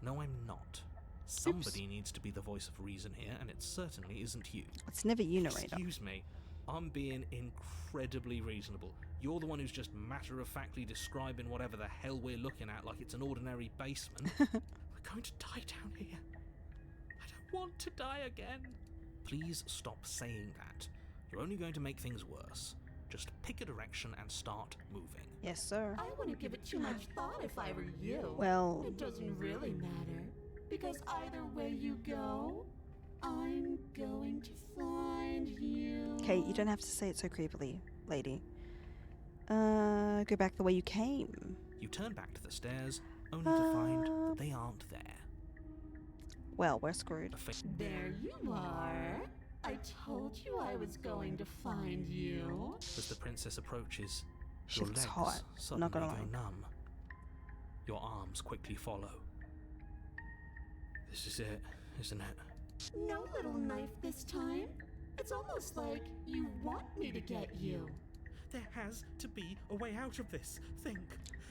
No, I'm not. Somebody needs to be the voice of reason here, and it certainly isn't you. It's never you, narrator. Excuse me, I'm being incredibly reasonable. You're the one who's just matter-of-factly describing whatever the hell we're looking at like it's an ordinary basement. We're going to die down here. I don't want to die again. Please stop saying that. You're only going to make things worse. Just pick a direction and start moving. Yes, sir. I wouldn't give it too much thought if I were you. Well, It doesn't really matter, because either way you go, I'm going to find you. okay, you don't have to say it so creepily, lady. Go back the way you came. You turn back to the stairs, only to find that they aren't there. Well, we're screwed. A fa- There you are. I told you I was going to find you. As the princess approaches, She your looks legs hot, suddenly not gonna go lie. numb. Your arms quickly follow. This is it, isn't it? No little knife this time. It's almost like you want me to get you. There has to be a way out of this. Think.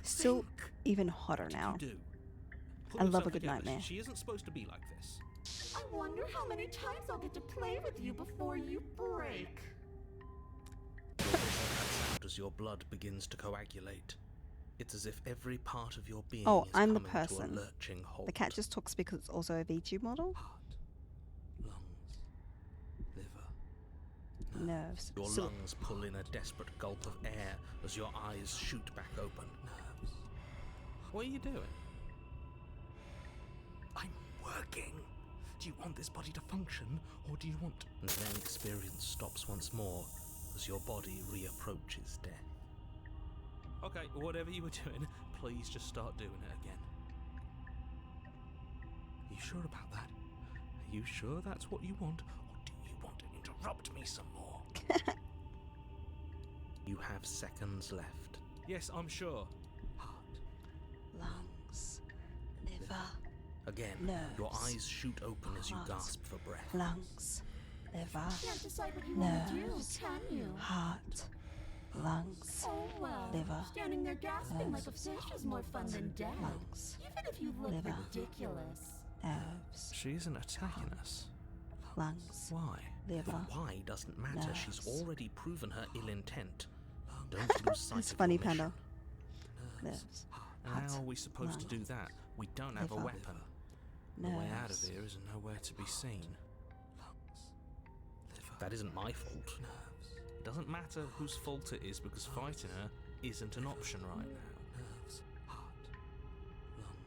Still Think. even hotter now. You do. Pull I love yourself a good together. nightmare. She isn't supposed to be like this. I wonder how many times I'll get to play with you before you break. Your vision cuts out as your blood begins to coagulate. It's as if every part of your being Oh, is I'm the coming person. to a lurching halt. The cat just talks because it's also a VTube model. Heart, lungs, liver. Nerves. Your So- lungs pull in a desperate gulp of air as your eyes shoot back open. Nerves. What are you doing? I'm working. Do you want this body to function, or do you want... And then experience stops once more as your body reapproaches death. Okay, whatever you were doing, please just start doing it again. Are you sure about that? Are you sure that's what you want, or do you want to interrupt me some more? You have seconds left. Yes, I'm sure. Heart. Lungs. Liver. Again, Nerves. your eyes shoot open as you Heart. gasp for breath. Lungs. Liver. Can't decide what you want to do, Nerves. can you? Heart. Lungs. Oh well. Liver. Standing there gasping like a fish is more fun than death. Lungs. Even if you look Liver. ridiculous. Nerves. She isn't attacking us. Lungs. Why? Liver. The why doesn't matter. She's Nerves. already proven her ill intent. Don't lose sight It's of funny, your mission. Panda. Nerves. And Heart. how are we supposed to do Lungs. that? We don't have a Liver. weapon. The way out of Nerves. here is nowhere to be seen. That isn't my fault. It doesn't matter whose fault it is because fighting her isn't an option right now.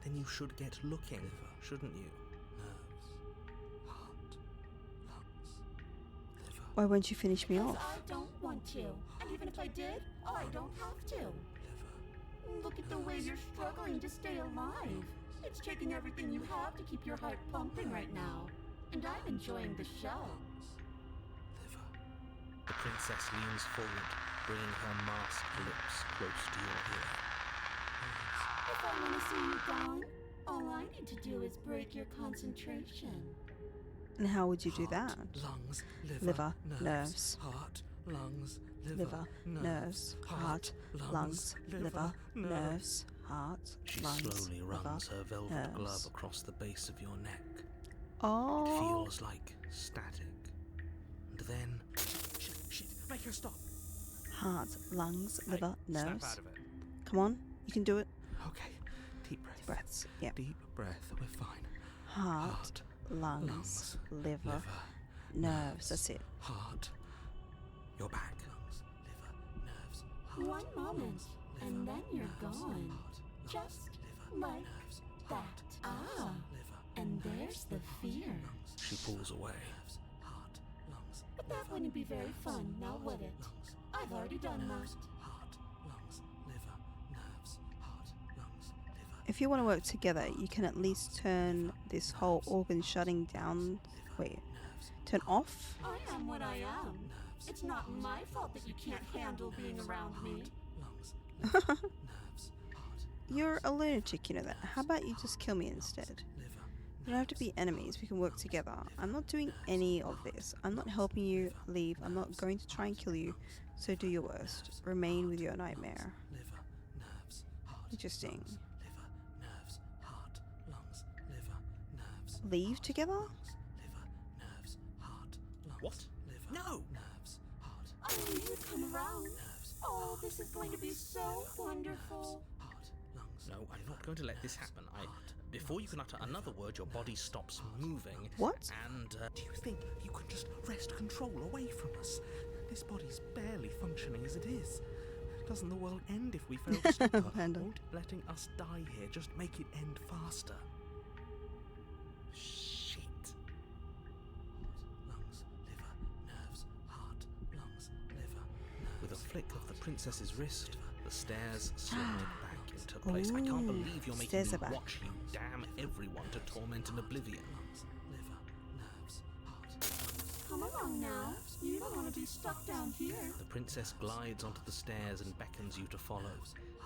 Then you should get looking, shouldn't you? Why won't you finish me Because off? I don't want to. And even if I did, I don't have to. Look at the way you're struggling to stay alive. It's taking everything you have to keep your heart pumping right now. And I'm enjoying the show. The princess leans forward, bringing her masked lips close to your ear. If I want to see you gone, all I need to do is break your concentration. And how would you do that? Lungs, Liver, nerves. Heart, lungs, Liver, nerves, heart, lungs, liver, nerves, heart, She lungs, slowly runs liver, her velvet nerves. glove across the base of your neck, Oh. It feels like static. And then... Shit, make her stop. Heart, lungs, liver, Snap nerves. out of it. Come on, you can do it. Okay, deep breath. Breaths. Yep. Deep breath, we're fine. Heart, lungs, liver, nerves. That's it. Heart. You're back. Lungs, liver, nerves, heart. One moment, and then you're gone. Heart, lungs, Just liver, like nerves, that. heart, Ah, lungs, liver, and nerves, there's the fear. lungs, She pulls away. nerves, heart, lungs, But that liver, wouldn't be very nerves, fun, now would it? lungs, I've already done nerves, that. heart, lungs, liver, nerves, heart, lungs, liver. If you want to work together, you can at least turn this whole organ shutting down. Wait, turn off? I am what I am. It's not my fault that you can't handle being around me. You're a lunatic, you know that. How about you just kill me instead? We don't have to be enemies, we can work together. I'm not doing any of this. I'm not helping you leave. I'm not going to try and kill you. So do your worst. Remain with your nightmare. Interesting. Leave together? What? No! I knew you'd come around. Oh, this is going to be so wonderful. No, I'm not going to let this happen. Before you can utter another word, your body stops moving. What? And do you think you can just wrest control away from us? This body's barely functioning as it is. Doesn't the world end if we fail to stop her? Panda. Won't letting us die here just make it end faster? Shit. Lungs, liver, nerves, heart, lungs, liver, nerves. With a flick of the princess's wrist, the stairs slide back into place. I can't Ooh, believe you're making stairs me are back. watch you damn everyone to torment and oblivion. Lungs, liver, nerves, heart. Come along now. You don't want to be stuck down here. The princess glides onto the stairs and beckons you to follow.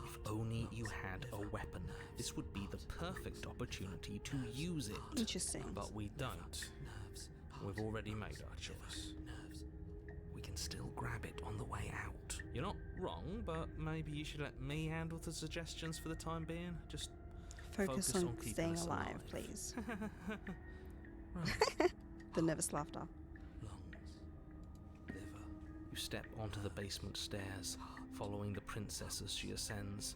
If only you had a weapon, this would be the perfect opportunity to use it. Interesting. But we don't. We've already made our choice. We can still grab it on the way out. You're not wrong, but maybe you should let me handle the suggestions for the time being. Just Focus focus on on keeping staying us alive, alive. please. Right. The nervous laughter. Lungs, liver. You step onto the basement stairs, following the princess as she ascends.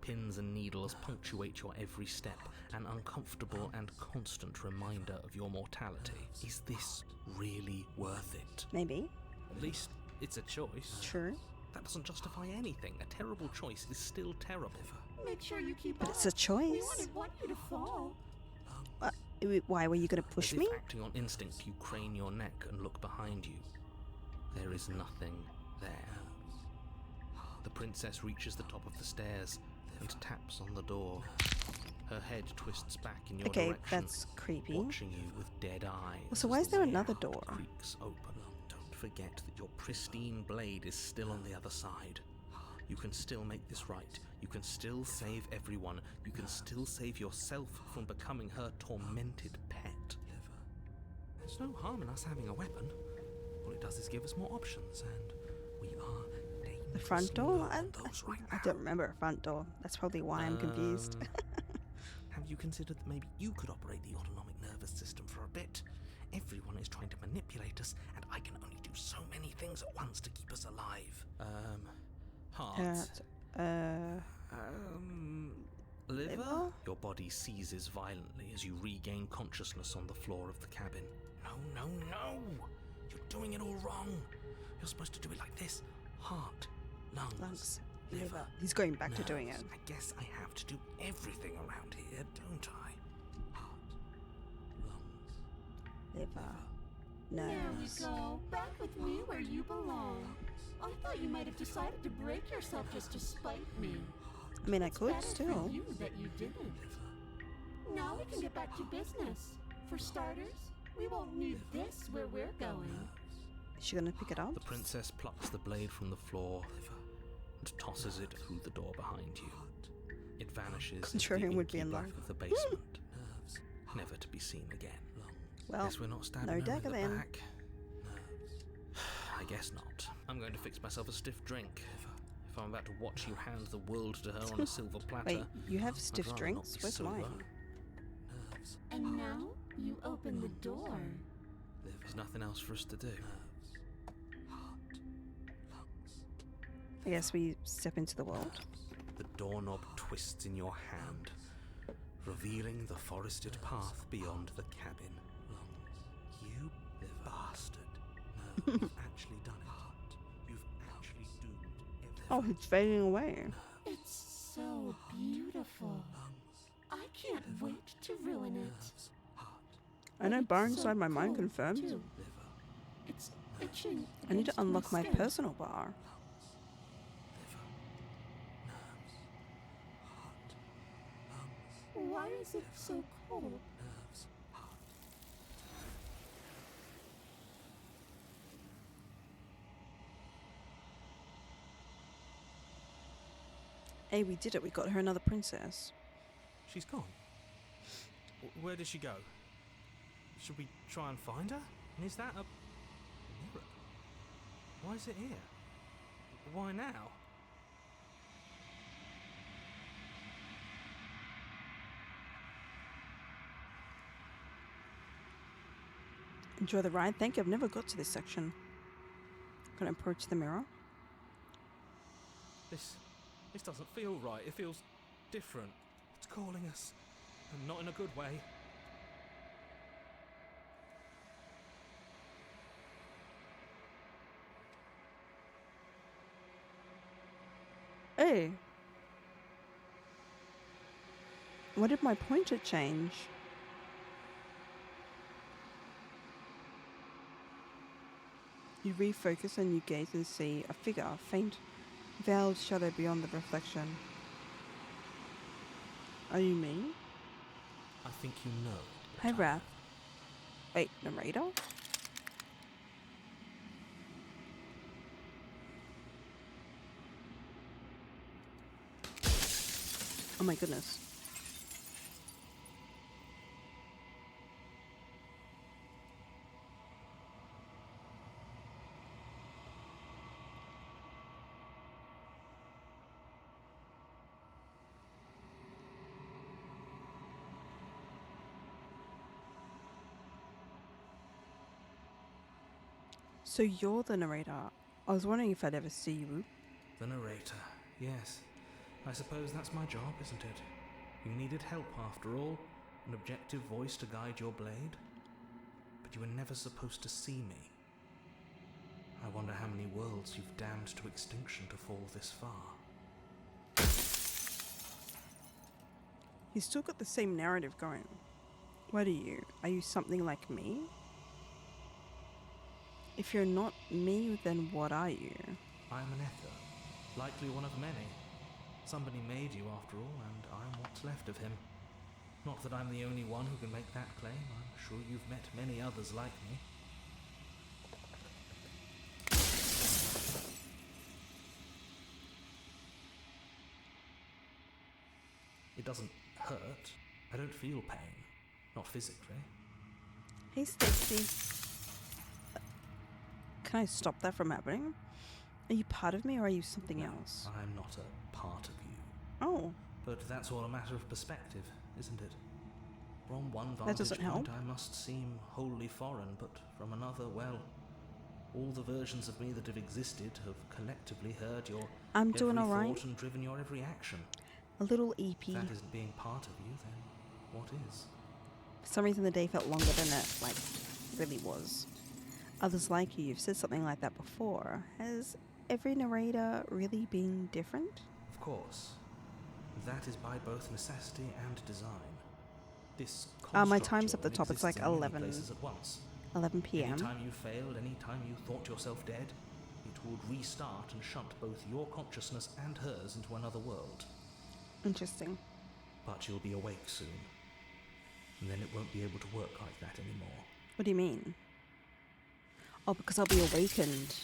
Pins and needles punctuate your every step, an uncomfortable and constant reminder of your mortality. Is this really worth it? Maybe. At least it's a choice. True. That doesn't justify anything. A terrible choice is still terrible. Make sure you keep But up. it's a We choice. wouldn't want you to fall. Why were you going to push As me? if acting on instinct, you crane your neck and look behind you. There is nothing there. The princess reaches the top of the stairs and taps on the door. Her head twists back in your Okay, direction, that's creepy. watching you with dead eyes. So why as is there the way another out door? creaks open. Don't forget that your pristine blade is still on the other side. You can still make this right. You can still save everyone. You can still save yourself from becoming her tormented pet. There's no harm in us having a weapon. All it does is give us more options, and we are dangerously The front door? low I on those right I now. don't remember a front door. That's probably why I'm confused. Have you considered that maybe you could operate the autonomic nervous system for a bit? Everyone is trying to manipulate us, and I can only do so many things at once to keep us alive. Heart. Liver? liver? Your body seizes violently as you regain consciousness on the floor of the cabin. No. You're doing it all wrong. You're supposed to do it like this. Heart, lungs, Liver. He's going back to doing it. nerves. I guess I have to do everything around here, don't I? Heart, lungs, Liver. There we Nerves. go. Back with me where you belong. I thought you might have decided to break yourself just to spite me. I mean, I It's could better still. for you that you didn't. Now we can get back to business. For starters, we won't need this where we're going. Is she gonna pick it up? The princess plucks the blade from the floor and tosses it through the door behind you. It vanishes into the Contrarian would be inky in black love. of the basement, never to be seen again. Well, Guess we're not stabbing no her in dagger the then. back. I guess not. I'm going to fix myself a stiff drink. If I'm about to watch you hand the world to her on a silver platter. Wait, you have I'd stiff rather drinks? not be Where's sober. mine? And now, You open the door. There's nothing else for us to do. I guess we step into the world. The doorknob twists in your hand, revealing the forested path beyond the cabin. You bastard. You've actually done it. You've actually doomed Oh, it's fading away. It's so beautiful. I can't wait to ruin it. I know It's bar so inside my mind cold, confirms. too. It's itching. I need to against unlock my skin. personal bar. Why is it so cold? Hey, we did it. We got her another princess. She's gone. Where did she go? Should we try and find her? And is that a mirror? Why is it here? Why now? Enjoy the ride. Thank you. I've never got to this section. Gonna approach the mirror. This doesn't feel right. It feels different. It's calling us. And not in a good way. Hey. Why did my pointer change? You refocus and you gaze and see a figure, a faint, veiled shadow beyond the reflection. Are you me? I think you know. Hi, Wrath. Wait, narrator? Oh my goodness. So you're the narrator. I was wondering if I'd ever see you. The narrator, yes. I suppose that's my job, isn't it? You needed help after all, an objective voice to guide your blade. But you were never supposed to see me. I wonder how many worlds you've damned to extinction to fall this far. He's still got the same narrative going. What are you? Are you something like me? If you're not me, then what are you? I'm an echo, likely one of many. Somebody made you after all, and I'm what's left of him. Not that I'm the only one who can make that claim. I'm sure you've met many others like me. It doesn't hurt. I don't feel pain. Not physically. Hey, Stacy. Can I stop that from happening? Are you part of me or are you something else? I'm not a part of you. Oh. But that's all a matter of perspective, isn't it? From one That vantage doesn't point, help. I must seem wholly foreign, but from another, well, all the versions of me that have existed have collectively heard your I'm every doing all right. thought and driven your every action. A little EP. If that isn't being part of you, then what is? For some reason the day felt longer than it, really was. Others like you, you've said something like that before. Has every narrator really been different? Of course. That is by both necessity and design. This My time's up the top. It's like exists in many 11. places at once. 11 p.m. Anytime you failed, anytime you thought yourself dead, it would restart and shunt both your consciousness and hers into another world. Interesting. But you'll be awake soon. And then it won't be able to work like that anymore. What do you mean? Oh, because I'll be awakened.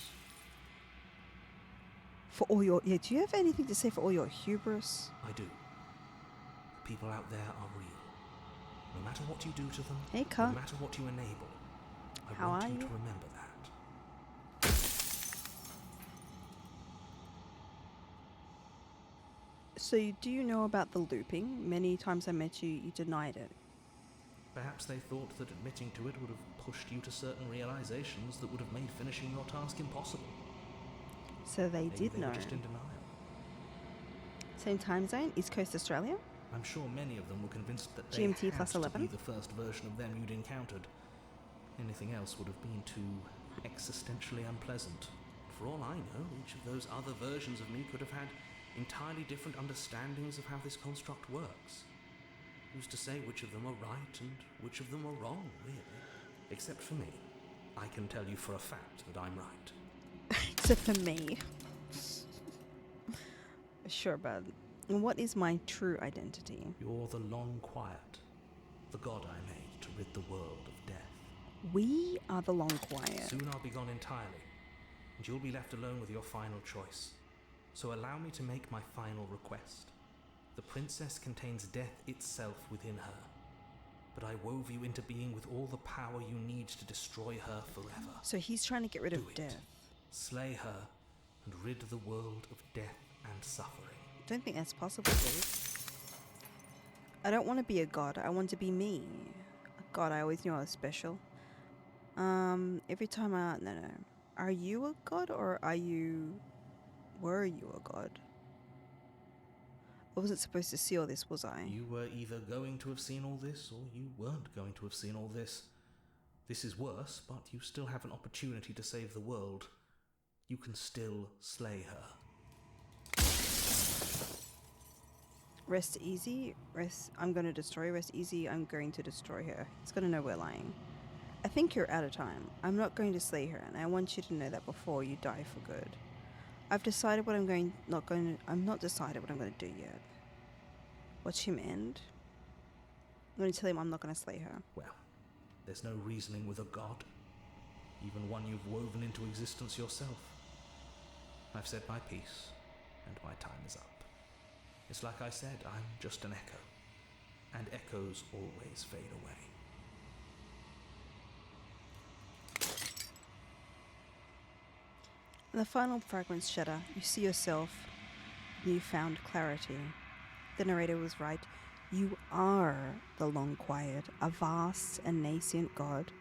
For all your... Yeah, do you have anything to say for all your hubris? I do. The people out there are real. No matter what you do to them, Hey, no Cut. matter what you enable, I How want are you you? to remember that. So do you know about the looping? Many times I met you, you denied it. Perhaps they thought that admitting to it would have pushed you to certain realizations that would have made finishing your task impossible. So they Maybe did they know. were just in denial. Same time zone, East Coast Australia. I'm sure many of them were convinced that they GMT had plus to 11. be the first version of them you'd encountered. Anything else would have been too existentially unpleasant. For all I know, each of those other versions of me could have had entirely different understandings of how this construct works. Who's to say which of them are right and which of them are wrong, really? Except for me. I can tell you for a fact that I'm right. Except for me. Sure, bud. What is my true identity? You're the Long Quiet, the god I made to rid the world of death. We are the Long Quiet. Soon I'll be gone entirely, and you'll be left alone with your final choice. So allow me to make my final request. The princess contains death itself within her, but I wove you into being with all the power you need to destroy her forever. So he's trying to get rid Do of it. death. Slay her and rid the world of death and suffering. Don't think that's possible, dude. I don't want to be a god. I want to be me. God, I always knew I was special. Every time no. Are you a god or were you a god? I wasn't supposed to see all this, was I? You were either going to have seen all this, or you weren't going to have seen all this. This is worse, but you still have an opportunity to save the world. You can still slay her. Rest easy. I'm going to destroy. Rest easy. I'm going to destroy her. It's going to know we're lying. I think you're out of time. I'm not going to slay her, and I want you to know that before you die for good. I've decided what I'm not decided what I'm going to do yet. Watch him end. I'm going to tell him I'm not going to slay her. Well, there's no reasoning with a god, even one you've woven into existence yourself. I've said my piece, and my time is up. It's like I said, I'm just an echo, and echoes always fade away. The final fragments shatter. You see yourself. You found clarity. The narrator was right. You are the Long Quiet, a vast and nascent god,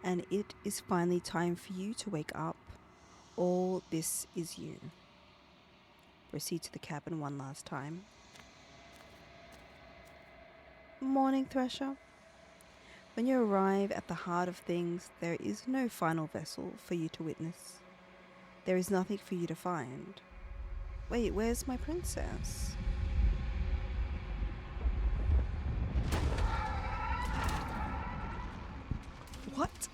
and it is finally time for you to wake up. All this is you. Proceed to the cabin one last time. Morning, Thresher. When you arrive at the heart of things, there is no final vessel for you to witness. There is nothing for you to find. Wait, where's my princess? What?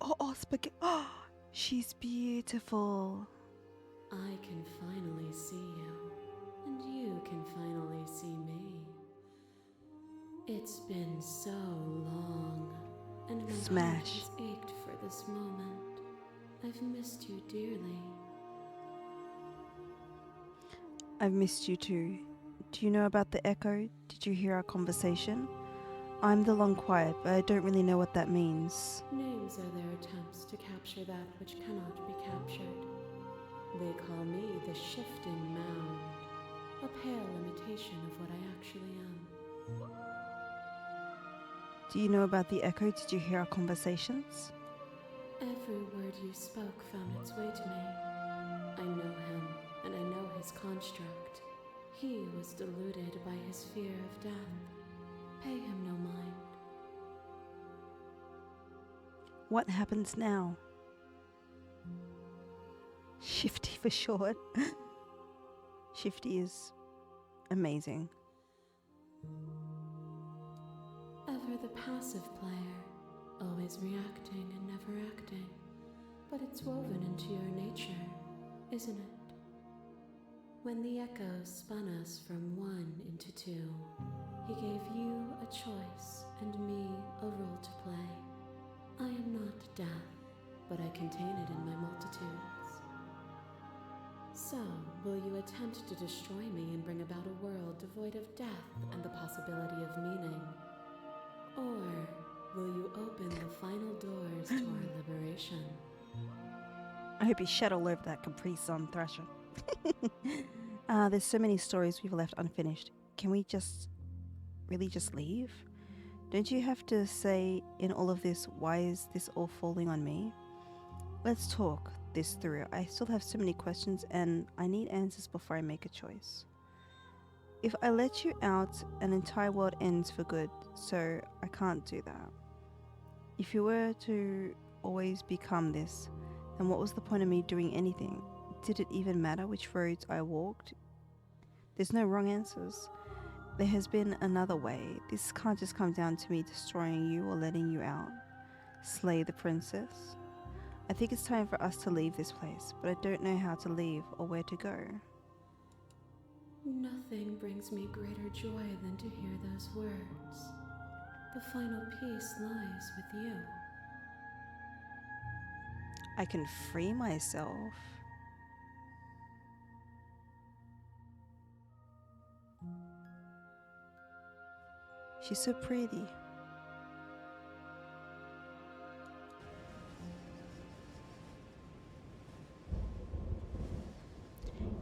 Oh, spaghetti. Oh, she's beautiful. I can finally see you, and you can finally see me. It's been so long, and my Smash. heart has ached for this moment. I've missed you dearly. I've missed you too. Do you know about the echo? Did you hear our conversation? I'm the Long Quiet, but I don't really know what that means. Names are their attempts to capture that which cannot be captured. They call me the shifting mound, a pale imitation of what I actually am. Do you know about the echo? Did you hear our conversations? Every word you spoke found its way to me. I know him, and I know his construct. He was deluded by his fear of death. Pay him no mind. What happens now? Shifty for short. Shifty is amazing. Ever the passive player, always reacting and never acting. But it's woven into your nature, isn't it? When the echo spun us from one into two, he gave you a choice and me a role to play. I am not death, but I contain it in my multitudes. So, will you attempt to destroy me and bring about a world devoid of death and the possibility of meaning? Or will you open the final doors to our liberation? I hope you shed all over that Capri Sun, Thrasher. There's so many stories we've left unfinished. Can we just really just leave? Don't you have to say in all of this, why is this all falling on me? Let's talk this through. I still have so many questions and I need answers before I make a choice. If I let you out, an entire world ends for good, so I can't do that. If you were to always become this, then what was the point of me doing anything? Did it even matter which roads I walked? There's no wrong answers. There has been another way. This can't just come down to me destroying you or letting you out. Slay the princess. I think it's time for us to leave this place, but I don't know how to leave or where to go. Nothing brings me greater joy than to hear those words. The final peace lies with you. I can free myself. She's so pretty.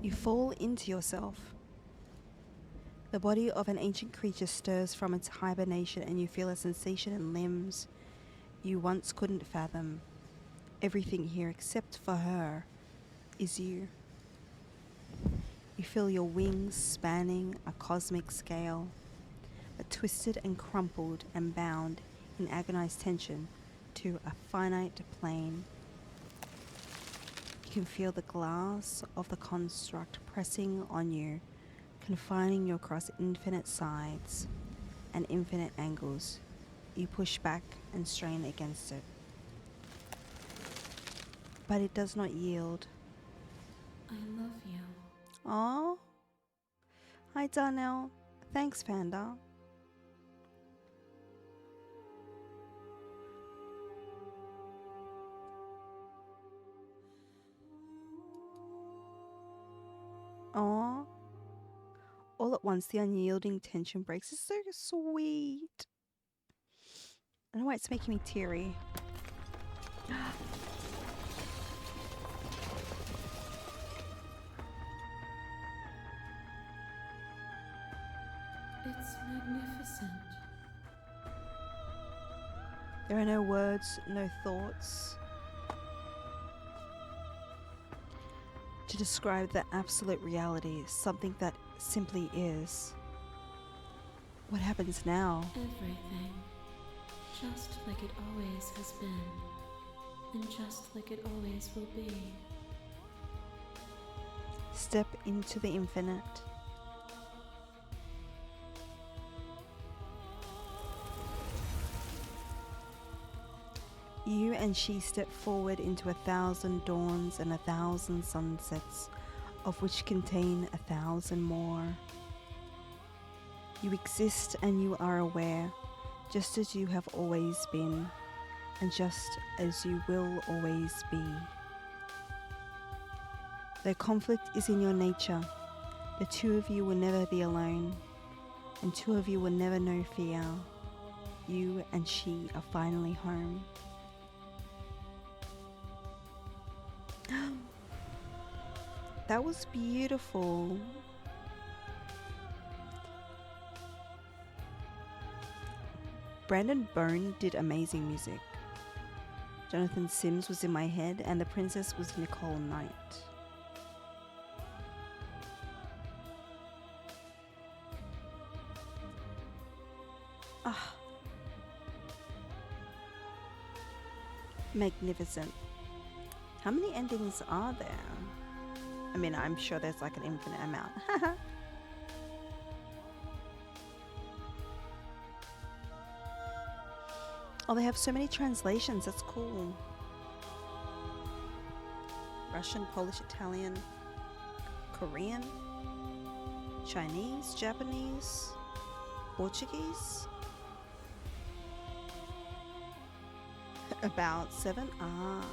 You fall into yourself. The body of an ancient creature stirs from its hibernation and you feel a sensation in limbs you once couldn't fathom. Everything here except for her is you. You feel your wings spanning a cosmic scale, but twisted and crumpled and bound in agonized tension to a finite plane. You can feel the glass of the construct pressing on you, confining you across infinite sides and infinite angles. You push back and strain against it. But it does not yield. I love you. Aww. Hi Darnell. Thanks, Fanda. Aww. All at once, the unyielding tension breaks. It's so sweet. I don't know why it's making me teary. It's magnificent. There are no words, no thoughts to describe the absolute reality, something that simply is. What happens now? Everything. Just like it always has been. And just like it always will be. Step into the infinite. You and she step forward into 1,000 dawns and 1,000 sunsets, of which contain 1,000 more. You exist and you are aware, just as you have always been, and just as you will always be. Though conflict is in your nature, the two of you will never be alone, and two of you will never know fear. You and she are finally home. That was beautiful. Brandon Bone did amazing music. Jonathan Sims was in my head and the princess was Nicole Knight. Ah. Magnificent. How many endings are there? I mean, I'm sure there's like an infinite amount. Oh, they have so many translations. That's cool. Russian, Polish, Italian, Korean, Chinese, Japanese, Portuguese. About 7. Ah.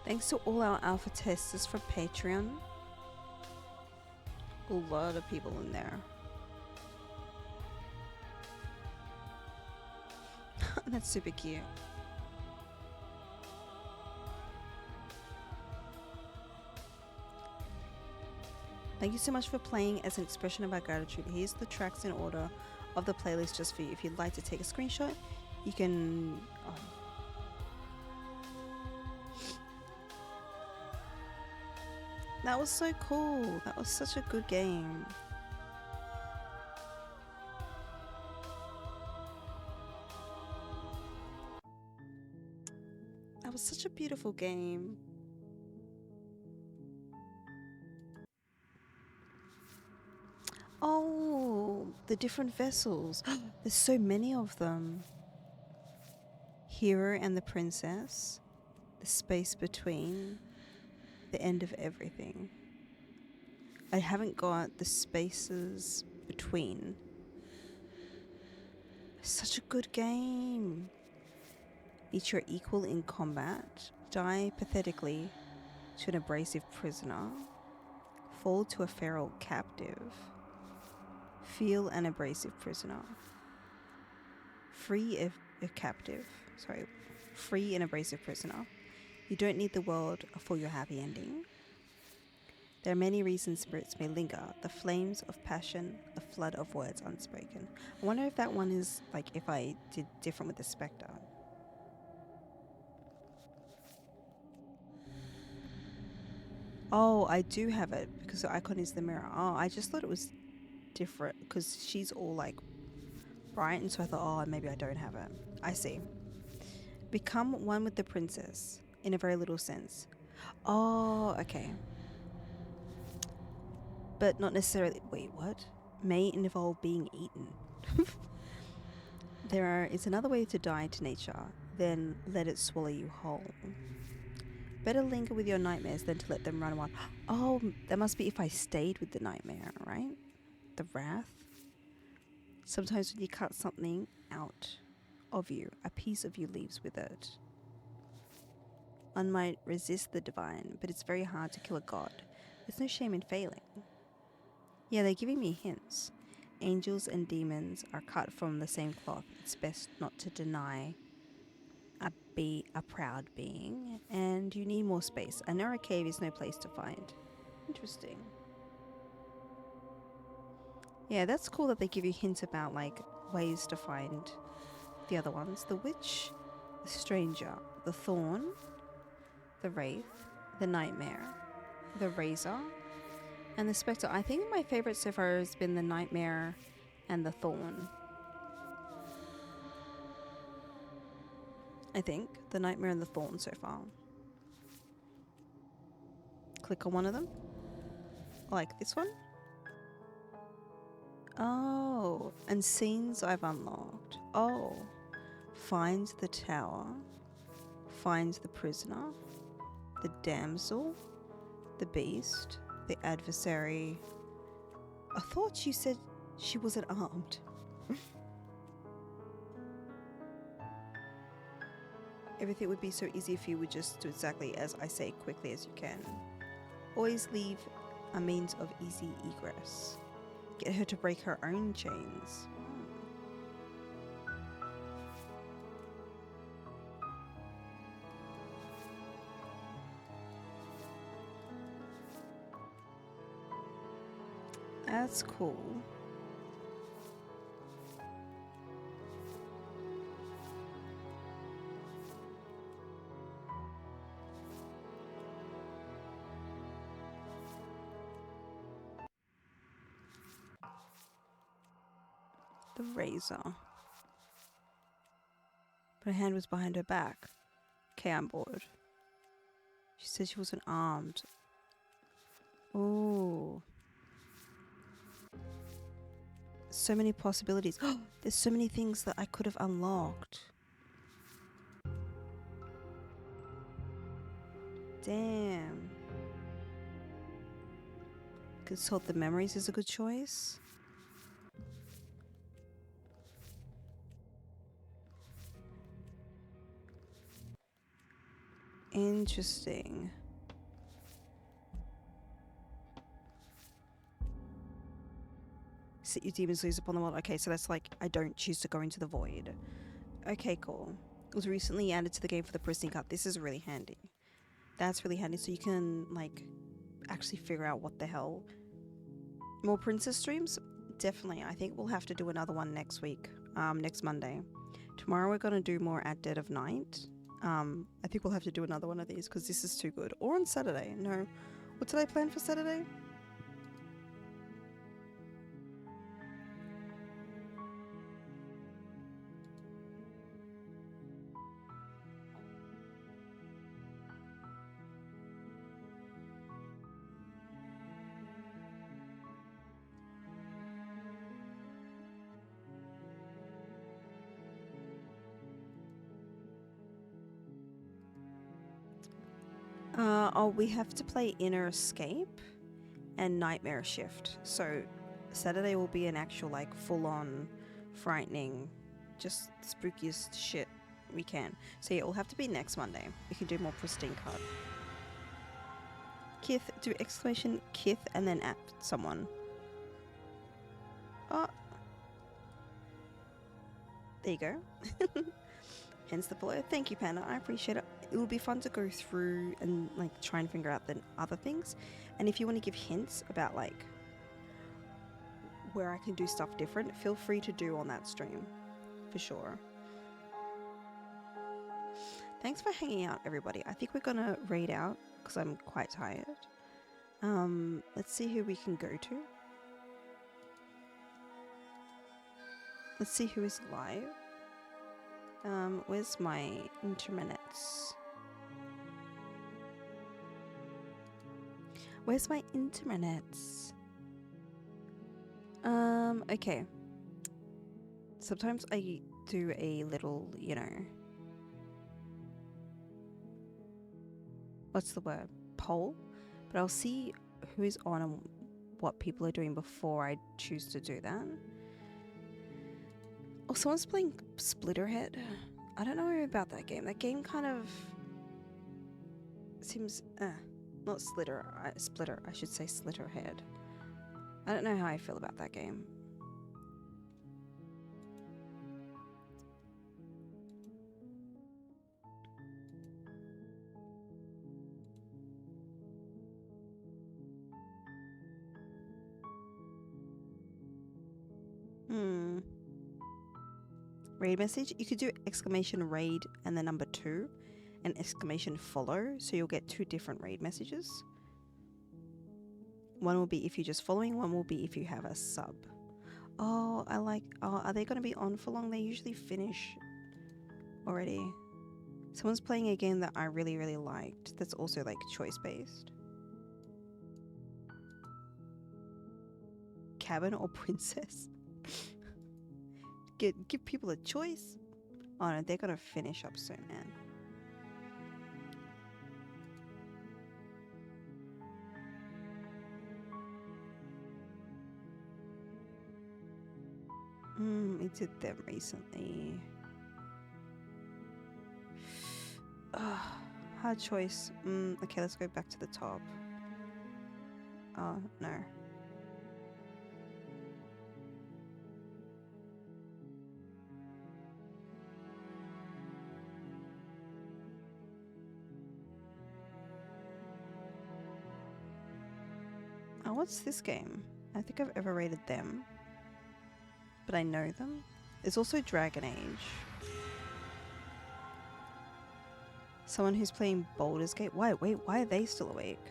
Thanks to all our alpha testers from Patreon. A lot of people in there. That's super cute. Thank you so much for playing. As an expression of our gratitude, here's the tracks in order of the playlist just for you. If you'd like to take a screenshot, you can... That was so cool. That was such a good game. That was such a beautiful game. Oh, the different vessels. There's so many of them. Hero and the Princess. The space between. The end of everything. I haven't got the spaces between. Such a good game. Meet your equal in combat. Die pathetically to an abrasive prisoner. Fall to a feral captive. Feel an abrasive prisoner. Free a captive. Sorry. Free an abrasive prisoner. You don't need the world for your happy ending. There are many reasons spirits may linger. The flames of passion, a flood of words unspoken. I wonder if that one is like if I did different with the spectre. Oh, I do have it because the icon is the mirror. Oh, I just thought it was different because she's all like bright, and so I thought, oh, maybe I don't have it. I see. Become one with the princess in a very little sense. Oh, okay. But not necessarily. Wait, what? May involve being eaten. Is another way to die to nature, then let it swallow you whole. Better linger with your nightmares than to let them run wild. Oh, that must be if I stayed with the nightmare, right? The wrath. Sometimes when you cut something out of you, a piece of you leaves with it. One might resist the divine, but it's very hard to kill a god. There's no shame in failing. Yeah, they're giving me hints. Angels and demons are cut from the same cloth. It's best not to deny a proud being, and you need more space. A narrow cave is no place to find. Interesting. Yeah, that's cool that they give you hints about like ways to find the other ones. The witch, the stranger, the thorn, the wraith, the nightmare, the razor, and the spectre. I think my favorite so far has been the nightmare and the thorn. I think the nightmare and the thorn so far. Click on one of them. Like this one. Oh, and scenes I've unlocked. Oh, find the tower, find the prisoner, the damsel, the beast, the adversary. I thought you said she wasn't armed. Everything would be so easy if you would just do exactly as I say quickly as you can. Always leave a means of easy egress. Get her to break her own chains. That's cool. The razor. But her hand was behind her back. Okay, I'm bored. She said she wasn't armed. Ooh. So many possibilities. There's so many things that I could have unlocked. Damn. Consult the memories is a good choice. Interesting. Set your demons loose upon the world. Okay, so that's like, I don't choose to go into the void. Okay, cool. It was recently added to the game for the Pristine card. This is really handy. That's really handy, so you can, like, actually figure out what the hell. More princess streams? Definitely. I think we'll have to do another one next week. Next Monday. Tomorrow we're going to do more at dead of night. I think we'll have to do another one of these because this is too good. Or on Saturday. No. What did I plan for Saturday? Oh, we have to play Inner Escape and Nightmare Shift. So Saturday will be an actual, like, full-on frightening, just spookiest shit we can. So yeah, it'll have to be next Monday. We can do more Pristine card. Kith, do exclamation Kith and then at someone. Oh. There you go. Hence the follow. Thank you, Panda. I appreciate it. It will be fun to go through and, like, try and figure out the other things. And if you want to give hints about, like, where I can do stuff different, feel free to do on that stream. For sure. Thanks for hanging out, everybody. I think we're going to raid out because I'm quite tired. Let's see who we can go to. Let's see who is live. Where's my interminutes? Where's my interminutes? Okay. Sometimes I do a little, you know, what's the word? Poll? But I'll see who is on and what people are doing before I choose to do that. Oh, someone's playing Splitterhead. I don't know about that game. That game kind of seems, not Splitter, I should say Slitterhead. I don't know how I feel about that game. Raid message. You could do exclamation raid and the number 2 and exclamation follow, so you'll get 2 different raid messages. One will be if you're just following, one will be if you have a sub. Oh, are they going to be on for long? They usually finish already. Someone's playing a game that I really, really liked that's also, like, choice based. Cabin or princess? Give people a choice. Oh no, they're gonna finish up soon, man. We did them recently. Hard choice. Okay, let's go back to the top. Oh no. Oh, what's this game? I think I've ever rated them. But I know them. There's also Dragon Age. Someone who's playing Baldur's Gate. Wait, why are they still awake?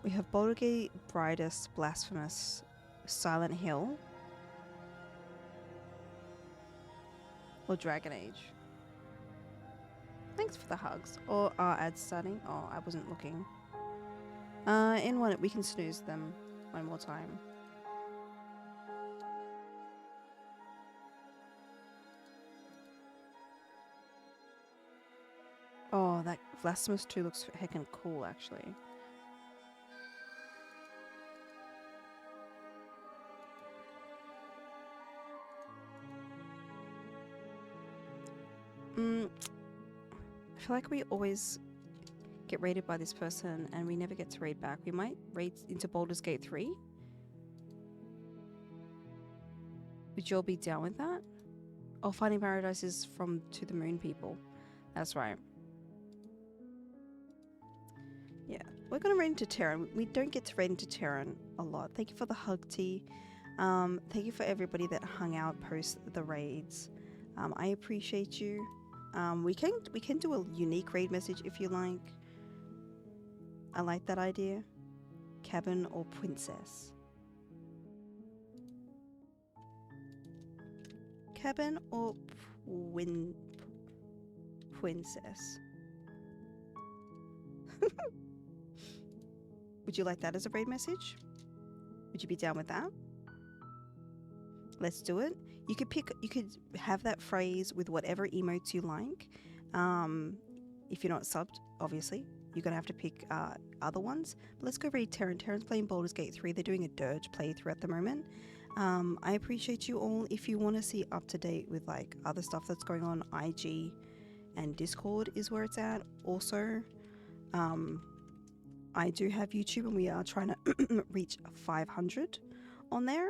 We have Baldur's Gate, Brightest, Blasphemous, Silent Hill. Or Dragon Age. Thanks for the hugs. Or are ads starting? Oh, I wasn't looking. In one, we can snooze them one more time. Oh, that Blasphemous 2 looks heckin' cool, actually. I feel feel like we always get raided by this person and we never get to raid back. We might raid into Baldur's Gate 3. Would you all be down with that? Oh, Finding Paradise is from To the Moon people. That's right. Yeah, we're gonna raid into Terran. We don't get to raid into Terran a lot. Thank you for the hug, T. Thank you for everybody that hung out post the raids. I appreciate you. We can do a unique raid message if you like. I like that idea. Cabin or princess? Cabin or princess? Would you like that as a raid message? Would you be down with that? Let's do it. You could have that phrase with whatever emotes you like. If you're not subbed, obviously, you're gonna have to pick other ones. But let's go raid Terran. Terran's playing Baldur's Gate 3. They're doing a Dirge playthrough at the moment. I appreciate you all. If you want to see up to date with like other stuff that's going on, IG and Discord is where it's at. Also, I do have YouTube and we are trying to reach 500 on there.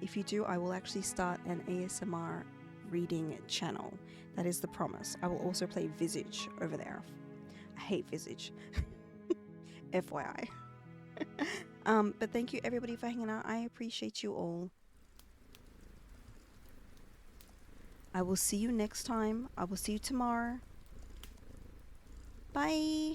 If you do, I will actually start an ASMR reading channel. That is the promise. I will also play Visage over there. I hate Visage. FYI. But thank you everybody for hanging out. I appreciate you all. I will see you next time. I will see you tomorrow. Bye.